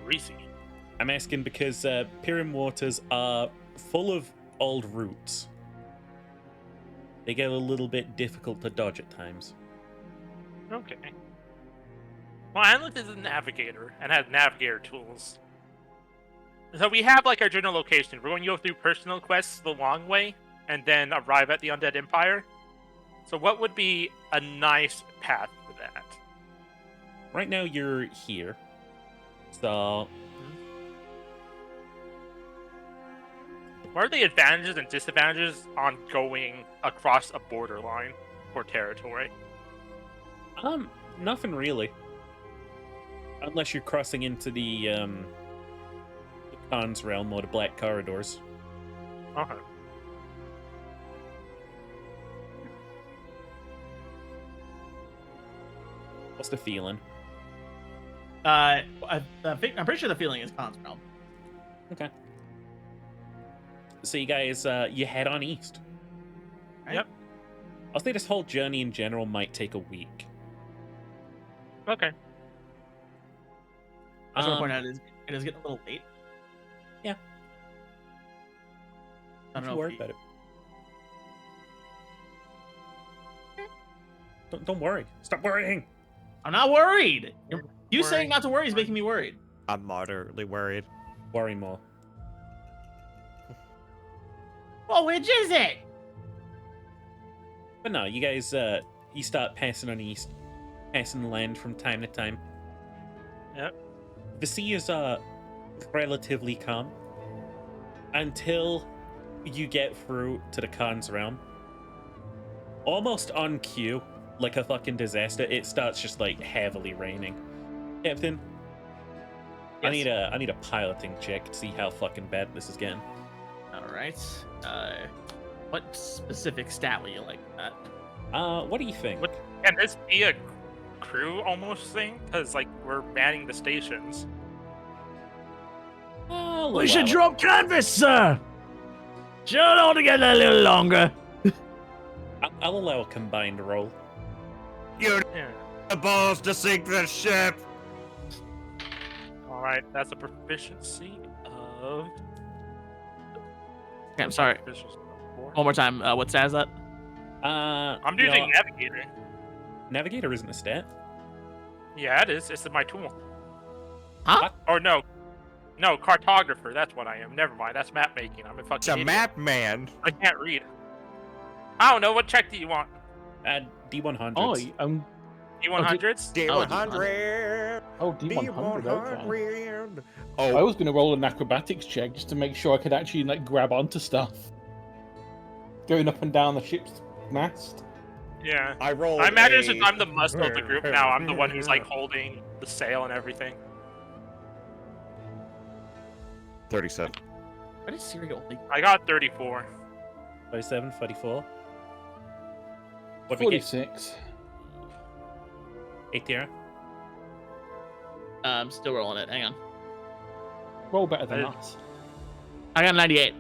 Greasy. I'm asking because Pyram waters are full of old roots. They get a little bit difficult to dodge at times. Okay. Well, Anlith is a navigator and has navigator tools. So we have like our general location. We're going to go through personal quests the long way and then arrive at the Undead Empire. So what would be a nice path for that? Right now you're here. So What are the advantages and disadvantages on going across a borderline or territory? nothing really. Unless you're crossing into the Khan's realm or the Black Corridors. Okay. What's the feeling? I'm pretty sure the feeling is cons realm. Okay. So you guys, you head on east. Yep. I'll say this whole journey in general might take a week. Okay. I just want to point Um, out it is getting a little late. Yeah. I don't Don't know. worry about it. Don't worry. Stop worrying. I'm not worried. You Worry. saying not to worry is making me worried. I'm moderately worried. Worry more. Well, which is it? But no, you guys, you start passing on east, passing land from time to time. Yep. The sea is relatively calm until you get through to the Khan's realm. Almost on cue, like a fucking disaster, it starts just like heavily raining. Captain, Yes. I need a piloting check to see how fucking bad this is getting. All right. What specific stat would you like for that? What do you think? What- Can this be a crew almost thing? Because like we're manning the stations. I'll We should allow it. drop canvas, sir. Hold on together a little longer. I'll allow a combined roll. You Yeah. the balls to sink the ship. All right. That's a proficiency of. Okay, I'm sorry. Proficiency of 4. One more time. What stat is that? I'm you know, using navigator. Navigator isn't a stat. Yeah, it is. It's my tool. Huh? Or no, cartographer. That's what I am. Never mind. That's map making. I'm a fucking It's a idiot. map man. I can't read. I don't know. What check do you want? D100s. Oh, D100s? D100. D100. Okay. D100. I Oh, was going to roll an acrobatics check just to make sure I could actually like grab onto stuff. Going up and down the ship's mast. Yeah. I rolled. I imagine a- since I'm the muscle of the group now, I'm the one who's like holding the sail and everything. 37. What is Siri only? I got 34. 37, 44. What do we get? 46. Hey, Tara? I'm still rolling it. Hang on. Roll better than Uh, us. I got 98.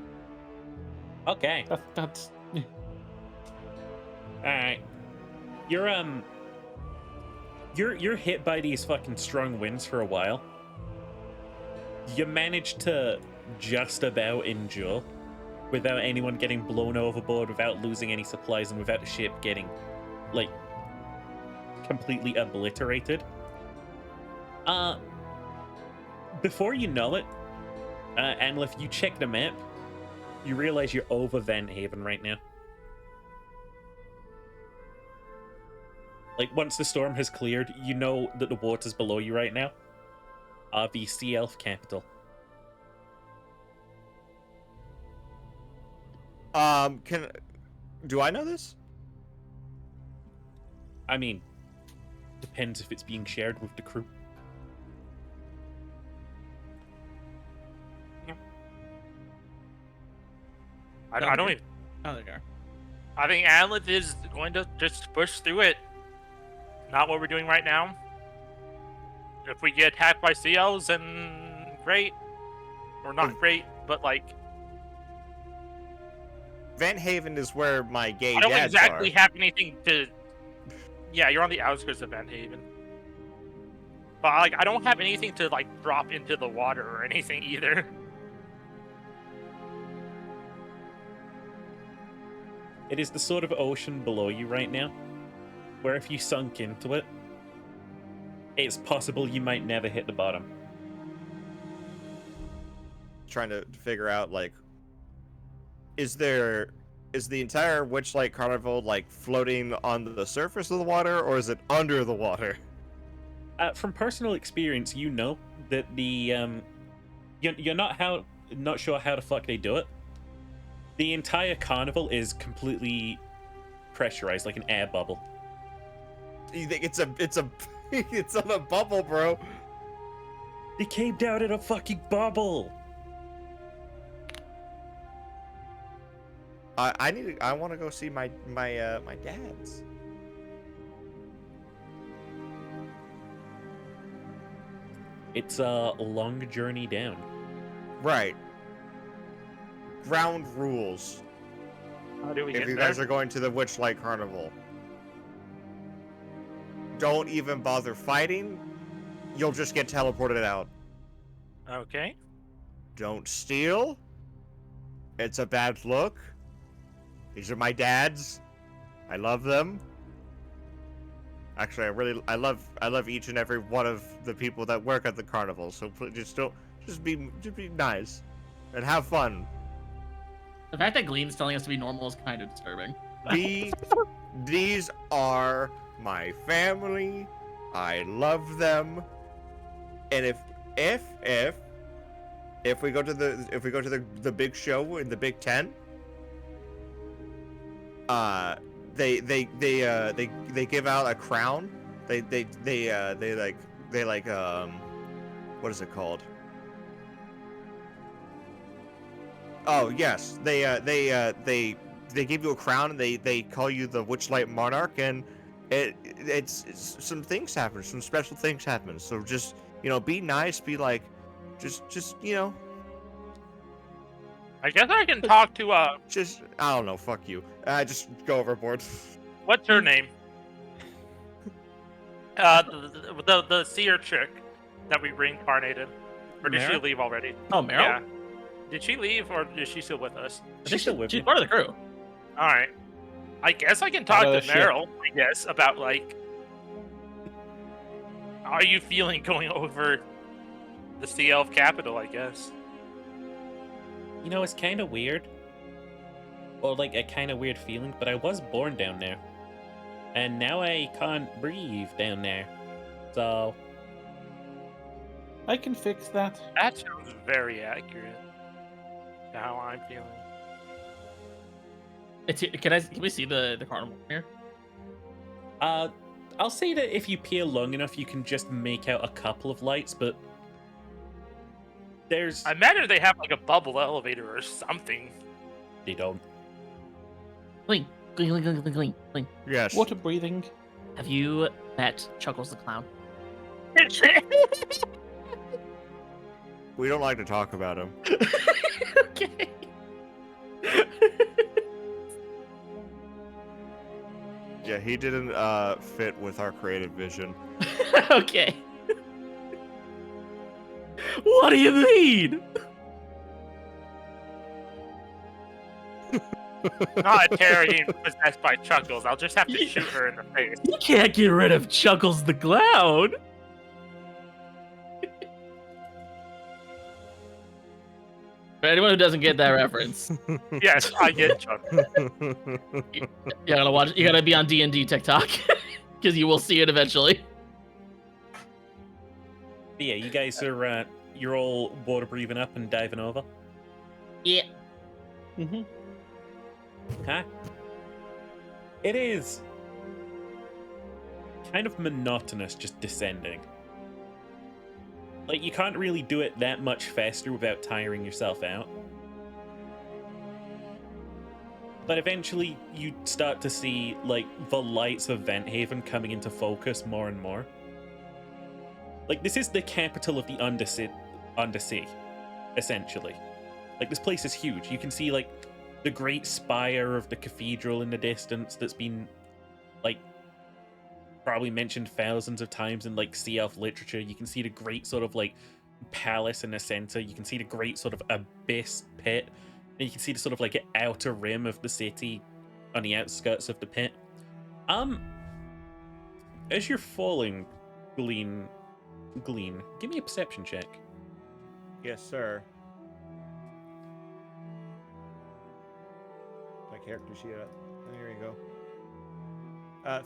Okay. That's Alright. You're hit by these fucking strong winds for a while. You manage to just about endure without anyone getting blown overboard, without losing any supplies, and without the ship getting like completely obliterated. Before you know it, Anil, if you check the map, you realize you're over Van Haven right now. Like, once the storm has cleared, you know that the waters below you right now are the Sea Elf capital. Do I know this? I mean, depends if it's being shared with the crew. I don't even. Oh, there you are. I think Adlith is going to just push through it. Not what we're doing right now. If we get attacked by sea elves, then great. Or not great, but like... Van Haven is where my gay I don't dads exactly are. have anything to... Yeah, you're on the outskirts of Van Haven. But like, I don't have anything to like drop into the water or anything either. It is the sort of ocean below you right now, where if you sunk into it, it's possible you might never hit the bottom. Trying to figure out, like, is the entire Witchlight Carnival, like, floating on the surface of the water, or is it under the water? From personal experience, you know that the you're not sure how the fuck they do it. The entire carnival is completely pressurized, like an air bubble. You think it's on a bubble, bro? They came down in a fucking bubble. I want to go see my dad's. It's a long journey down. Right. Ground rules. How do we If get you there? guys are going to the Witchlight Carnival, don't even bother fighting. You'll just get teleported out. Okay. Don't steal. It's a bad look. These are my dads. I love them. Actually, I love each and every one of the people that work at the carnival. So please just be nice and have fun. The fact that Glean's telling us to be normal is kind of disturbing. These are my family. I love them. And if we go to the big show in the Big Ten, they give out a crown. They what is it called? Oh yes, they give you a crown and they call you the Witchlight Monarch, and it's some things happen, some special things happen. So just be nice, be like, just I guess I can talk to I don't know, fuck you. Just go overboard. what's her name? The seer chick that we reincarnated. Or did she Meryl? leave already? Oh, Meryl? Yeah. Did she leave or is she still with us? She's still with She's you. part of the crew. Alright. I guess I can talk to Ship. Meryl, I guess, about like how are you feeling going over the Sea Elf capital, I guess. You know, it's kind of weird. Or like a kind of weird feeling, but I was born down there. And now I can't breathe down there. So, I can fix that. That sounds very accurate to how I'm feeling. Can we see the carnival here? I'll say that if you peer long enough, you can just make out a couple of lights, but there's... I imagine they have like a bubble elevator or something. They don't. Glean, Glean. Yes. Water breathing. Have you met Chuckles the Clown? We don't like to talk about him. Okay. Yeah, he didn't fit with our creative vision. Okay. What do you mean? Not a Terry possessed by Chuckles. I'll just have to shoot her in the face. You can't get rid of Chuckles the Clown. For anyone who doesn't get that reference, Yes, I get Chuckles. you gotta watch. You gotta be on D&D TikTok because you will see it eventually. But yeah, you guys are you're all water breathing up and diving over. Yeah. Mm-hmm. Okay. It is kind of monotonous just descending. Like, you can't really do it that much faster without tiring yourself out. But eventually, you start to see, like, the lights of Vent Haven coming into focus more and more. Like, this is the capital of the Undersea, essentially. Like, this place is huge. You can see, like, the great spire of the cathedral in the distance that's been, like, probably mentioned thousands of times in, like, Sea Elf literature. You can see the great sort of, like, palace in the center. You can see the great sort of abyss pit. And you can see the sort of, like, outer rim of the city on the outskirts of the pit. As you're falling, Glean, give me a perception check. Yes, sir. My character sheet up. Oh, here you go.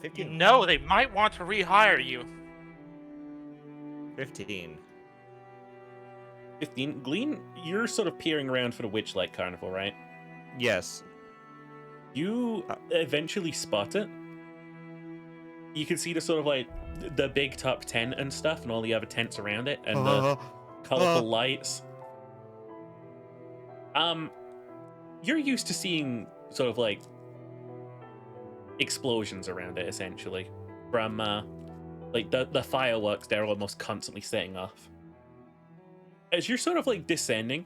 15. You know they might want to rehire you. 15. 15. Glean, you're sort of peering around for the Witchlight Carnival, right? Yes. You eventually spot it. You can see the sort of, like, the big top tent and stuff and all the other tents around it and the colorful lights. You're used to seeing sort of, like, explosions around it, essentially, from like the fireworks they're almost constantly setting off. As you're sort of like descending,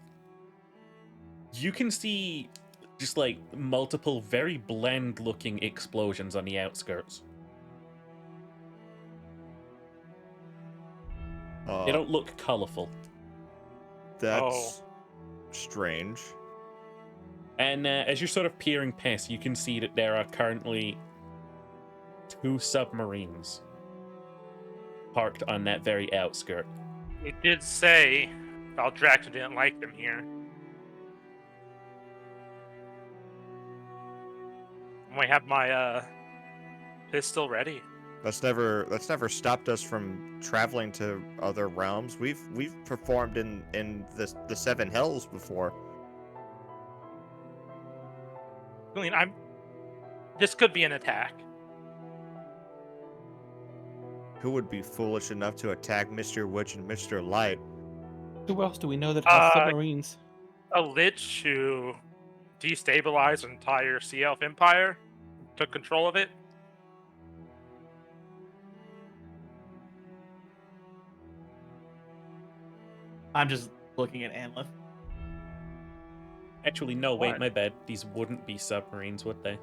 you can see just like multiple very bland looking explosions on the outskirts. They don't look colorful. That's strange. And as you're sort of peering past, you can see that there are currently 2 submarines parked on that very outskirt. It did say Valdraxa didn't like them here. I have my pistol ready. That's never stopped us from traveling to other realms. We've performed in the Seven Hells before. I mean, this could be an attack. Who would be foolish enough to attack Mr. Witch and Mr. Light? Who else do we know that has submarines? A lich who destabilized an entire Sea Elf empire, took control of it. I'm just looking at Anlith. Actually, no, wait, What? my bad. These wouldn't be submarines, would they?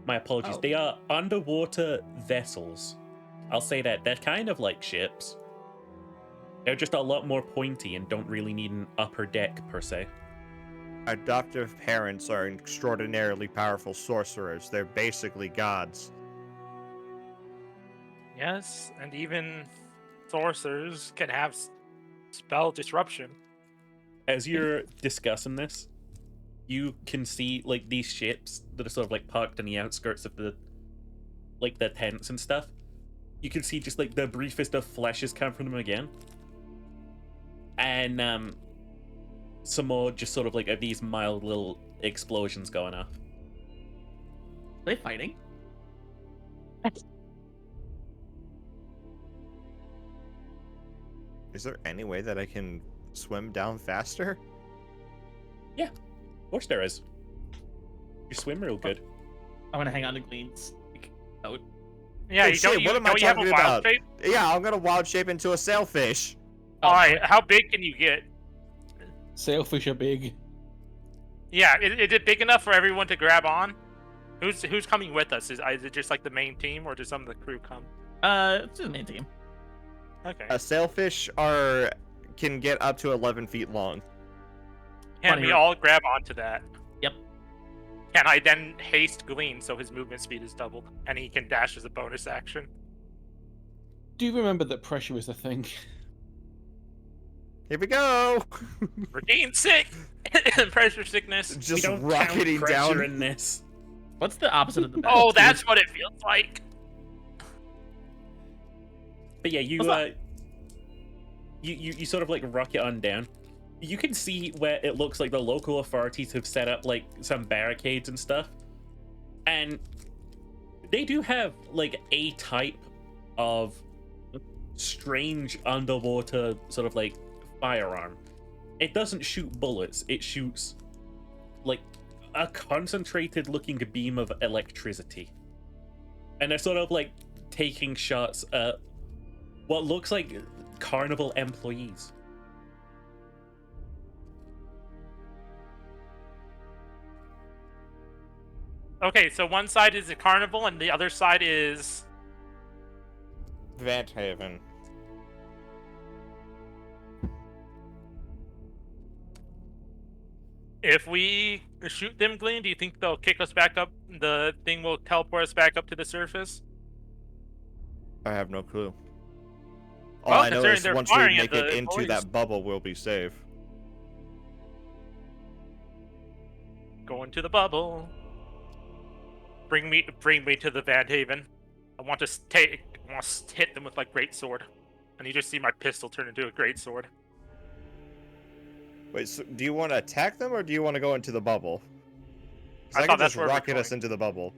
My apologies. Oh. They are underwater vessels. I'll say that. They're kind of like ships. They're just a lot more pointy and don't really need an upper deck, per se. Adoptive parents are extraordinarily powerful sorcerers. They're basically gods. Yes, and even sorcerers can have spell disruption. As you're discussing this, you can see, like, these ships that are sort of, like, parked in the outskirts of the, like, the tents and stuff. You can see just, like, the briefest of flashes come from them again. And, some more just sort of, like, of these mild little explosions going off. Are they fighting? Is there any way that I can swim down faster? Of course there is. You swim real good. I'm gonna hang on to Glean's note. Yeah, Oh, you shit, what am I don't you have a talking wild about? shape? Yeah, I'm gonna wild shape into a sailfish. Alright, how big can you get? Sailfish are big. Yeah, is it big enough for everyone to grab on? Who's coming with us? Is it just like the main team, or does some of the crew come? It's the main team. Okay. Sailfish can get up to 11 feet long. Can funny we you're- all grab onto that? Can I then haste Glean so his movement speed is doubled and he can dash as a bonus action? Do remember that pressure is a thing. Here we go. We're getting sick. Pressure sickness. We Just don't rocketing count pressure down. in this. What's the opposite of the Oh, battlefield? that's what it feels like. But yeah, you What's that? you sort of like rocket on down. You can see where it looks like the local authorities have set up like some barricades and stuff, and they do have like a type of strange underwater sort of like firearm. It doesn't shoot bullets, it shoots like a concentrated looking beam of electricity, and they're sort of like taking shots at what looks like carnival employees. Okay, so one side is a carnival and the other side is... Van Haven. If we shoot them, Glean, do you think they'll kick us back up? The thing will teleport us back up to the surface? I have no clue. All Well, I know considering is they're once we firing make at it the into employees. that bubble, we'll be safe. Go into the bubble. Bring me to the Van Haven. I want to hit them with my great sword. And you just see my pistol turn into a great sword. Wait, so do you want to attack them or do you want to go into the bubble? 'Cause I I thought can that's just where we're rocket us going. into the bubble.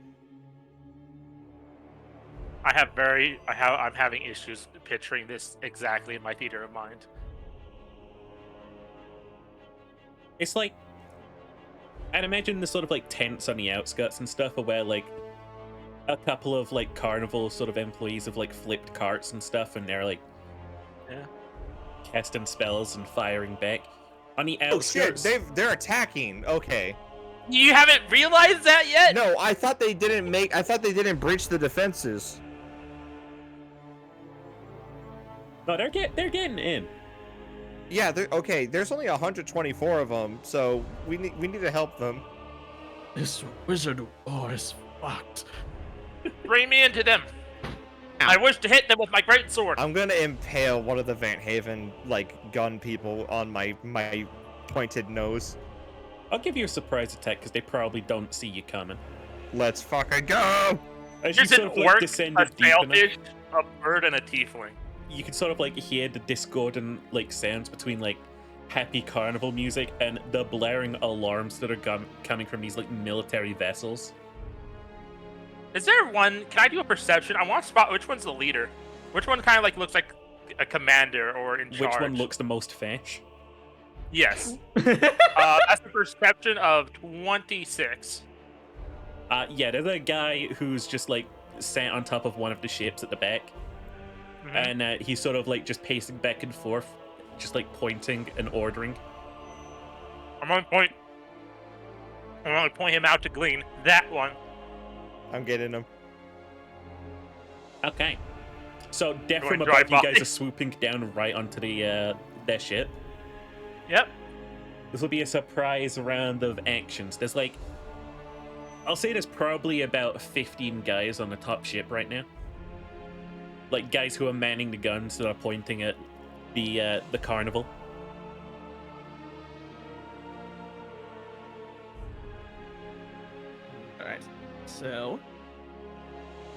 I'm having issues picturing this exactly in my theater of mind. It's like, I'd imagine the sort of like tents on the outskirts and stuff are where like a couple of like carnival sort of employees have like flipped carts and stuff, and they're like Yeah. casting spells and firing back. On the Oh shit, outskirts, they're attacking. Okay. You haven't realized that yet? No, I thought they didn't breach the defenses. no, they're getting in. Yeah, okay, there's only 124 of them, so we need to help them. This wizard war is fucked. Bring me into them. I wish to hit them with my great sword. I'm gonna impale one of the Van Haven like gun people on my pointed nose. I'll give you a surprise attack because they probably don't see you coming. Let's fucking go! As you There's sort an of like orc, a descended deep enough, sailfish, a bird, and a tiefling. you can sort of like hear the discordant like sounds between like happy carnival music and the blaring alarms that are coming from these like military vessels. Is there one? Can I do a perception? I want to spot which one's the leader. Which one kind of like looks like a commander or in charge? Which one looks the most fetch? Yes. That's a perception of 26. Yeah, there's a guy who's just like sat on top of one of the ships at the back, Mhm. and he's sort of like just pacing back and forth, just like pointing and ordering. I'm gonna point him out to Glean. That one. I'm getting them. Okay. So death Going from drive above, you by. guys are swooping down right onto the their ship. Yep. This will be a surprise round of actions. There's like, I'll say there's probably about 15 guys on the top ship right now. Like guys who are manning the guns that are pointing at the carnival. Alright. So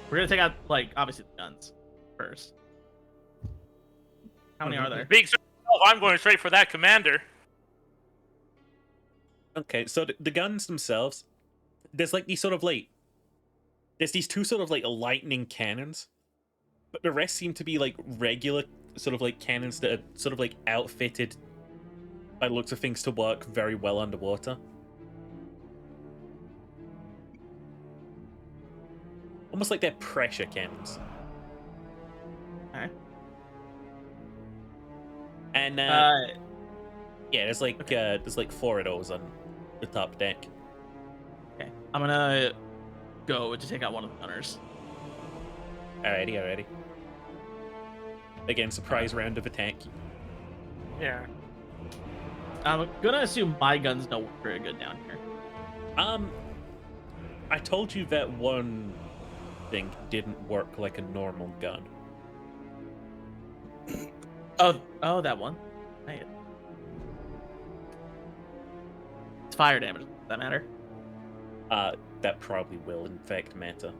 we're gonna take out like obviously the guns first. How many are there? Being I'm going straight for that commander. Okay, so the guns themselves, there's like these sort of like, there's these two sort of like lightning cannons, but the rest seem to be like regular sort of like cannons that are sort of like outfitted by the looks of things to work very well underwater. Almost like they're pressure cannons. Okay. And yeah, there's like there's like 4 of those on the top deck. Okay. I'm gonna go to take out one of the gunners. Alrighty. Again, surprise round of attack. Yeah. I'm gonna assume my guns don't work very good down here. I told you that one thing didn't work like a normal gun. Oh, that one. Right. It's fire damage. Does that matter? That probably will, in fact, matter.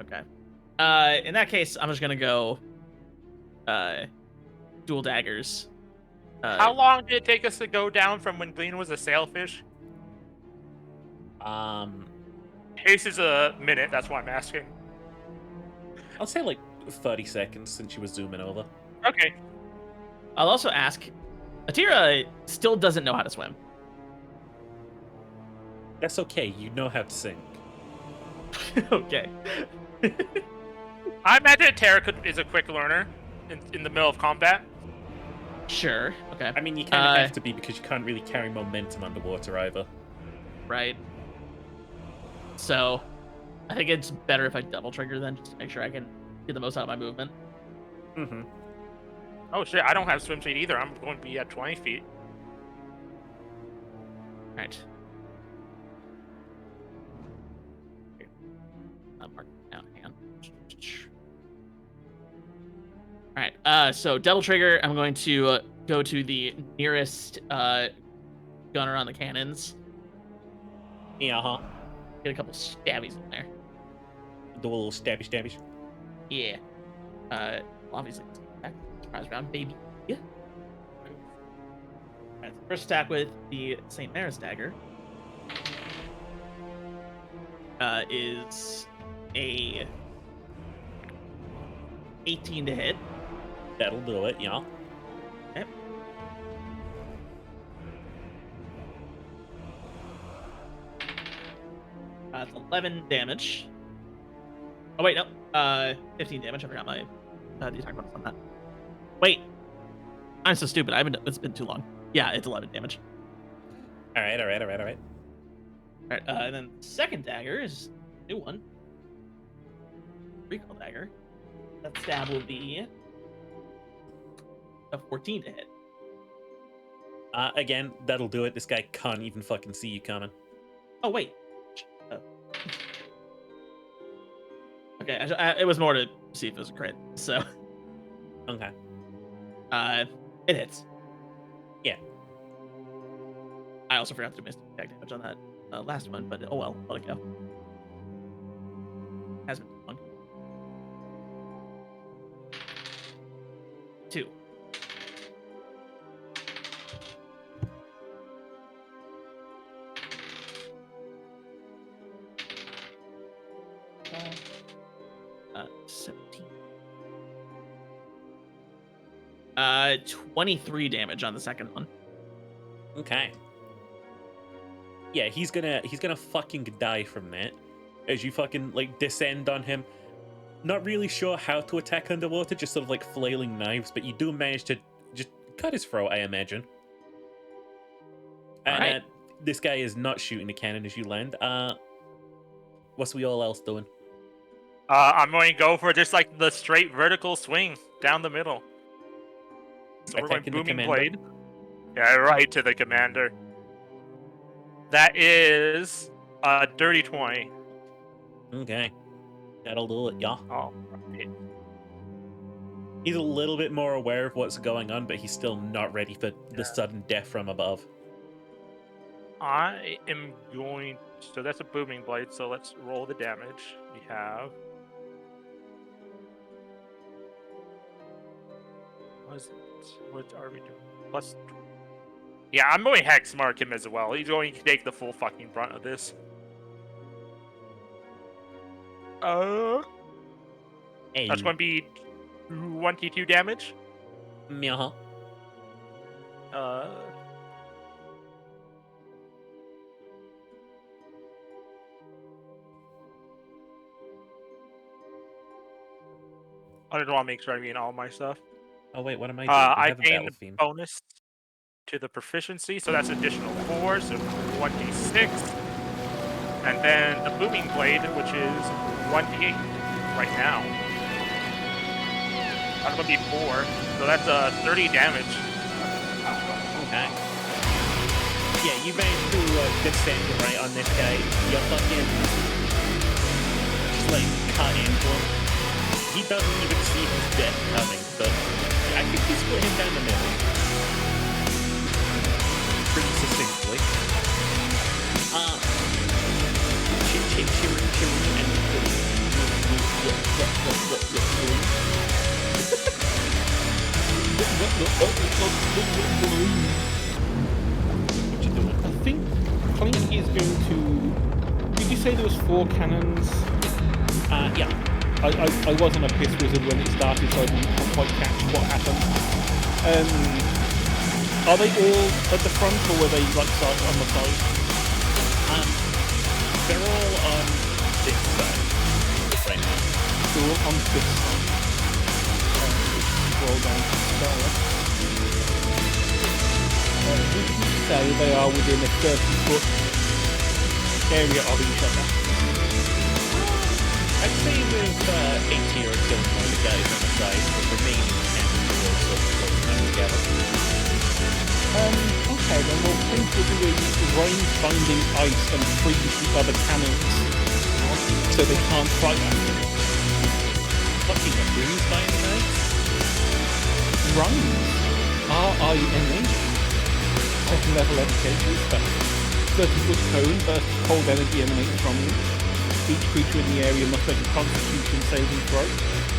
Okay. In that case, I'm just gonna go dual daggers. How long did it take us to go down from when Glean was a sailfish? Haste is a minute, that's why I'm asking. I'll say like 30 seconds since you were zooming over. Okay. I'll also ask, Atira still doesn't know how to swim. That's okay, you know how to sing. Okay. I imagine Terra is a quick learner in the middle of combat. Sure. Okay. I mean, you kind of have to be because you can't really carry momentum underwater either. Right. So, I think it's better if I double trigger then, just to make sure I can get the most out of my movement. Mm-hmm. Oh shit, I don't have swim speed either. I'm going to be at 20 feet. Right. Mark down, hang on. Alright, so double trigger, I'm going to go to the nearest gunner on the cannons. Yeah, huh? Get a couple stabbies in there. Do a little stabby. Yeah. Obviously, surprise round, baby. Yeah. Alright, so first attack with the St. Mary's dagger is a 18 to hit. That'll do it, yeah. Yep. It's 11 damage. Oh wait, no. 15 damage. I forgot my the attack bonus on that. Wait, I'm so stupid. It's been too long. Yeah, it's 11 damage. All right. All right. And then second dagger is a new one. Recall dagger. That stab will be a 14 to hit. Again, that'll do it. This guy can't even fucking see you coming. Oh wait. Oh. Okay, it was more to see if it was a crit. So. Okay. It hits. Yeah. I also forgot to do my attack damage on that last one, but oh well, let it go. Has been long. 2. Uh, 17. 23 damage on the second one. Okay. Yeah, he's gonna fucking die from that. As you fucking like descend on him. Not really sure how to attack underwater, just sort of like flailing knives, but you do manage to just cut his throat, I imagine. And Alright. This guy is not shooting the cannon as you land. What's we all else doing? I'm going to go for just like the straight vertical swing down the middle. So we're going Attacking the booming commander? blade. Yeah, right to the commander. That is a dirty 20. Okay. That'll do it, yeah. Oh, right. He's a little bit more aware of what's going on, but he's still not ready for the sudden death from above. I am going. So that's a booming blade. So let's roll the damage. We have. What are we doing? Plus. Yeah, I'm going to hex mark him as well. He's going to take the full fucking brunt of this. Hey. That's going to be 22 damage. Yeah. I just want to make sure I mean all my stuff. Oh wait, what am I doing? I have a gain battle theme. bonus to the proficiency, so that's additional 4, so 1d6. And then the booming blade, which is 1d8 right now. That's going to be 4, so that's 30 damage. Okay. Yeah, you managed to descend right on this guy. You're fucking like cut into him. He doesn't even see his death coming, but I think he split him down the middle pretty succinctly. What you doing? I think Clink is going to. Did you say there was 4 cannons? Yeah. I wasn't a piss wizard when it started, so I didn't quite catch what happened. Are they all at the front, or were they like on the side? They're all on this side right now. They're all on this side. Scroll down to start. Say they are within a 30-foot area of each other. I'd say with 80 or killing one of the guys on the side, the remaining 10 are also close enough together. Okay, then we'll think we're doing rain binding ice and freeze the other cannons so they can't fight us. Fucking a breeze binding ice? Rain. R-I-N-H. Second level education spell. 30-foot cone bursts cold energy emanates from you. Each creature in the area must make a Constitution saving throw,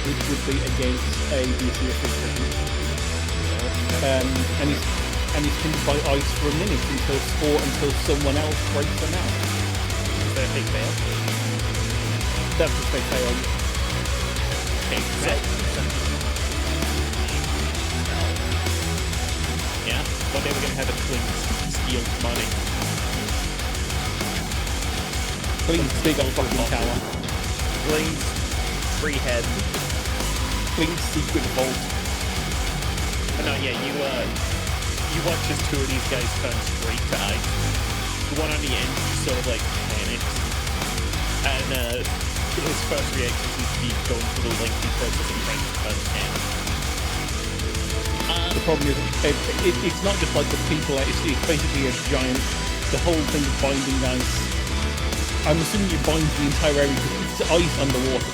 which would be against a DC of 15. And he's hindered by ice for a minute until someone else breaks them out. Is that a big fail? That's if they fail. Okay, so... Yeah? One day we're gonna have a twin steal money. Blink's big old fucking tower. Blink's free head. Blink's secret vault. But no, yeah, you watch as 2 of these guys turn straight to ice. The one on the end sort of like panics. And his first reaction seems to be going through the lengthy process of trying to turn the cannon. The problem is, it's not just like the people, it's basically a giant, the whole thing is binding ice. I'm assuming you bind the entire area because it's ice underwater.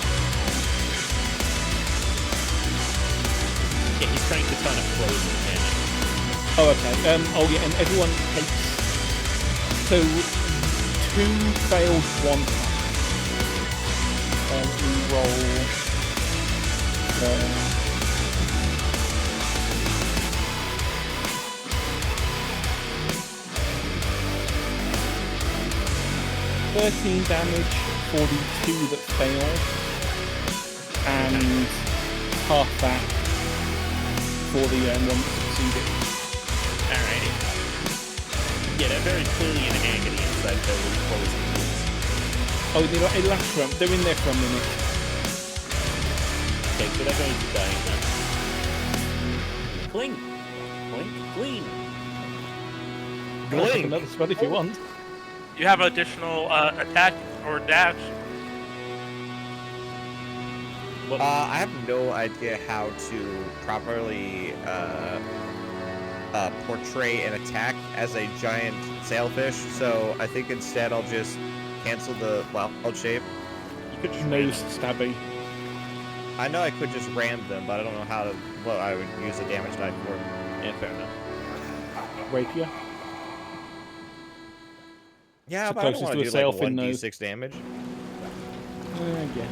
Yeah, he's trying to turn a frozen cannon. Oh, okay. Oh, yeah, and everyone takes... So, 2 failed 1 time. We roll... 13 damage for the 2 that failed, and half that for the 1 that succeeded. Alrighty. Yeah, they're very clearly in agony inside their little frozen pools. Oh, it lasts for they're in there for a minute. Okay, so they're going to die now. Cling! Clink! Clean! Take another spell if you want. You have additional attack or dash. I have no idea how to properly portray an attack as a giant sailfish, so I think instead I'll just cancel the wild shape. You could just Nose stabby. I know I could just ram them, but I don't know what I would use a damage die for. Yeah, fair enough. Rapier. Yeah, So but I don't closest want to to a do sail like fin, though. 1d6 damage. I guess.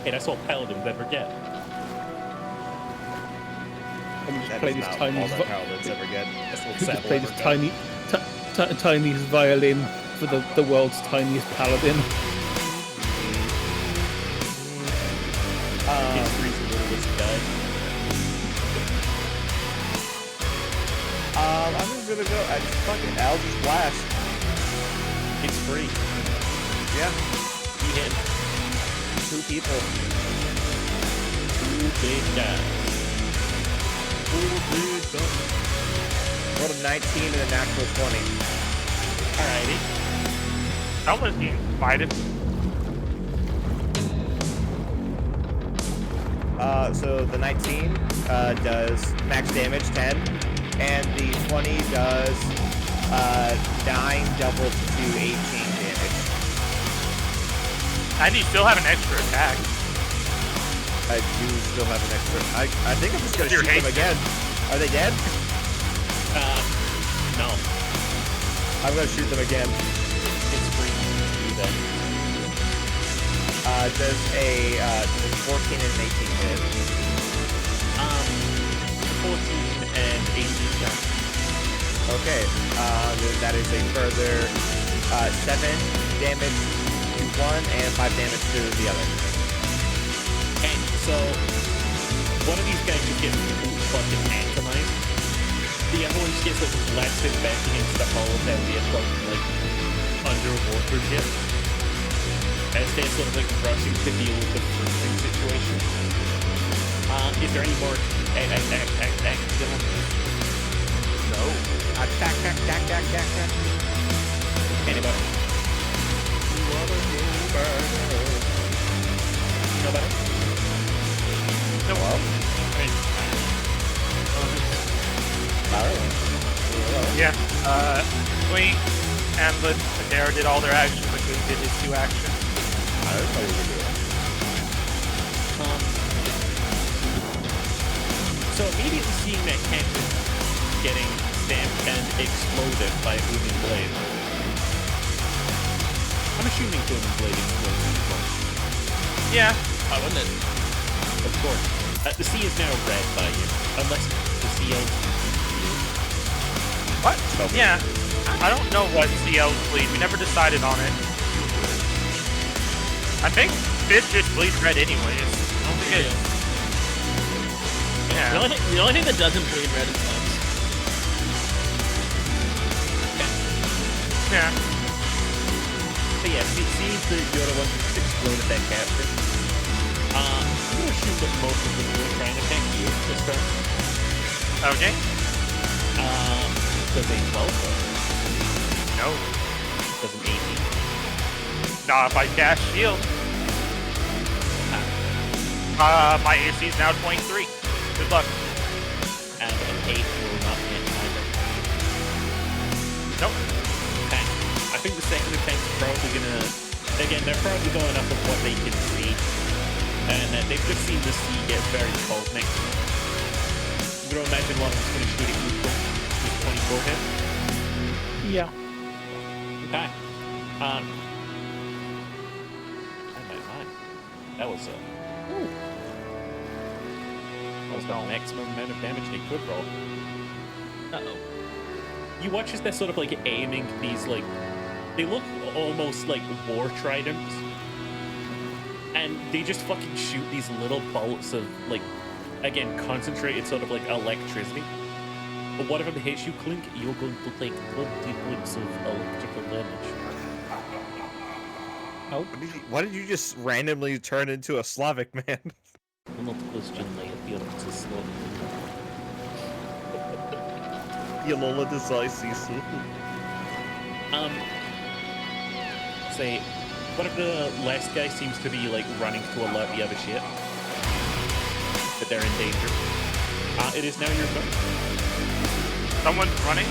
Hey, that's all paladins ever get. And you just That play is this not tiny... all that paladins ever get. That's what just Savile play ever this got. tiniest violin for the world's tiniest paladin. History's the littlest guy. I'm just gonna go. Fucking Eldritch Blast. It's free. Yeah. He hit 2 people. 2 big guys. 2 big guys. Rolled a 19 and a natural 20. Alrighty. Almost being invited. So the 19 does max damage 10, and the 20 does 9 doubled to 18 damage. And you still have an extra attack. I do still have an extra. I think I'm just gonna Your shoot them haste. again. Are they dead? No. I'm gonna shoot them again. It's free to do that. Does a 14 and an 18 hit? 14 and 18, yeah. Okay. Then that is a further 7 damage to one and 5 damage to the other. Okay, so one of these guys just gets fucking atomized. The other one just gets like blasted back against the hull of that weird fucking like underwater ship. As they're sort of like rushing to deal with the freezing situation. Is there any more action? No. Attack. Anybody? Nobody? No. I mean, Yeah. Twink, Ambit, and Dara did all their actions, but Goon did his 2 actions. I don't know what we're doing. So immediately seeing that cannon getting stamped and exploded by a booming blade. I'm assuming booming blade explodes as well. Yeah. Why wouldn't it? Of course. The sea is now red by you, unless the CL. What? Yeah. I don't know what CLs bleed. We never decided on it. I think fish just bleed red anyways. I don't think it. Yeah. The only thing that doesn't bleed red is bugs. Yeah. But yeah, seeing that you're the one who exploded that captain, I'm gonna assume that most of them were trying to attack you this turn. Okay. Does a 12 though? No. Does an 18? Not if I cast shield. My AC is now 23. Good luck. And an 8 will not hit either. Nope. Okay. I think the second attack's probably gonna... Again, they're probably going up of what they can see. And they've just seen the sea get very cold next to them. I'm gonna imagine one of them's gonna shoot at you with 24 hit. Yeah. Okay. Oh my. That was that was the maximum amount of damage they could roll. Uh-oh. You watch as they're sort of like aiming these like, they look almost like war tridents, and they just fucking shoot these little bolts of like, again, concentrated sort of like electricity. But whatever hits you, Clink, you're going to take 20 points of electrical damage. Oh. Why did you just randomly turn into a Slavic man? Do not question my appearance as slow. Yolola decisive. Say, whatever the last guy seems to be like running to alert the other ship that they're in danger. It is now your turn. Someone's running?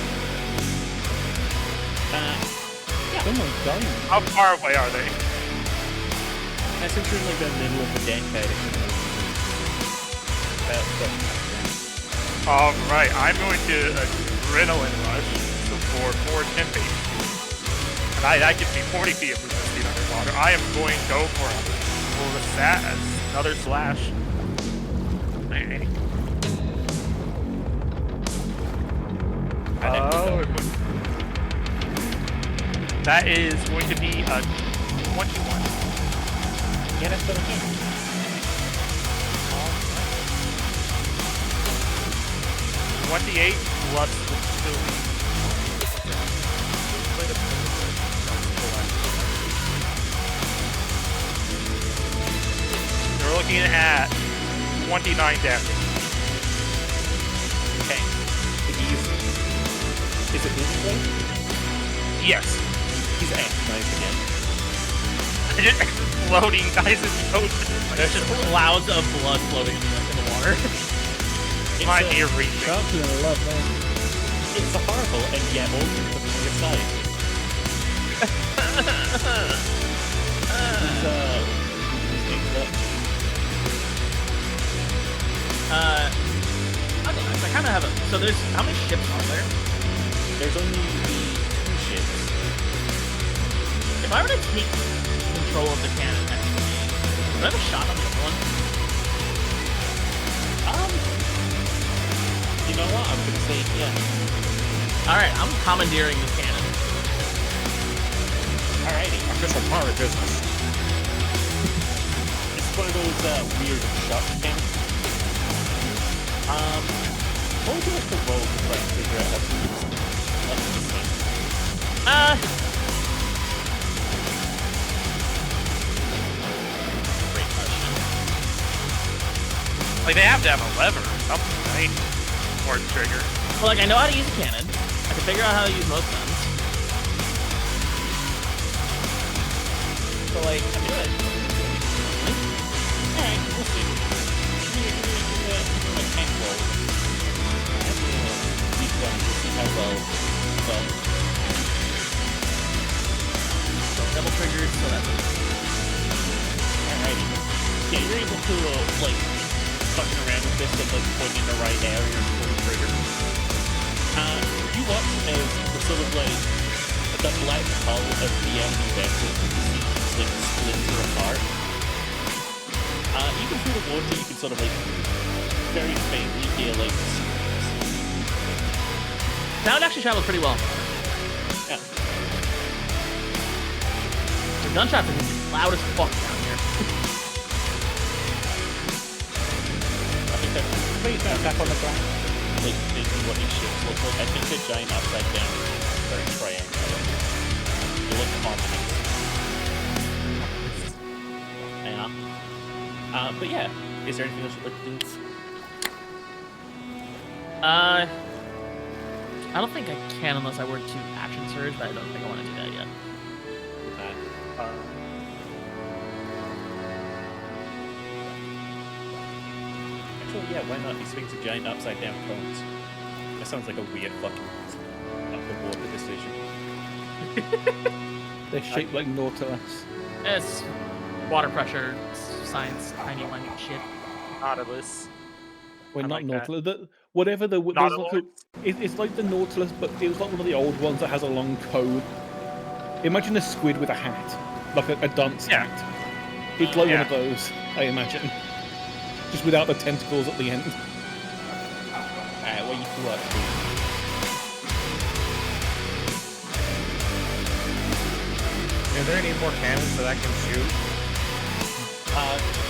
Yeah. Someone's dying. How far away are they? That's in like the middle of the deck, Alright, I'm going to adrenaline rush for 4 temp HP. And that gives me 40 feet of movement speed underwater. I am going to go for another slash. Oh, that is going to be a 21. Yeah, that's better too. 28 plus the 2. You're looking at 29 damage. Okay. Is it moving blade? Yes. He's atomized again. Just exploding guys in the ocean. There's just clouds of blood floating in the water. My ear reaching. Chocolate, I love that. It's a horrible and yet also from the other side. I'll go next. I kind of have a. So there's how many ships are there? There's only the 2 ships. If I were to take control of the cannon next to me, would I have a shot on the other one? You know what? I'm gonna say yeah. All right, I'm commandeering this cannon. Alrighty. Official pirate business. It's one of those weird shot cannons. What would you like to roll to try and figure out how to use this thing? Great question. Like they have to have a lever or something, right? Or a trigger. Well, like I know how to use a cannon. I can figure out how to use most guns. So like, I do it. Alright, we'll see. Give me a tank roll. These guns, we'll see how well. So double triggers, so that's it. Alrighty. Yeah, you're able to, like, fucking around with this and, like, point in the right area and pull the trigger. You watch as the sort of, like, the black hull of the enemy vessel just, like, splinter apart. Even through the water, you can sort of, like, very faintly hear, like, Sound actually travels pretty well. yeah. The gunshot is loud as fuck down here. I think that Please don't tap on the ground. like thinking what these ships look like. I think they're giant upside down, very triangular. They look ominous. Yeah. But yeah, is there anything else you'd like to do? I don't think I can unless I were to action surge, but I don't think I want to do that yet. Actually, yeah, why not? He swings a giant upside down cones. That sounds like a weird fucking up the water decision. They're shaped like Nautilus. It's water pressure, science, tiny whiny shit. Nautilus. Well, I not like that. Nautilus. Whatever the there's like it's like the Nautilus, but it was like one of the old ones that has a long cone. Imagine a squid with a hat, like a dunce hat. It's like one of those, I imagine, just without the tentacles at the end. Alright, what you two up to? Are there any more cannons that I can shoot?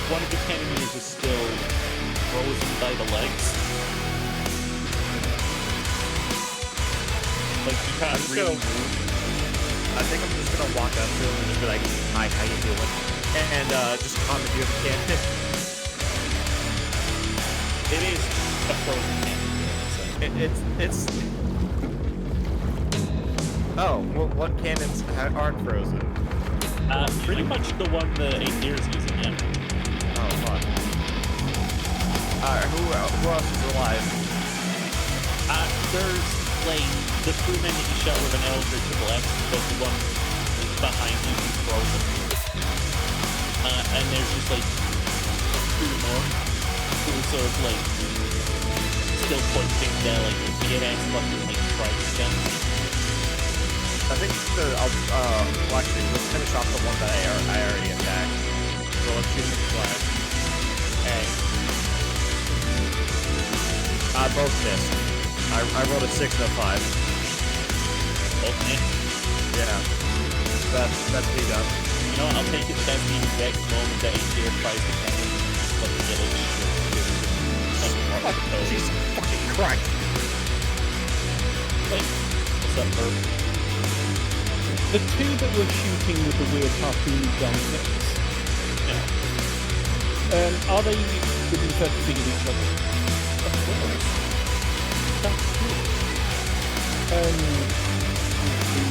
One of the cannoneers is still frozen by the legs. Like, you can't just really gonna- move. I think I'm just gonna walk up to him and just be like, "Hi, how you doing?" And just commandeer the cannon. It is a frozen cannon. It's. Oh, well, what cannons aren't frozen? Pretty much the one the Aether is using, yeah. Oh, fuck. Who else is alive? There's, like, the crewman that you shot with an Eldritch to the left, but the one behind you who's frozen. And there's just, like, 2 more who are sort of, like, still pointing their, like, weird-ass fucking, like, price guns. I think well, actually, let's finish off the one that I already attacked. So let's shoot the flash. Hey. Both missed. I rolled a 6 and a 5. Okay. Yeah. That's me done. You know what, I'll take it that that's the exact moment that Aether tries to cannon. But the little shit. Jesus fucking Christ. Like, what's up, Herb? The two that were shooting with the weird harpoon gun things, are they within 30 feet of each other? Of course. That's cool.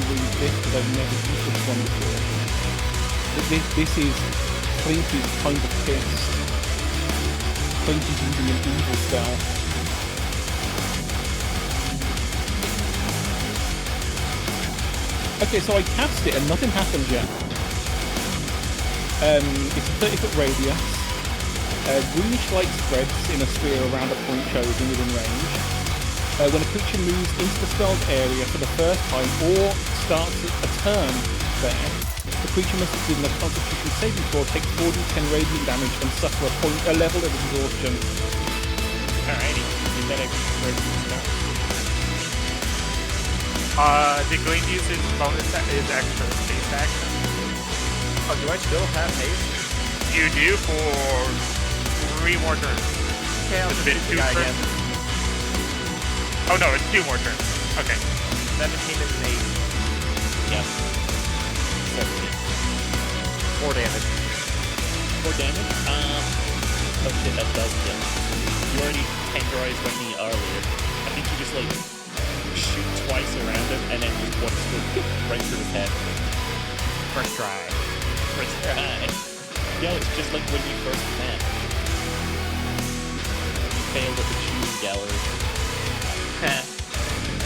Read this because I've never used this one before. But this is Clint is kind of pissed. Clint is using an evil spell. Okay, so I cast it and nothing happened yet. It's a 30-foot radius. Greenish light spreads in a sphere around a point chosen within range. When a creature moves into the spell's area for the first time or starts a turn there, the creature must succeed in a Constitution saving throw, take 4d10 radiant damage, and suffer a level of exhaustion. Alrighty, is that a The green use is bonus is extra space action. Oh, do I still have haste? You do for 3 more turns. Okay, I'll It's just been shoot the 2 guy turns. again. Oh no, it's 2 more turns. Okay. 17 and an 8. Yep. 17. 4 damage. 4 damage? Oh shit, that does hit. You already tenderized on me earlier. I think you just like shoot twice around him and then just one stroke right through his head. First try. First try. Yeah, it's just like when you first met. You failed at the shooting gallery.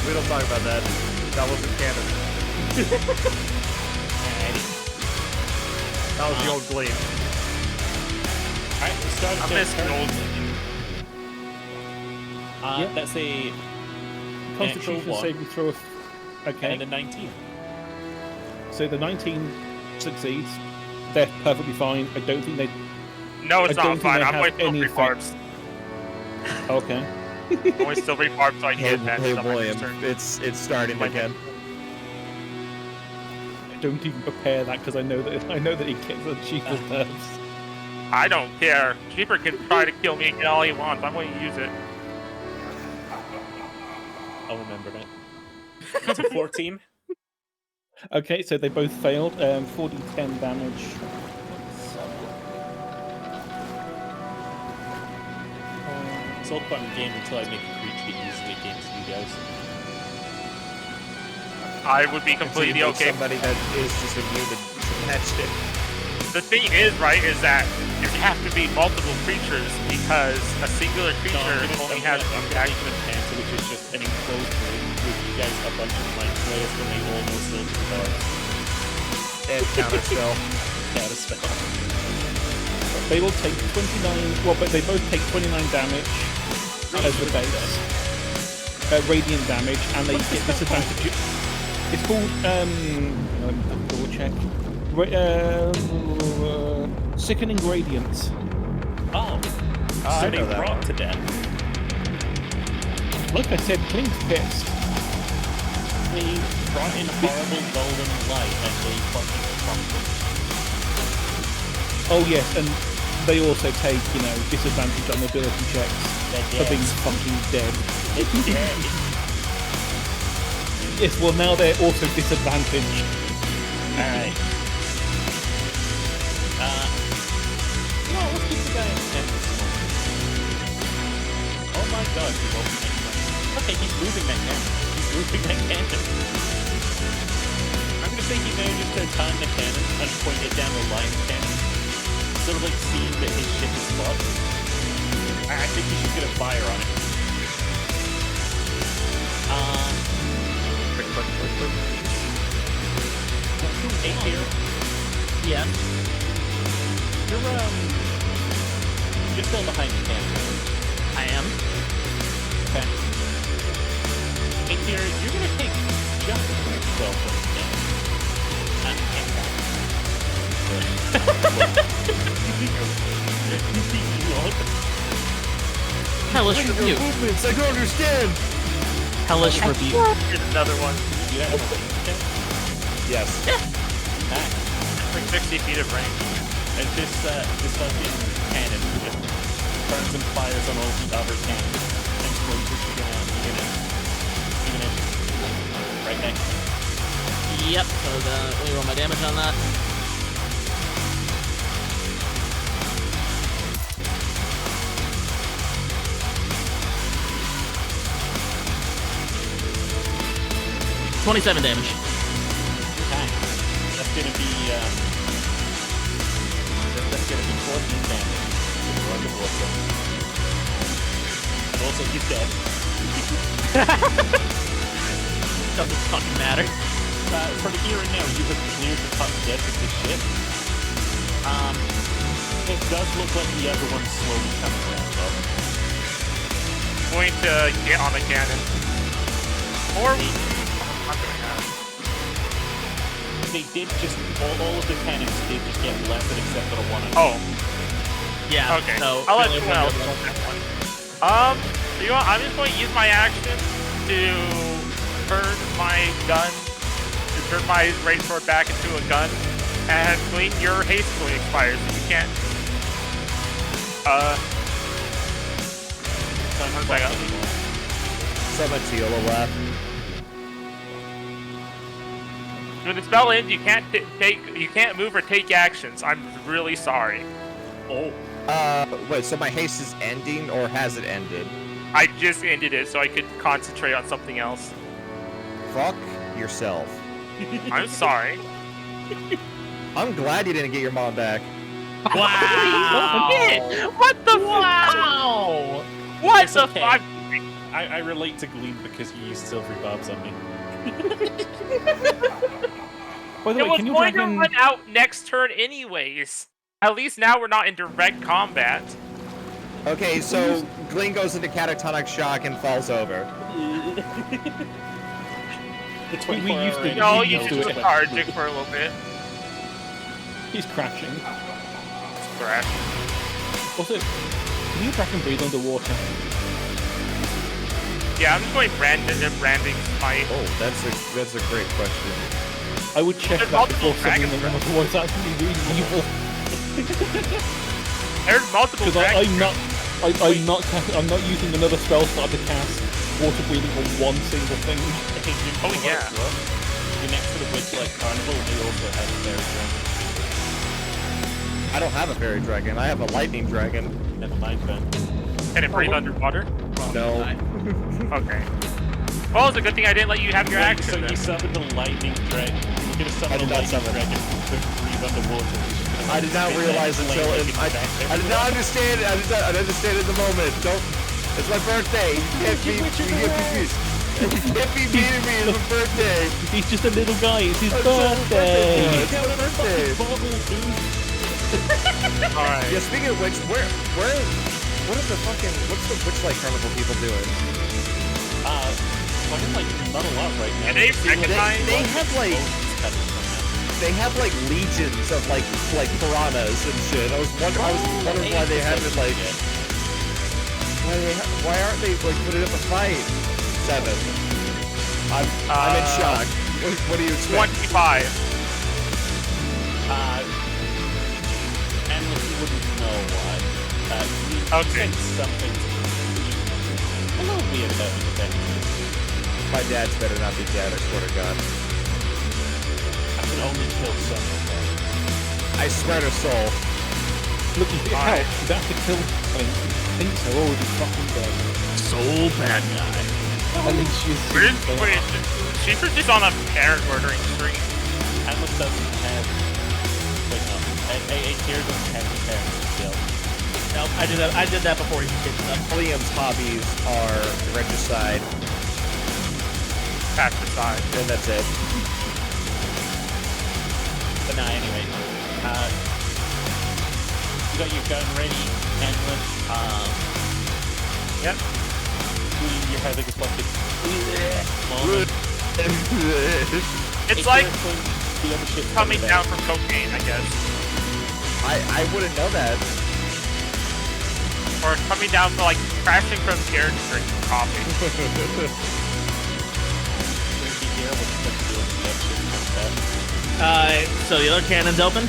We don't talk about that. That wasn't canon. Alrighty. That was the old gleam. Alright, we'll start I'm with missing turn. old. Yep. That's a Constitution one. saving throw. Okay. and a 19. So the 19 succeeds. They're perfectly fine. I don't think they. No, it's I don't not think fine. they I'm have only still any 3 effect. barbs. Okay. Only still 3 barbs, so I can Hey, get advantage hey on my William, next turn. it's starting My again. I don't even prepare that because I know that it gets on Sheeple's nerves. I don't care. Cheaper can try to kill me and get all he wants. I'm going to use it. I'll remember that. It's a 14. Okay, so they both failed. 4d10 damage. It's all fun and games until I make a creature get easily against you guys. I would be Until you completely make okay. somebody that is just immune to that shit. The thing is, right, is that you have to beat multiple creatures because a singular creature only has I'm one gonna action. make an encounter, which is just an enclosed room with you guys, a bunch of mind players, and they all know silver cards. And counter spell. Counter spell. They will take 29. Well, but they both take 29 damage as the base. Radiant damage, and they get disadvantage. It's called let me double check. Sickening Radiance. Oh, I so they know that brought one. to death. Like I said, Clint's pissed. They brought in horrible golden light and they fucking fucked them. Oh yes, and they also take, disadvantage on ability checks for being fucking dead. It's dead. Yes, well now they're also disadvantaged. Alright. No, let's keep the guy in the Oh my god, he's opening that cannon. Okay, he's moving that cannon. He's moving that cannon. I'm gonna say he manages to time the cannon and point it down the line cannon. Sort of like seeing that his ship is fucked. I think he's just gonna fire on it. Quick. 8 here. Yeah. You're still behind the cannon. I am. Okay. 8 here, you're gonna take just 12 points of damage. Hellish rebuke. Movements, I don't understand! Hellish rebuke. Here's another one. You have a range check? Yes. Nice. Like 60 feet of range. And this fucking cannon just burns and fires on all the other cannons. And closes, you're gonna right next. Yep. So let me roll my damage on that. $27 damage. Okay. That's gonna be that's gonna be 14 damage. We're underwater. And also he's dead. Doesn't fucking matter. For the here and now, you have cleared the top deck of this ship. It does look like the other one's slowly coming around, though. Going to get on the cannon. Or I'm not doing that. They did just all of the cannons did just get blasted except for the one. Oh, Yeah. okay. So I'll let only someone one else goes. on that one. So you know what? I'm just going to use my action to turn my gun, to turn my race sword back into a gun, and Glean, your haste fully expires, so you can't. One second. Summon Teola left. When the spell ends, you can't move or take actions. I'm really sorry. Oh, Wait, so my haste is ending, or has it ended? I just ended it so I could concentrate on something else. Fuck yourself. I'm sorry. I'm glad you didn't get your mom back. Wow! What the Wow! What It's the okay. fuck? I relate to Gleam because you used silvery barbs on me. By the It way, was can you going to dragon? run out next turn anyways. At least now we're not in direct combat. Okay, so Glean goes into catatonic shock and falls over. The We 24 used to- hour No, you you used just to it. lethargic for a little bit. He's crashing. Crash. Also, can you dragon breathe underwater? Yeah, I'm just going branding my. Oh, that's a great question. I would check There's that before multiple sending dragons, them, right? otherwise that's gonna be really evil. There's multiple Because dragons. I'm not using another spell slot to cast water breathing on one single thing. Oh, yeah. You're next to the Witchlight Carnival, and they also have a fairy dragon. I don't have a fairy dragon. I have a lightning dragon. Never mind, Ben. Can it breathe underwater? No. Okay. Well, it's a good thing I didn't let you have your Right, action. so then. you summoned a lightning dragon. You're gonna I summon did a not lightning summon. dragon who could breathe underwater. I did not realize until I did not understand. I did not understand in the moment. Don't. It's my birthday. You can't be. You can't be beating me. It's my birthday. He's just a little guy. It's his It's my birthday. It's my birthday. Alright. Yeah. Speaking of which, what are the fucking? What's the Witchlight Carnival people doing? Fucking like not a lot right now. And they Seeing what recognize- They have like. explosions coming from them. They have like legions of like piranhas and shit. I was wondering why they haven't like. Why aren't they like putting up a fight? 7. I'm in shock. What do you expect? 25. Analyst, you wouldn't know why. You Okay. said something a little weird about the thing. My dad's better not be dead. I swear to God. I can only kill someone. I swear to soul. Look, if it Alright. helps, you don't have to kill Thinks they're already fucking dead. Soul bad guy. At least she's She's just on a parent murdering streak. Analyst doesn't have. Wait, no. A tier doesn't have the parents to kill. Nope, I did that before he did stuff. William's hobbies are regicide, Pass aside. and that's it. But nah, anyway. You got your gun ready, Analyst. Yep. You're having a fucking moment. It's like The other shit's coming coming down back. from cocaine, I guess. I wouldn't know that. Or coming down from like crashing from scared and drinking coffee. So the other cannon's open.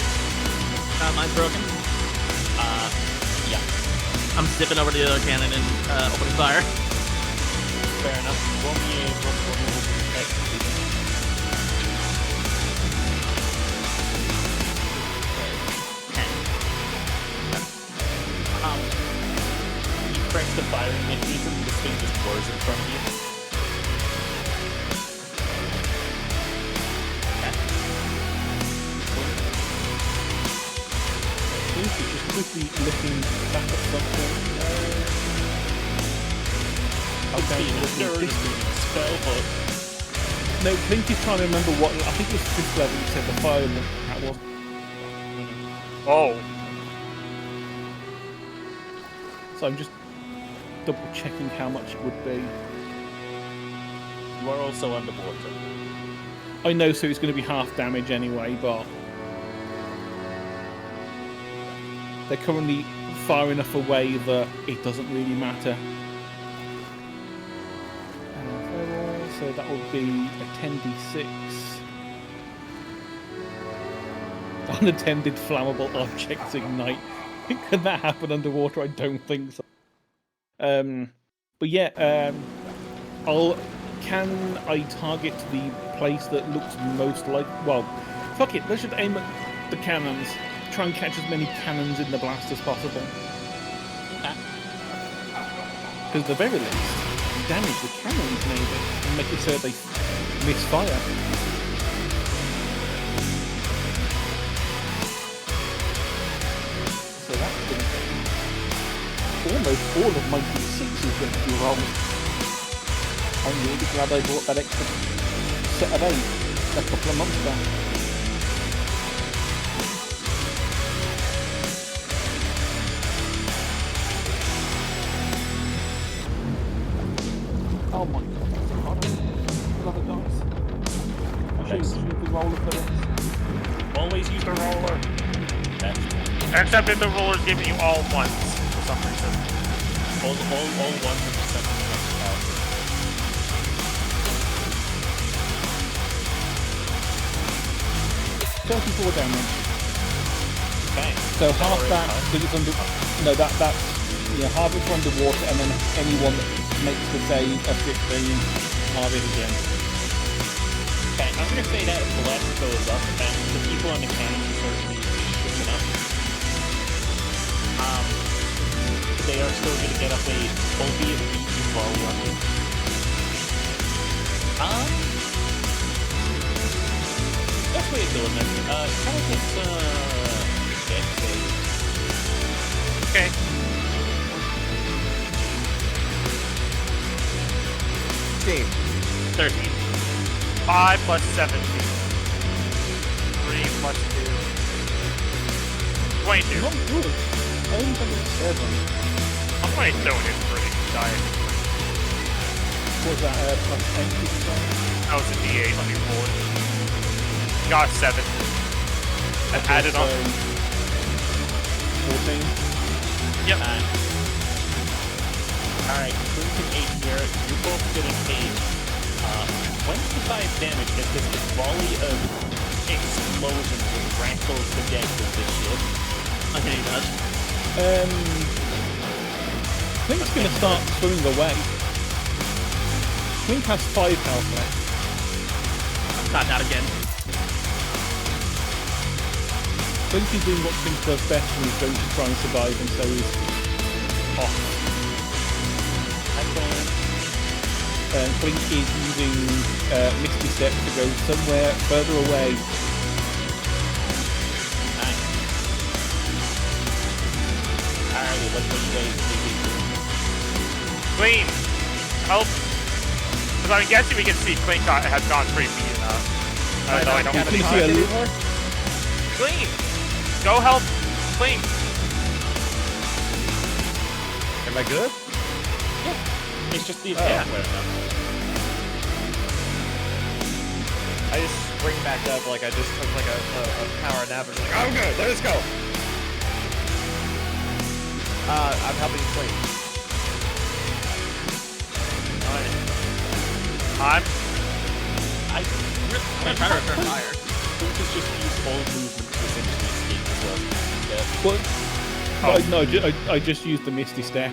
Mine's broken. Yeah, I'm zipping over to the other cannon and opening fire. fair enough. Roll me you press the firing mechanism, this thing just whirs in front of you. Lucy just quickly looking back at something. Okay, Spellbook. no, Blinky's trying to remember what. I think it was 5th level you said the fire that was. Oh. So I'm just double checking how much it would be. You are also underwater. I know, so it's going to be half damage anyway, but they're currently far enough away that it doesn't really matter. So that would be a 10d6. Unattended flammable objects ignite. Can that happen underwater? I don't think so. But yeah, can I target the place that looks most like? Well, fuck it. Let's just aim at the cannons. Try and catch as many cannons in the blast as possible. Because at the very least, damage the cannons maybe, and make it so they misfire. So that's going to be almost all of my d6 is going to be rolled. I'm really glad I bought that extra set of 8 a couple of months back. Oh my god, that's a lot of dice. I should use the roller for this. Always use the roller. Except if the roller's giving you all ones for some reason. All ones with the second power. 34 damage. Okay. So half that, because it's under... No, that's... Yeah, half it's underwater, and then anyone that makes the save of 15, half it again. Okay, I'm going to say that if the left goes up, and the people on the cannons are certainly pushing up. They are still going to get up a albeit weak volley on you. Best way of doing this, try to get deck save. Okay. 13. 5 plus 17. 3 plus 2. 22. Not good. I only got a 7. I'm going to throw it in for a die. What was that, plus 10, did you say? That was a D8. Let me roll it. Got 7. And Okay, added on. 14. Yep. Alright, Clint and 8 here, you're both getting paid 25 damage as this volley of explosions rankles the deck with this shit. Okay, that. Clink's going to start swimming away. Clink has 5 health left. Got that again. Clink is doing what Clink does best when he's going to try and survive, and so he's off. And Clink is using Misty Step to go somewhere further away. Nice. Alrighty, let's go Clean. Help. Because I'm guessing we can see Clean has gone 3 feet enough. Though I don't You can see a little... Clean. Go help. Clean. Am I good? It's just the Yeah. I just spring back up like I just took like a power nap and like, I'm good, let's go! I'm helping Clean. I'm trying to return fire. Clint has just used all movement to essentially escape as well. Well, no, I just used the Misty Step.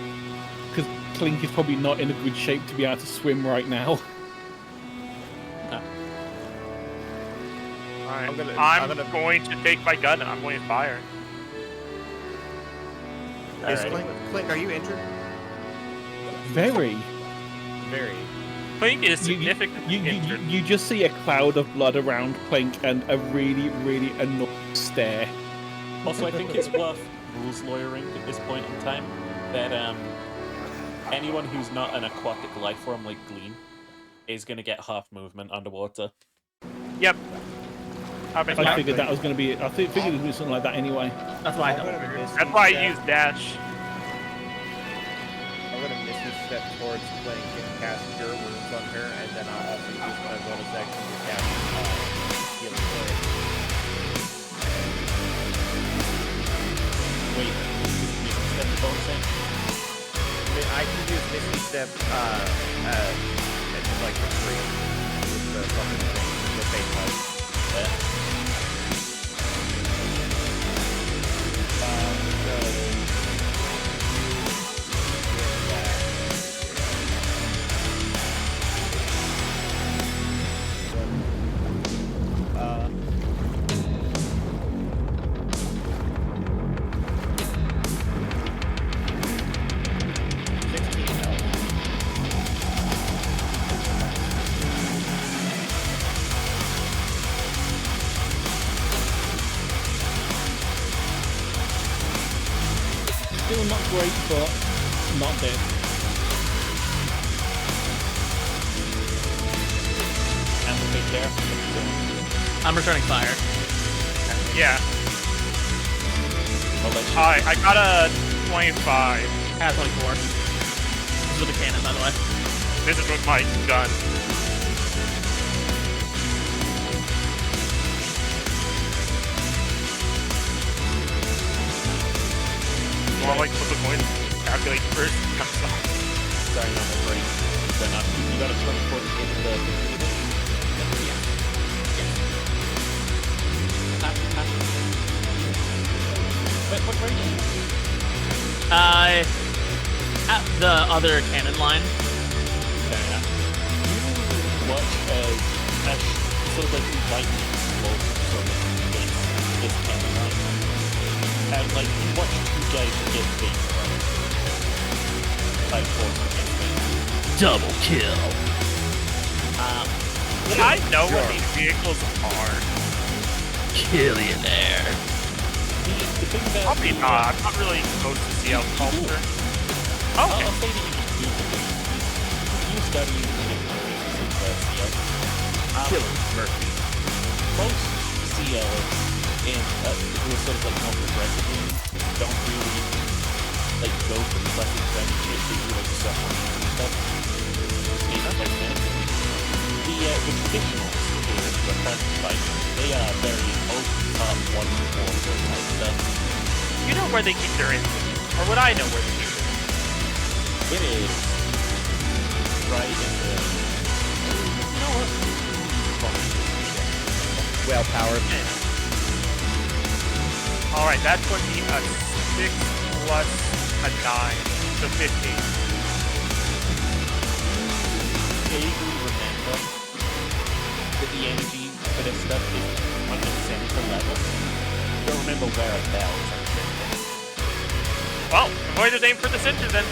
Because Clink is probably not in a good shape to be able to swim right now. I'm gonna- going to take my gun and I'm going to fire. Is Alright. Clink, are you injured? Very. Very. Clink is significantly injured. You just see a cloud of blood around Clink and a really, really annoying stare. Also, I think it's worth rules lawyering at this point in time that anyone who's not an aquatic life form like Gleam is going to get half movement underwater. Yep. I figured that was going to be. I figured it would be something like that anyway. That's why I don't. That's why I use dash. step towards playing cast Cure Wounds on her, and then I'll also use my bonus action to cast Healing Word. Wait, you can step the bonus action? I can use Misty Step, it's like for free. With the fucking thing, the face light. Yeah. Still not great, but not dead. And we'll take care. I'm returning fire. Yeah. I'll let you. I got a 25. 24. This is with the cannon, by the way. This is with my gun. You want like flip a coin? Calculate first. Sorry, not my brain. Then you got a 24 to hit the What range? At the other cannon line. Fair enough. You watch as sort of like lightning explodes sort of this cannon line. And like you watch two guys get beat by force against me. Double kill. Would I know what these vehicles are? Killionaire. The thing about Probably not. I'm not really close to CL culture. I'll Okay. say that you do you study CL. Killing Murphy. Most CLs in who are sort of like more progressive don't really like go for the fucking friendly shit. They do like suffering and stuff. Maybe like that. The traditionals here, the current fight, they are very open up one for type stuff. You know where they keep their infantry, or would I know where they keep it? It is right in the. You know what? Well powered. Alright, that's going to be a 6 plus a 9, so 15. Vaguely remember that the energy for this stuff is on the center level. Don't remember where it fell. Well, avoid the aim for the center then.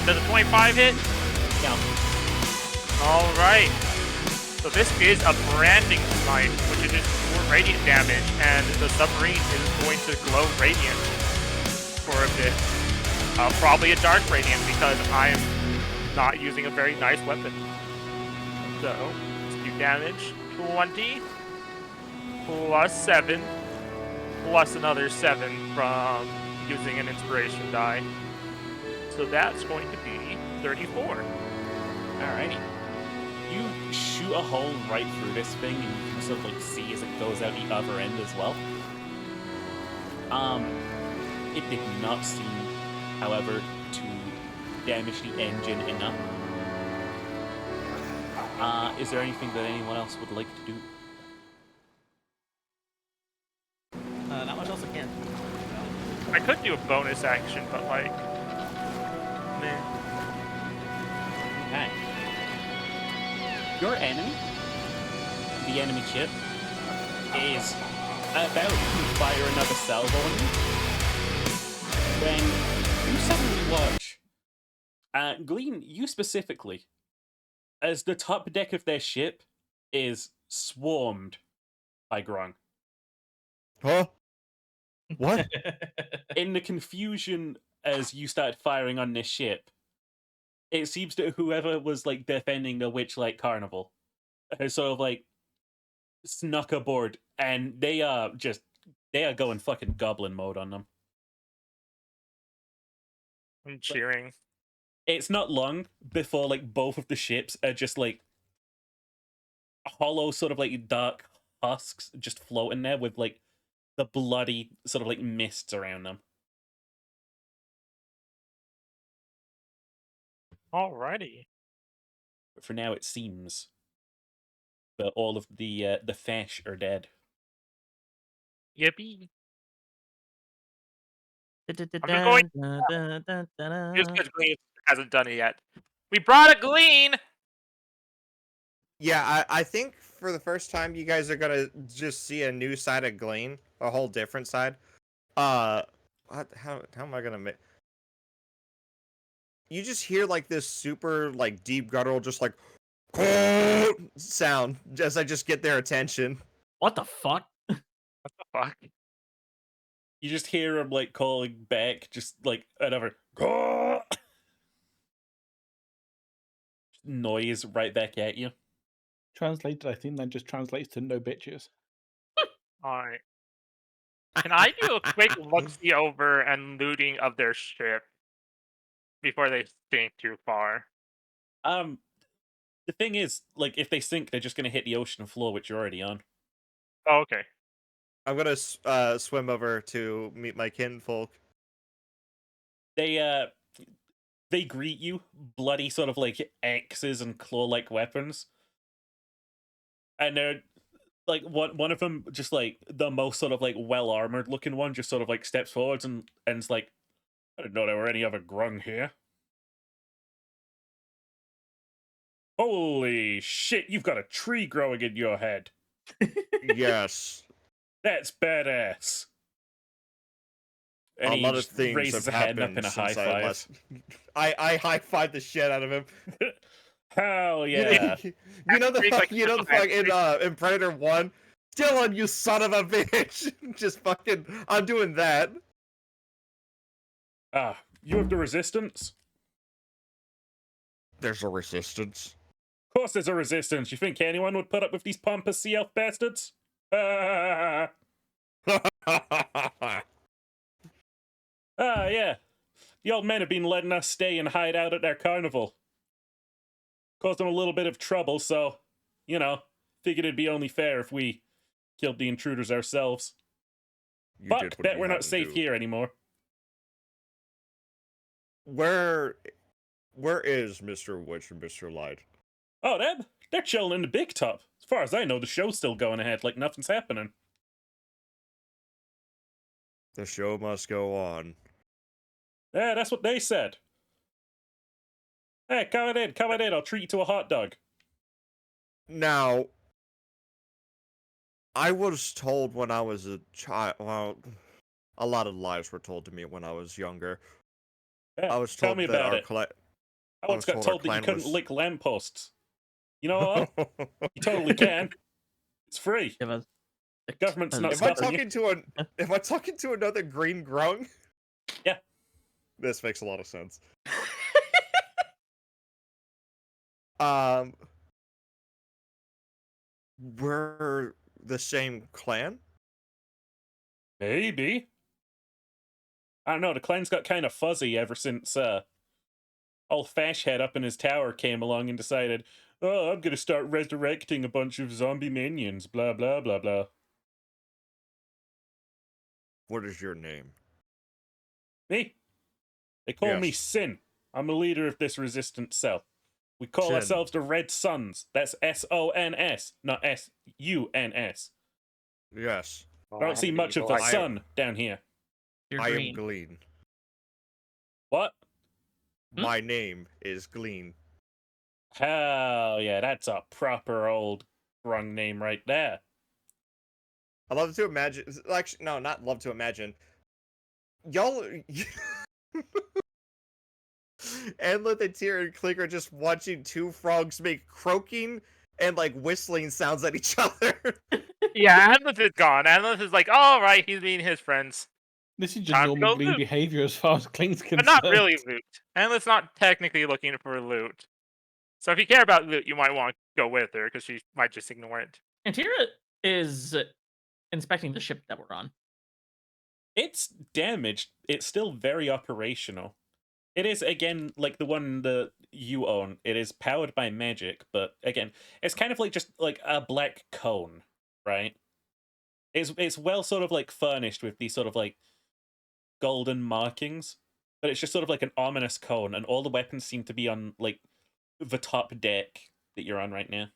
Does a 25 hit? Yeah. Alright. So this is a branding smite, which is just 4 radiant damage, and the submarine is going to glow radiant for a bit. Probably a dark radiant because I'm not using a very nice weapon. So, let's do damage. 20 plus 7 plus another 7 from using an inspiration die. So that's going to be 34. Alrighty. You shoot a hole right through this thing, and you can sort of like see as it goes out the other end as well. It did not seem, however, to damage the engine enough. Is there anything that anyone else would like to do? Not much else I can. I could do a bonus action, but like, meh. Okay. Your enemy, the enemy ship, is about to fire another salvo on you. When you suddenly watch, Glean, you specifically, as the top deck of their ship is swarmed by Grung. Huh? What? In the confusion as you start firing on this ship, it seems that whoever was like defending the Witchlight Carnival has sort of like snuck aboard, and they are going fucking goblin mode on them. I'm cheering. It's not long before like both of the ships are just like hollow, sort of like dark husks just floating there with like the bloody sort of like mists around them. Alrighty. But for now, it seems that all of the fish are dead. Yippee. I'm going. Just because Glean hasn't done it yet. We brought a Glean! Yeah, I think for the first time you guys are gonna just see a new side of Glean, a whole different side. How am I gonna make? You just hear like this super like deep guttural, just like sound as I just get their attention. What the fuck? What the fuck? You just hear him like calling back, just like another noise right back at you. Translated, I think that just translates to no bitches. Alright. Can I do a quick look-see over and looting of their ship before they sink too far? The thing is, like, if they sink, they're just gonna hit the ocean floor, which you're already on. Oh, okay. I'm gonna swim over to meet my kinfolk. They greet you, bloody sort of like axes and claw-like weapons, and they're like one of them, just like the most sort of like well armored looking one, just sort of like steps forwards and is like, I didn't know there were any other grung here. Holy shit, you've got a tree growing in your head. Yes. That's badass. And A he lot of just things raises have a hand up happened in a high since I five. last. I high five the shit out of him. Hell You know- yeah. You know the It's like fuck. You know the fuck in Predator 1. Dylan, you son of a bitch! Just fucking. I'm doing that. Ah, you have the resistance? There's a resistance. Of course there's a resistance. You think anyone would put up with these pompous sea elf bastards? Ah, yeah. The old men have been letting us stay and hide out at their carnival. Caused them a little bit of trouble, so, you know, figured it'd be only fair if we killed the intruders ourselves. You Fuck, did what bet you we're had not to safe do. here anymore. Where is Mr. Witch and Mr. Light? Oh, they're chilling in the big top. As far as I know, the show's still going ahead like nothing's happening. The show must go on. Yeah, that's what they said. Hey, come on in, I'll treat you to a hot dog. Now, I was told when I was a child. Well, a lot of lies were told to me when I was younger. Yeah, I was tell told me that about our it. clan. I once got our told that you clan couldn't was- lick lampposts. You know what? You totally can. It's free. Give us. Government's not Am I stopping you. talking to Am I talking to another green grung? Yeah. This makes a lot of sense. Um, we're the same clan. Maybe. I don't know, the clan's got kind of fuzzy ever since old Fashhead up in his tower came along and decided, oh, I'm gonna start resurrecting a bunch of zombie minions, blah blah blah blah. What is your name? Me? They call me Yes. Sin. I'm the leader of this resistant cell. We call Sin. ourselves the Red Suns. That's SONS, not SUNS. Yes, I don't see much of the sun down here. You're I green. am Glean. What? My name is Glean. Hell yeah, that's a proper old grung name right there. I love to imagine. Actually, no, not love to imagine. Y'all. Anlith and Tyr and Clink are just watching two frogs make croaking and like whistling sounds at each other. Yeah, Atlas is gone. Atlas is like, all right, he's being his friends. This is just Time to normal go green loot. behavior as far as Clink's But concerned. not really loot. Atlas not technically looking for loot. So if you care about loot, you might want to go with her, because she might just ignore it. And Tira is inspecting the ship that we're on. It's damaged. It's still very operational. It is, again, like the one that you own. It is powered by magic, but again, it's kind of like just like a black cone, right? It's well sort of like furnished with these sort of like golden markings, but it's just sort of like an ominous cone, and all the weapons seem to be on like the top deck that you're on right now.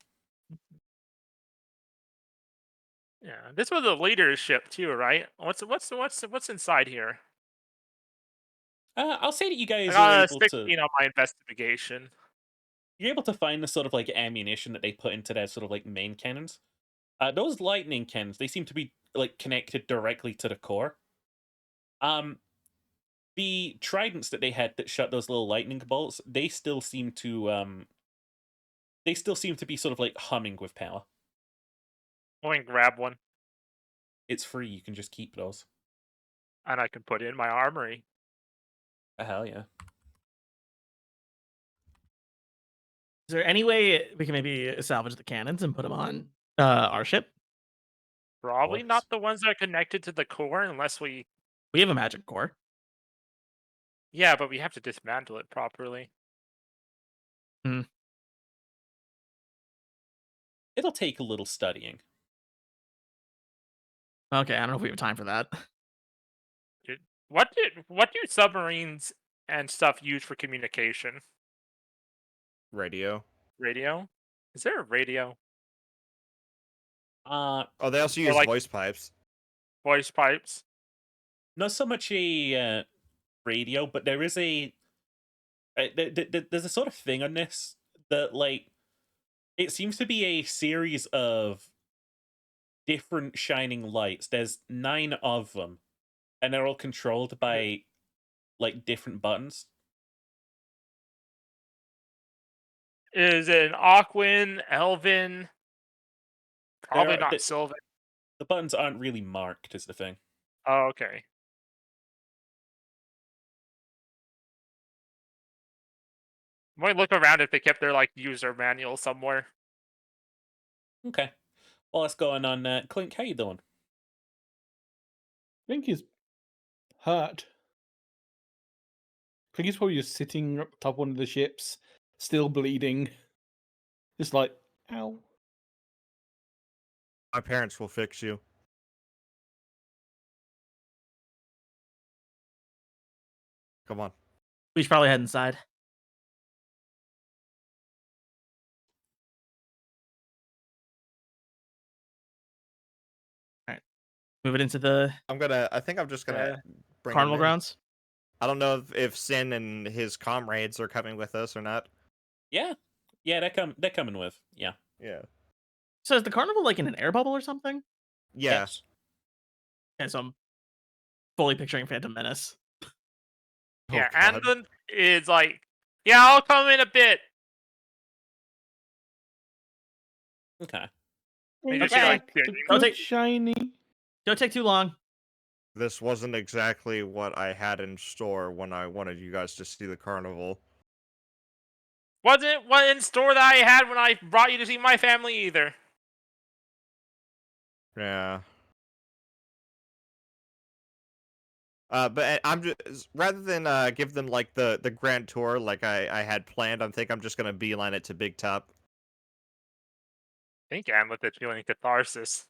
Yeah, this was a leadership too, right? What's inside here? I'll say that you I guys are gotta able stick, to my investigation. you're able to find the sort of like ammunition that they put into their sort of like main cannons. Those lightning cannons, they seem to be like connected directly to the core. Um, the tridents that they had that shot those little lightning bolts, they still seem to be sort of like humming with power. Go and grab one, It's free, you can just keep those. and I can put it in my armory. Hell yeah. Is there any way we can maybe salvage the cannons and put them on our ship? Probably Course. not the ones that are connected to the core, unless we. We have a magic core. Yeah, but we have to dismantle it properly. It'll take a little studying. Okay, I don't know if we have time for that. Dude, what do submarines and stuff use for communication? Radio. Radio? Is there a radio? Uh, Oh, they also Or use like voice pipes. voice pipes? not so much a radio, but there is there's a sort of thing on this that like it seems to be a series of different shining lights. There's 9 of them, and they're all controlled by like different buttons. Is it an Aquan, Elven? Probably There are- not Sylvan. The buttons aren't really marked, is the thing. Oh, okay. Might look around if they kept their like user manual somewhere. Okay. Well, that's going on. Clink, how you doing? I think he's hurt. I think he's probably just sitting up top of one of the ships, still bleeding. Just like, ow. My parents will fix you. Come on. We should probably head inside. All right, move it into the I think I'm just gonna bring him carnival in. grounds. I don't know if Sin and his comrades are coming with us or not. Yeah, they're coming with. Yeah. Yeah. So is the carnival like in an air bubble or something? Yeah. Yes. Okay, so I'm fully picturing Phantom Menace. Yeah, God. Andon is like, yeah, I'll come in a bit. Okay. They just Okay. like, The yeah, I'll good take- shiny. Don't take too long. This wasn't exactly what I had in store when I wanted you guys to see the carnival. wasn't what in store that I had when I brought you to see my family either. Yeah. But I'm just rather than give them like the grand tour like I had planned. I'm just gonna beeline it to Big Top. I think Amleth is feeling catharsis.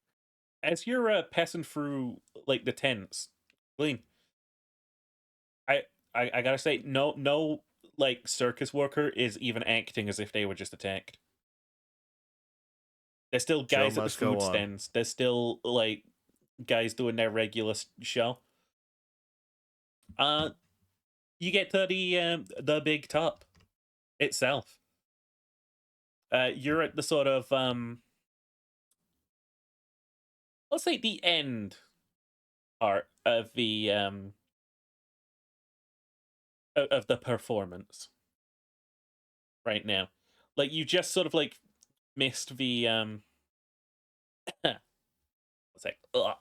As you're passing through like the tents, Glean, I gotta say, no like circus worker is even acting as if they were just attacked. There's still Show guys at the must go food on. stands. There's still like guys doing their regular show. You get to the Big Top itself. You're at the sort of let's say the end part of the of the performance right now. Like you just sort of like missed the what's that? Ugh.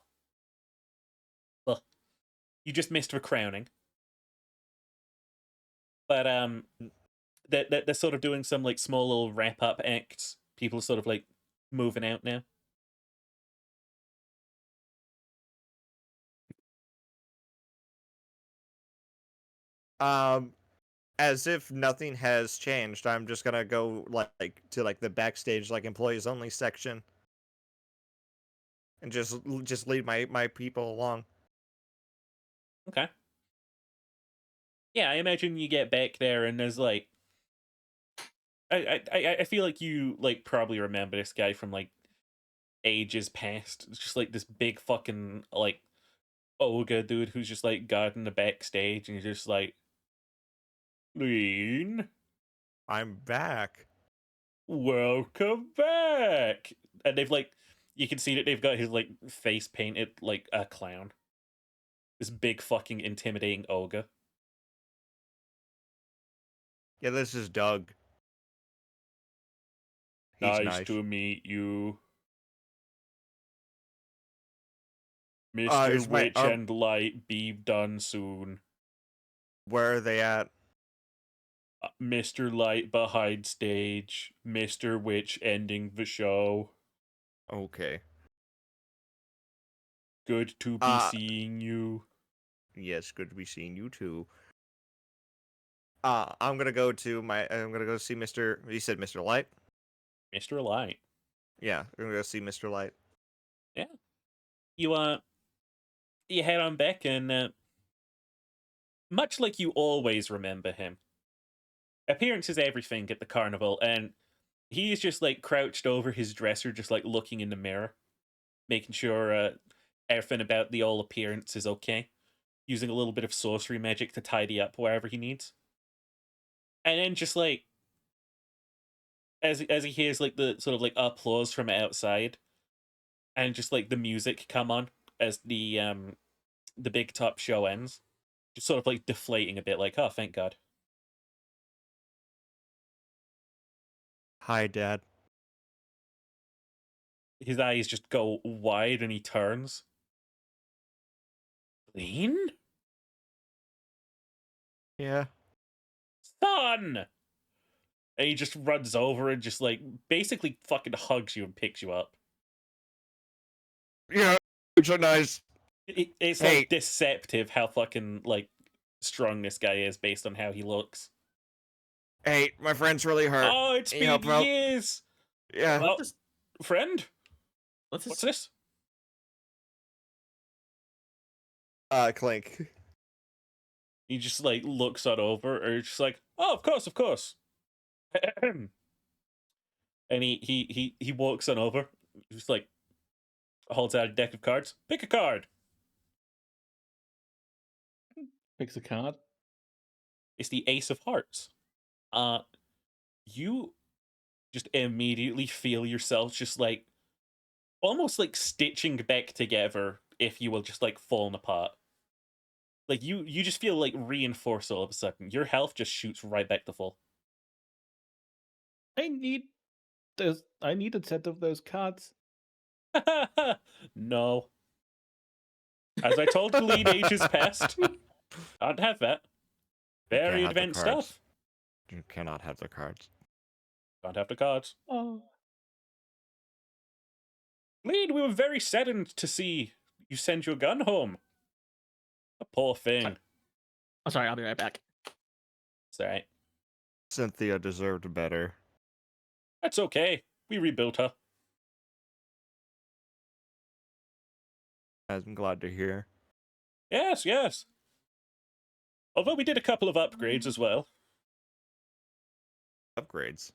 You just missed the crowning. But they're sort of doing some like small little wrap up acts. People are sort of like moving out now. as if nothing has changed, I'm just gonna go like to like the backstage like employees only section and just lead my people along. Okay. Yeah, I imagine you get back there and there's like I feel like you like probably remember this guy from like ages past. It's just like this big fucking like ogre dude who's just like guarding the backstage and he's just like Lean, I'm back. welcome back. And they've like you can see that they've got his like face painted like a clown. This big fucking intimidating ogre. Yeah, this is Doug. He's Nice nice. to meet you. Uh, Mr. is my- Witch and Light be done soon. Where are they at? Mr. Light behind stage. Mr. Witch ending the show. Okay. Good to be Uh, seeing you. Yes, good to be seeing you too. I'm gonna go see Mr. You said Mr. Light? Mr. Light. Yeah, we're gonna go see Mr. Light. You head on back and much like you always remember him. Appearance is everything at the carnival, and he's just like crouched over his dresser, just like looking in the mirror, making sure everything about the all appearance is okay, using a little bit of sorcery magic to tidy up wherever he needs. And then just like as he hears like the sort of like applause from outside, and just like the music come on as the big top show ends, just sort of like deflating a bit, like oh thank God. Hi, Dad. His eyes just go wide and he turns. Lean? Yeah. Son! And he just runs over and just like basically fucking hugs you and picks you up. Yeah, so nice. It's Hey. like deceptive how fucking like strong this guy is based on how he looks. Hey, my friend's really hurt. Oh, it's Can you been help him out? years! Yeah. Oh, Let's friend? let's What's just this? Clink. He just like looks on over, or just like, oh, of course, of course. And he walks on over, just like holds out a deck of cards. Pick a card. Picks a card. It's the Ace of Hearts. You just immediately feel yourself just like almost like stitching back together if you will just like falling apart. Like you just feel like reinforced all of a sudden. Your health just shoots right back to full. I need a set of those cards. No. As I told Colleen ages past, can't have that. Very Can't have the advanced cards. stuff. You cannot have the cards. Can't have the cards. Oh, Lead, we were very saddened to see you send your gun home. A poor thing. Oh, sorry, I'll be right back. It's alright. Cynthia deserved better. That's okay. We rebuilt her. I'm glad to hear. Yes, yes. Although we did a couple of upgrades as well. Upgrades.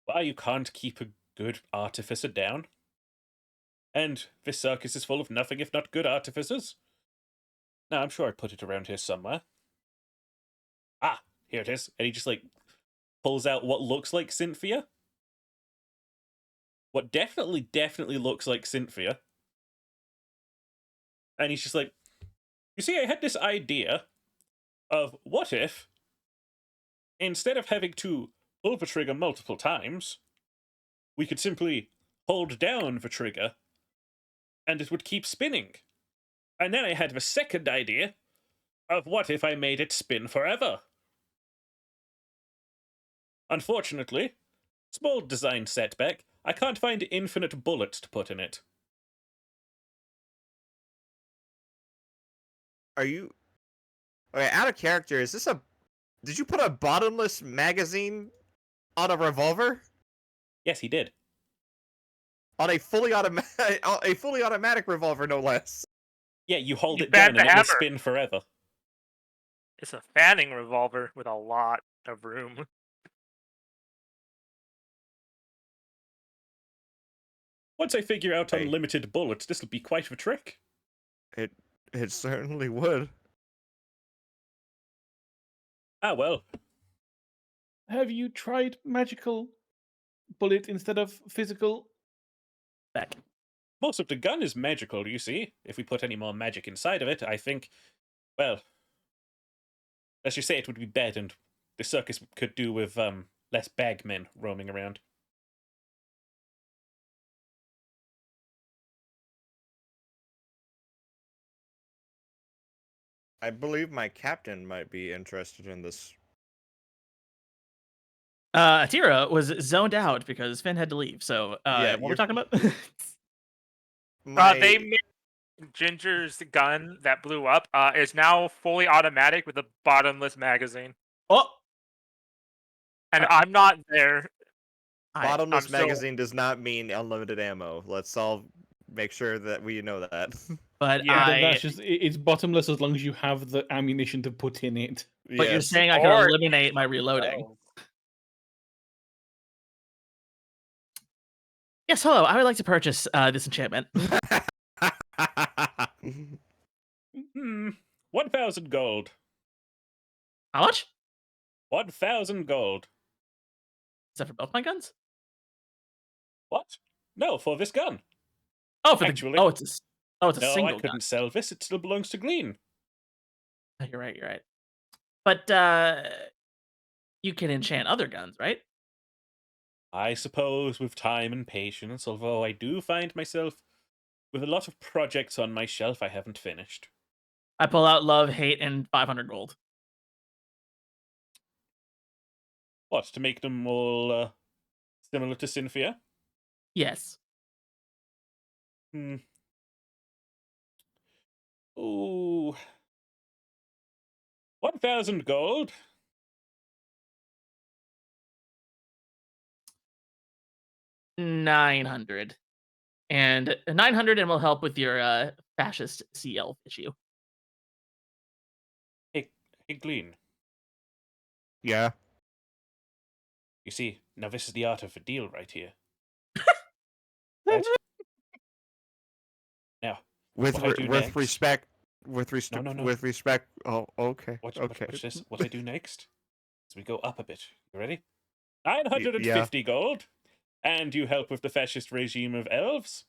Why you can't keep a good artificer down? And this circus is full of nothing if not good artificers. Now, I'm sure I put it around here somewhere. Ah, here it is. And he just, like, pulls out what looks like Cynthia. What definitely looks like Cynthia. And he's just like, you see, I had this idea of what if, instead of having to pull the trigger multiple times, we could simply hold down the trigger and it would keep spinning. And then I had the second idea of what if I made it spin forever. Unfortunately, small design setback, I can't find infinite bullets to put in it. Are you Okay, out of character, is this a... Did you put a bottomless magazine on a revolver? Yes, he did. On a fully automatic revolver, no less. Yeah, you hold You it fan down the and it will hammer. spin forever. It's a fanning revolver with a lot of room. Once I figure out Hey. unlimited bullets, this'll be quite a trick. It certainly would. Ah, well. Have you tried magical bullet instead of physical? Back. Most of the gun is magical, you see. If we put any more magic inside of it, I think, well, let's just say it would be bad, and the circus could do with less bagmen roaming around. I believe my captain might be interested in this. Atira was zoned out because Finn had to leave. So, Yeah, what we're you're- talking about? They made Ginger's gun that blew up is now fully automatic with a bottomless magazine. Oh, And I'm not there. Bottomless I'm still- magazine does not mean unlimited ammo. Let's all make sure that we know that. but Yeah, That's just it's bottomless as long as you have the ammunition to put in it. but you're Yes. saying I can Or- eliminate my reloading. Yes, hello. I would like to purchase this enchantment. 1,000 gold. How much? 1,000 gold. Is that for both my guns? What? No, for this gun. Oh, for Actually- the it's a No, single I couldn't sell this. It still belongs to Glean. gun. You're right. You're right. But you can enchant other guns, right? I suppose with time and patience, although I do find myself with a lot of projects on my shelf I haven't finished. I pull out love, hate, and 500 gold. What, to make them all similar to Cynthia? Yes. Ooh. 1,000 gold? 900. And 900 and will help with your fascist sea elf issue. Hey, Glean. Yeah. You see, now this is the art of a deal right here. Right? Now, With What I do with next- respect. No. With respect. Oh, okay. watch Okay. this. What I do next is we go up a bit. You ready? 950 gold. And you help with the fascist regime of elves?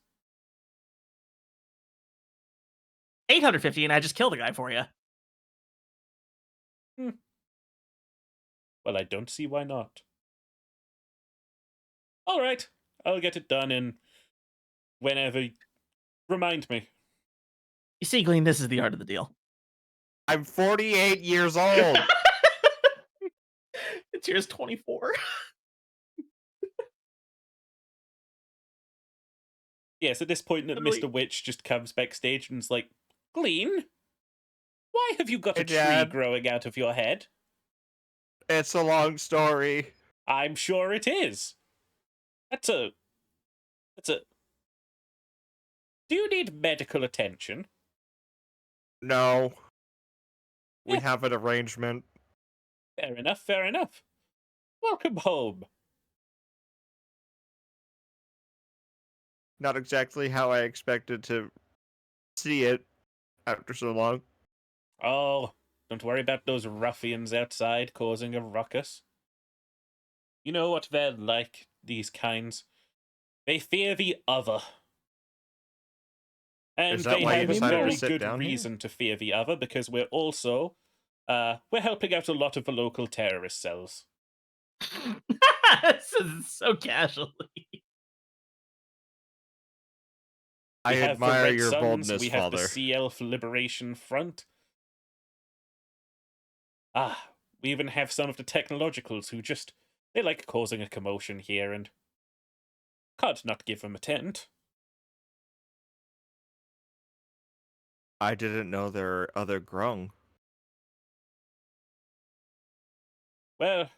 850 and I just kill the guy for you. Well, I don't see why not. All right, I'll get it done in whenever. Remind me. You see, Glean, this is the art of the deal. I'm 48 years old. It's yours 24. Yes, at this point, that Emily- Mr. Witch just comes backstage and is like, Glean, why have you got a Hey, tree Dad. growing out of your head? It's a long story. I'm sure it is. That's a. Do you need medical attention? No. We Yeah. have an arrangement. Fair enough, fair enough. Welcome home. Not exactly how I expected to see it after so long. Oh, don't worry about those ruffians outside causing a ruckus. You know what they're like, these kinds. They fear the other. And Is that they why you have a decided to very sit good down here? reason to fear the other, because we're also we're helping out a lot of the local terrorist cells. This is so casually. I We have the admire Red your Suns, boldness, we have Father. the Sea Elf Liberation Front. Ah, we even have some of the technologicals who just, they like causing a commotion here, and can't not give them a tent. I didn't know there are other grung. Well,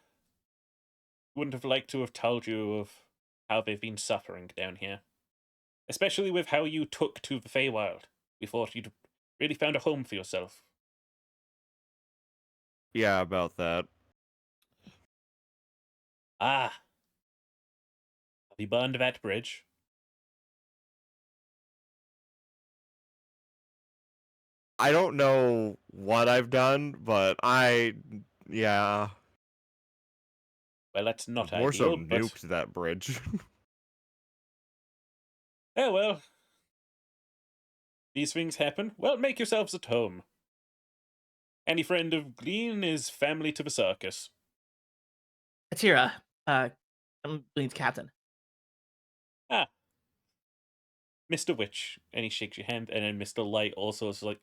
wouldn't have liked to have told you of how they've been suffering down here. Especially with how you took to the Feywild. We thought you'd really found a home for yourself. Yeah, about that. Ah. Have you burned that bridge? I don't know what I've done, but yeah, Well, that's not more so ideal, but... nuked that bridge. Oh, well. These things happen. Well, make yourselves at home. Any friend of Glean is family to the circus. Atira, I'm Glean's captain. Ah. Mr. Witch. And he shakes your hand, and then Mr. Light also is like,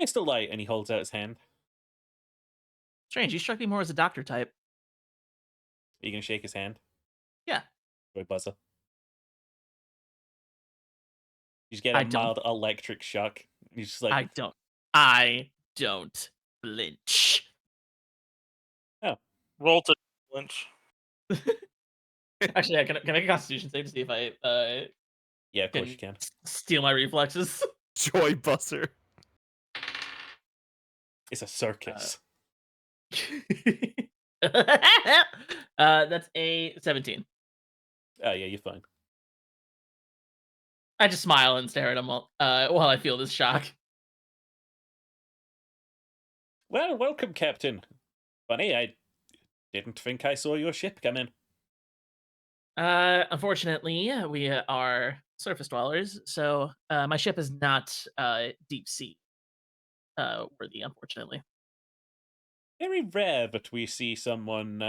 Mr. Light, and he holds out his hand. Strange, you struck me more as a doctor type. Are you gonna shake his hand? Yeah. Boy buzzer. You just get I a don't. mild electric shock. He's just like, I don't flinch. Roll to flinch. Actually, can I make a Constitution save to see if I yeah, of course can you can. steal my reflexes? Joy buzzer. It's a circus. That's a 17. Oh, yeah, you're fine. I just smile and stare at him while I feel this shock. Well, welcome, Captain. Funny, I didn't think I saw your ship come in. Unfortunately, we are surface dwellers, so my ship is not deep sea worthy, unfortunately. Very rare that we see someone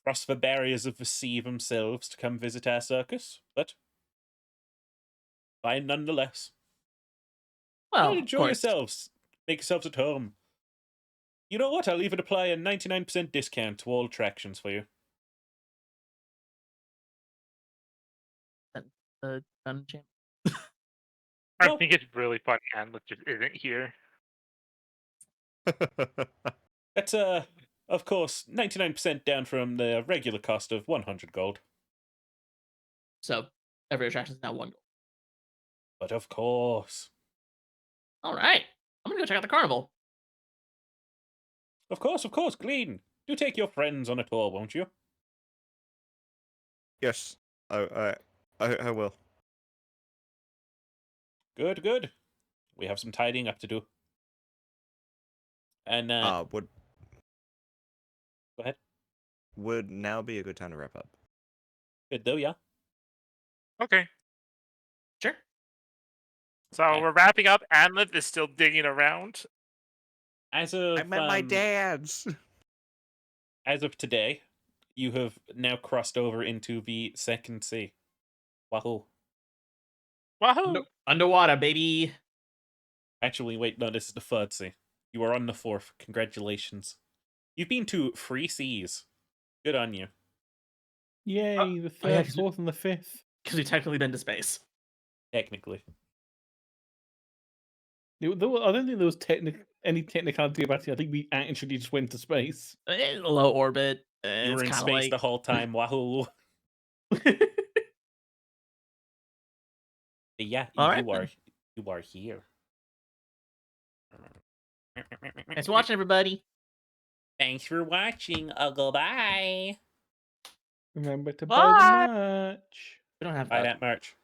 cross the barriers of the sea themselves to come visit our circus, but fine nonetheless. Well, Enjoy of course. yourselves. Make yourselves at home. You know what? I'll even apply a 99% discount to all attractions for you. Gun champ. I Well- think it's really funny Handlet just isn't here. That's, of course, 99% down from the regular cost of 100 gold. So every attraction is now 1 gold. But of course. All right, I'm gonna go check out the carnival. Of course, Glean. Do take your friends on a tour, won't you? Yes, I will. Good. We have some tidying up to do. And, Would go ahead. would now be a good time to wrap up. Good though, yeah. Okay. Sure. So Okay. we're wrapping up. Anlith is still digging around. As of, I met my dad's. As of today, you have now crossed over into the second sea. Wahoo. Wahoo! Underwater, baby. Actually, wait, no, this is the third sea. You are on the fourth. Congratulations. You've been to 3 seas. Good on you. Yay, the oh, yeah, third, fourth, and the fifth. Because we've technically been to space. Technically. I don't think there was any technicality about it. I think we actually just went to space. Low orbit. You were It's in kinda space the whole time. Wahoo. like... Yeah, All you right, are here. Thanks for watching, everybody. Thanks for watching. Goodbye. Remember to Bye. buy the merch. We don't have Buy that. that merch.